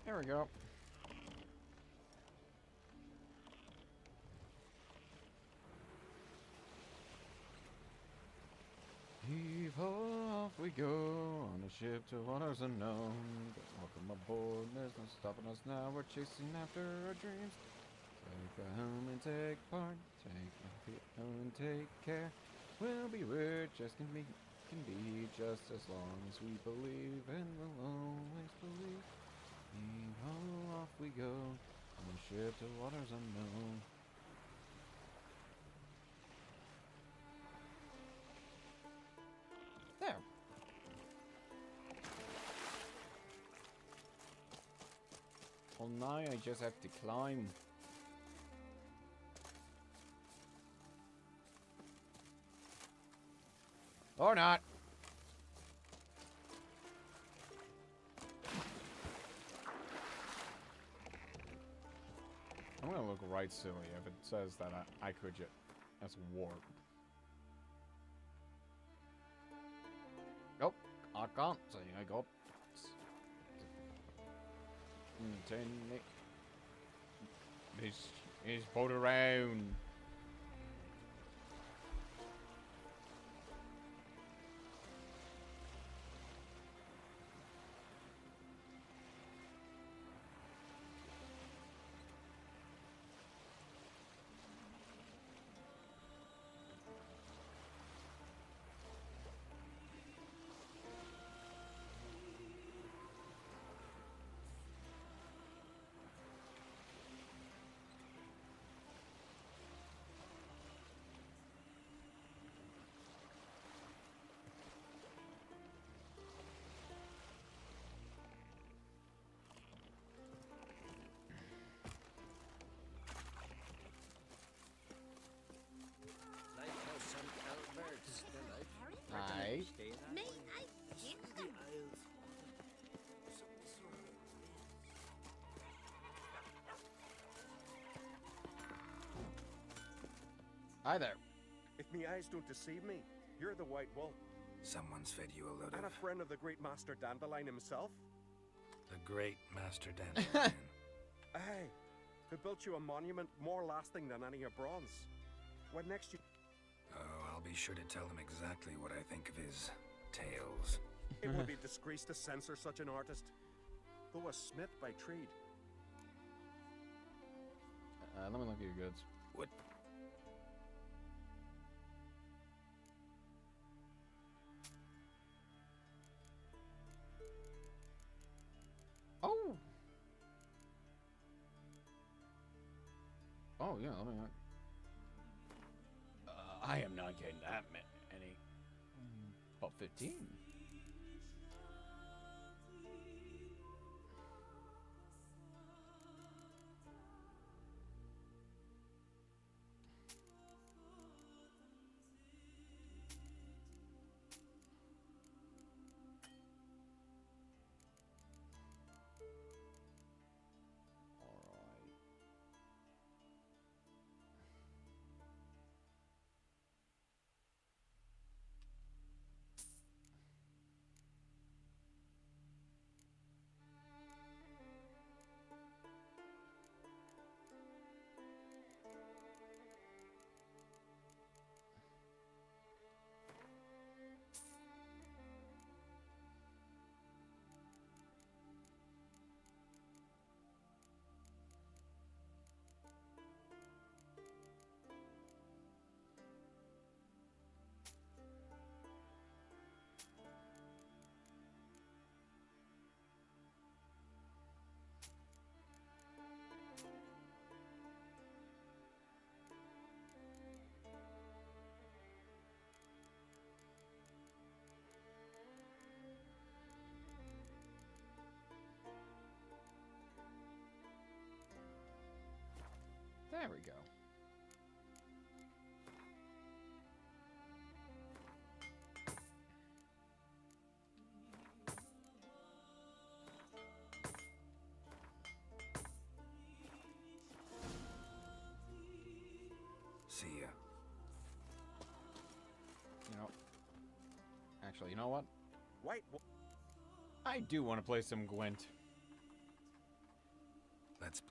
There we go. Heave off we go on a ship to waters unknown. Welcome aboard, there's no stopping us now. We're chasing after our dreams. Take a home and take part. Take a feet home and take care. We'll be rich as can be just as long as we believe, and we'll always believe. Heave ho, off we go on a ship to waters unknown. There. Well, now I just have to climb. Or not. I'm gonna look right silly if it says that I could just... That's warp. Nope, I can't say I got... This boat around. Aye. May I get them? Hi there. If me eyes don't deceive me, you're the White Wolf. Someone's fed you a load And a of... friend of the great Master Dandelion himself. The great Master Dandelion. Aye, who built you a monument more lasting than any of bronze. When next you... Oh, I'll be sure to tell him exactly what I think of his tales. It would be disgrace to censor such an artist, though a smith by trade. Let me look at your goods. What? Oh! Oh, yeah, let me... I am not getting that many. About 15. There we go. See ya. Actually, you know what? White. I do want to play some Gwent. Let's...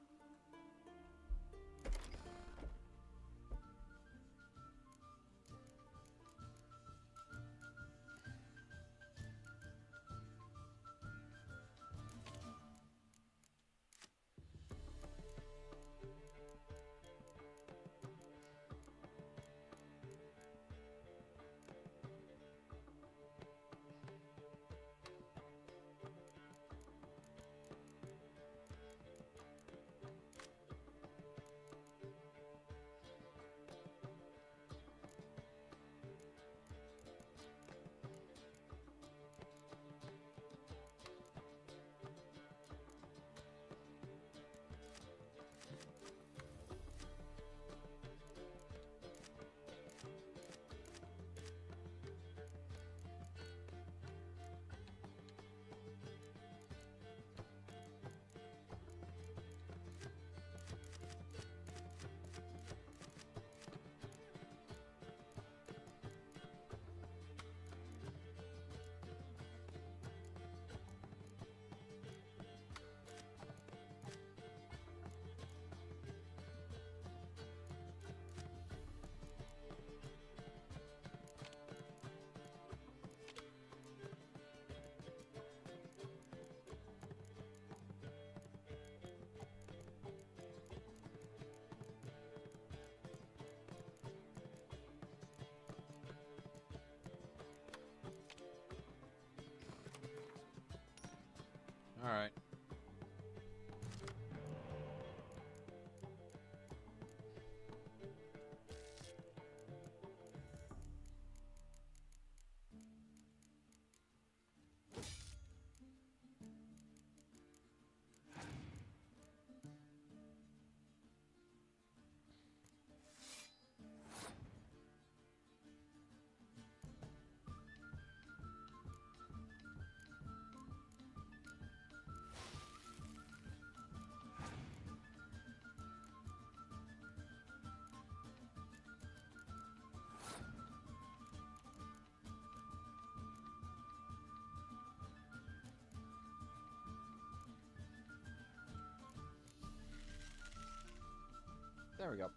Alright. There we go.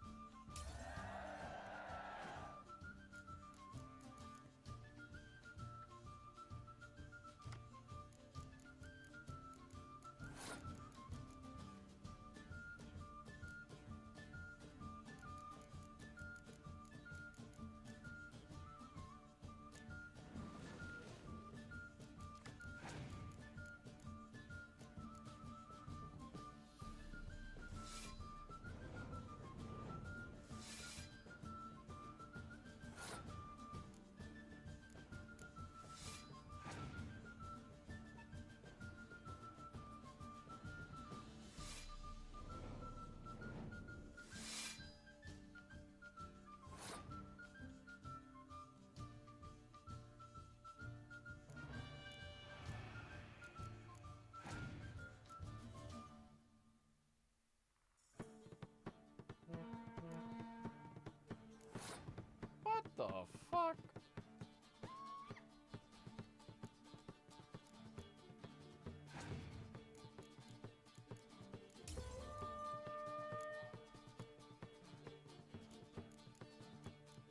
What the fuck?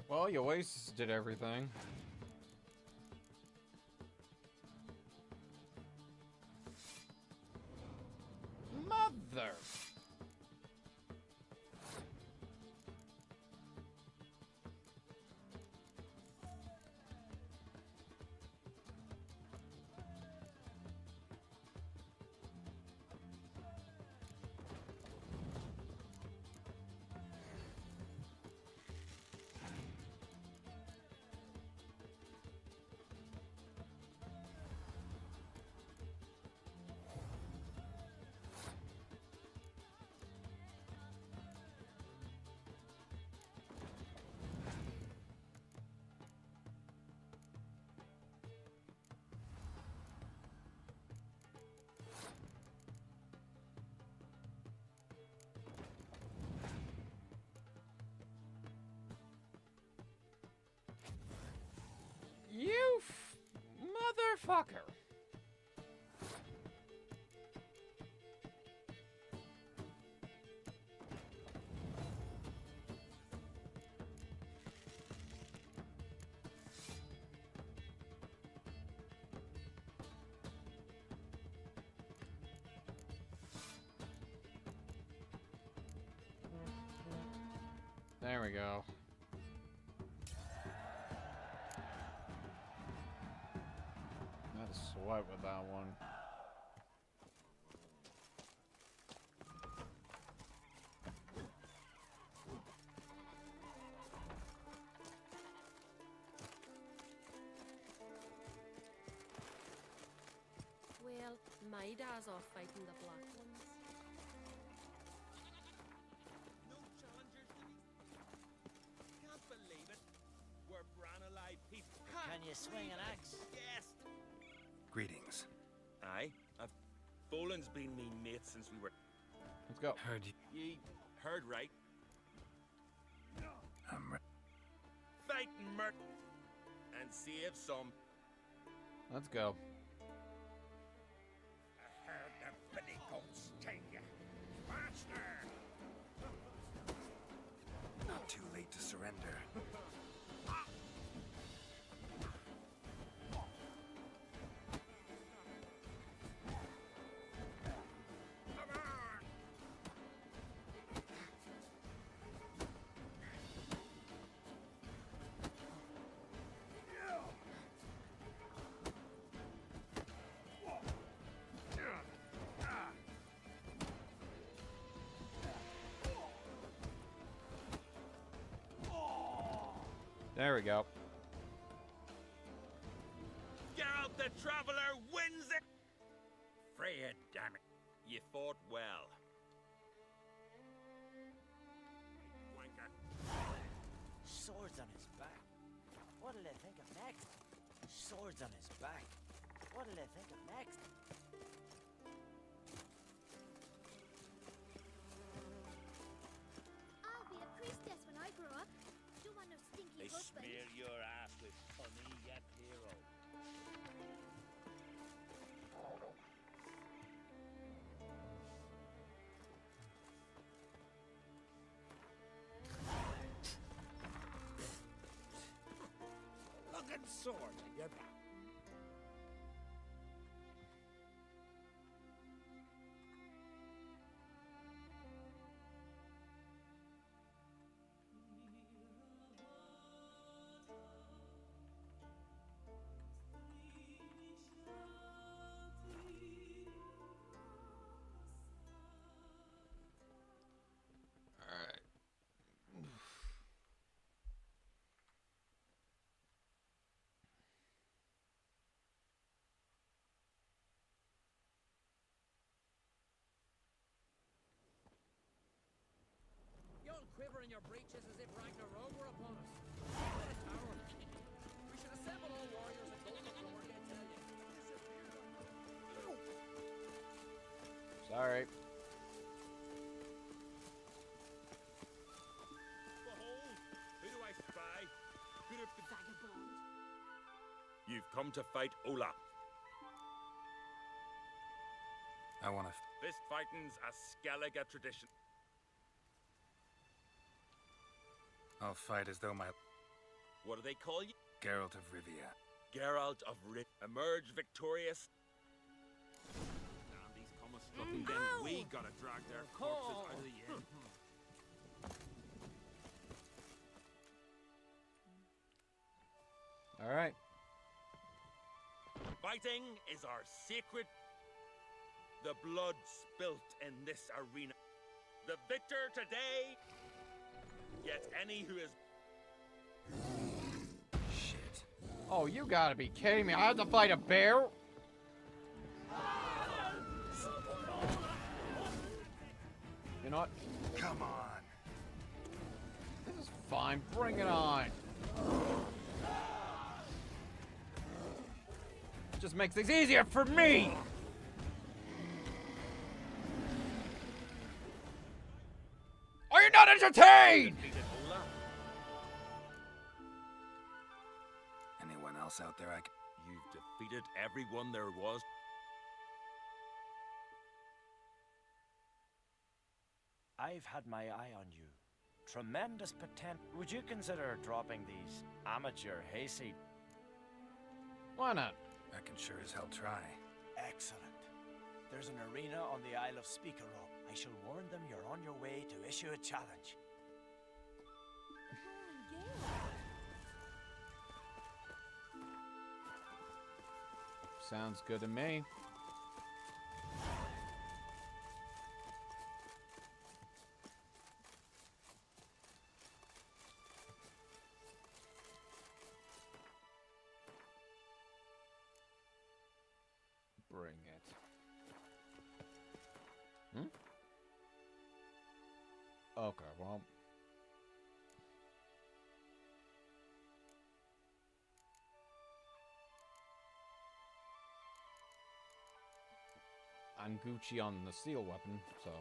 Well, you wasted everything. Mother! You motherfucker. There we go. Had to sweat with that one. Well, my dad's off fighting the black ones. No challengers to these. Can't believe it. We're bran alive people. Can you swing an axe? Yes. Greetings. Aye. Boland's been me mate since we were... Let's go. Heard you. Ye heard right. I'm Fight and murder. And save some. Let's go. I heard the billy goats tell ya. Faster! not too late to surrender. There we go. Geralt the Traveler wins it! Freya, damn it. You fought well. Wanker. Swords on his back. What'll they think of next? Swords on his back. What'll they think of next? I'll be a priestess when I grow up. Don't want no stinky They husband. smear your ass with honey, yet hero. Looking sword in your back. Alright. You all quiver in your breeches as if Ragnarok were upon us. What a tower. We should assemble all warriors and go on the floor, I tell you. Sorry. Behold, who do I spy? Could have been... Vagabond. You've come to fight Ola. I want to. Fist fighting's a Skellige tradition. I'll fight as though my What do they call you? Geralt of Rivia. Geralt of Rivia. Emerge victorious. Damn, these come a struggling, then we gotta drag their corpses out of the inn. Alright. Fighting is our sacred. The blood spilt in this arena. The victor today. Yet any who is Shit. Oh, you gotta be kidding me. I have to fight a bear? You know what? Come on. This is fine. Bring it on. Just makes things easier for me. Are you not entertained? Anyone else out there I can... You've defeated everyone there was. I've had my eye on you. Tremendous potential. Would you consider dropping these amateur hayseed? Why not? I can sure as hell try. Excellent. There's an arena on the Isle of Speakerrock. I shall warn them you're on your way to issue a challenge. Sounds good to me. Bring it. Okay, well. I'm Gucci on the steel weapon, so.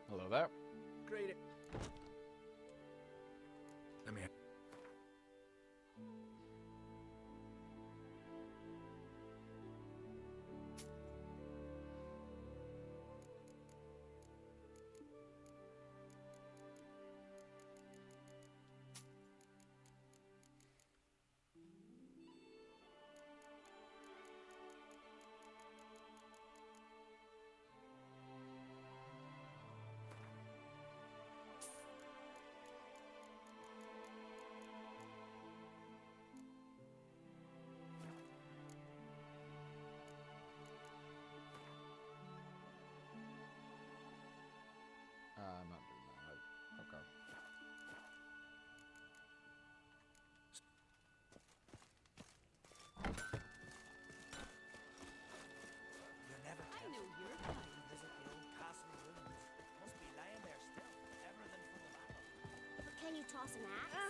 Hello there. Great. Let me... toss an axe?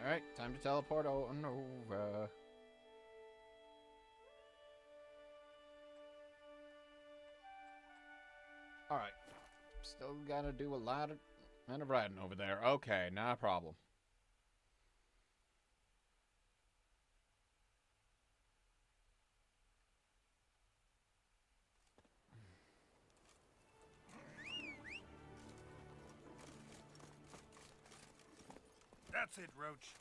Alright, time to teleport on over. Alright. Still gotta do a lot of riding over there. Okay, not a problem. That's it, Roach.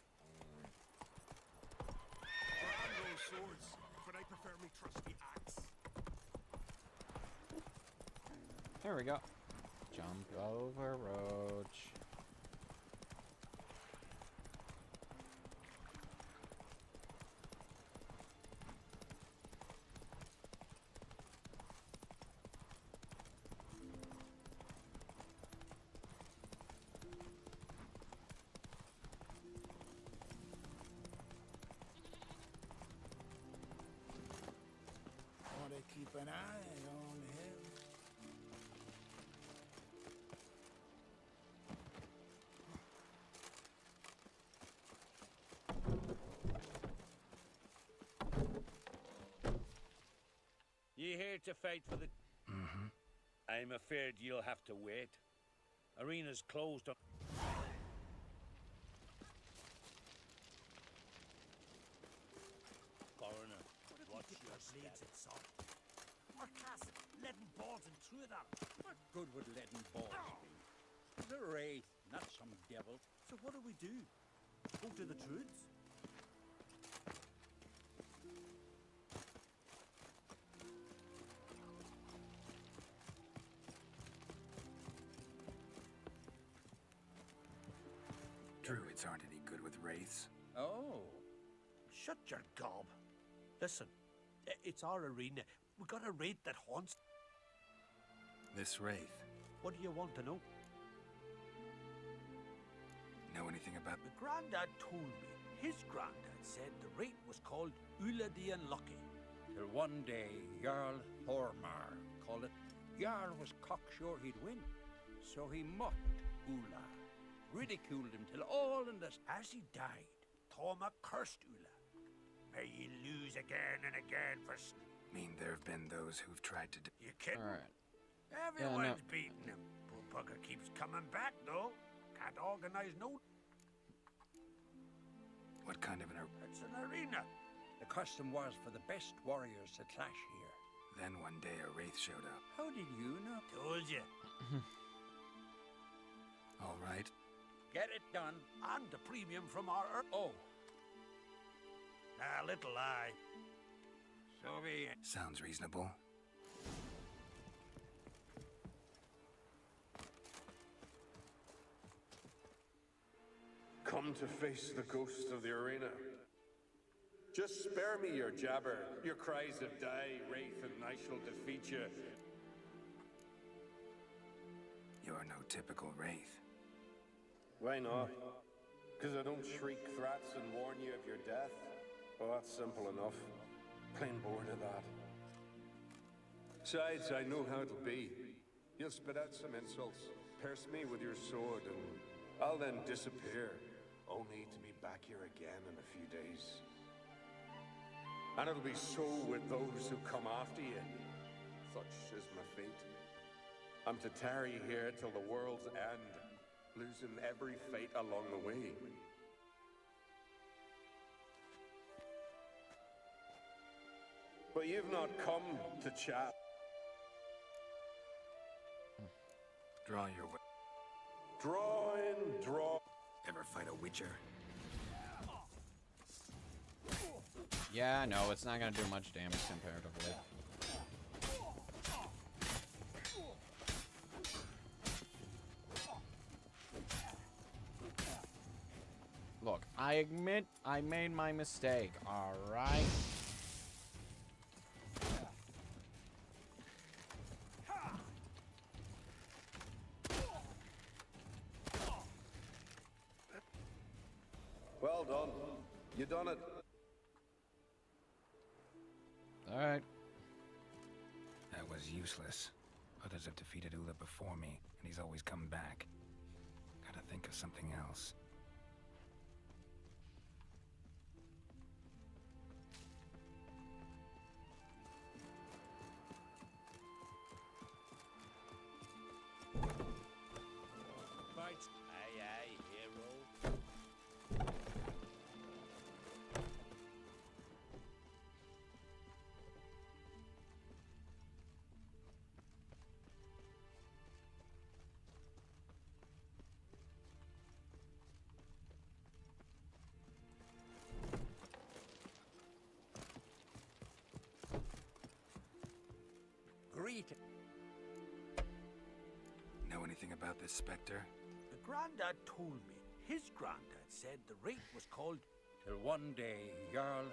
Brand swords, but I prefer me trusty axe. There we go. Jump over, Roach. Want to keep an eye on him. You here to fight for the... Mm-hmm. I'm afraid you'll have to wait. Arena's closed on... Foreigner, what's your blades step? and salt? Or cast leaden balls and through it at him? What good would leaden balls be? It's a wraith, not some devil. So what do we do? Go to the Trudes? Druids aren't any good with wraiths. Oh. Shut your gob. Listen, it's our arena. We got a wraith that haunts. This wraith. What do you want to know? Know anything about... The granddad told me. His granddad said the wraith was called Ula the Unlucky. Till one day, Jarl Hormar called it. Jarl was cocksure he'd win. So he mocked Ula. Ridiculed him till all in this. As he died, Thoma cursed Ula. May ye lose again and again for... Mean there have been those who've tried to... You kidding? Alright. Everyone's beating him. Poor bugger keeps coming back, though. Can't organize no... What kind of an... It's an arena. The custom was for the best warriors to clash here. Then one day a wraith showed up. How did you know? Told you. All right. Get it done. And the premium from our... Oh. Ah, little lie. So be it. Sounds reasonable. Come to face the ghost of the arena. Just spare me your jabber, your cries of die, wraith, and I shall defeat you. You're no typical wraith. Why not? Because I don't shriek threats and warn you of your death? Well, that's simple enough. Plain bored of that. Besides, I know how it'll be. You'll spit out some insults, pierce me with your sword, and I'll then disappear, only to be back here again in a few days. And it'll be so with those who come after you. Such is my fate. I'm to tarry here till the world's end, losing every fate along the way. But you've not come to chat. Draw your way. Draw in, draw. Ever fight a witcher? Yeah, no, it's not gonna do much damage comparatively. Look, I admit I made my mistake, alright? Well done. You done it. Alright. That was useless. Others have defeated Ula before me, and he's always come back. Gotta think of something else. Fight. Aye, aye, hero. Greet. Know anything about this specter? The Grandad told me. His granddad said the rate was called till one day Jarl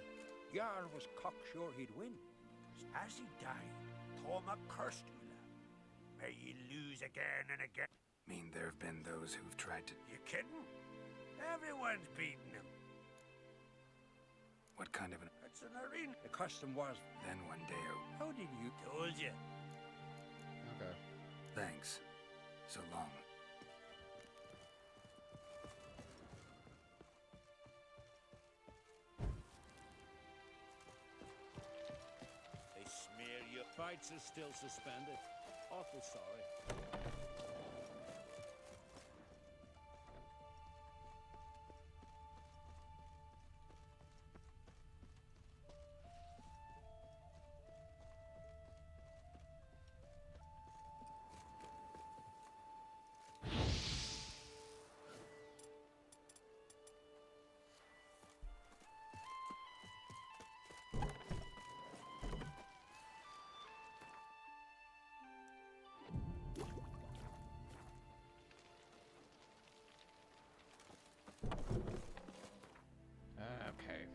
was cocksure he'd win. As he died, Thoma cursed you, lad. May ye lose again and again. Mean there have been those who've tried to... You kidding? Everyone's beating him. What kind of an... It's an arena. The custom was... Then one day... How did you... Told you. Okay. Thanks. So long. They smear you. Fights are still suspended. Awful sorry. Okay.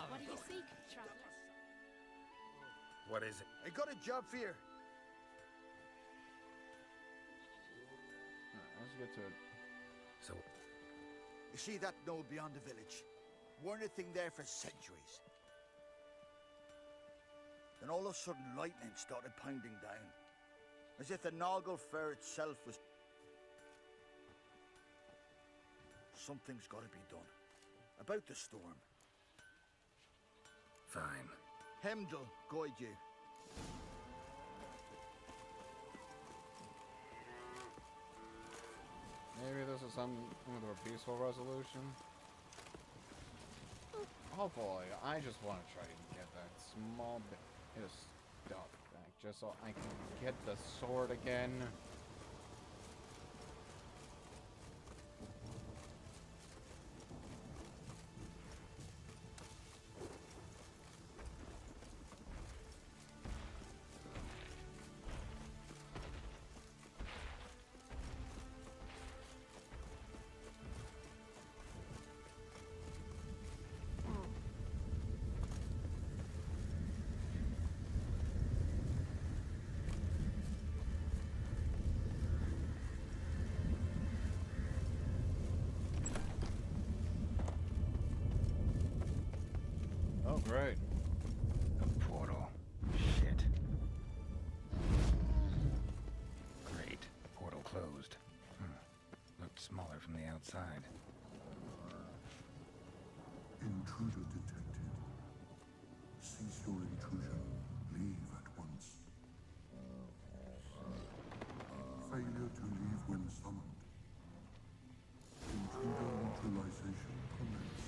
What do you seek, traveler? What is it? I got a job for you. Let's get to it. So... You see that knoll beyond the village? Weren't a thing there for centuries. Then all of a sudden lightning started pounding down. As if the Noggle Fair itself was... Something's got to be done. About the storm. Fine. Hemdall, guide you. Maybe this is some with a peaceful resolution. Oh boy, I just want to try to get that small bit of stuff back, just so I can get the sword again. Right. A portal. Shit. Great. Portal closed. Looked smaller from the outside. Intruder detected. Cease your intrusion. Leave at once. Failure to leave when summoned. Intruder neutralization commenced.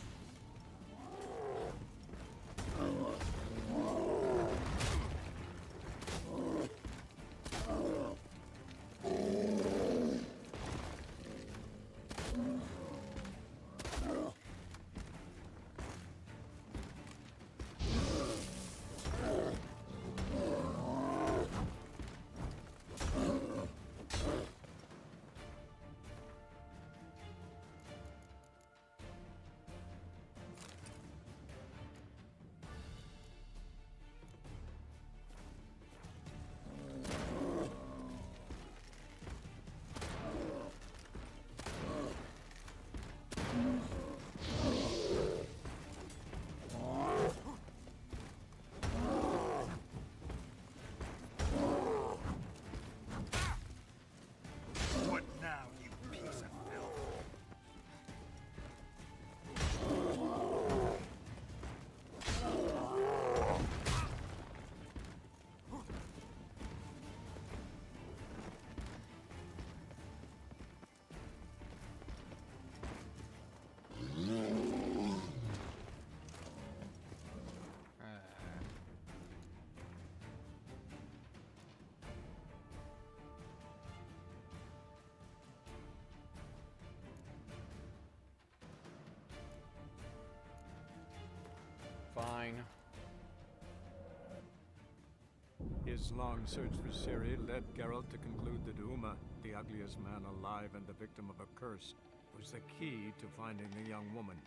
What now, you piece of filth? Fine. His long search for Ciri led Geralt to conclude that Uma, the ugliest man alive and the victim of a curse, was the key to finding the young woman.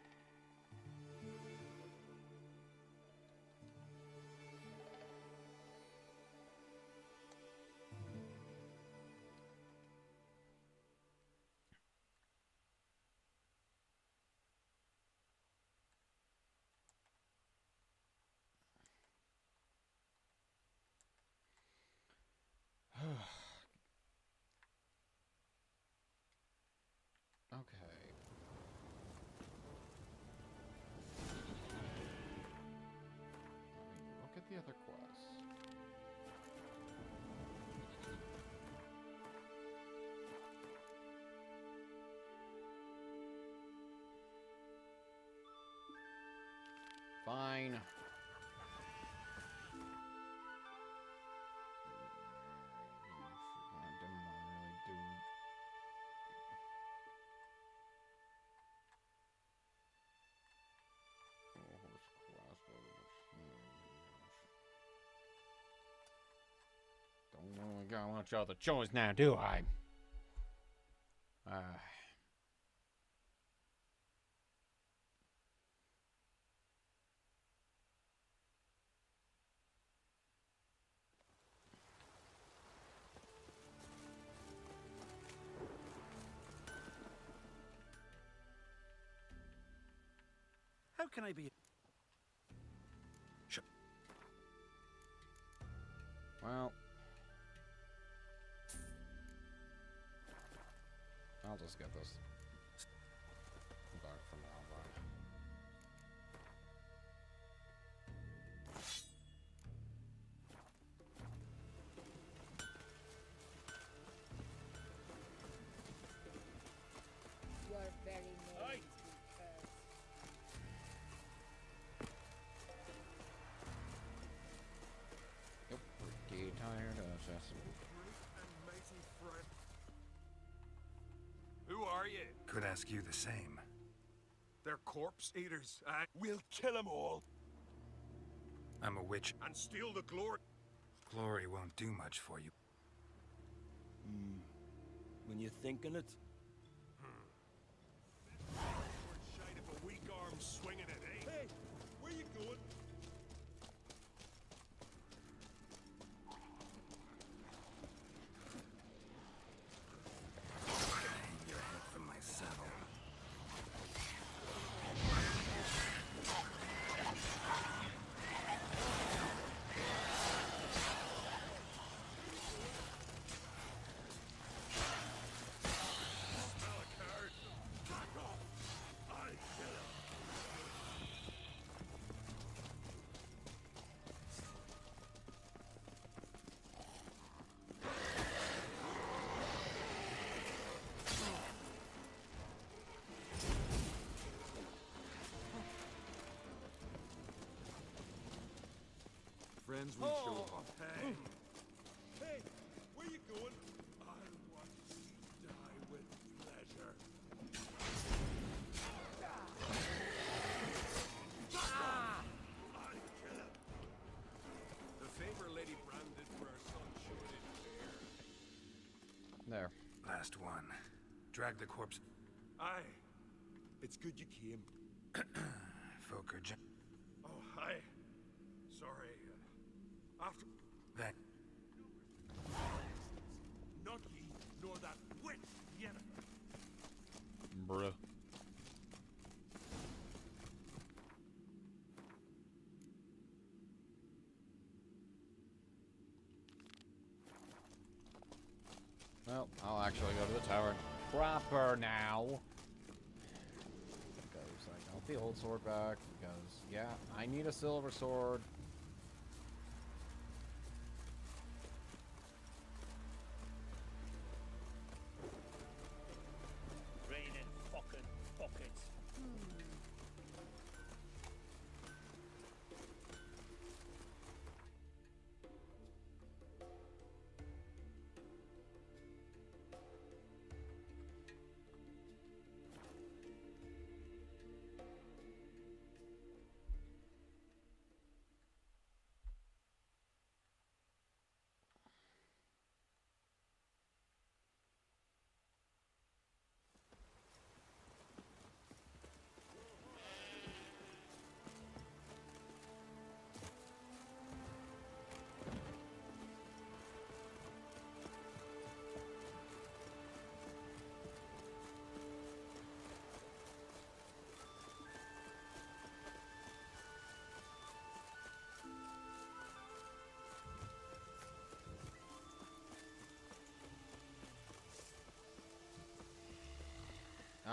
Okay. Look at the other quests. Fine. I didn't want to really do. Don't really got much other choice now, do I? How can I be? Well, I'll just get this back for now, but You are very name to be cursed. yep, pretty tired of just. Who are you? Could ask you the same. They're corpse eaters. We'll kill them all. I'm a witch. And steal the glory. Glory won't do much for you. When you're thinking it. Shite of a weak arm swinging it, eh? Hey, where you going? Hang your head from my saddle. friends we show up. Hey! Hey! Where you going? I want to see you die with pleasure. I'll kill him. The favor Lady Brand did for her son sure didn't fair. There. Last one. Drag the corpse. Aye. It's good you came. Folk are Oh, hi. Sorry. After... That. Not ye, nor that witch, Yennefer. Bruh. Well, I'll actually go to the tower proper now. Because I got the old sword back. Because, yeah, I need a silver sword. Raining fucking buckets.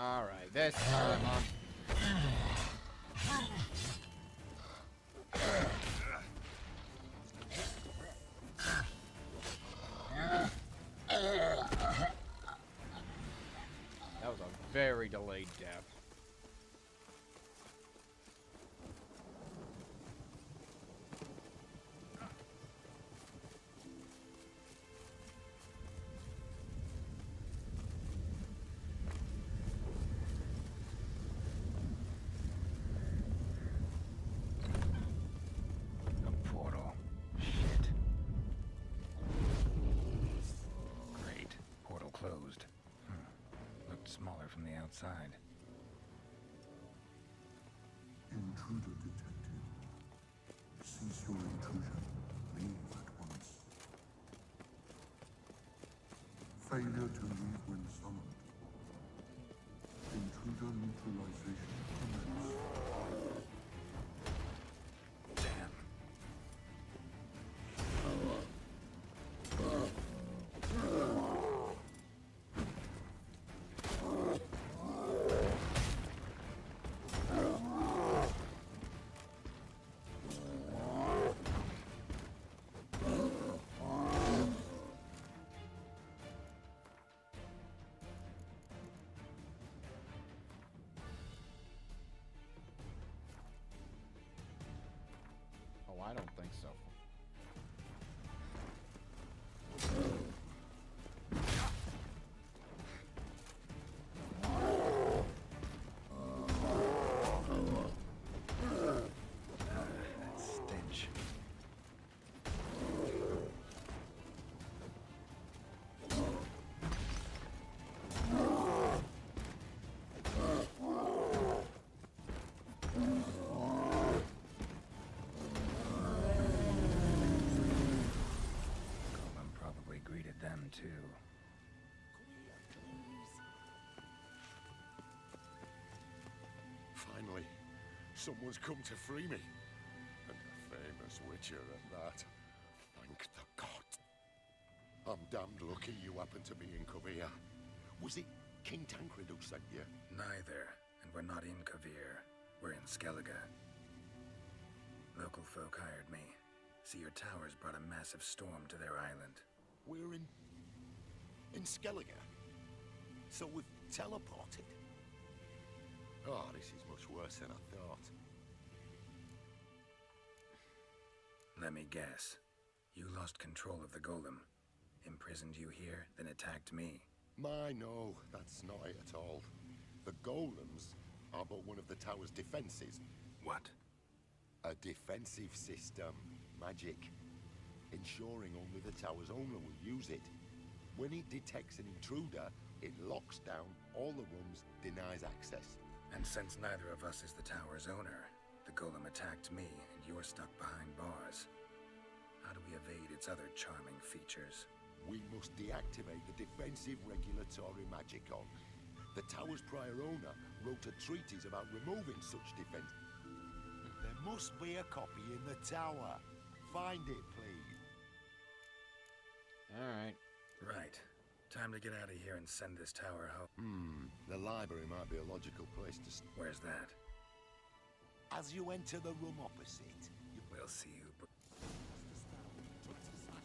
Alright, this time on. That was a very delayed death. A portal. Shit. Great. Portal closed. Looked smaller from the outside. Intruder detected. Cease your intrusion. Leave at once. Failure to leave when summoned. Intruder neutralization commence. Damn. Oh, I don't think so. That stench. Goblin probably greeted them too. Finally, someone's come to free me. And a famous witcher at that. Thank the gods. I'm damned lucky you happen to be in Kovir. Was it King Tancred who sent you? Neither. And we're not in Kovir. We're in Skellige. Local folk hired me. See, your towers brought a massive storm to their island. We're in Skellige. So we've teleported. Oh, this is much worse than I thought. Let me guess. You lost control of the golem. Imprisoned you here, then attacked me. No, that's not it at all. The golems are but one of the tower's defenses. What? A defensive system. Magic. Ensuring only the tower's owner will use it. When it detects an intruder, it locks down all the rooms, denies access. And since neither of us is the tower's owner, the golem attacked me, and you're stuck behind bars. How do we evade its other charming features? We must deactivate the defensive regulatory magicon. The tower's prior owner wrote a treatise about removing such defense. There must be a copy in the tower. Find it, please. Alright. Right. Time to get out of here and send this tower home. The library might be a logical place to... Where's that? As you enter the room opposite, We'll see you.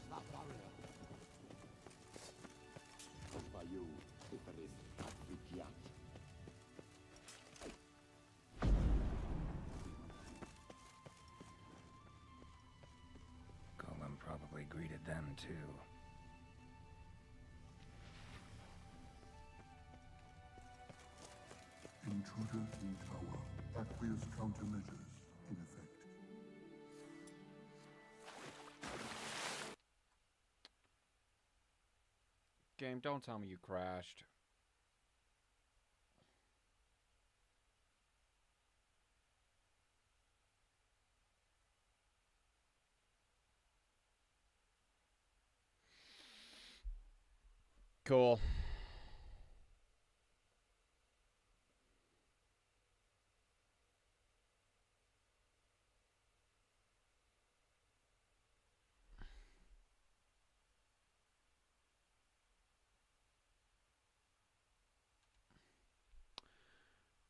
that barrier. By you, if it is Adviciat. Golem probably greeted them too. Intruder in tower. Aqueous countermeasures in effect. Game, don't tell me you crashed. Cool.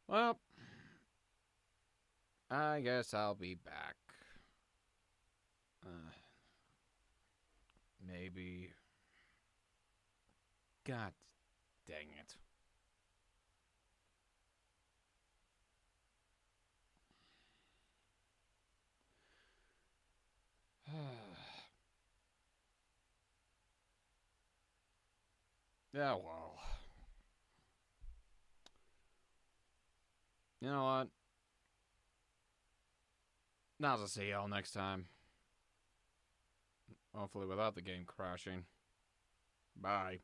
Well, I guess I'll be back. Maybe. God dang it. Yeah, well. You know what? I'll see y'all next time. Hopefully without the game crashing. Bye.